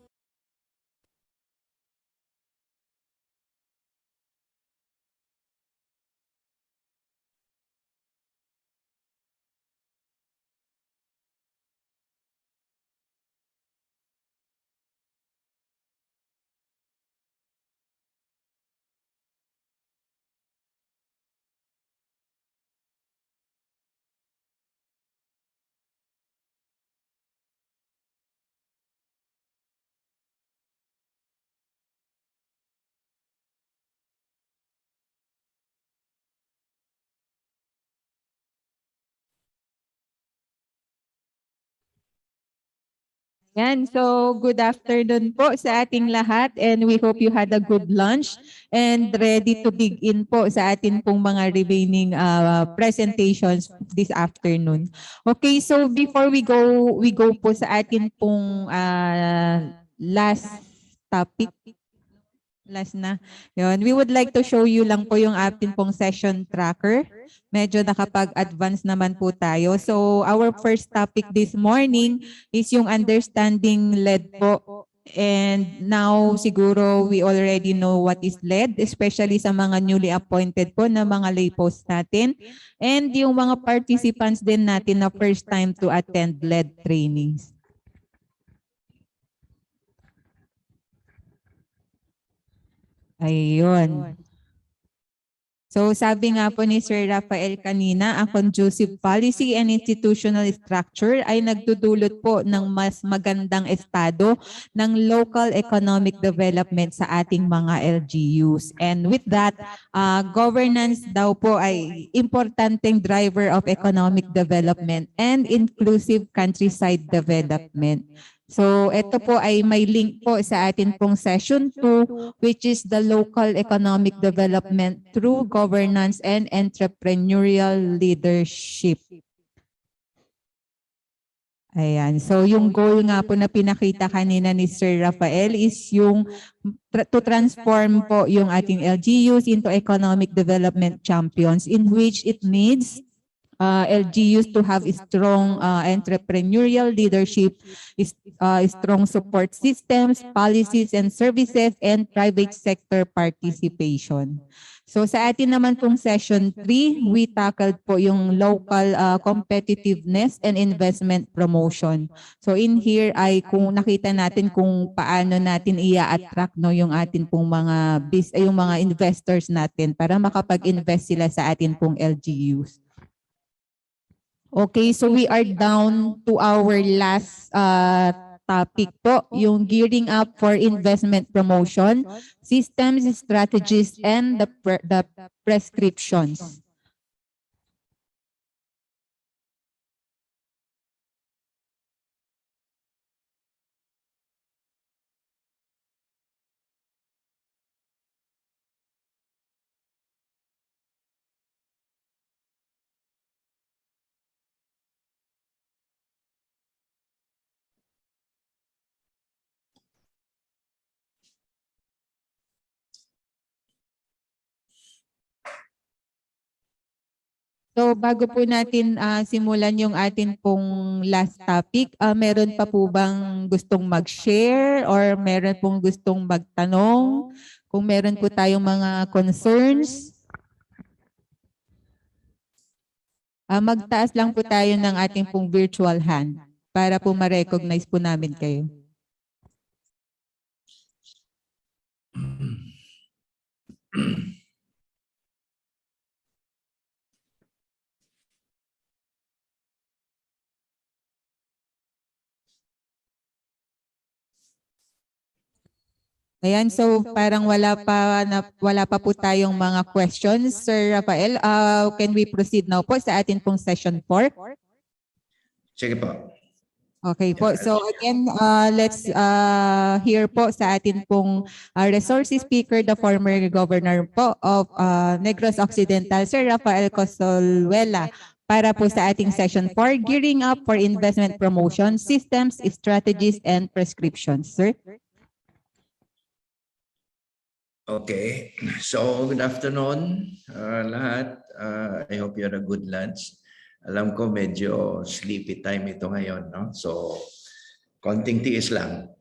Speaker 6: Yan, so good afternoon po sa ating lahat and we hope you had a good lunch and ready to dig in po sa atin pong mga remaining presentations this afternoon. Okay, so before we go po sa atin pong last topic. Last na. Yun. We would like to show you lang po yung atin pong session tracker. Medyo nakapag-advance naman po tayo. So our first topic this morning is yung understanding LED po. And now siguro we already know what is LED, especially sa mga newly appointed po na mga lay posts natin. And yung mga participants din natin na first time to attend LED trainings. Ayun. So sabi nga po ni Sir Rafael kanina, ang conducive policy and institutional structure ay nagdudulot po ng mas magandang estado ng local economic development sa ating mga LGUs. And with that, governance daw po ay importanteng driver of economic development and inclusive countryside development. So ito po ay may link po sa atin pong session 2, which is the local economic development through governance and entrepreneurial leadership. Ayan. So yung goal nga po na pinakita kanina ni Sir Rafael is yung to transform po yung ating LGUs into economic development champions, in which it needs LGUs to have strong entrepreneurial leadership, strong support systems, policies and services, and private sector participation. So sa atin naman pong session 3, we tackled po yung local competitiveness and investment promotion. So in here ay kung nakita natin kung paano natin i-attract yung atin pong mga yung mga investors natin para makapag-invest sila sa atin pong LGUs. Okay, so we are down to our last topic po, yung gearing up for investment promotion, systems, strategies, and the prescriptions. So bago po natin simulan yung atin pong last topic, meron pa po bang gustong mag-share or meron pong gustong magtanong? Kung meron po tayong mga concerns, magtaas lang po tayo ng ating pong virtual hand para po ma-recognize po namin kayo. Ayan, so parang wala pa po tayong mga questions, Sir Rafael. Can we proceed now po sa atin pong session 4?
Speaker 4: Sige po.
Speaker 6: Okay po. So again, let's hear po sa atin pong resource speaker, the former governor po of Negros Occidental, Sir Rafael Cosolwela, para po sa ating session 4, gearing up for investment promotion, systems, strategies, and prescriptions. Sir?
Speaker 4: Okay, so good afternoon lahat. I hope you had a good lunch. Alam ko medyo sleepy time ito ngayon, no? So konting tiis lang.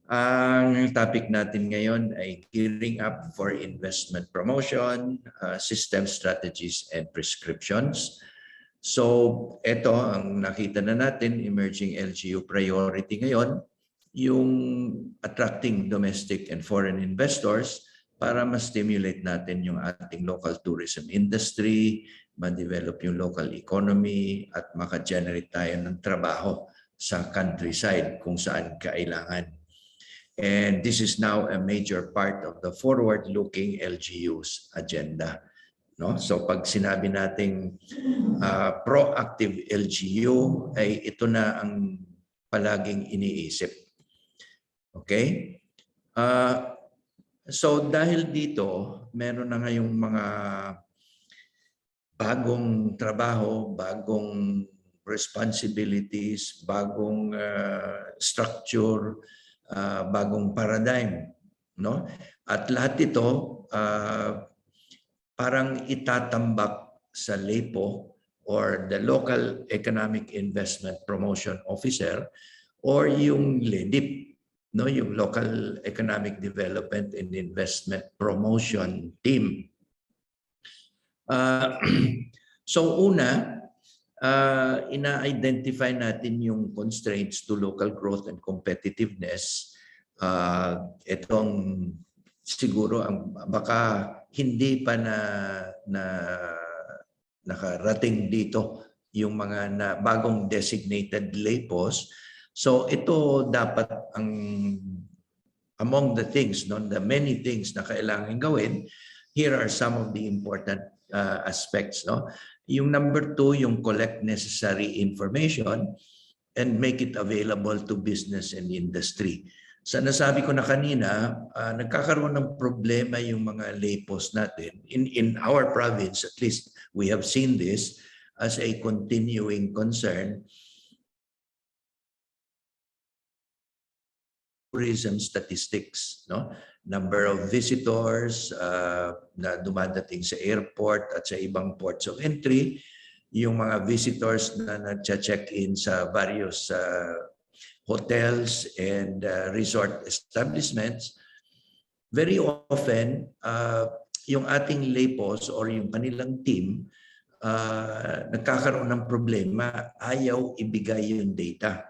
Speaker 4: Ang topic natin ngayon ay gearing up for investment promotion, system strategies and prescriptions. So ito ang nakita na natin, emerging LGU priority ngayon, yung attracting domestic and foreign investors para ma-stimulate natin yung ating local tourism industry, ma-develop yung local economy, at maka-generate tayo ng trabaho sa countryside kung saan kailangan. And this is now a major part of the forward-looking LGU's agenda. No? So pag sinabi nating proactive LGU, ay ito na ang palaging iniisip. Okay? So dahil dito, meron na ngayong mga bagong trabaho, bagong responsibilities, bagong structure, bagong paradigm, no? At lahat ito parang itatambak sa LEPO or the Local Economic Investment Promotion Officer or yung LEDIP, no, yung Local Economic Development and Investment Promotion Team. So una, ina-identify natin yung constraints to local growth and competitiveness. Itong siguro ang baka hindi pa nakarating dito yung mga bagong designated LEPOs. So ito dapat ang among the things, no, the many things na kailangan gawin, here are some of the important aspects. No? Yung number 2, yung collect necessary information and make it available to business and industry. Sa nasabi ko na kanina, nagkakaroon ng problema yung mga layposts natin. In our province, at least we have seen this as a continuing concern. Tourism statistics, no? Number of visitors na dumadating sa airport at sa ibang ports of entry, yung mga visitors na nag-check-in sa various hotels and resort establishments, very often yung ating layposts or yung kanilang team nagkakaroon ng problema, ayaw ibigay yung data.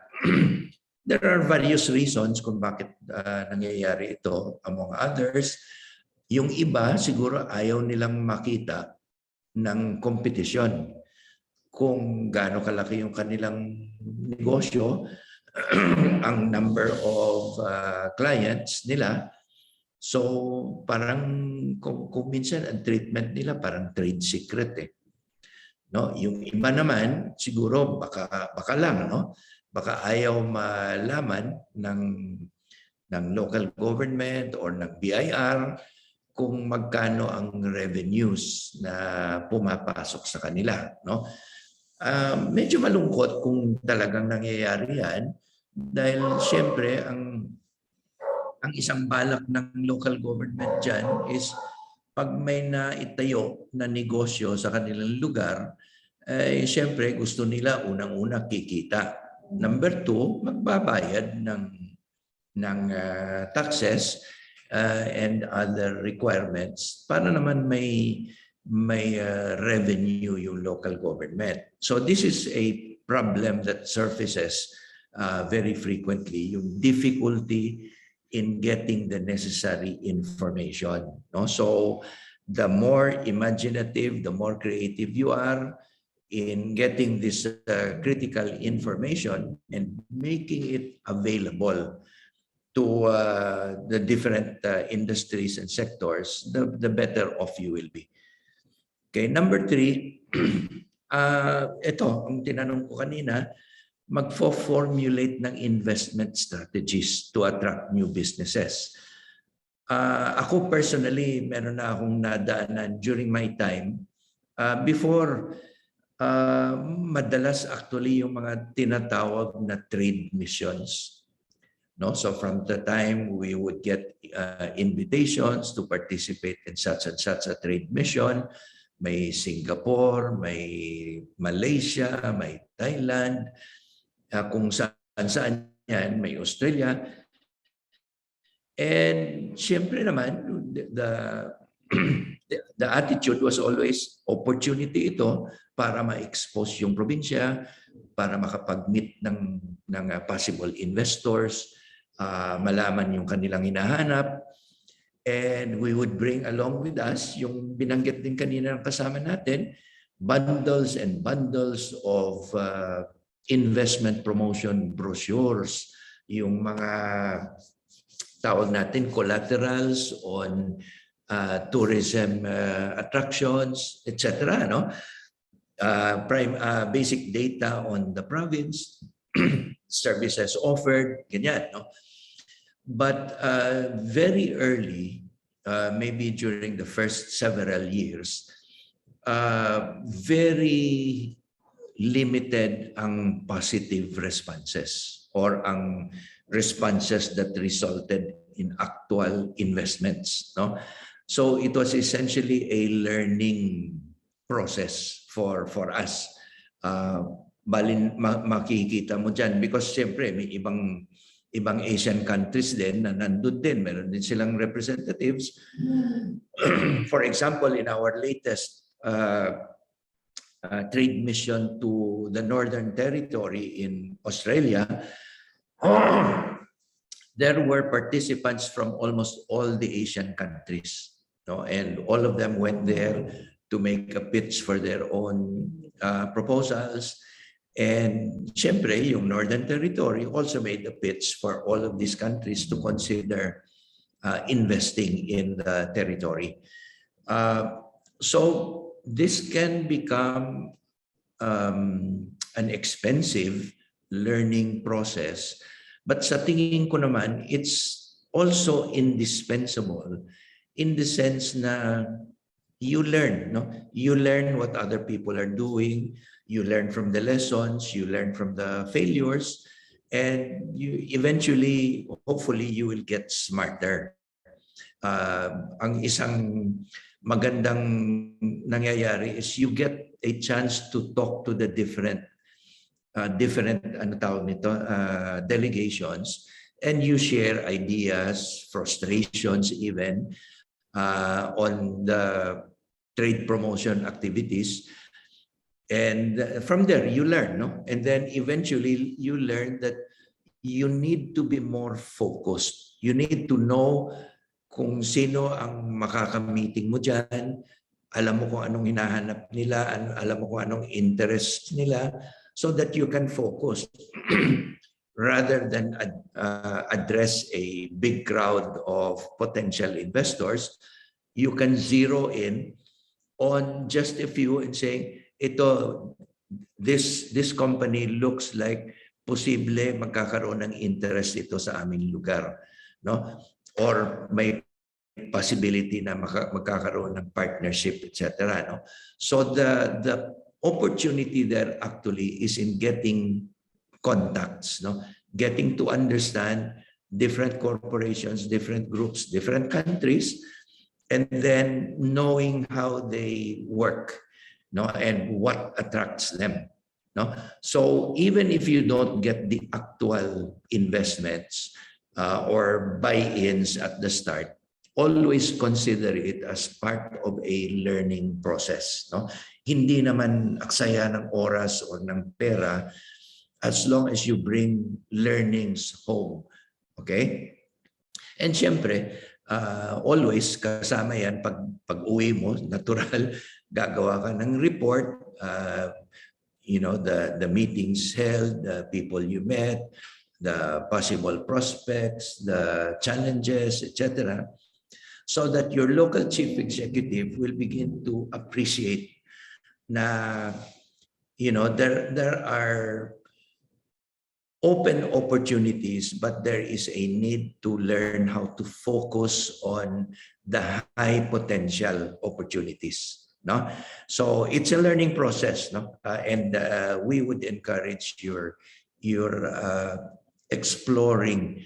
Speaker 4: There are various reasons kung bakit nangyayari ito, among others. Yung iba siguro ayaw nilang makita ng kompetisyon kung gaano kalaki yung kanilang negosyo, ang number of clients nila. So parang kung minsan ang treatment nila parang trade secret eh. No, yung iba naman siguro baka lang, no? Baka ayaw malaman ng local government or ng BIR kung magkano ang revenues na pumapasok sa kanila, no? Medyo malungkot kung talagang nangyayari yan dahil siyempre ang isang balak ng local government dyan is pag may naitayo na negosyo sa kanilang lugar, siyempre gusto nila unang-una kikita. Number two, magbabayad ng taxes and other requirements para naman may revenue yung local government. So this is a problem that surfaces very frequently, yung difficulty in getting the necessary information. No? So the more imaginative, the more creative you are in getting this critical information and making it available to the different industries and sectors, the better off you will be. Okay, number 3, ito, ang tinanong ko kanina, magfo-formulate ng investment strategies to attract new businesses. Ako personally, meron na akong nadaanan during my time. Before, madalas actually yung mga tinatawag na trade missions. No? So from the time we would get invitations to participate in such and such a trade mission, may Singapore, may Malaysia, may Thailand, kung saan-saan yan, may Australia. And siyempre naman, the attitude was always opportunity ito para ma-expose yung probinsya, para makapag-meet ng possible investors, malaman yung kanilang hinahanap. And we would bring along with us, yung binanggit din kanina ng kasama natin, bundles and bundles of investment promotion brochures, yung mga tawag natin collaterals on tourism attractions, etc. No? Basic data on the province, services offered, ganyan. No? But very early, maybe during the first several years, very limited ang positive responses or ang responses that resulted in actual investments. No? So it was essentially a learning process for us. Makikita mo dyan because siyempre may ibang Asian countries din na nandun din. Meron din silang representatives. For example, in our latest trade mission to the Northern Territory in Australia, there were participants from almost all the Asian countries. No? And all of them went there to make a pitch for their own proposals. And siyempre, yung Northern Territory also made a pitch for all of these countries to consider investing in the territory. So this can become an expensive learning process. But sa tingin ko naman, it's also indispensable in the sense na you learn, no? You learn what other people are doing, you learn from the lessons, you learn from the failures, and you eventually, hopefully, you will get smarter. Ang isang magandang nangyayari is you get a chance to talk to the different ano tawag nito, delegations, and you share ideas, frustrations even on the trade promotion activities. And from there, you learn, no? And then eventually, you learn that you need to be more focused. You need to know kung sino ang makaka-meeting mo dyan, alam mo kung anong hinahanap nila, alam mo kung anong interest nila, so that you can focus rather than address a big crowd of potential investors. You can zero in on just a few and say, this company looks like posible magkakaroon ng interest ito sa aming lugar, no? Or may possibility na magkakaroon ng partnership, etc. No? So the opportunity there actually is in getting contacts, no? Getting to understand different corporations, different groups, different countries, and then knowing how they work, no? And what attracts them. No? So even if you don't get the actual investments or buy-ins at the start, always consider it as part of a learning process. No? Hindi naman aksaya ng oras o ng pera as long as you bring learnings home. Okay? And syempre, always kasama yan pag uwi mo, natural, gagawa ka ng report, you know, the meetings held, the people you met, the possible prospects, the challenges, etc., so that your local chief executive will begin to appreciate na, you know, there are open opportunities, but there is a need to learn how to focus on the high potential opportunities. No? So it's a learning process, no? And we would encourage your exploring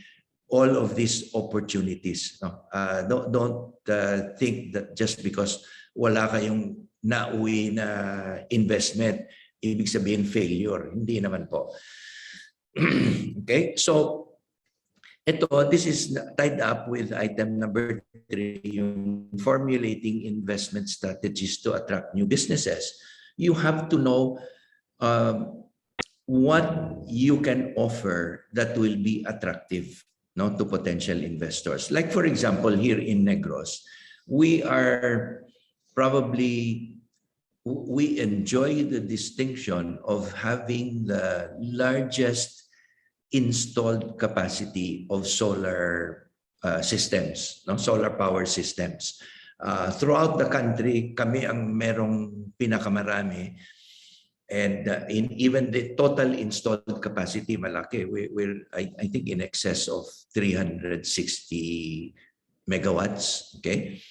Speaker 4: all of these opportunities. No? Don't think that just because wala kayong nauwi na investment, ibig sabihin failure. Hindi naman po. Okay, so this is tied up with item number 3, yung formulating investment strategies to attract new businesses. You have to know what you can offer that will be attractive, no, to potential investors. Like for example, here in Negros, we enjoy the distinction of having the largest installed capacity of solar systems, no? Solar power systems. Throughout the country, kami ang merong pinakamarami. And even the total installed capacity, malaki. We're I think, in excess of 360 megawatts. Okay?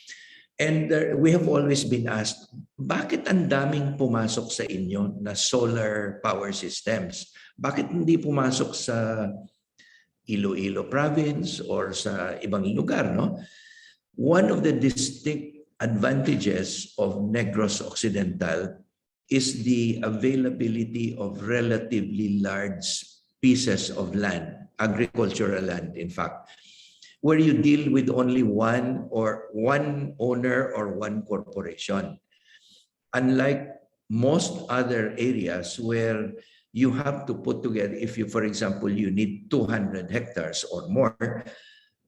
Speaker 4: And we have always been asked, bakit ang daming pumasok sa inyo na solar power systems? Bakit hindi pumasok sa Iloilo province or sa ibang lugar, no? One of the distinct advantages of Negros Occidental is the availability of relatively large pieces of land, agricultural land, in fact, where you deal with only one owner or one corporation. Unlike most other areas where you have to put together, if you, for example, you need 200 hectares or more,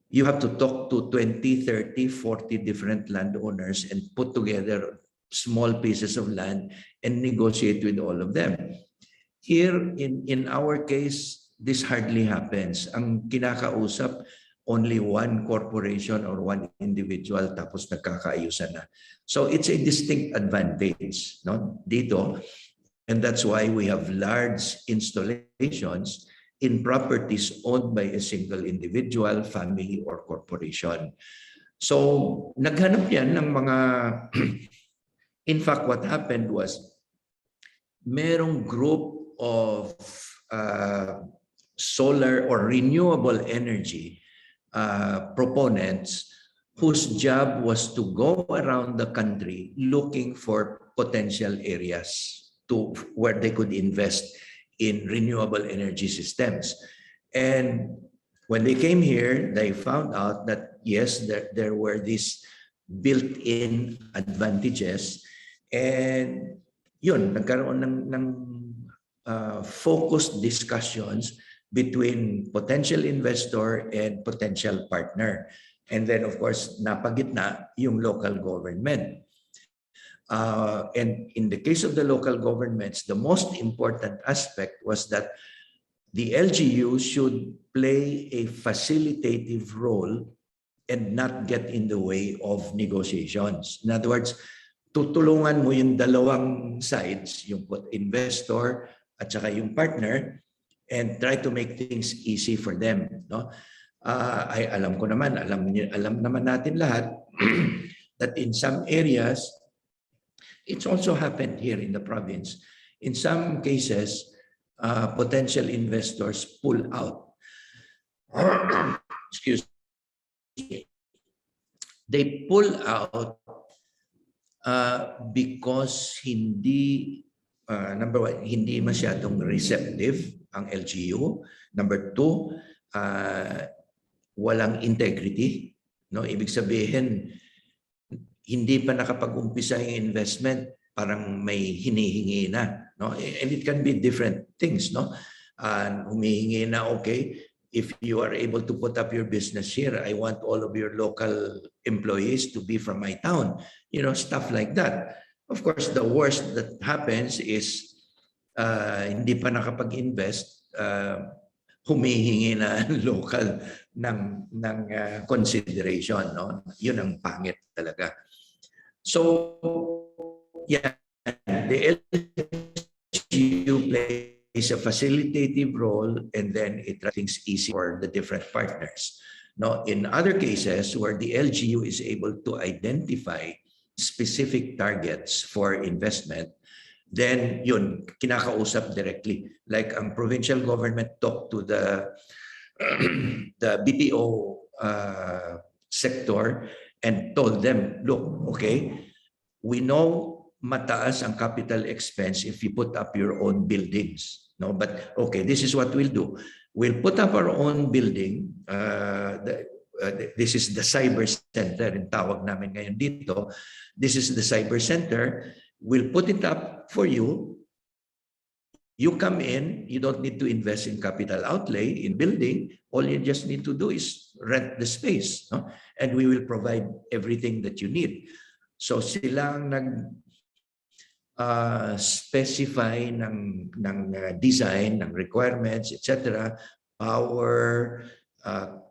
Speaker 4: you have to talk to 20, 30, 40 different landowners and put together small pieces of land and negotiate with all of them. Here, in our case, this hardly happens. Ang kinakausap, only one corporation or one individual, tapos nagkakaayusan na. So it's a distinct advantage, no? Dito, And that's why we have large installations in properties owned by a single individual, family, or corporation. So naghanap yan ng mga, in fact, what happened was, merong group of solar or renewable energy proponents whose job was to go around the country looking for potential areas to where they could invest in renewable energy systems. And when they came here, they found out that yes, there were these built-in advantages, and yun, nagkaroon ng focused discussions between potential investor and potential partner. And then of course, napagitna yung local government. And in the case of the local governments, the most important aspect was that the LGU should play a facilitative role and not get in the way of negotiations. In other words, tutulungan mo yung dalawang sides, yung investor at saka yung partner, and try to make things easy for them. No? Ay alam ko naman, alam naman natin lahat that in some areas, it's also happened here in the province. In some cases, potential investors pull out. Excuse me. They pull out because hindi, number one, hindi masyadong receptive ang LGU. Number two, walang integrity. No? Ibig sabihin, hindi pa nakapag-umpisa yung investment, parang may hinihingi na. No? And it can be different things. No? Humihingi na, okay, if you are able to put up your business here, I want all of your local employees to be from my town. You know, stuff like that. Of course, the worst that happens is hindi pa nakapag-invest, humihingi na local ng consideration. No? Yun ang pangit talaga. So, yeah, the LGU plays a facilitative role, and then it makes things easy for the different partners. No, in other cases where the LGU is able to identify specific targets for investment, then yun, kinakausap directly. Like ang provincial government talked to the BPO sector and told them, look, okay, we know mataas ang capital expense if you put up your own buildings. No, but okay, this is what we'll do. We'll put up our own building. This is the cyber center, yung tawag namin ngayon dito. This is the cyber center. We'll put it up for you. You come in, you don't need to invest in capital outlay, in building. All you just need to do is rent the space. No? And we will provide everything that you need. So silang specify ng design, ng requirements, etc. Power,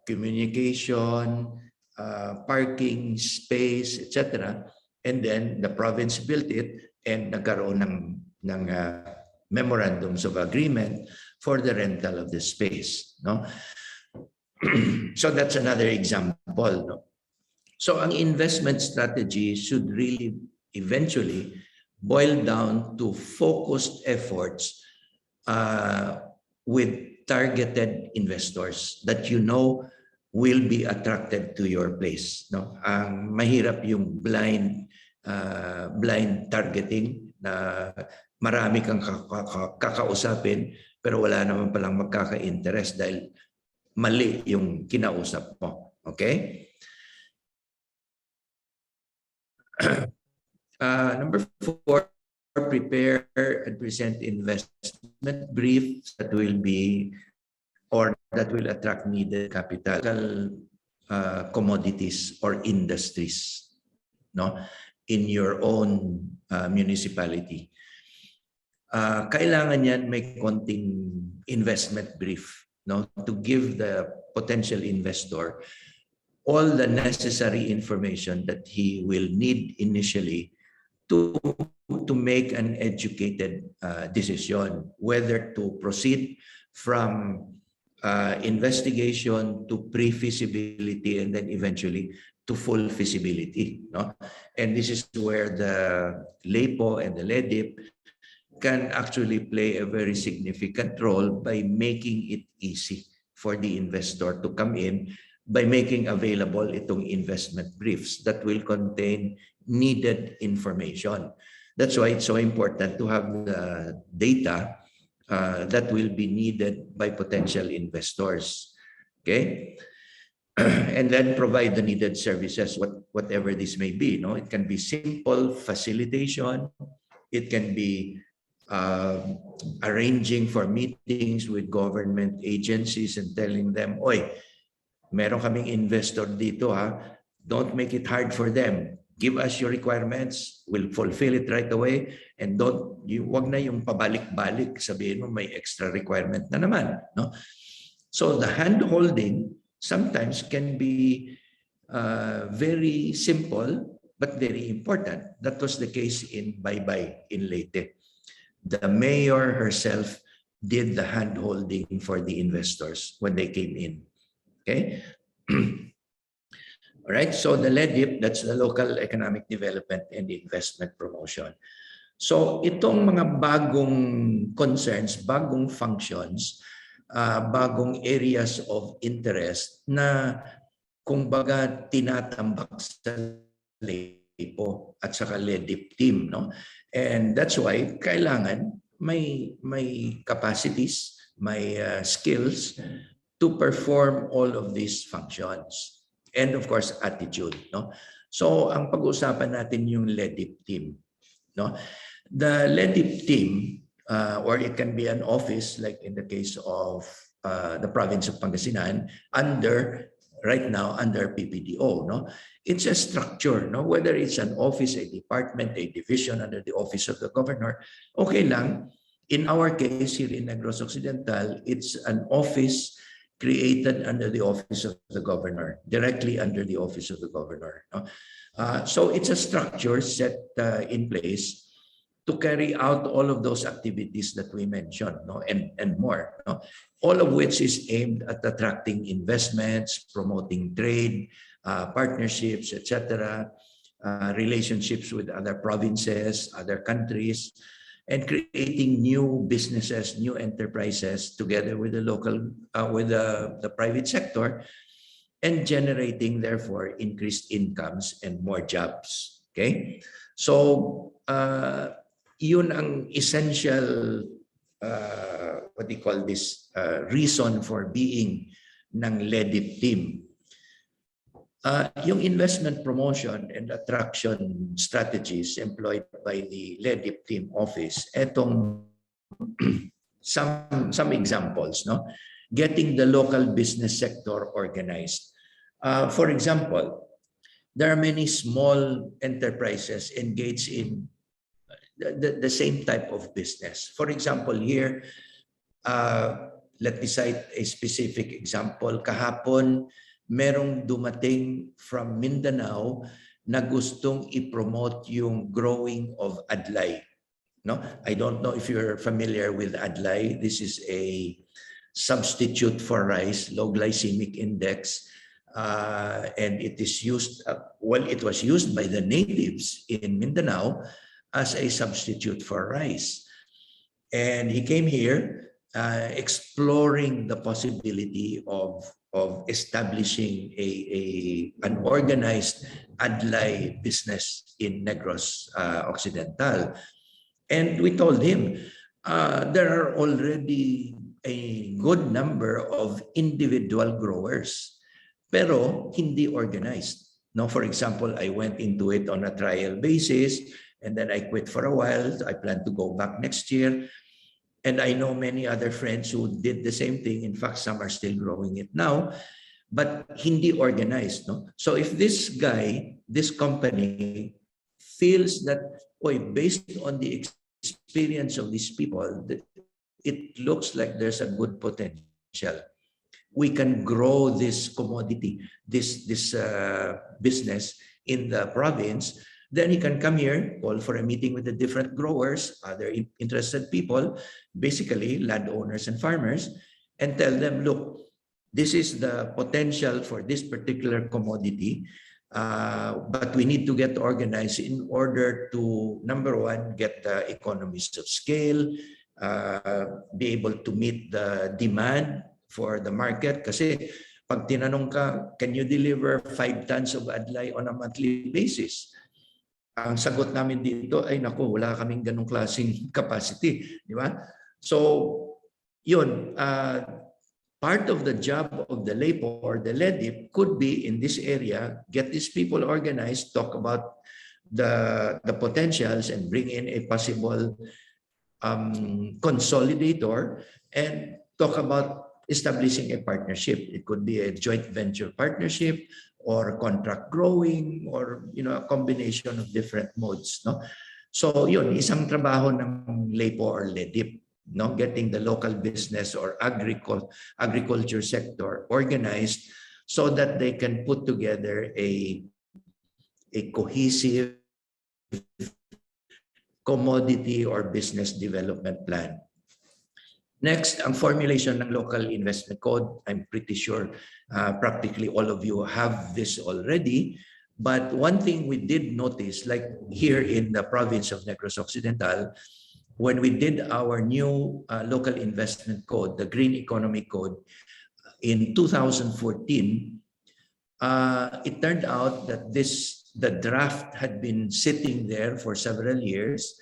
Speaker 4: communication, parking space, etc. And then the province built it and nagkaroon ng memorandums of agreement for the rental of the space. No? So that's another example. No? So ang investment strategy should really eventually boil down to focused efforts with targeted investors that you know will be attracted to your place. No? Ang mahirap yung blind targeting na marami kang kakausapin pero wala naman palang magkaka-interest dahil mali yung kinausap mo. Okay? Number 4, prepare and present investment briefs that will be or that will attract needed capital commodities or industries, no, in your own municipality. Kailangan yan may konting investment brief, no, to give the potential investor all the necessary information that he will need initially to make an educated decision whether to proceed from investigation to pre-feasibility and then eventually to full feasibility. No? And this is where the LEPO and the LEDIP can actually play a very significant role by making it easy for the investor to come in by making available itong investment briefs that will contain needed information. That's why it's so important to have the data that will be needed by potential investors. Okay? And then provide the needed services, whatever this may be. No? It can be simple facilitation. It can be arranging for meetings with government agencies and telling them, oy, meron kaming investor dito ha, don't make it hard for them. Give us your requirements, we'll fulfill it right away, and wag na yung pabalik-balik, sabihin mo may extra requirement na naman. No? So the hand-holding sometimes can be very simple but very important. That was the case in Baybay in Leyte. The mayor herself did the hand-holding for the investors when they came in. Okay? All right, so the LEDIP, that's the Local Economic Development and Investment Promotion. So itong mga bagong concerns, bagong functions, bagong areas of interest na kumbaga tinatambak sa LEPO at saka LEDIP team, no? And that's why kailangan may capacities, may skills to perform all of these functions. And of course, attitude. No? So, ang pag-uusapan natin yung LEDIP team. No? The LEDIP team, or it can be an office, like in the case of the province of Pangasinan, right now under PPDO. No? It's a structure. No? Whether it's an office, a department, a division under the office of the governor, okay lang. In our case here in Negros Occidental, it's an office created under the office of the governor, directly under the office of the governor. No? So it's a structure set in place to carry out all of those activities that we mentioned, no? and more. No? All of which is aimed at attracting investments, promoting trade, partnerships, etc., relationships with other provinces, other countries, and creating new businesses, new enterprises together with the local, with the private sector, and generating therefore increased incomes and more jobs. Okay, so yun ang essential, what do you call this, reason for being ng LEDIP team. Yung investment promotion and attraction strategies employed by the LEDIP team office, etong some examples, no? Getting the local business sector organized. For example, there are many small enterprises engaged in the same type of business. For example, here, let me cite a specific example. Kahapon, merong dumating from Mindanao na gustong i-promote yung growing of adlay. No? I don't know if you're familiar with adlay. This is a substitute for rice, low glycemic index, and it is used, well, it was used by the natives in Mindanao as a substitute for rice. And he came here exploring the possibility of establishing an organized adlay business in Negros Occidental. And we told him, there are already a good number of individual growers, pero hindi organized. No, for example, I went into it on a trial basis, and then I quit for a while. I plan to go back next year. And I know many other friends who did the same thing. In fact, some are still growing it now, but hindi organized. No? So if this guy, this company feels that, based on the experience of these people, it looks like there's a good potential. We can grow this commodity, this business in the province Then he can come here, call for a meeting with the different growers, other interested people, basically landowners and farmers, and tell them, look, this is the potential for this particular commodity, but we need to get organized in order to, number one, get the economies of scale, be able to meet the demand for the market. Kasi pag tinanong ka, can you deliver 5 tons of adlay on a monthly basis? Ang sagot namin dito ay naku, wala kaming ganong klaseng capacity, di ba? So, yun, part of the job of the LEPO or the LEDIP could be in this area, get these people organized, talk about the potentials and bring in a possible consolidator and talk about establishing a partnership. It could be a joint venture partnership or contract growing or a combination of different modes, no? So yun, isang trabaho ng LEPO or LEDIP, no? Getting the local business or agriculture sector organized so that they can put together a cohesive commodity or business development plan. Next, ang formulation ng local investment code. I'm pretty sure practically all of you have this already. But one thing we did notice, like here in the province of Negros Occidental, when we did our new local investment code, the Green Economy Code, in 2014, it turned out that the draft had been sitting there for several years.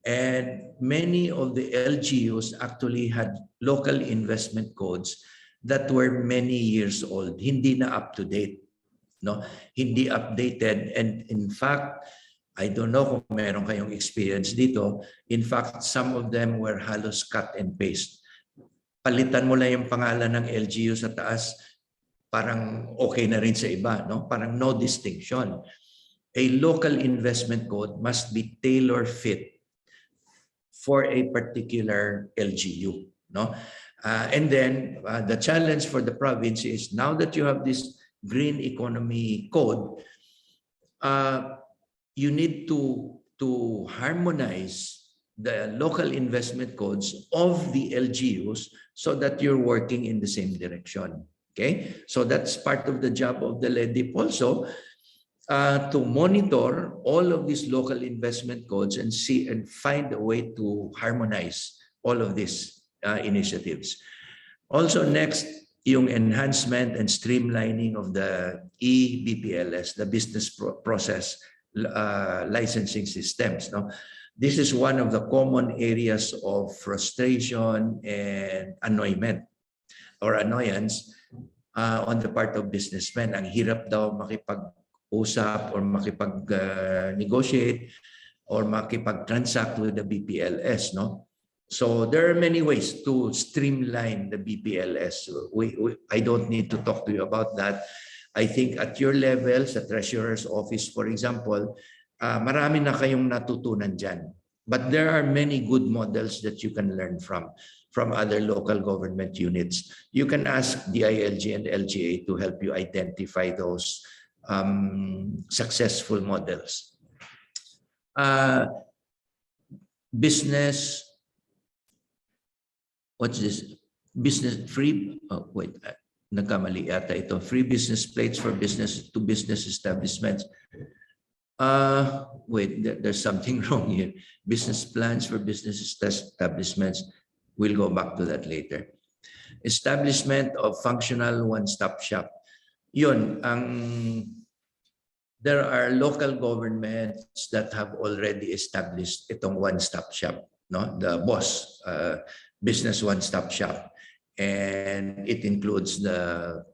Speaker 4: And many of the LGUs actually had local investment codes that were many years old, hindi na up to date, no? Hindi updated. And in fact, I don't know kung meron kayong experience dito. In fact, some of them were halos cut and paste. Palitan mo lang yung pangalan ng LGU sa taas, parang okay na rin sa iba, no? Parang no distinction. A local investment code must be tailor-fit for a particular LGU, no? And then the challenge for the province is now that you have this green economy code, you need to harmonize the local investment codes of the LGUs so that you're working in the same direction. Okay, so that's part of the job of the LEDIP also. To monitor all of these local investment codes and see and find a way to harmonize all of these initiatives. Also next, yung enhancement and streamlining of the eBPLS, the business process licensing systems. No? This is one of the common areas of frustration and annoyance on the part of businessmen. Ang hirap daw makipag-usap or makipag-negotiate or makipag-transact with the BPLS, no? So there are many ways to streamline the BPLS. I don't need to talk to you about that. I think at your level, sa Treasurer's Office, for example, marami na kayong natutunan dyan. But there are many good models that you can learn from other local government units. You can ask DILG and LGA to help you identify those successful models. Business, what's this? Business free, oh wait, nagkamali yata ito. Free business plates for business to business establishments. Wait, there's something wrong here. Business plans for business establishments. We'll go back to that later. Establishment of functional one-stop shop. Yun, there are local governments that have already established itong one-stop shop, no? The BOSS, business one-stop shop. And it includes the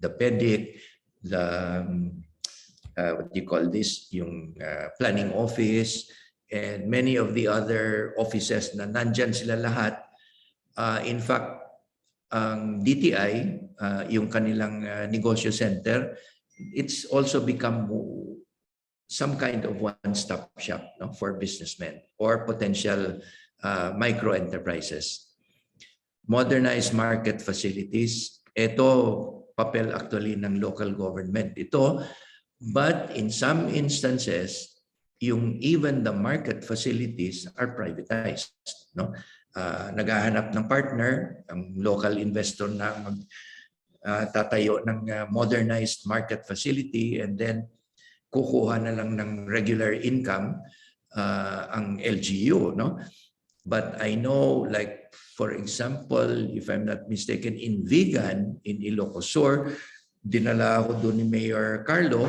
Speaker 4: PEDIC, what do you call this? Yung planning office, and many of the other offices na nandyan sila lahat. In fact, ang DTI, yung kanilang negosyo center, it's also become some kind of one-stop shop, no, for businessmen or potential micro-enterprises. Modernized market facilities. Ito, papel actually ng local government ito. But in some instances, even the market facilities are privatized, no? Naghahanap ng partner, ang local investor na tatayo ng modernized market facility, and then kukuha na lang ng regular income ang LGU, no? But I know, like for example, if I'm not mistaken, in Vigan, in Ilocos Sur, dinala ako doon ni Mayor Carlo.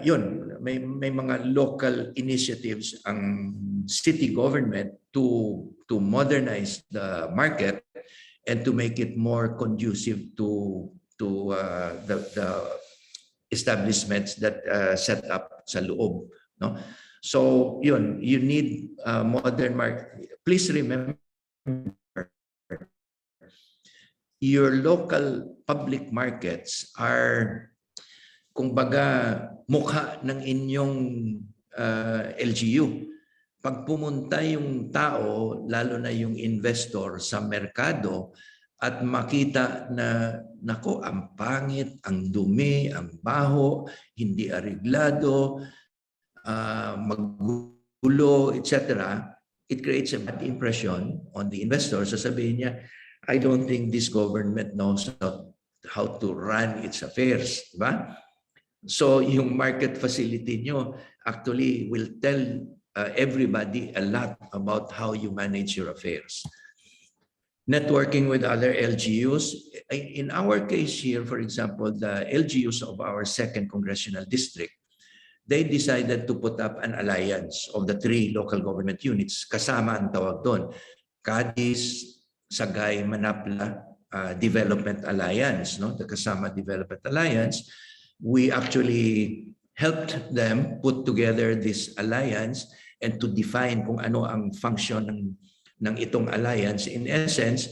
Speaker 4: Yun, may mga local initiatives ang city government to modernize the market and to make it more conducive to the establishments that set up sa loob, no? So yun, you need modern market. Please remember, your local public markets are, kumbaga, mukha ng inyong LGU. Pag pumunta yung tao, lalo na yung investor sa merkado, at makita na, nako, ang pangit, ang dumi, ang baho, hindi ariglado, maggulo, etc., it creates a bad impression on the investor. Sasabihin niya, I don't think this government knows how to run its affairs. Diba? So yung market facility nyo actually will tell everybody a lot about how you manage your affairs. Networking with other LGUs. In our case here, for example, the LGUs of our 2nd Congressional District, they decided to put up an alliance of the 3 local government units. Kasama ang tawag doon, Cadiz, Sagay, Manapla Development Alliance, no? The Kasama Development Alliance. We actually helped them put together this alliance and to define kung ano ang function ng itong alliance. In essence,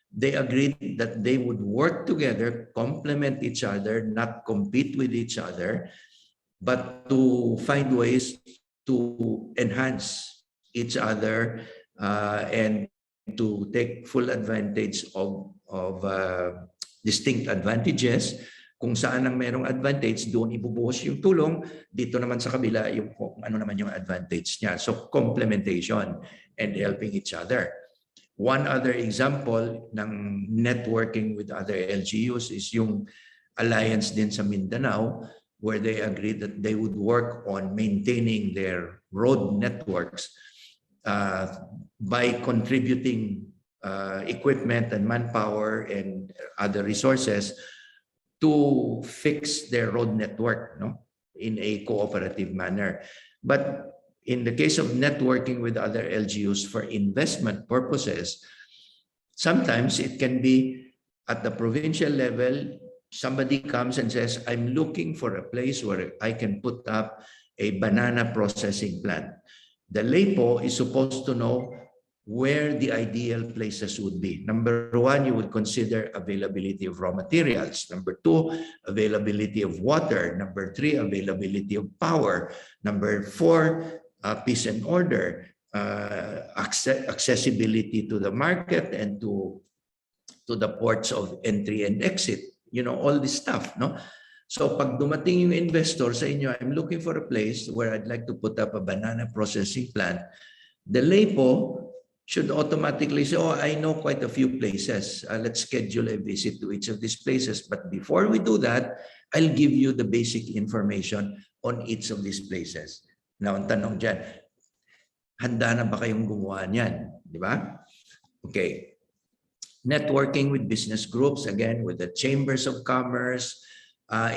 Speaker 4: they agreed that they would work together, complement each other, not compete with each other, but to find ways to enhance each other and to take full advantage of distinct advantages. Kung saan ang merong advantage, doon ibubuhos yung tulong. Dito naman sa kabila, yung kung ano naman yung advantage niya. So complementation and helping each other. One other example ng networking with other LGUs is yung alliance din sa Mindanao, where they agreed that they would work on maintaining their road networks by contributing equipment and manpower and other resources to fix their road network, no, in a cooperative manner. But in the case of networking with other LGUs for investment purposes, sometimes it can be at the provincial level. Somebody comes and says, I'm looking for a place where I can put up a banana processing plant. The LEPO is supposed to know where the ideal places would be. Number 1, you would consider availability of raw materials. Number 2, availability of water. Number 3, availability of power. Number 4, peace and order, accessibility to the market and to the ports of entry and exit. You know, all this stuff, no? So pag dumating yung investor sa inyo, I'm looking for a place where I'd like to put up a banana processing plant, the LEPO should automatically say, oh, I know quite a few places. Let's schedule a visit to each of these places. But before we do that, I'll give you the basic information on each of these places. Now, ang tanong dyan, handa na ba kayong gumawa niyan? Di ba? Okay. Networking with business groups, again, with the chambers of commerce.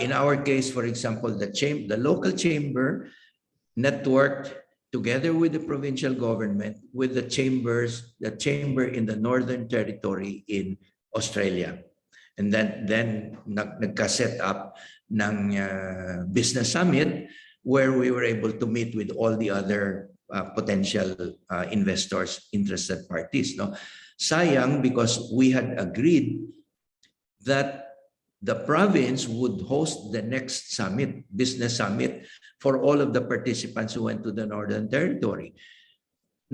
Speaker 4: In our case, for example, the local chamber networked together with the provincial government with the chamber in the Northern Territory in Australia. And then nagka-set up ng business summit where we were able to meet with all the other potential investors, interested parties, no? Sayang, because we had agreed that the province would host the next summit, business summit, for all of the participants who went to the Northern Territory.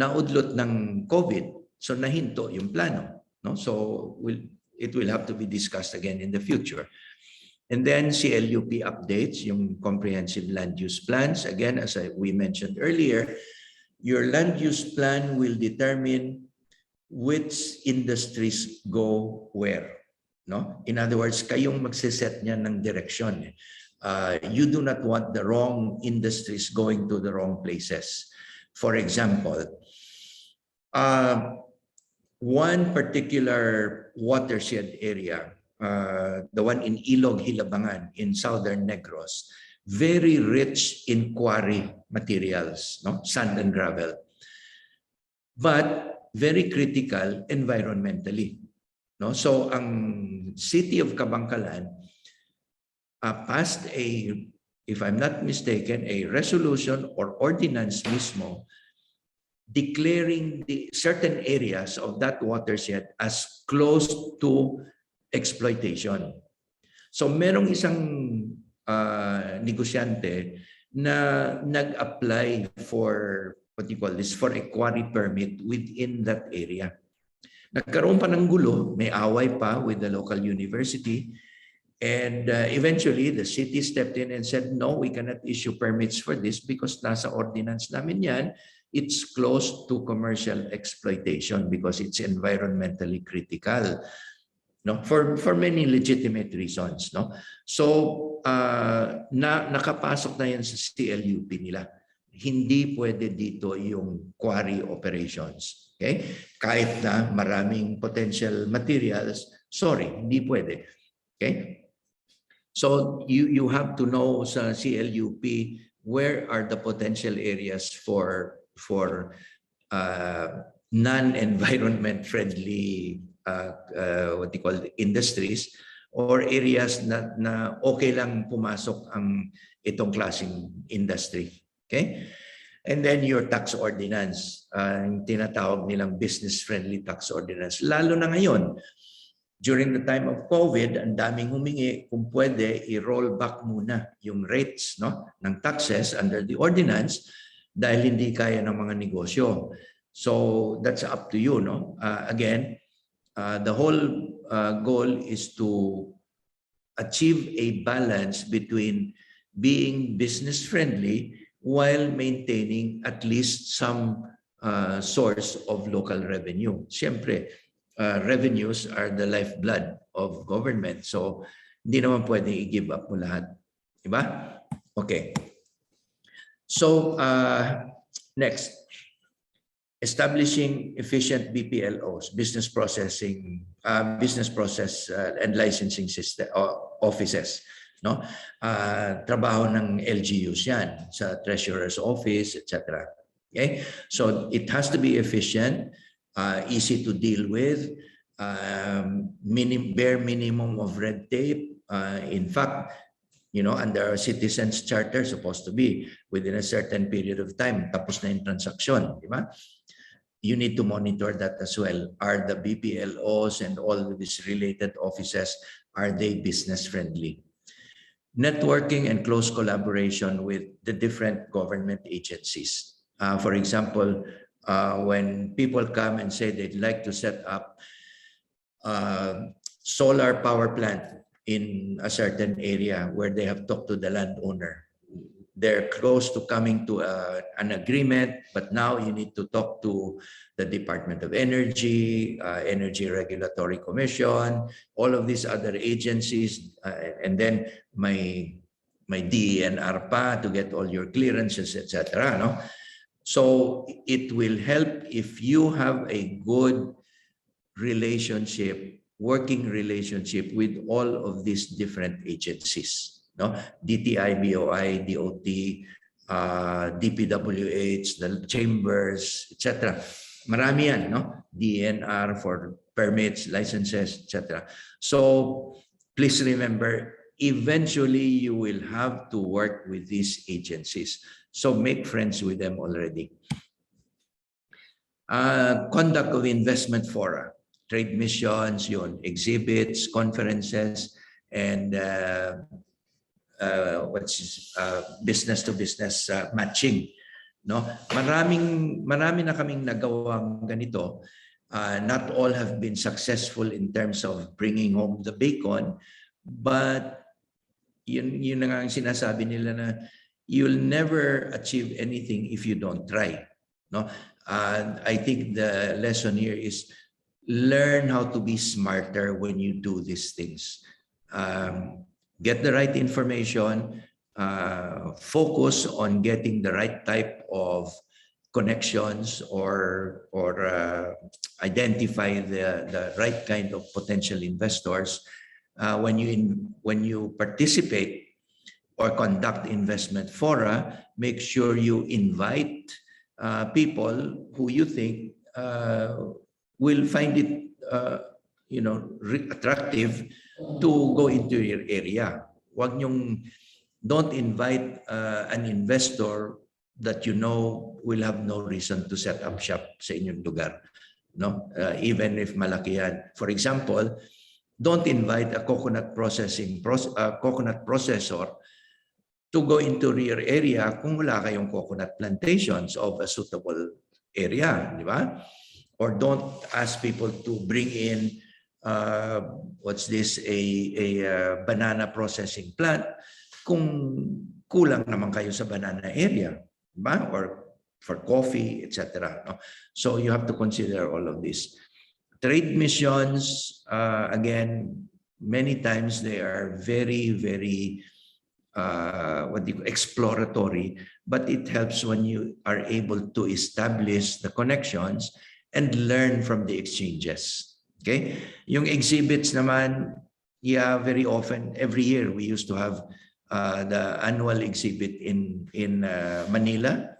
Speaker 4: Naudlot ng COVID, so nahinto yung plano, no? So it will have to be discussed again in the future. And then CLUP updates, yung comprehensive land use plans. Again, as we mentioned earlier, your land use plan will determine which industries go where. No? In other words, kayong magsiset niya ng direction. You do not want the wrong industries going to the wrong places. For example, one particular watershed area, the one in Ilog, Hilabangan, in southern Negros, very rich in quarry materials, no? Sand and gravel, but very critical environmentally. No? So ang city of Kabangkalan passed a, if I'm not mistaken, a resolution or ordinance mismo declaring the certain areas of that watershed as close to exploitation. So merong isang negosyante na nag-apply for what you call this, for a quarry permit within that area. Nagkaroon pa ng gulo, may away pa with the local university, and eventually the city stepped in and said, no, we cannot issue permits for this because nasa ordinance namin yan. It's close to commercial exploitation because it's environmentally critical. No, for many legitimate reasons, no. So nakapasok na yan sa CLUP nila. Hindi pwede dito yung quarry operations. Okay? Kahit na maraming potential materials, sorry, hindi pwede. Okay? So you have to know sa CLUP where are the potential areas for non-environment friendly what you call industries, or areas na okay lang pumasok ang itong klaseng industry. Okay? And then your tax ordinance, yung tinatawag nilang business-friendly tax ordinance. Lalo na ngayon, during the time of COVID, ang daming humingi kung pwede i-roll back muna yung rates, no, ng taxes under the ordinance dahil hindi kaya ng mga negosyo. So that's up to you, no? Again, the whole goal is to achieve a balance between being business friendly while maintaining at least some source of local revenue. Siyempre, revenues are the lifeblood of government. So hindi naman pwede i-give up mo lahat. Diba? Okay. So next, establishing efficient BPLOs, business process and licensing system offices, no? Trabaho ng LGUs yan sa treasurer's office, etc. Okay, so it has to be efficient, easy to deal with, bare minimum of red tape. In fact, you know, under our citizens charter, supposed to be within a certain period of time, tapos na yung transaction, di ba? You need to monitor that as well. Are the BPLOs and all of these related offices, are they business friendly? Networking and close collaboration with the different government agencies. For example, when people come and say they'd like to set up solar power plant in a certain area where they have talked to the landowner. They're close to coming to an agreement, but now you need to talk to the Department of Energy, Energy Regulatory Commission, all of these other agencies, and then my DENR pa to get all your clearances, etc. No? So it will help if you have a good relationship, working relationship with all of these different agencies, no? DTI, BOI, DOT, DPWH, the chambers, etc. Marami yan, no? DNR for permits, licenses, etc. So please remember, eventually you will have to work with these agencies. So make friends with them already. Conduct of investment fora. Trade missions, yun, exhibits, conferences, and business to business matching. No, marami na kaming nagawang ganito. Not all have been successful in terms of bringing home the bacon, but yun na nga ang sinasabi nila na you'll never achieve anything if you don't try. No? I think the lesson here is learn how to be smarter when you do these things. Get the right information, focus on getting the right type of connections or identify the right kind of potential investors. When you participate or conduct investment fora, make sure you invite people who you think will find it attractive to go into your area. Don't invite an investor that you know will have no reason to set up shop sa inyong lugar, no? Even if malaki yan. For example, don't invite a coconut processor to go into your area kung wala kayong coconut plantations of a suitable area, di ba? Or don't ask people to bring in a banana processing plant kung kulang naman kayo sa banana area, di ba? Or for coffee, etc. No? So you have to consider all of this. Trade missions, again, many times they are very, very exploratory, but it helps when you are able to establish the connections and learn from the exchanges. Okay? Yung exhibits naman, yeah, very often, every year we used to have the annual exhibit in Manila,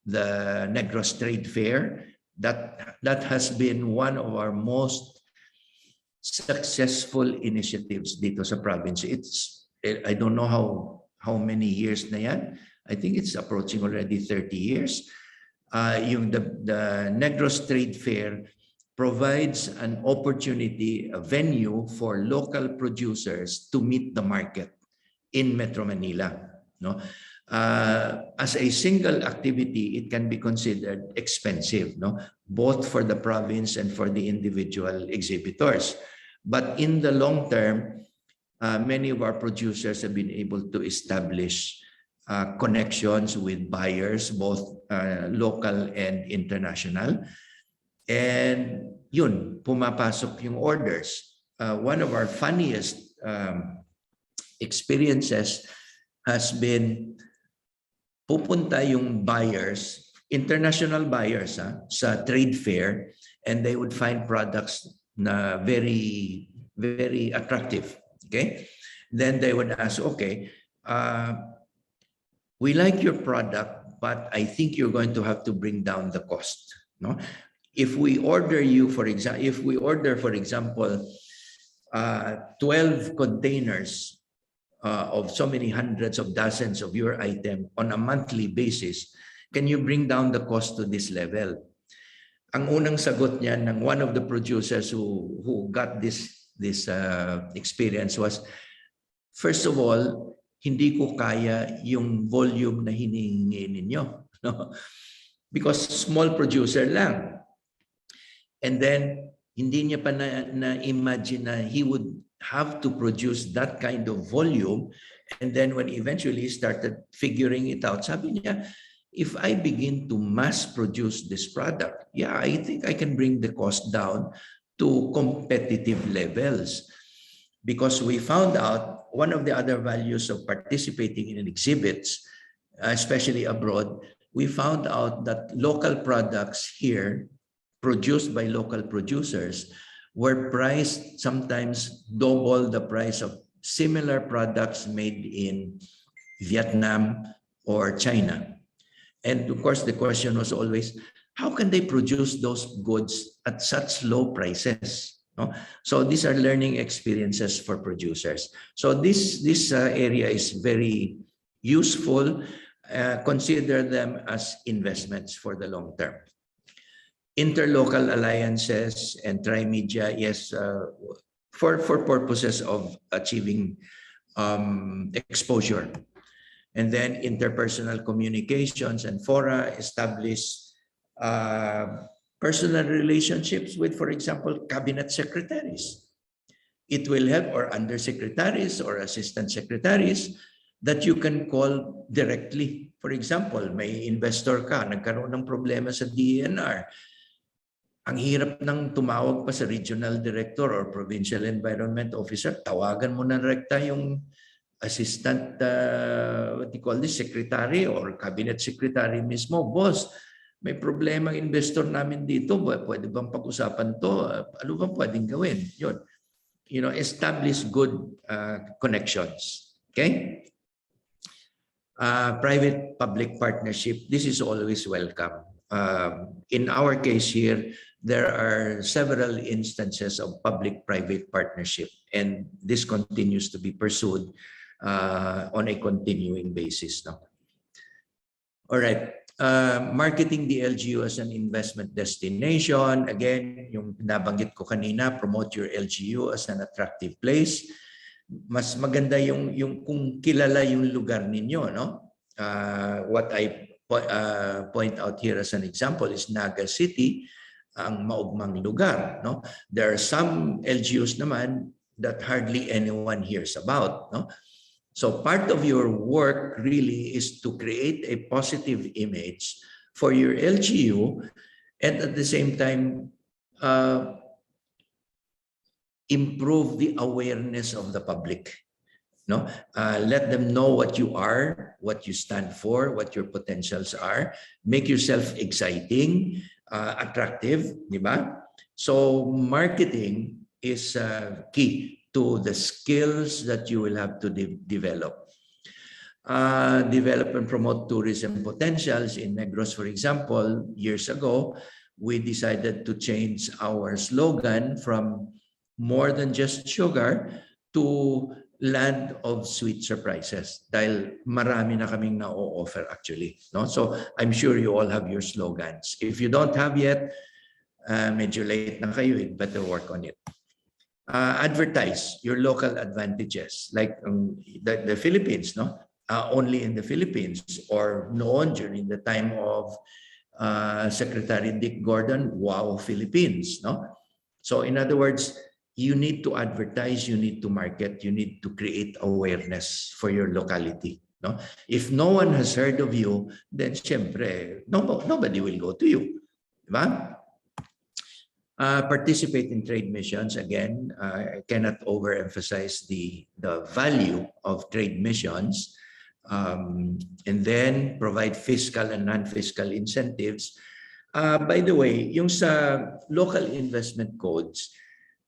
Speaker 4: the Negros Trade Fair. That has been one of our most successful initiatives dito sa province. I don't know how many years na yan. I think it's approaching already 30 years. The Negros Trade Fair provides an opportunity, a venue for local producers to meet the market in Metro Manila. No? As a single activity, it can be considered expensive, no? Both for the province and for the individual exhibitors. But in the long term, many of our producers have been able to establish connections with buyers, both local and international. And yun, pumapasok yung orders. One of our funniest experiences has been pupunta yung buyers, international buyers sa trade fair, and they would find products na very, very attractive. Okay? Then they would ask, okay, we like your product, but I think you're going to have to bring down the cost. No? If we order you, for example, 12 containers of so many hundreds of dozens of your item on a monthly basis, can you bring down the cost to this level? Ang unang sagot niya ng one of the producers who got this experience was, first of all, hindi ko kaya yung volume na hinihingi ninyo. No? Because small producer lang. And then, hindi niya pa na-imagine na he would have to produce that kind of volume. And then when eventually started figuring it out, sabi niya, if I begin to mass produce this product, yeah, I think I can bring the cost down to competitive levels. Because we found out one of the other values of participating in exhibits, especially abroad, we found out that local products here, produced by local producers, were priced sometimes double the price of similar products made in Vietnam or China. And of course, the question was always, how can they produce those goods at such low prices? No? So these are learning experiences for producers. So this area is very useful. Consider them as investments for the long term. Interlocal alliances and tri-media, yes, for purposes of achieving exposure. And then interpersonal communications and fora establish personal relationships with, for example, cabinet secretaries. It will help, or undersecretaries or assistant secretaries that you can call directly. For example, may investor ka, nagkaroon ng problema sa DENR. Ang hirap ng tumawag pa sa regional director or provincial environment officer, tawagan mo na rekta yung assistant, what do you call this, secretary or cabinet secretary mismo. Boss, may problema ang investor namin dito, pwede bang pag-usapan to? Ano bang pwedeng gawin? Yun. Establish good connections. Okay? Private-public partnership, this is always welcome. In our case here, there are several instances of public-private partnership, and this continues to be pursued on a continuing basis. No? All right. Marketing the LGU as an investment destination. Again, yung nabanggit ko kanina, promote your LGU as an attractive place. Mas maganda yung kung kilala yung lugar ninyo, no? What I point out here as an example is Naga City, ang maugmang lugar, no? There are some LGUs naman that hardly anyone hears about, no? So part of your work really is to create a positive image for your LGU, and at the same time improve the awareness of the public. No, let them know what you are, what you stand for, what your potentials are. Make yourself exciting, attractive, di ba? So marketing is key to the skills that you will have to develop. Develop and promote tourism potentials. In Negros, for example, years ago, we decided to change our slogan from more than just sugar to land of sweet surprises, dahil marami na kaming na-offer actually. No? So I'm sure you all have your slogans. If you don't have yet, medyo late na kayo, you'd better work on it. Advertise your local advantages, like the Philippines, no? Only in the Philippines, or noon during the time of Secretary Dick Gordon, wow, Philippines, no? So in other words, you need to advertise, you need to market, you need to create awareness for your locality, no? If no one has heard of you, then syempre, nobody will go to you, diba? Participate in trade missions. Again, I cannot overemphasize the value of trade missions. And then provide fiscal and non-fiscal incentives. By the way, yung sa local investment codes,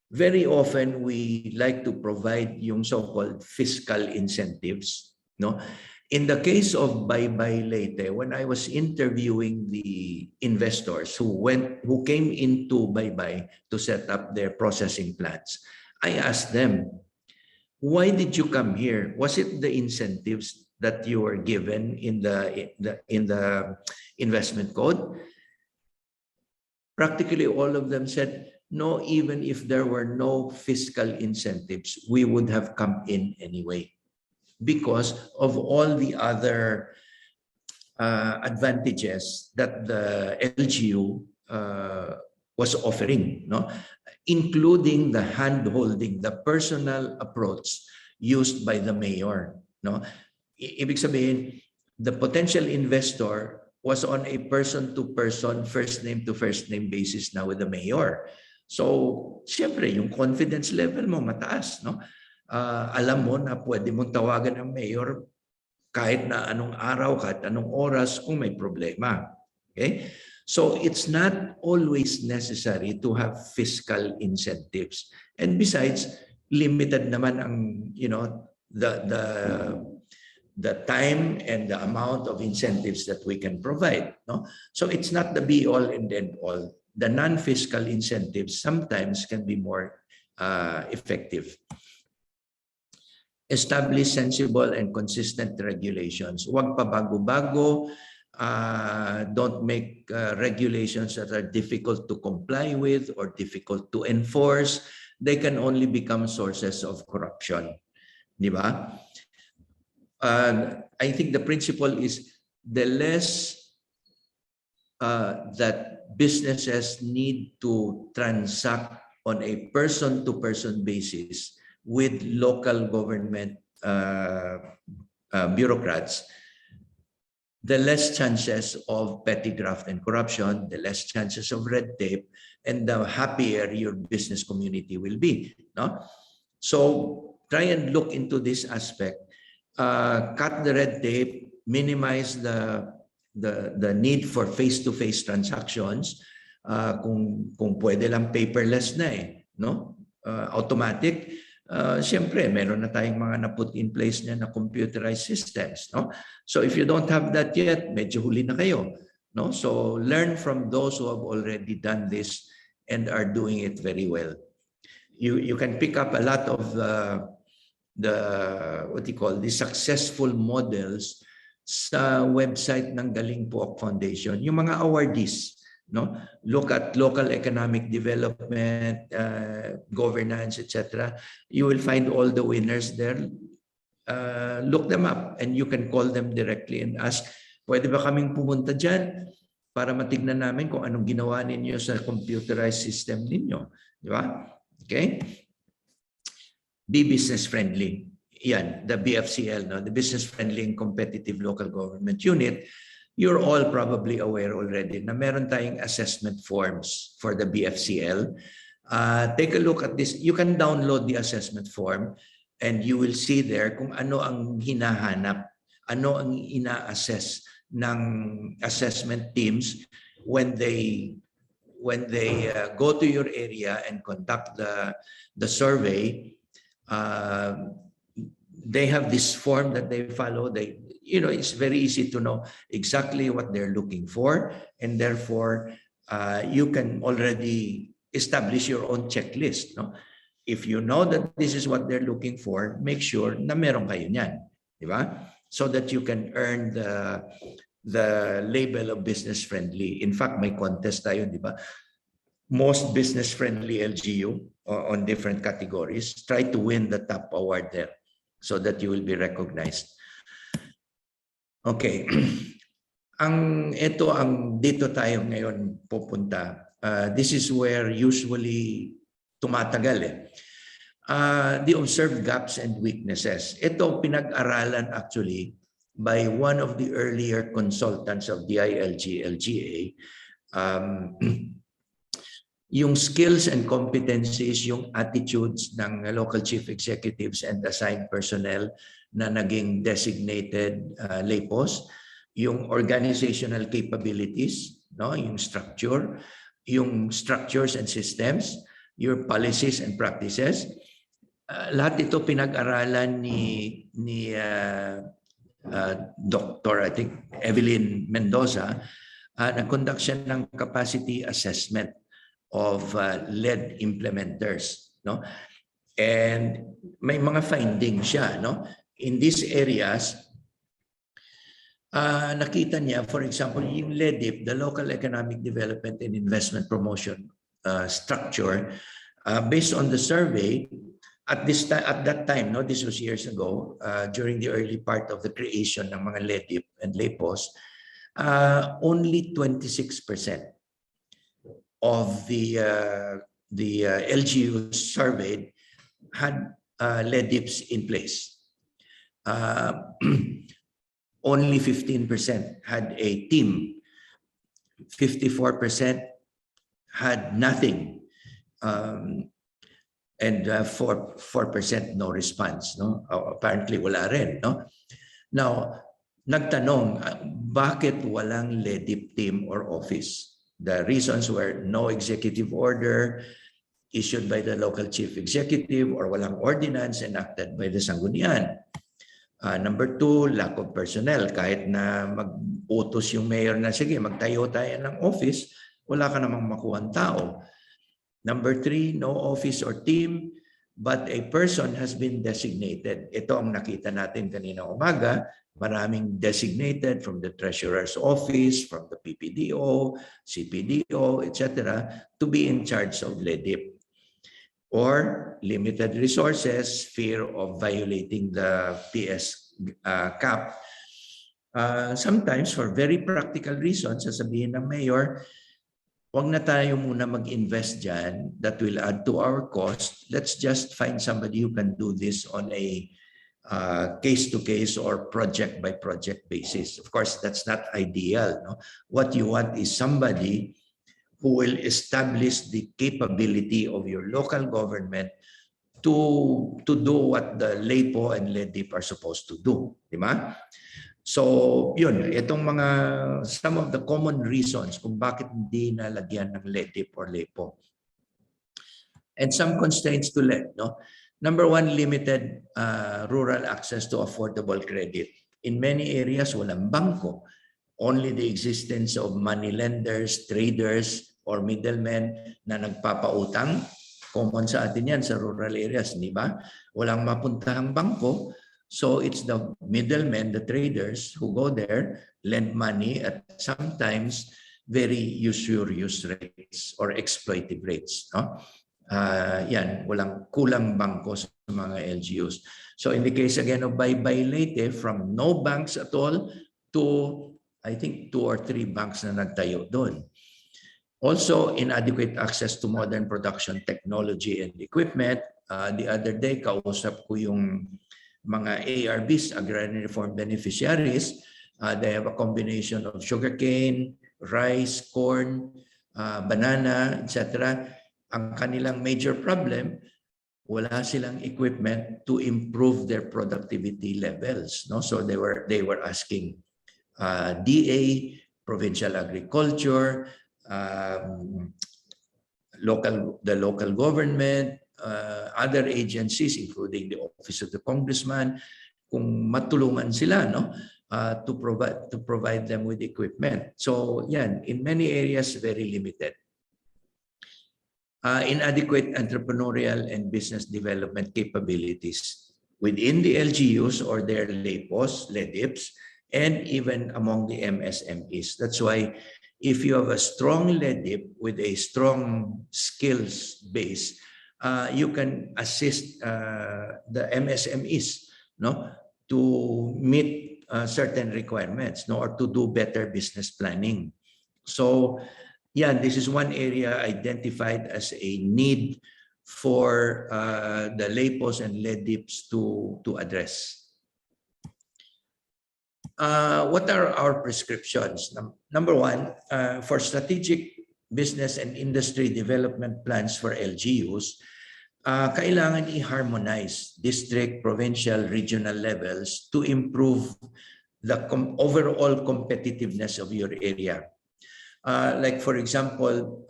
Speaker 4: very often we like to provide yung so-called fiscal incentives. No? In the case of Bye-Bye Leyte, when I was interviewing the investors who came into Bye-Bye to set up their processing plants, I asked them, why did you come here? Was it the incentives that you were given in the investment code? Practically all of them said, no, even if there were no fiscal incentives, we would have come in anyway, because of all the other advantages that the LGU was offering, no? Including the hand-holding, the personal approach used by the mayor. No? Ibig sabihin, the potential investor was on a person-to-person, first name to first name basis now with the mayor. So, siyempre, yung confidence level mo mataas, no? Alam mo na pwede mong tawagan ng mayor kahit na anong araw, kahit anong oras kung may problema. Okay? So it's not always necessary to have fiscal incentives. And besides, limited naman ang, the time and the amount of incentives that we can provide. No? So it's not the be-all and end-all. The non-fiscal incentives sometimes can be more effective. Establish sensible and consistent regulations. Huwag pa bago-bago. Don't make regulations that are difficult to comply with or difficult to enforce. They can only become sources of corruption. Di ba? I think the principle is the less that businesses need to transact on a person-to-person basis with local government bureaucrats, the less chances of petty graft and corruption, the less chances of red tape, and the happier your business community will be. No? So try and look into this aspect. Cut the red tape, minimize the need for face-to-face transactions. Kung pwede lang paperless na no? Automatic. Siyempre, meron na tayong mga na-put in place niya na computerized systems. No? So if you don't have that yet, medyo huli na kayo. No? So learn from those who have already done this and are doing it very well. You can pick up a lot of the successful models sa website ng Galing Pook Foundation. Yung mga awardees. No, look at local economic development, governance, etc. You will find all the winners there. Look them up and you can call them directly and ask, pwede ba kaming pumunta dyan para matignan namin kung anong ginawa ninyo sa computerized system ninyo. Di ba? Okay? Be business friendly. Yan, the BFCL, no? The Business Friendly and Competitive Local Government Unit. You're all probably aware already na meron tayong assessment forms for the BFCL. Take a look at this. You can download the assessment form and you will see there kung ano ang hinahanap, ano ang ina-assess ng assessment teams when they go to your area and conduct the survey. They have this form that they follow. It's very easy to know exactly what they're looking for, and therefore you can already establish your own checklist. No? If you know that this is what they're looking for, make sure na meron kayo niyan, di ba? So that you can earn the label of business friendly. In fact, may contest tayo, di ba? Most business friendly LGU on different categories. Try to win the top award there so that you will be recognized. Okay. Dito tayo ngayon pupunta. This is where usually tumatagal the observed gaps and weaknesses. Ito pinag-aralan actually by one of the earlier consultants of the DILG-LGA. Yung skills and competencies, yung attitudes ng local chief executives and assigned personnel na naging designated LEPOs, yung organizational capabilities, no, yung structure, yung structures and systems, your policies and practices. Lahat ito pinag-aralan ni Dr. I think Evelyn Mendoza. Nag-conduct siya ng capacity assessment of LED implementers, no? And may mga findings siya, no? In these areas, nakita niya, for example, yung LEDIP, the Local Economic Development and Investment Promotion structure, based on the survey, at that time, no, this was years ago, during the early part of the creation ng mga LEDIP and LEPOs, only 26% of the LGUs surveyed had LEDIPs in place. Only 15% had a team. 54% had nothing. And 4% no response. No? Apparently wala rin. No? Now, nagtanong, bakit walang LEDIP team or office? The reasons were no executive order issued by the local chief executive or walang ordinance enacted by the Sanggunian. Number 2, lack of personnel. Kahit na mag-utos yung mayor na, sige, magtayo tayo ng office, wala ka namang makuhang tao. Number 3, no office or team, but a person has been designated. Ito ang nakita natin kanina umaga, maraming designated from the Treasurer's Office, from the PPDO, CPDO, etc., to be in charge of LEDIP. Or limited resources, fear of violating the PS cap. Sometimes for very practical reasons, sasabihin ng mayor, wag na tayo muna mag-invest dyan. That will add to our cost. Let's just find somebody who can do this on a case-to-case or project-by-project basis. Of course, that's not ideal. No? What you want is somebody who will establish the capability of your local government to do what the LEPO and LEDIP are supposed to do. Di ba? So, yun, itong mga, some of the common reasons kung bakit hindi nalagyan ng LEDIP or LEPO. And some constraints to LED, no? Number one, limited rural access to affordable credit. In many areas, walang bangko. Only the existence of money lenders, traders, or middlemen na nagpapautang. Common sa atin yan sa rural areas, di ba? Walang mapuntahang bangko. So it's the middlemen, the traders who go there, lend money at sometimes very usurious rates or exploitive rates. No? Yan, walang kulang bangko sa mga LGUs. So in the case again of Bye-Bye Leyte, from no banks at all to I think 2 or 3 banks na nagtayo doon. Also, inadequate access to modern production technology and equipment. The other day, kausap ko yung mga ARBs, Agrarian Reform Beneficiaries. They have a combination of sugarcane, rice, corn, banana, etc. Ang kanilang major problem, wala silang equipment to improve their productivity levels. No? So they were asking DA, provincial agriculture, the local government, other agencies, including the Office of the Congressman, kung matulungan sila, no, to provide them with equipment. So, yan, in many areas, very limited. Inadequate entrepreneurial and business development capabilities within the LGUs or their LEPOs, LEDIPs, and even among the MSMEs. That's why if you have a strong LEDIP with a strong skills base, you can assist the MSMEs, no, to meet certain requirements, no, or to do better business planning. So, yeah, this is one area identified as a need for the LEPOs and LEDIPs to address. What are our prescriptions? Number one, for strategic business and industry development plans for LGUs, kailangan i-harmonize district, provincial, regional levels to improve the overall competitiveness of your area. Like for example,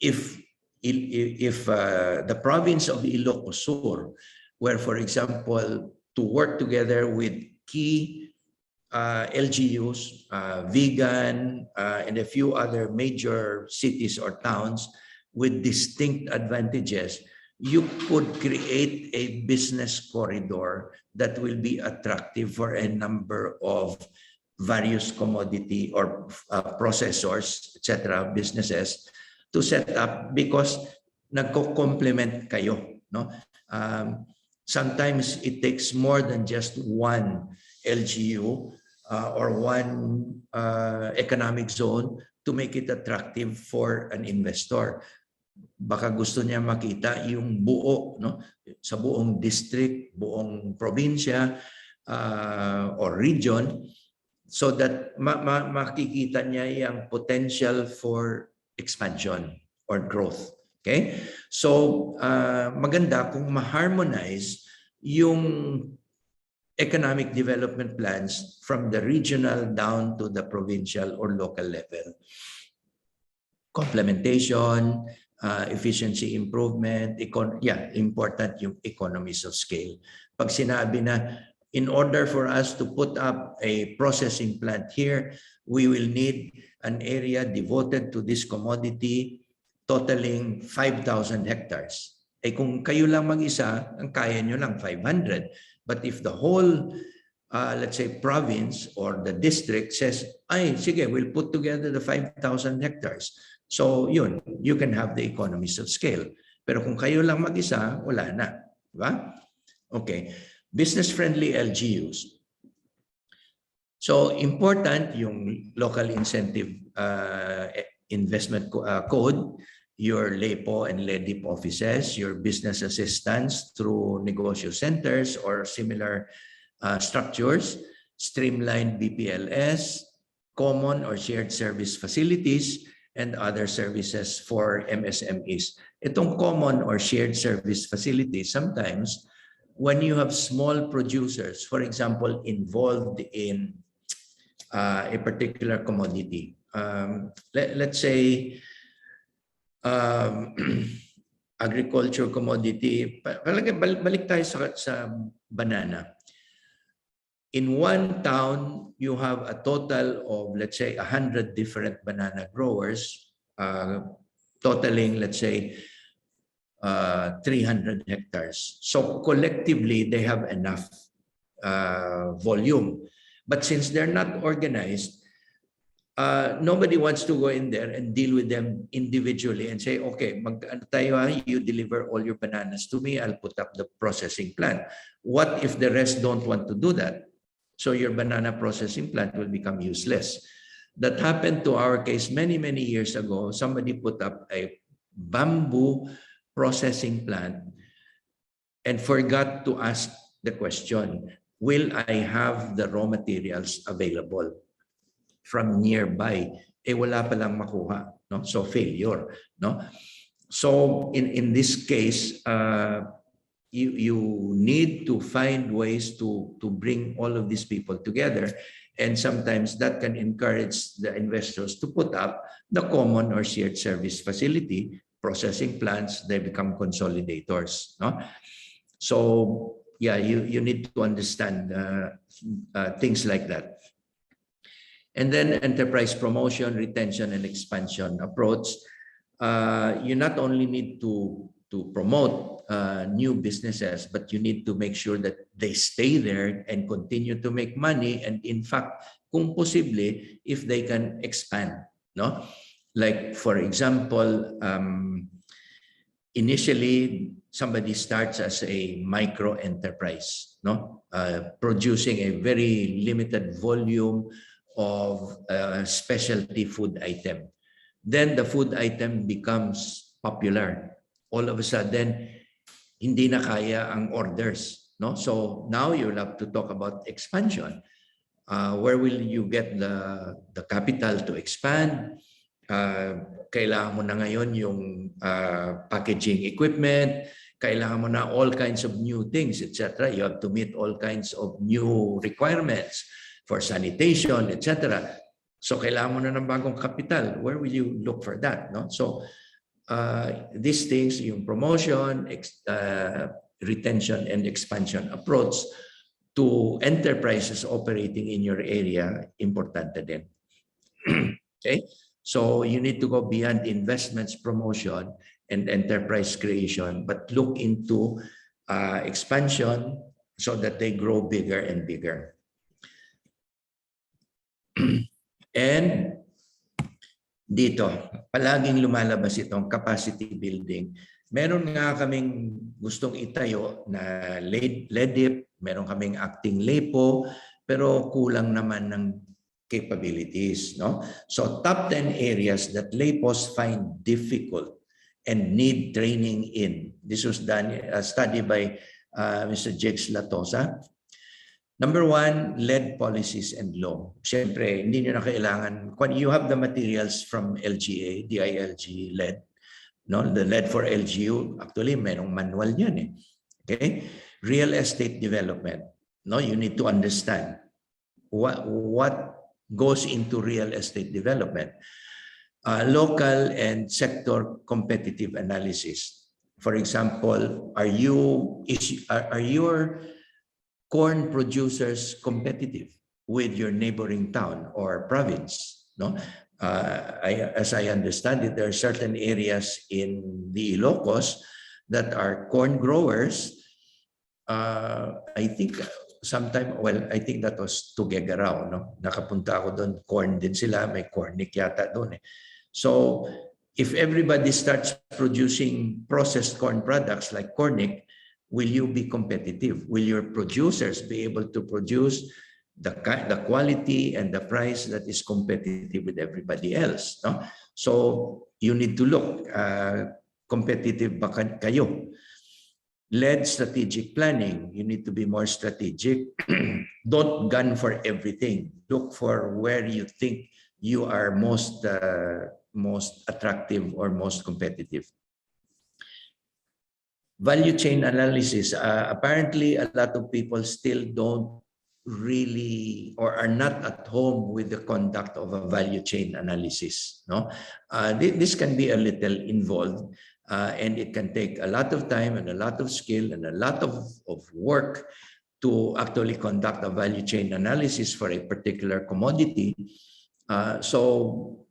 Speaker 4: if the province of Ilocos Sur were, for example, to work together with key LGUs, Vigan, and a few other major cities or towns with distinct advantages, you could create a business corridor that will be attractive for a number of various commodity or processors, etc., businesses to set up because nagko-complement kayo, no? Sometimes it takes more than just one LGU or one economic zone to make it attractive for an investor. Baka gusto niya makita yung buo, no? Sa buong district, buong probinsya or region, so that makikita niya yung potential for expansion or growth. Okay? So, maganda kung ma-harmonize yung economic development plans from the regional down to the provincial or local level. Complementation, efficiency improvement, important yung economies of scale. Pag sinabi na, in order for us to put up a processing plant here, we will need an area devoted to this commodity totaling 5,000 hectares. Eh kung kayo lang mag-isa, ang kaya nyo lang 500. But if the whole, let's say, province or the district says, ay, sige, we'll put together the 5,000 hectares. So yun, you can have the economies of scale. Pero kung kayo lang mag-isa, wala na. Diba? Okay. Business-friendly LGUs. So important yung local incentive investment code, your LEPO and LEDIP offices, your business assistants through negosyo centers or similar structures, streamlined BPLS, common or shared service facilities, and other services for MSMEs. Itong common or shared service facilities, sometimes when you have small producers, for example, involved in a particular commodity, let's say agriculture commodity, balik tayo sa banana. In one town, you have a total of, let's say, 100 different banana growers, totaling, let's say, 300 hectares. So collectively, they have enough volume. But since they're not organized, nobody wants to go in there and deal with them individually and say, okay, you deliver all your bananas to me, I'll put up the processing plant. What if the rest don't want to do that? So your banana processing plant will become useless. That happened to our case many, many years ago. Somebody put up a bamboo processing plant and forgot to ask the question, will I have the raw materials available from nearby? Wala palang makuha, no? So failure, no? So in this case, you need to find ways to bring all of these people together, and sometimes that can encourage the investors to put up the common or shared service facility, processing plants. They become consolidators, no? So yeah, you need to understand things like that. And then enterprise promotion, retention, and expansion approach. You not only need to promote new businesses, but you need to make sure that they stay there and continue to make money. And in fact, kung posible, if they can expand, no? Like for example, initially somebody starts as a micro enterprise, no? Producing a very limited volume of a specialty food item. Then the food item becomes popular. All of a sudden, hindi na kaya ang orders, no? So now you'll have to talk about expansion. Where will you get the capital to expand? Kailangan mo na ngayon yung packaging equipment, kailangan mo na all kinds of new things, etc. You have to meet all kinds of new requirements for sanitation, etc. So kailangan mo na ng bagong capital. Where will you look for that, no? So these things, yung promotion, retention, and expansion approach to enterprises operating in your area, importante din. Okay? So you need to go beyond investments, promotion, and enterprise creation, but look into expansion so that they grow bigger and bigger. And dito, palaging lumalabas itong capacity building. Meron nga kaming gustong itayo na LEDIP, meron kaming acting LEPO, pero kulang naman ng capabilities, no? So top 10 areas that LEPOs find difficult and need training in. This was done a study by Mr. Jakes Latosa. Number 1, LED policies and law. Siyempre, hindi nyo na kailangan, when you have the materials from LGA, DILG, LED, no? The LED4LGU, actually, merong manual yan eh. Okay? Real estate development. No? You need to understand what goes into real estate development. Local and sector competitive analysis. For example, are your corn producers competitive with your neighboring town or province? No, as I understand it, there are certain areas in the Ilocos that are corn growers. I think I think that was Tuguegarao, no? Nakapunta ako doon, corn din sila, may cornic yata doon eh. So if everybody starts producing processed corn products like cornic, will you be competitive? Will your producers be able to produce the quality and the price that is competitive with everybody else. No? So you need to look, competitive ba kayo? LED strategic planning, you need to be more strategic. Don't gun for everything. Look for where you think you are most attractive or most competitive. Value chain analysis. Apparently, a lot of people still don't really or are not at home with the conduct of a value chain analysis. No, this can be a little involved, and it can take a lot of time and a lot of skill and a lot of work to actually conduct a value chain analysis for a particular commodity. So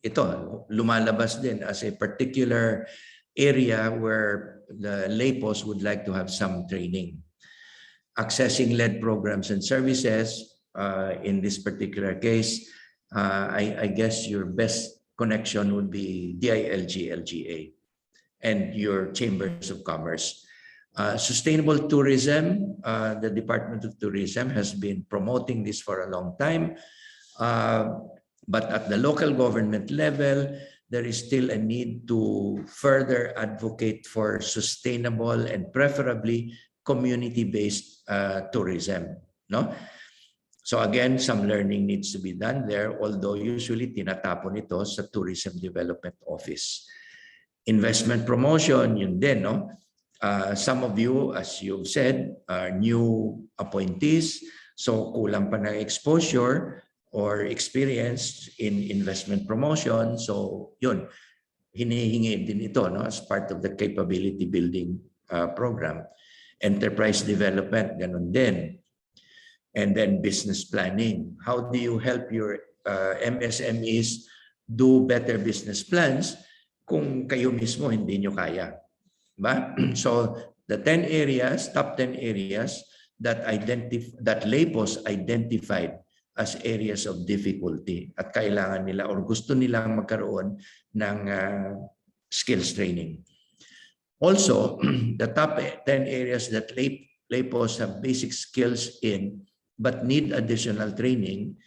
Speaker 4: ito, lumalabas din as a particular area where the LEPOs would like to have some training. Accessing LED programs and services, in this particular case, I guess your best connection would be DILG-LGA and your chambers of commerce. Sustainable tourism, the Department of Tourism has been promoting this for a long time. But at the local government level, there is still a need to further advocate for sustainable and preferably community-based tourism. No? So again, some learning needs to be done there, although usually tinatapon ito sa Tourism Development Office. Investment promotion, yun din. No? Some of you, as you've said, are new appointees, so kulang pa ng exposure or experience in investment promotion. So yun, hinihingi din ito, no, as part of the capability building program. Enterprise development, ganun din. And then business planning. How do you help your MSMEs do better business plans kung kayo mismo hindi nyo kaya? Ba? So the 10 areas, top 10 areas that LEPOs identified as areas of difficulty at kailangan nila or gusto nilang magkaroon ng skills training. Also, the top 10 areas that LEPOs have basic skills in but need additional training,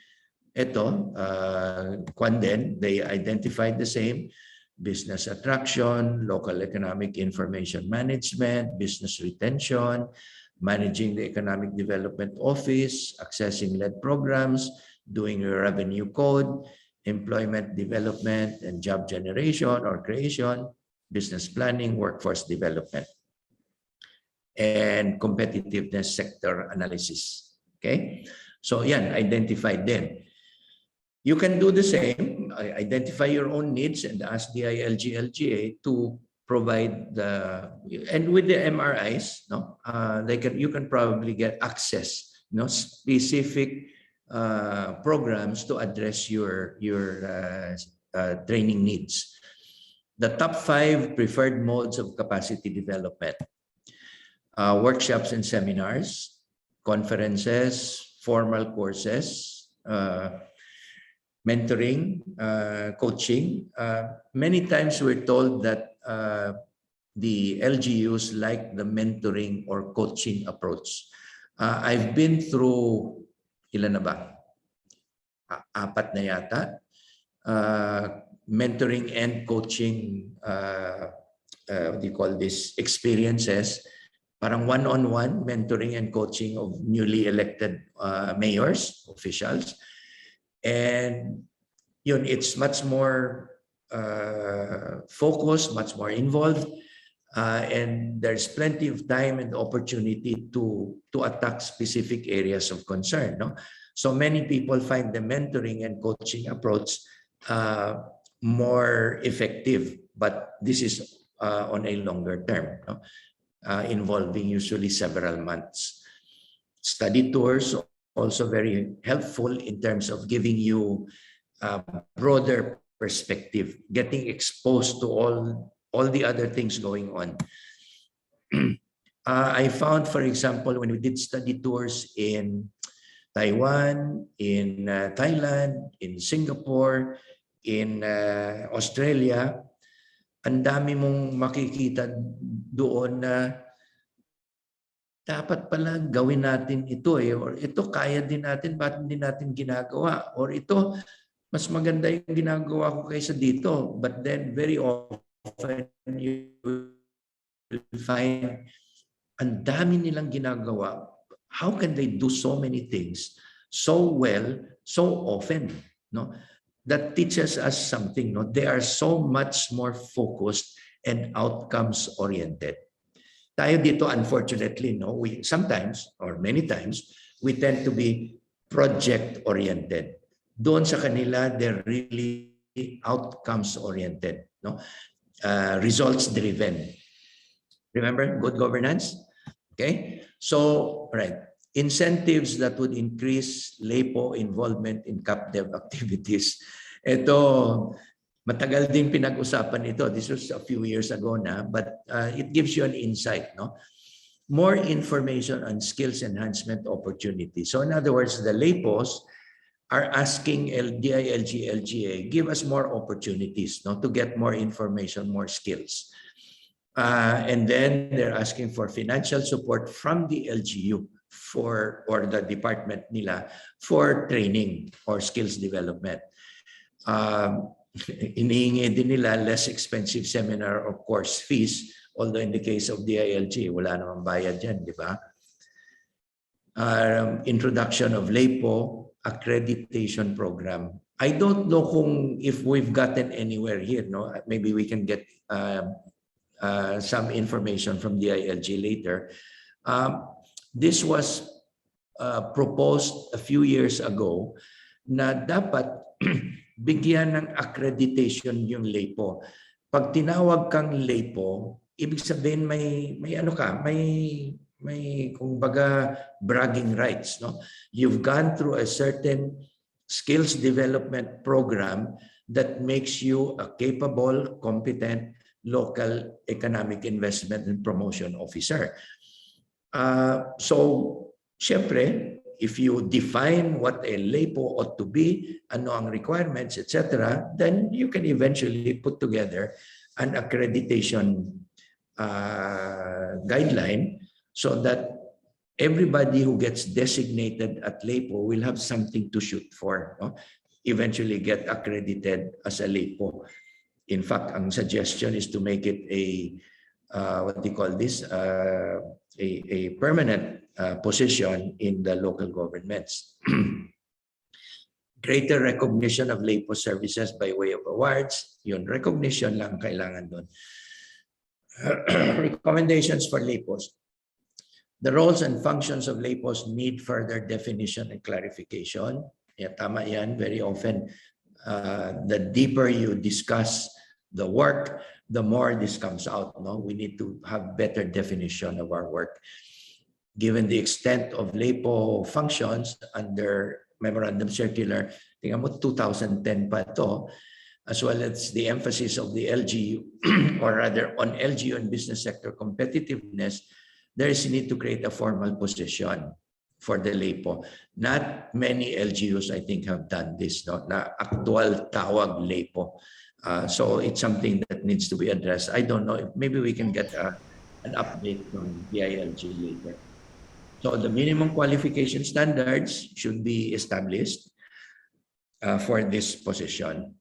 Speaker 4: ito, they identified the same: business attraction, local economic information management, business retention, managing the Economic Development Office, accessing LED programs, doing your revenue code, employment development and job generation or creation, business planning, workforce development, and competitiveness sector analysis. Okay? So yan, identified din. You can do the same, identify your own needs and ask the DILG-LGA to provide and with the MRIs, no, you can probably get access, specific programs to address your training needs. The top 5 preferred modes of capacity development: workshops and seminars, conferences, formal courses, mentoring, coaching. Many times we're told that the LGUs like the mentoring or coaching approach. I've been through, ilan na ba? 4 na yata. Mentoring and coaching, what do you call this, experiences. Parang one-on-one mentoring and coaching of newly elected mayors, officials. And yun, it's much more focused, much more involved, and there's plenty of time and opportunity to attack specific areas of concern. No? So many people find the mentoring and coaching approach more effective, but this is on a longer term, no? Involving usually several months. Study tours also very helpful in terms of giving you a broader perspective, getting exposed to all the other things going on. I found, for example, when we did study tours in Taiwan, in Thailand, in Singapore, in Australia, ang dami mong makikita doon na dapat pala gawin natin ito or ito kaya din natin, bakit hindi natin ginagawa? Or ito, mas maganda yung ginagawa ko kaysa dito. But then very often you will find ang dami nilang ginagawa. How can they do so many things so well, so often? No? That teaches us something. No? They are so much more focused and outcomes oriented. Tayo dito, unfortunately, no, we sometimes or many times we tend to be project oriented. Doon sa kanila, they're really outcomes oriented, no, results driven. Remember, good governance. Okay, so right, incentives that would increase LEPO involvement in CapDev activities. Ito. Matagal din pinag-usapan ito. This was a few years ago na, but it gives you an insight, no? More information on skills enhancement opportunities. So in other words, the LEPOs are asking DILG, LGA, give us more opportunities, no, to get more information, more skills. And then they're asking for financial support from the LGU or the department nila for training or skills development. Inihingi din nila less expensive seminar or course fees, although in the case of DILG, wala namang bayad dyan, di ba? Introduction of LEPO accreditation program. I don't know if we've gotten anywhere here, no? Maybe we can get some information from DILG later. This was proposed a few years ago na dapat bigyan ng accreditation yung LEPO. Pag tinawag kang LEPO, ibig sabihin may ano ka, may kumbaga bragging rights, no? You've gone through a certain skills development program that makes you a capable, competent local economic investment and promotion officer. So, syempre, if you define what a LEPO ought to be, ano ang requirements, etc., then you can eventually put together an accreditation guideline so that everybody who gets designated at LEPO will have something to shoot for, no? Eventually get accredited as a LEPO. In fact, ang suggestion is to make it a, what do you call this, a permanent position in the local governments. Greater recognition of LEPO services by way of awards. Yun, recognition lang kailangan doon. Recommendations for LEPOs. The roles and functions of LEPOs need further definition and clarification. Yeah, tama yan. Very often, the deeper you discuss the work, the more this comes out. No, we need to have better definition of our work. Given the extent of LEPO functions under Memorandum Circular, tingnan mo 2010 pa ito, as well as the emphasis of the LGU, or rather on LGU and business sector competitiveness, there is a need to create a formal position for the LEPO. Not many LGUs, I think, have done this, no? Na actual tawag LEPO. So it's something that needs to be addressed. I don't know if maybe we can get an update from DILG later. So the minimum qualification standards should be established for this position.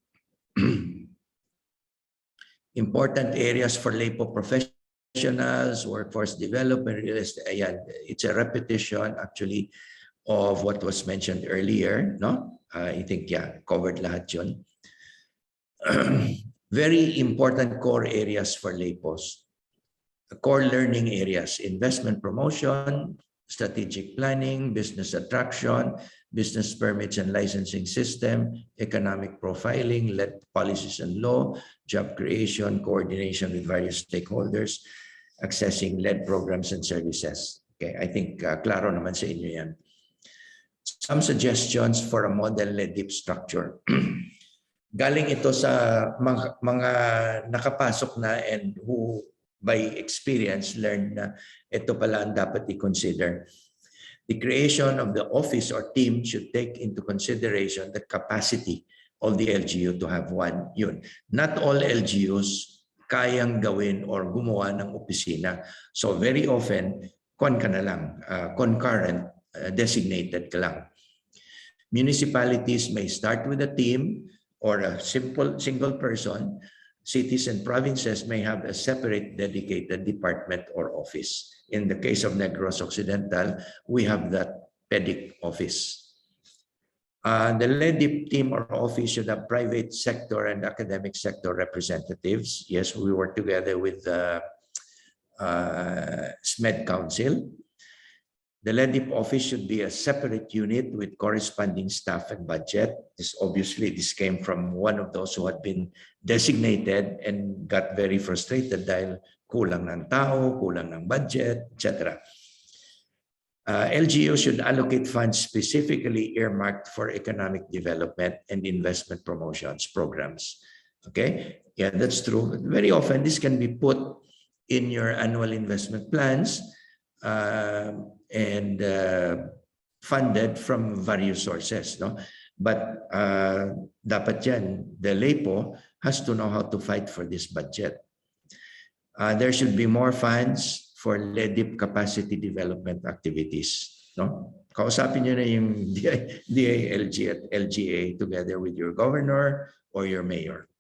Speaker 4: Important areas for LEPO professionals, workforce development, real estate. Ayan, it's a repetition actually of what was mentioned earlier, no? I think, yeah, covered lahat yun. Very important core areas for LEPOs. Core learning areas: investment promotion, strategic planning, business attraction, business permits and licensing system, economic profiling, LED policies and law, job creation, coordination with various stakeholders, accessing LED programs and services. Okay, I think klaro naman sa inyo yan. Some suggestions for a model LEDIP structure. Galing ito sa mga nakapasok na and who by experience learned na ito pala ang dapat i-consider. The creation of the office or team should take into consideration the capacity of the LGU to have one. Yun. Not all LGUs kayang gawin or gumawa ng opisina. So very often, concurrent, designated ka lang. Municipalities may start with a team or a single person. Cities and provinces may have a separate dedicated department or office. In the case of Negros Occidental, we have that PEDIC office. The LEDIP team or office should have private sector and academic sector representatives. Yes, we work together with the SMED Council. The LEDIP office should be a separate unit with corresponding staff and budget. This came from one of those who had been designated and got very frustrated dahil kulang ng tao, kulang ng budget, etc. LGU should allocate funds specifically earmarked for economic development and investment promotions programs. Okay, yeah, that's true. Very often this can be put in your annual investment plans and funded from various sources, no? But dapat yan, the LEPO has to know how to fight for this budget. There should be more funds for LEDIP capacity development activities, no? Kausapin nyo na yung DILG at LGA together with your governor or your mayor.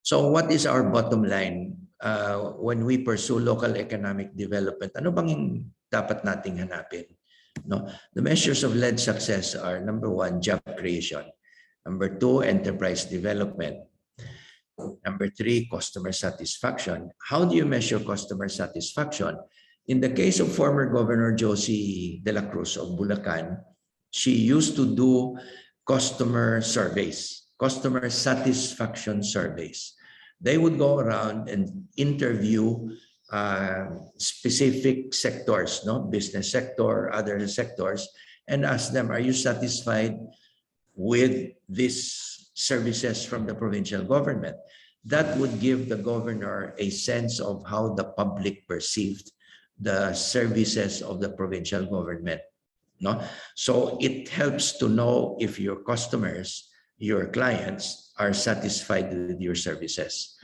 Speaker 4: So what is our bottom line when we pursue local economic development? Ano bang dapat nating hanapin? No? The measures of LED success are: number 1, job creation; number 2, enterprise development; number 3, customer satisfaction. How do you measure customer satisfaction? In the case of former Governor Josie De La Cruz of Bulacan, she used to do customer surveys, customer satisfaction surveys. They would go around and interview specific sectors, no, business sector, other sectors, and ask them, are you satisfied with these services from the provincial government? That would give the governor a sense of how the public perceived the services of the provincial government. No? So it helps to know if your customers, your clients, are satisfied with your services.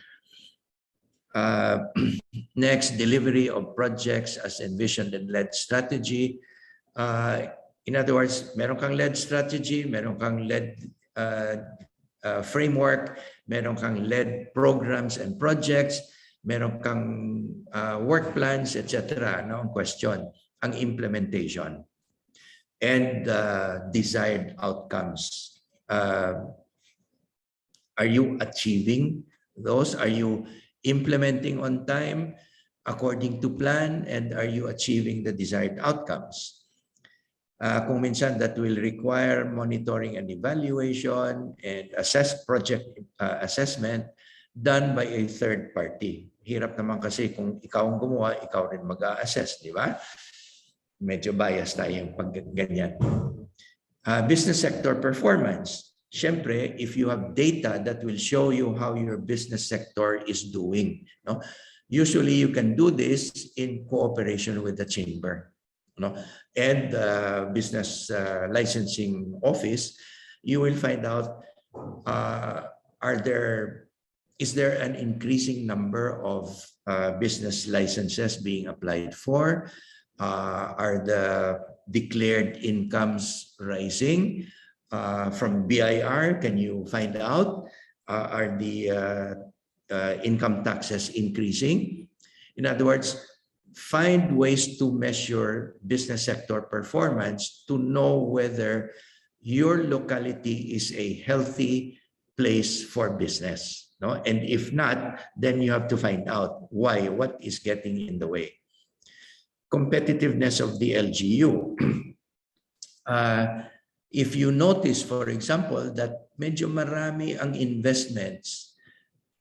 Speaker 4: Next, delivery of projects as envisioned in LED strategy. In other words, meron kang LED strategy, meron kang LED framework, meron kang LED programs and projects, meron kang work plans, etc. No? Ang question, ang implementation and desired outcomes. Are you achieving those? Are you implementing on time according to plan, and are you achieving the desired outcomes? Kung minsan that will require monitoring and evaluation and project assessment done by a third party. Hirap naman kasi kung ikaw ang gumawa, ikaw rin mag-a-assess, di ba? Medyo bias tayo yung pag ganyan. Business sector performance. Siyempre, if you have data that will show you how your business sector is doing, no? Usually you can do this in cooperation with the chamber, no? And business licensing office. You will find out, is there an increasing number of business licenses being applied for? Are the declared incomes rising? From BIR, can you find out, are the income taxes increasing? In other words, find ways to measure business sector performance to know whether your locality is a healthy place for business. No? And if not, then you have to find out why, what is getting in the way. Competitiveness of the LGU. If you notice, for example, that medyo marami ang investments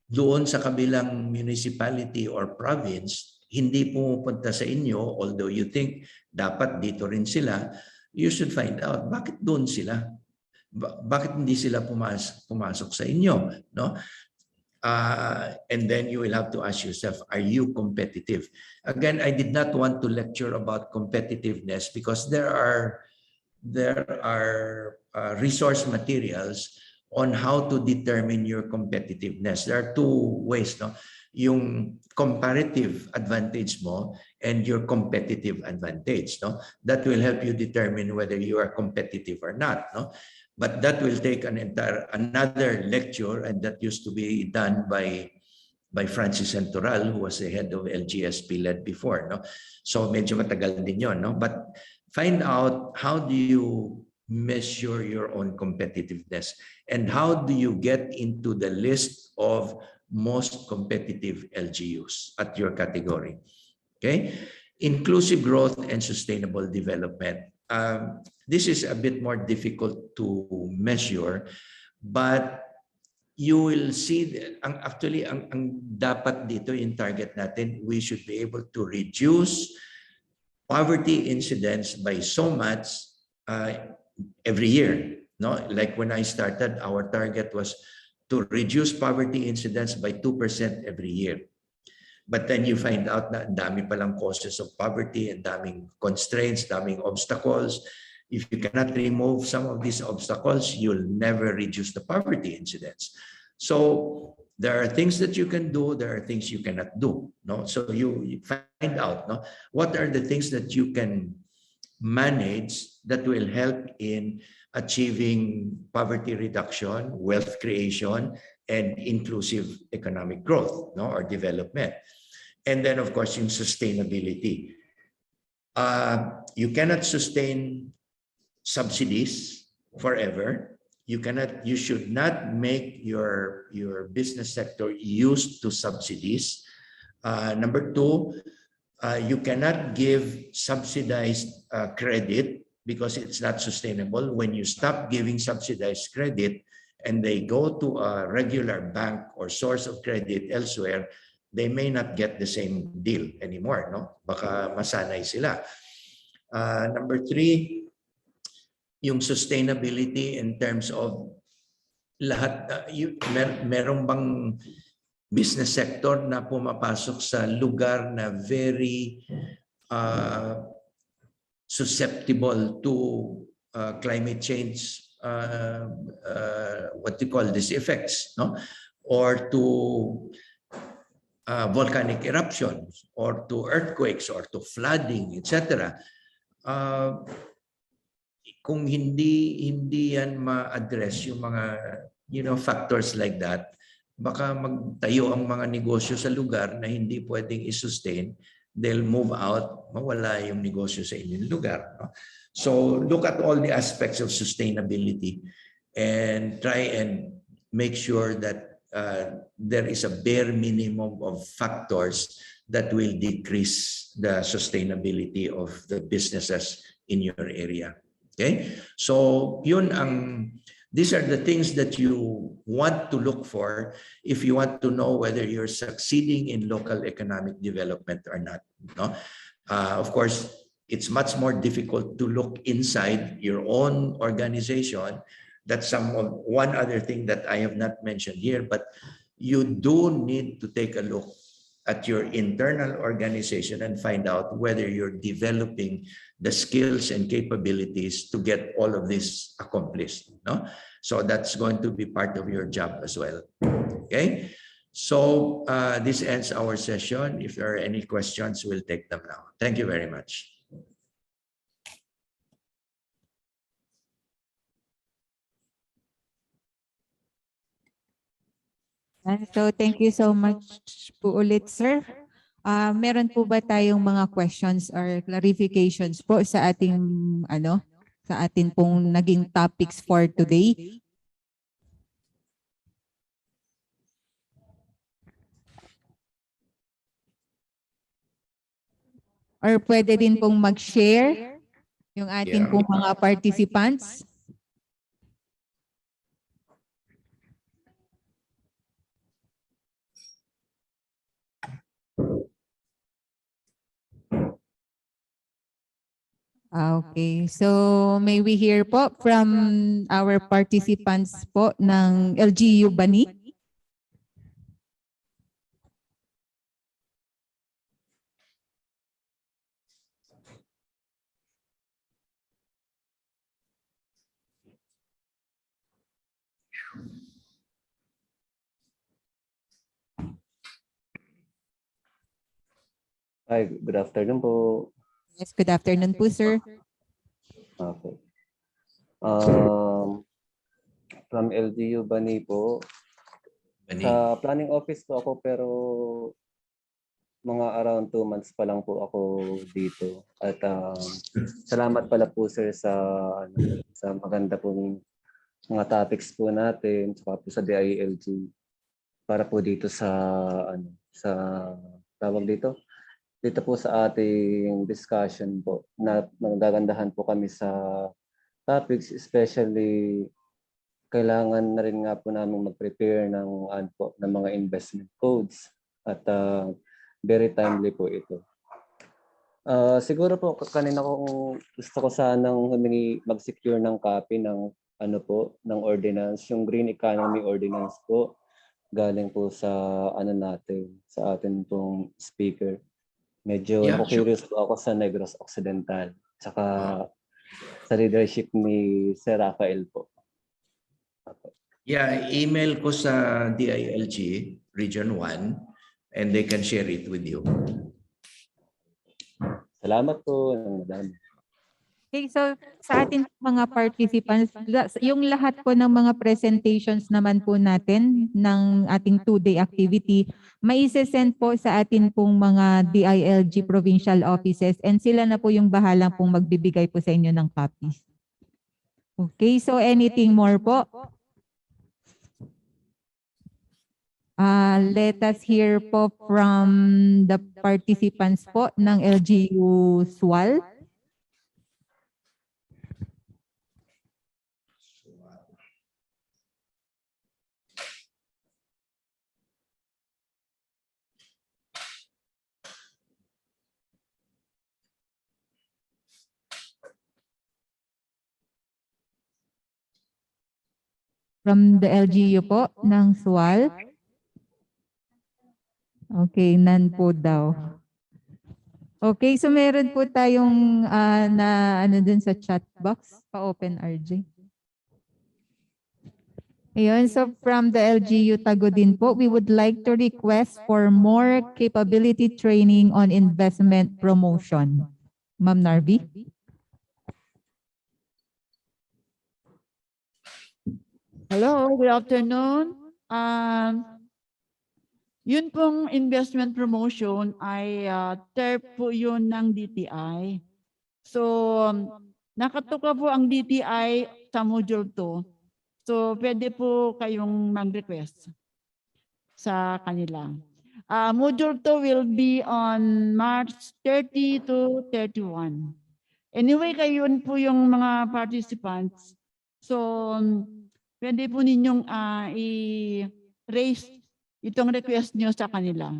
Speaker 4: doon sa kabilang municipality or province, hindi pumupunta sa inyo, although you think dapat dito rin sila, you should find out, bakit doon sila? Bakit hindi sila pumasok sa inyo? No? And then you will have to ask yourself, are you competitive? Again, I did not want to lecture about competitiveness because there are resource materials on how to determine your competitiveness. There are two ways. No? yung comparative advantage mo and your competitive advantage, no? That will help you determine whether you are competitive or not, no? But that will take another lecture, and that used to be done by Francis Santoral, who was the head of LGSP LED before, no? So medyo matagal din yon, no? But find out, how do you measure your own competitiveness, and how do you get into the list of most competitive LGUs at your category. Okay, inclusive growth and sustainable development. This is a bit more difficult to measure, but you will see that actually ang dapat dito yung target natin, we should be able to reduce poverty incidence by so much every year. No, like when I started, our target was to reduce poverty incidence by 2% every year. But then you find out na dami palang causes of poverty, and daming constraints, daming obstacles. If you cannot remove some of these obstacles, you'll never reduce the poverty incidence. So there are things that you can do, there are things you cannot do. No, so you find out, no, what are the things that you can manage that will help in achieving poverty reduction, wealth creation, and inclusive economic growth, no, or development. And then, of course, in sustainability. You cannot sustain subsidies forever. You should not make your business sector used to subsidies. Number two, you cannot give subsidized credit because it's not sustainable. When you stop giving subsidized credit and they go to a regular bank or source of credit elsewhere, they may not get the same deal anymore, no? Baka masanay sila. Number three, yung sustainability in terms of lahat, merong bang business sector na pumapasok sa lugar na very susceptible to climate change, what you call these effects, no? Or to volcanic eruptions, or to earthquakes, or to flooding, etc. Kung hindi yan ma-address yung mga factors like that, baka magtayo ang mga negosyo sa lugar na hindi pwedeng i-sustain. They'll move out, mawala yung negosyo sa inyong lugar. No? So look at all the aspects of sustainability and try and make sure that there is a bare minimum of factors that will decrease the sustainability of the businesses in your area. Okay? So these are the things that you want to look for if you want to know whether you're succeeding in local economic development or not. No? Of course, it's much more difficult to look inside your own organization. That's one other thing that I have not mentioned here, but you do need to take a look at your internal organization and find out whether you're developing the skills and capabilities to get all of this accomplished. No? So that's going to be part of your job as well. Okay? So this ends our session. If there are any questions, we'll take them now. Thank you very much.
Speaker 6: So thank you so much po ulit, sir. Meron po ba tayong mga questions or clarifications po sa ating sa atin pong naging topics for today? Or pwede din pong mag-share yung ating pong mga participants? Okay. So may we hear po from our participants po ng LGU Bani?
Speaker 8: Hi, good afternoon po.
Speaker 6: Yes, good afternoon po, sir.
Speaker 8: Okay. From LGU Bani po. Sa planning office po ako pero mga around 2 months pa lang po ako dito. At salamat pala po sir sa maganda pong mga topics po natin saka po sa DILG para po dito sa tawag dito po sa ating discussion po na nagagandahan po kami sa topics, especially kailangan na rin nga po namin mag-prepare ng mga investment codes at very timely po ito. Siguro po kanina gusto ko sanang mag-secure ng copy ng ng ordinance, yung Green Economy Ordinance po galing po sa sa atin pong speaker. Medyo curious po ako sa Negros Occidental tsaka sa leadership ni Sir Rafael po.
Speaker 4: Yeah, email ko sa DILG Region 1 and they can share it with you.
Speaker 8: Salamat po ng madami.
Speaker 6: Okay, so sa atin mga participants, yung lahat po ng mga presentations naman po natin ng ating 2-day activity, may send po sa atin pong mga DILG provincial offices and sila na po yung bahalang pong magbibigay po sa inyo ng copies. Okay, so anything more po? Let us hear po from the participants po ng LGU SWAL. From the LGU po ng SWAL. Okay, none po daw. Okay, so meron po tayong na dun sa chat box, pa-open RJ. Ayun, so from the LGU Tagudin po, we would like to request for more capability training on investment promotion. Ma'am Narvi?
Speaker 16: Hello, good afternoon. Yun pong investment promotion ay term po yun ng DTI. So, nakatuka po ang DTI sa Module 2. So, pwede po kayong mag-request sa kanila. Module 2 will be on March 30 to 31. Anyway, kayo po yung mga participants. So, pwede po ninyong i-raise itong request nyo sa kanila.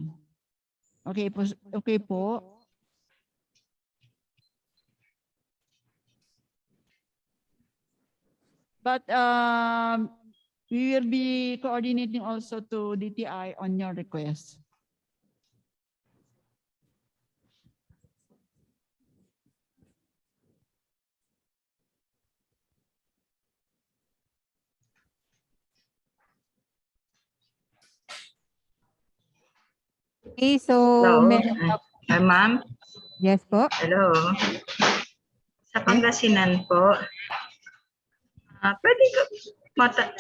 Speaker 16: Okay po. Okay po. But we will be coordinating also to DTI on your request.
Speaker 6: Okay, so
Speaker 19: Hello, ma'am.
Speaker 6: Yes po.
Speaker 19: Hello. Sa Pangasinan po,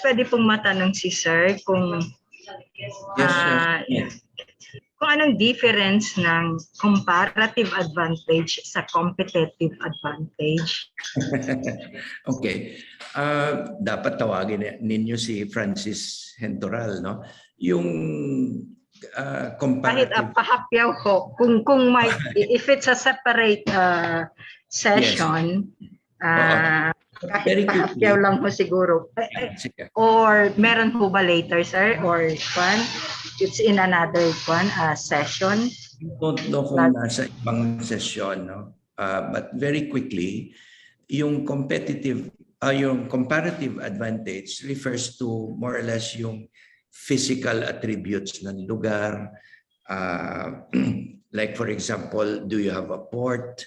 Speaker 19: pwede pong matanong si sir kung kung anong difference ng comparative advantage sa competitive advantage.
Speaker 4: Okay. Dapat tawagin ninyo si Francis Hentoral, no? Yung
Speaker 19: Kahit
Speaker 4: comparative...
Speaker 19: pahapyaw ko, kung may, if it's a separate session, kahit pahapyaw lang ho siguro. Or meron ho ba later, sir? Or it's in another session?
Speaker 4: Don't know kung nasa ibang session, no? But very quickly, yung comparative advantage refers to more or less yung physical attributes ng lugar. Like for example, do you have a port?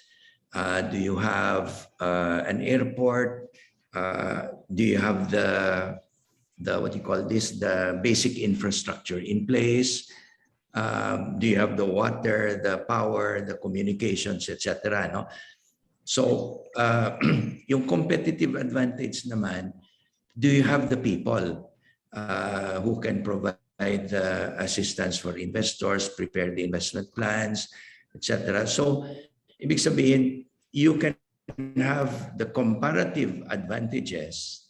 Speaker 4: Do you have an airport? Do you have the what you call this, the basic infrastructure in place? Do you have the water, the power, the communications, etc. No? So, yung competitive advantage naman, do you have the people who can provide assistance for investors, prepare the investment plans, etc. So, ibig sabihin, you can have the comparative advantages.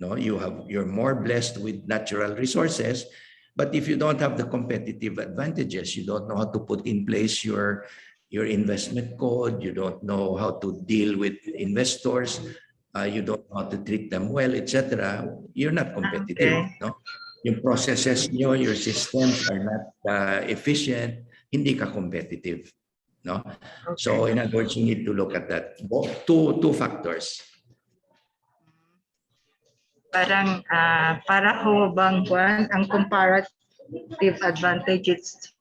Speaker 4: No, you're more blessed with natural resources, but if you don't have the competitive advantages, you don't know how to put in place your investment code, you don't know how to deal with investors, you don't know how to treat them well, etc. You're not competitive.
Speaker 19: Okay.
Speaker 4: No, yung processes nyo, your systems are not efficient, hindi ka competitive. No, so in other words, you need to look at that. Two factors.
Speaker 19: Parang para ho bang Juan, ang comparative advantage is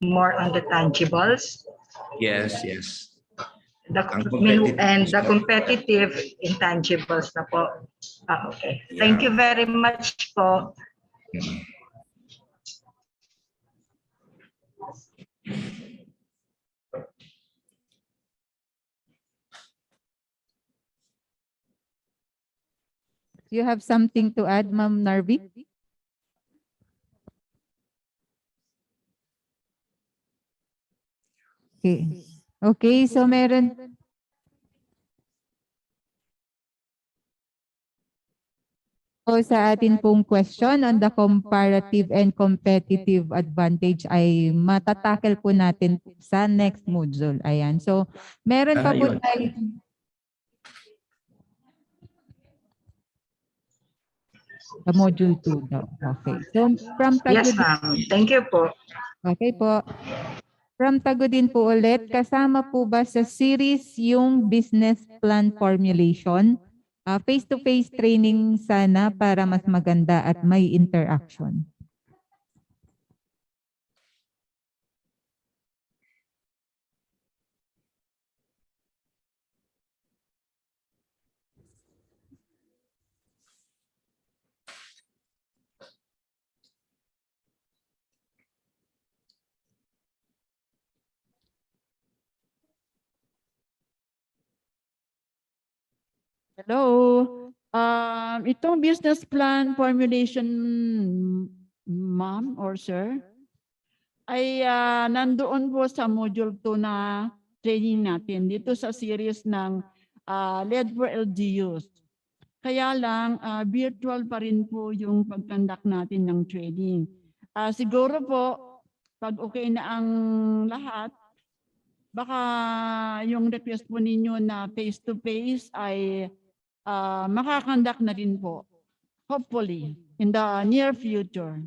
Speaker 19: more on the tangibles.
Speaker 4: Yes, yes.
Speaker 19: And the competitive intangibles na po. Okay.
Speaker 4: Yeah.
Speaker 19: Thank you very much po.
Speaker 6: You have something to add, Ma'am Narvi? Okay. Okay, so meron po sa atin pong question on the comparative and competitive advantage ay matatakel po natin sa next module. Ayan. So, meron pa po
Speaker 4: Yun.
Speaker 6: tayo. Sa module 2 daw. Okay. So, from
Speaker 19: Yes,
Speaker 6: Tagudin.
Speaker 19: ma'am. Thank you po.
Speaker 6: Okay po. From Tagudin po ulit, kasama po ba sa series yung business plan formulation? Face-to-face training sana para mas maganda at may interaction.
Speaker 16: Hello. Itong business plan formulation, ma'am or sir, ay nandoon po sa module 2 na training natin dito sa series ng LED4LGUs. Kaya lang, virtual pa rin po yung pag-conduct natin ng training. Siguro po, pag okay na ang lahat, baka yung request po ninyo na face-to-face ay makakandak na rin po. Hopefully, in the near future.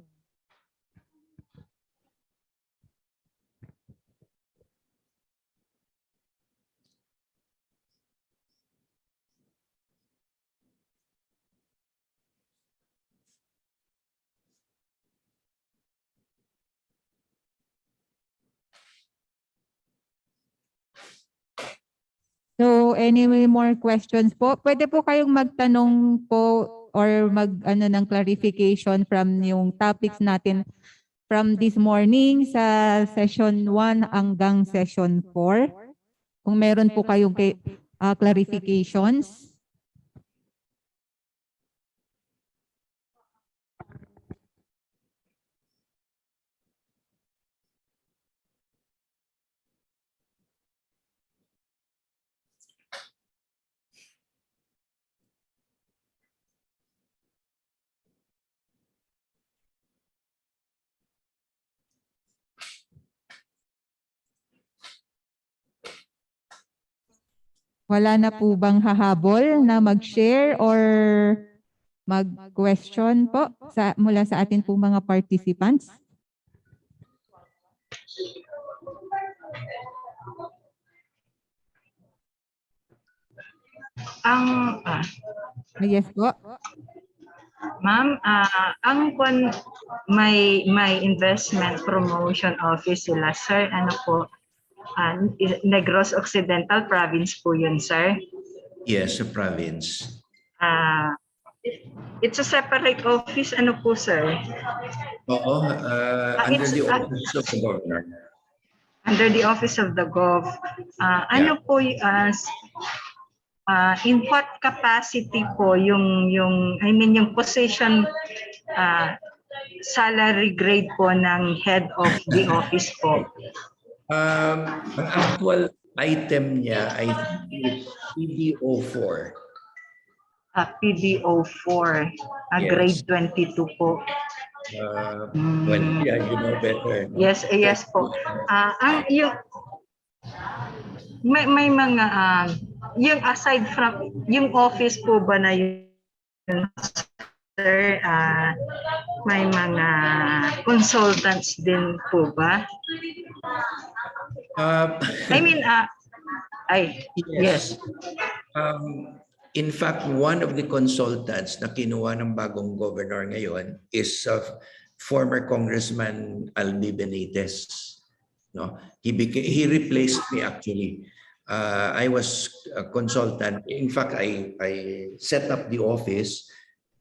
Speaker 6: So, any more questions po? Pwede po kayong magtanong po or mag-ano ng clarification from yung topics natin from this morning sa session 1 hanggang session 4. Kung meron po kayong clarifications. Wala na po bang hahabol na mag-share or mag-question po mula sa atin po mga participants? Yes po.
Speaker 19: Ma'am, may investment promotion office sila, sir. Ano po? Negros Occidental Province po yun, sir.
Speaker 4: Yes, a province.
Speaker 19: It's a separate office, ano po, sir?
Speaker 4: Oo, under
Speaker 19: It's
Speaker 4: the office of the governor.
Speaker 19: under the office of the Gov.
Speaker 4: Yeah.
Speaker 19: Ano po, in what capacity po yung I mean yung position, salary grade po ng head of the office po?
Speaker 4: Ang actual item niya ay PDO4.
Speaker 19: PDO4,
Speaker 4: Yes.
Speaker 19: grade 22 po.
Speaker 4: Well, yeah, you know better. No?
Speaker 19: Yes, yes po. Yung may mga yung aside from yung office po ba na yun, sir, may mga consultants din po ba? I mean, yes.
Speaker 4: In fact, one of the consultants na kinuha ng bagong governor ngayon is former Congressman Albi Benitez. No, he replaced me actually. I was a consultant. In fact, I set up the office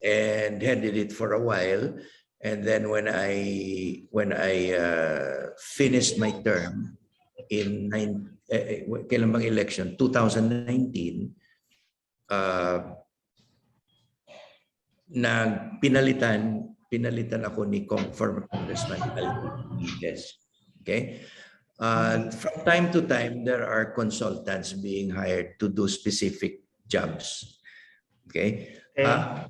Speaker 4: and headed it for a while. And then when I finished my term in kailan bang election? 2019. Pinalitan ako ni former Congressman Albi Benitez. Okay? From time to time, there are consultants being hired to do specific jobs. Okay? I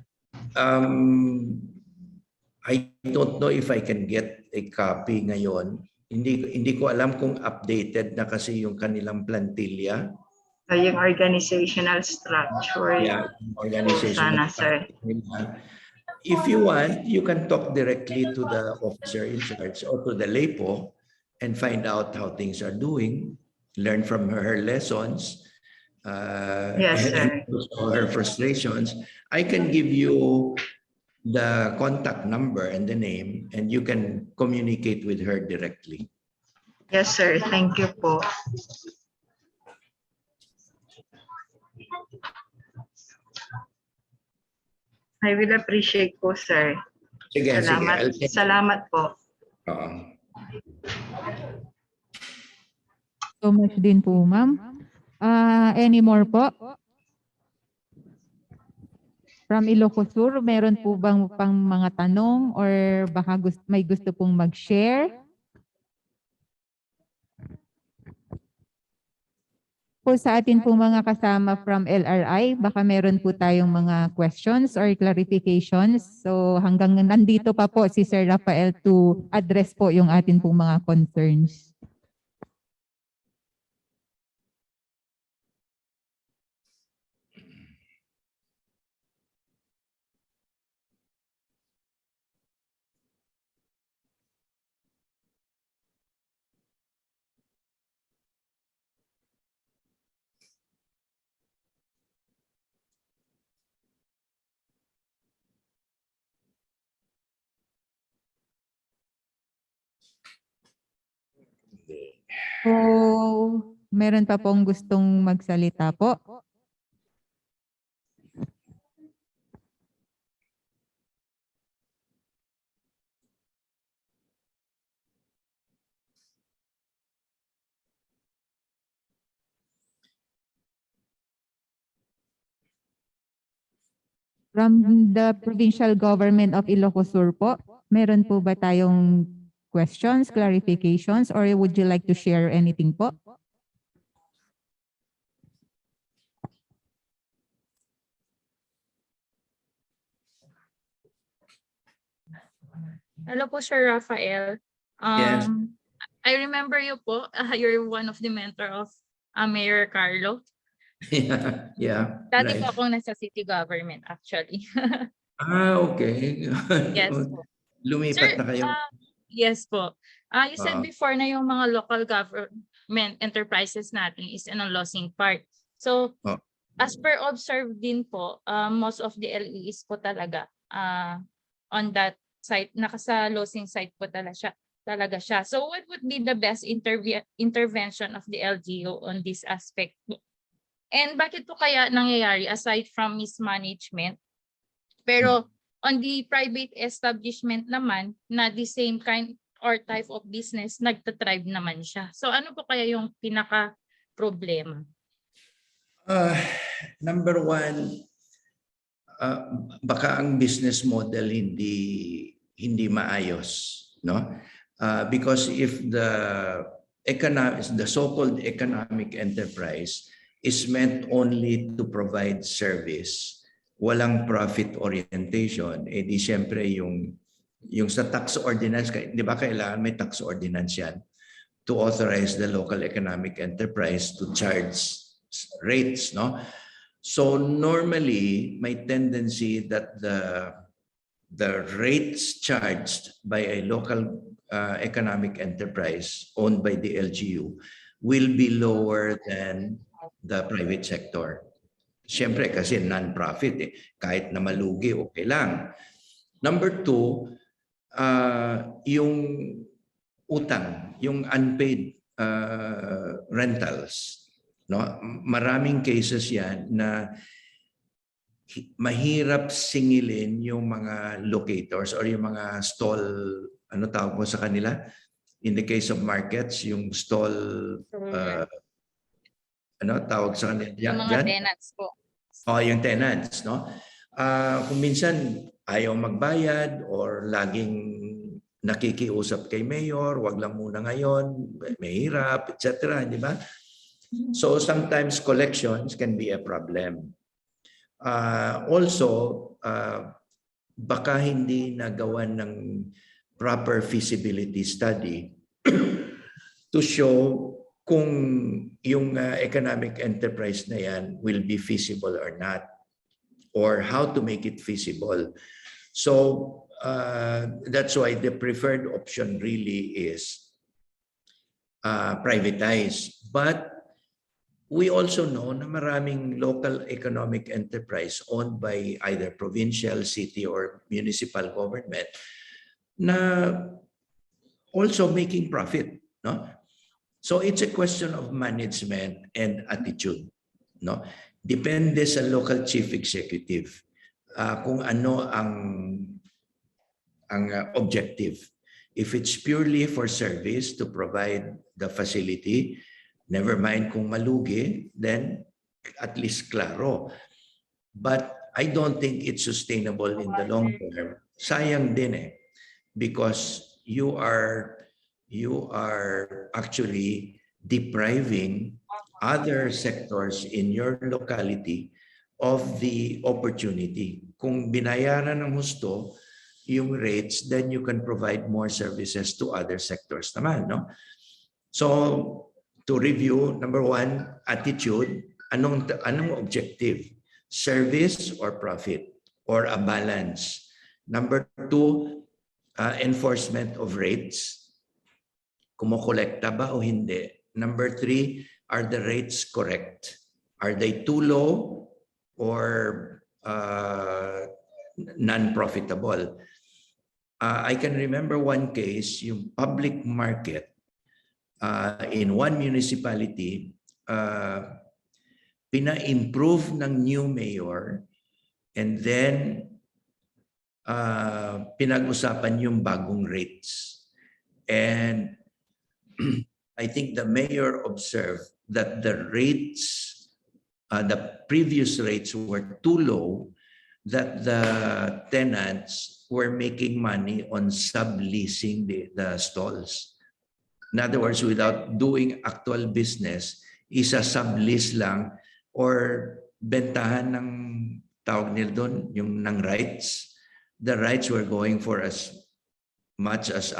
Speaker 4: don't know if I can get a copy ngayon. Hindi ko alam kung updated na kasi yung kanilang plantilla.
Speaker 19: Yung organizational structure.
Speaker 4: Yeah, organizational
Speaker 19: sana, sir.
Speaker 4: If you want, you can talk directly to the officer in charge or to the LEPO and find out how things are doing, learn from her lessons,
Speaker 19: Yes, sir.
Speaker 4: and also her frustrations. I can give you the contact number and the name, and you can communicate with her directly.
Speaker 19: Yes, sir. Thank you po. I will appreciate po, sir.
Speaker 4: Sige,
Speaker 19: Salamat.
Speaker 4: sige.
Speaker 19: Salamat po.
Speaker 6: So much din po, ma'am. Any more po? From Ilocos Sur, meron po bang pang mga tanong or baka may gusto pong mag-share? Po sa atin po mga kasama from LRI, baka meron po tayong mga questions or clarifications. So hanggang nandito pa po si Sir Rafael to address po yung atin pong mga concerns. So, meron pa pong gustong magsalita po? From the provincial government of Ilocos Sur po, meron po ba tayong questions, clarifications, or would you like to share anything po?
Speaker 17: Hello po, Sir Rafael.
Speaker 4: Yes.
Speaker 17: I remember you po. You're one of the mentor of Mayor Carlo.
Speaker 4: Yeah.
Speaker 17: Dati po
Speaker 4: Right.
Speaker 17: akong nasa city government actually.
Speaker 4: Okay.
Speaker 17: Yes po.
Speaker 4: Lumipat
Speaker 17: Sir,
Speaker 4: na kayo.
Speaker 17: yes po. You said before na yung mga local government enterprises natin is in a losing part. So, as per observed din po, most of the LEs po talaga on that site, nakasa losing site po talaga siya. So, what would be the best intervention of the LGU on this aspect? And bakit po kaya nangyayari aside from mismanagement? Pero on the private establishment naman na the same kind or type of business, nagtatribe naman siya. So ano po kaya yung pinaka-problema?
Speaker 4: Number one, baka ang business model hindi maayos, no? Because if the so-called economic enterprise is meant only to provide service, walang profit orientation, eh di siyempre yung sa tax ordinance, di ba kailangan may tax ordinance yan to authorize the local economic enterprise to charge rates, no? So normally, may tendency that the rates charged by a local economic enterprise owned by the LGU will be lower than the private sector. Siyempre, kasi non-profit, eh. Kahit na malugi, okay lang. Number two, yung utang, yung unpaid rentals. No, maraming cases yan na mahirap singilin yung mga locators or yung mga stall, ano tawag mo sa kanila? In the case of markets, yung stall, ano tawag sa kanila?
Speaker 17: Yung mga tenants po.
Speaker 4: Yung tenants, no? Kung minsan ayaw magbayad or laging nakikiusap kay mayor, wag lang muna ngayon, mahirap, etc. Di ba? So sometimes collections can be a problem. Also, baka hindi nagawan ng proper feasibility study to show kung yung economic enterprise na yan will be feasible or not, or how to make it feasible. So that's why the preferred option really is privatize. But we also know na maraming local economic enterprise owned by either provincial, city, or municipal government na also making profit, no? So it's a question of management and attitude, no? Depende sa local chief executive kung ano ang objective. If it's purely for service to provide the facility, never mind kung malugi, then at least klaro. But I don't think it's sustainable in the long term. Sayang din eh, because you are actually depriving other sectors in your locality of the opportunity. Kung binayaran ng husto yung rates, then you can provide more services to other sectors naman, no? So, to review, number one, attitude. Anong objective? Service or profit? Or a balance? Number two, enforcement of rates. Kumukolekta ba o hindi? Number three, are the rates correct? Are they too low or non-profitable? I can remember one case, yung public market, in one municipality, pina-improve ng new mayor and then pinag-usapan yung bagong rates. And I think the mayor observed that the rates, the previous rates were too low, that the tenants were making money on subleasing the stalls. In other words, without doing actual business, isa sublease lang or bentahan ng tawag nila doon, yung ng rights. The rights were going for as much as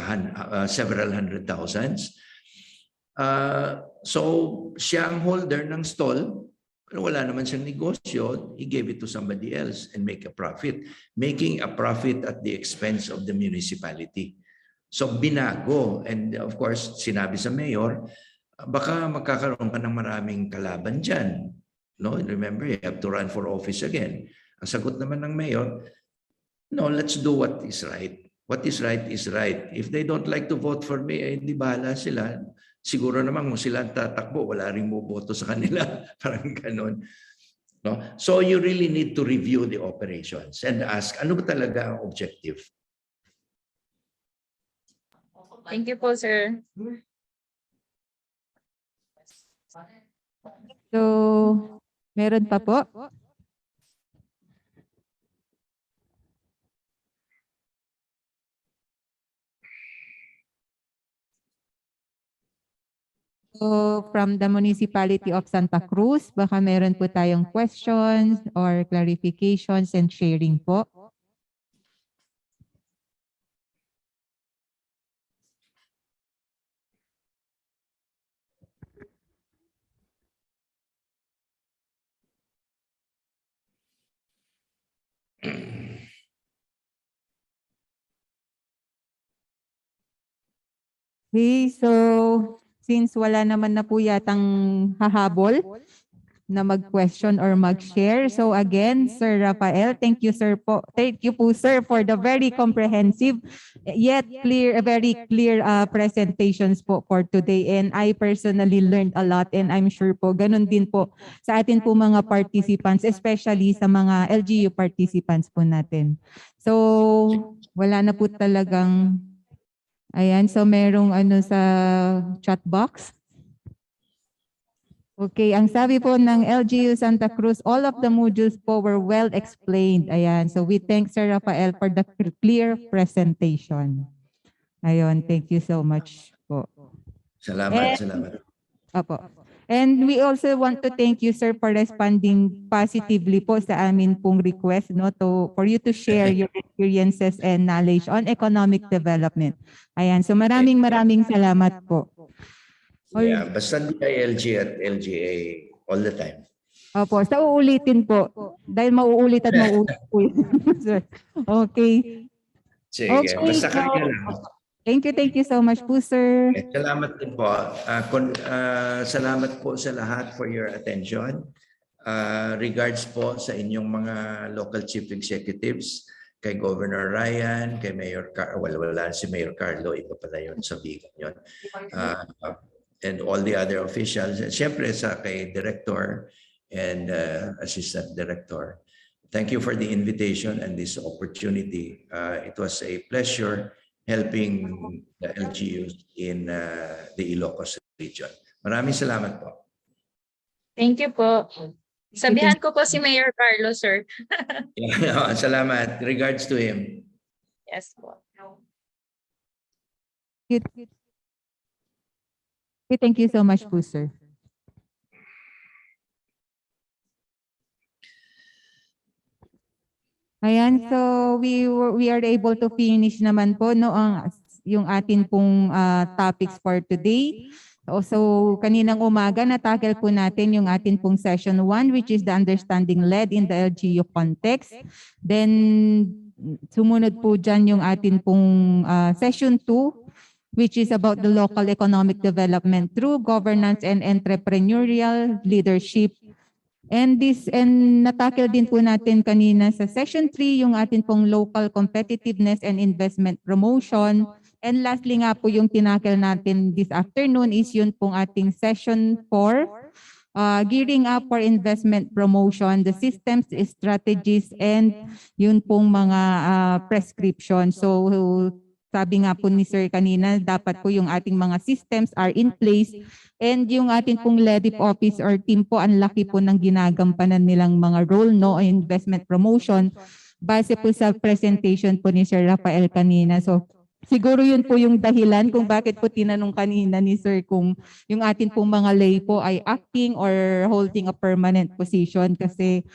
Speaker 4: several hundred thousands. So siya ang holder ng stall, pero wala naman siyang negosyo. He gave it to somebody else and make a profit. Making a profit at the expense of the municipality. So binago, and of course sinabi sa mayor, baka magkakaroon ka ng maraming kalaban dyan. No? Remember, you have to run for office again. Ang sagot naman ng mayor, no, let's do what is right. What is right is right. If they don't like to vote for me, eh, hindi bahala sila. Siguro naman kung sila tatakbo, wala rin boboto sa kanila. Parang ganon. No? So you really need to review the operations and ask, ano ba talaga ang objective?
Speaker 17: Thank you po, sir.
Speaker 6: So, meron pa po? So, from the Municipality of Santa Cruz, baka meron po tayong questions or clarifications and sharing po. Okay, so since wala naman na po yatang hahabol na mag-question or mag-share. So again, Sir Rafael, thank you sir po. Thank you po sir for the very comprehensive yet clear, very clear presentations po for today. And I personally learned a lot and I'm sure po ganun din po sa atin po mga participants, especially sa mga LGU participants po natin. So wala na po talagang, ayan, so merong ano sa chat box. Okay, ang sabi po ng LGU Santa Cruz, all of the modules po were well explained. Ayan, so we thank Sir Rafael for the clear presentation. Ayun, thank you so much po.
Speaker 4: Salamat, salamat.
Speaker 6: Opo. And we also want to thank you, sir, for responding positively po sa amin pong request, no, for you to share your experiences and knowledge on economic development. Ayan, so maraming salamat po.
Speaker 4: Yeah, basta DILG at LGA all the time.
Speaker 6: Opo, sa uulitin po. Dahil mauulit at mauulit po yun, sir. Okay.
Speaker 4: Sige,
Speaker 6: Okay,
Speaker 4: basta
Speaker 6: so,
Speaker 4: kaya lang.
Speaker 6: Thank you so much po, sir.
Speaker 4: Salamat din po. Salamat po sa lahat for your attention. Regards po sa inyong mga local chief executives, kay Governor Ryan, kay Mayor wala si Mayor Carlo, iba pala yun, sa Bigan yun. And all the other officials, and syempre sa kay Director and Assistant Director. Thank you for the invitation and this opportunity. It was a pleasure helping the LGUs in the Ilocos region. Maraming salamat po.
Speaker 17: Thank you po. Sabihan ko po si Mayor Carlo, sir.
Speaker 4: Salamat. Regards to him.
Speaker 17: Yes po.
Speaker 6: Thank you so much po, sir. Ayan, so we are able to finish naman po no yung atin pong topics for today. So kaninang umaga na-tackle po natin yung atin pong session 1, which is the understanding LED in the LGU context. Then sumunod po dyan yung atin pong session 2, which is about the local economic development through governance and entrepreneurial leadership. And natakil din po natin kanina sa session 3 yung atin pong local competitiveness and investment promotion. And lastly nga po yung tinakil natin this afternoon is yun pong ating session 4, gearing up for investment promotion, the systems, strategies, and yun pong mga prescription. So sabi nga po ni Sir kanina, dapat po yung ating mga systems are in place and yung ating pong LEDIP office or team po, ang laki po ng ginagampanan nilang mga role no investment promotion base po sa presentation po ni Sir Rafael kanina. So siguro yun po yung dahilan kung bakit po tinanong kanina ni Sir kung yung ating pong mga lay po ay acting or holding a permanent position kasi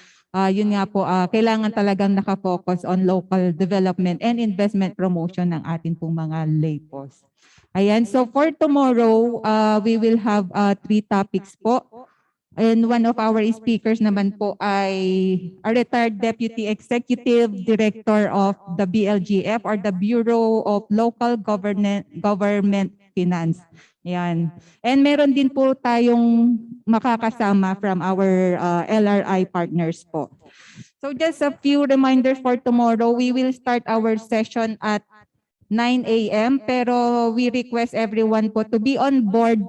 Speaker 6: yun nga po, kailangan talagang nakafocus on local development and investment promotion ng atin pong mga lay posts. Ayan, so for tomorrow, we will have 3 topics po. And one of our speakers naman po ay a retired Deputy Executive Director of the BLGF or the Bureau of Local Government Finance. Yan. And meron din po tayong makakasama from our LRI partners po. So just a few reminders for tomorrow. We will start our session at 9 a.m. pero we request everyone po to be on board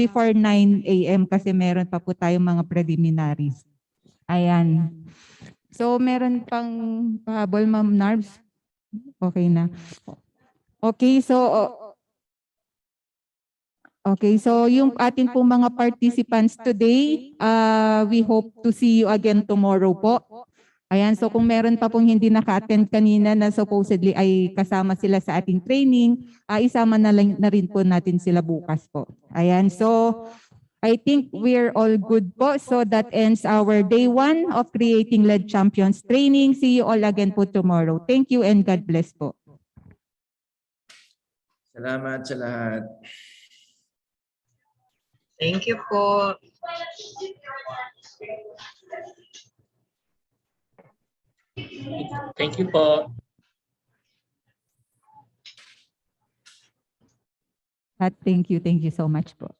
Speaker 6: before 9 a.m. kasi meron pa po tayong mga preliminaries. Ayan. So meron pang pahabol, Ma'am Narbs? Okay na. Okay, so yung atin pong mga participants today, we hope to see you again tomorrow po. Ayan, so kung meron pa pong hindi naka-attend kanina na supposedly ay kasama sila sa ating training, isama na rin po natin sila bukas po. Ayan, so I think we're all good po. So that ends our day 1 of Creating LED Champions training. See you all again po tomorrow. Thank you and God bless po.
Speaker 4: Salamat sa lahat.
Speaker 19: Thank you po.
Speaker 22: Thank you po.
Speaker 6: Thank you so much po.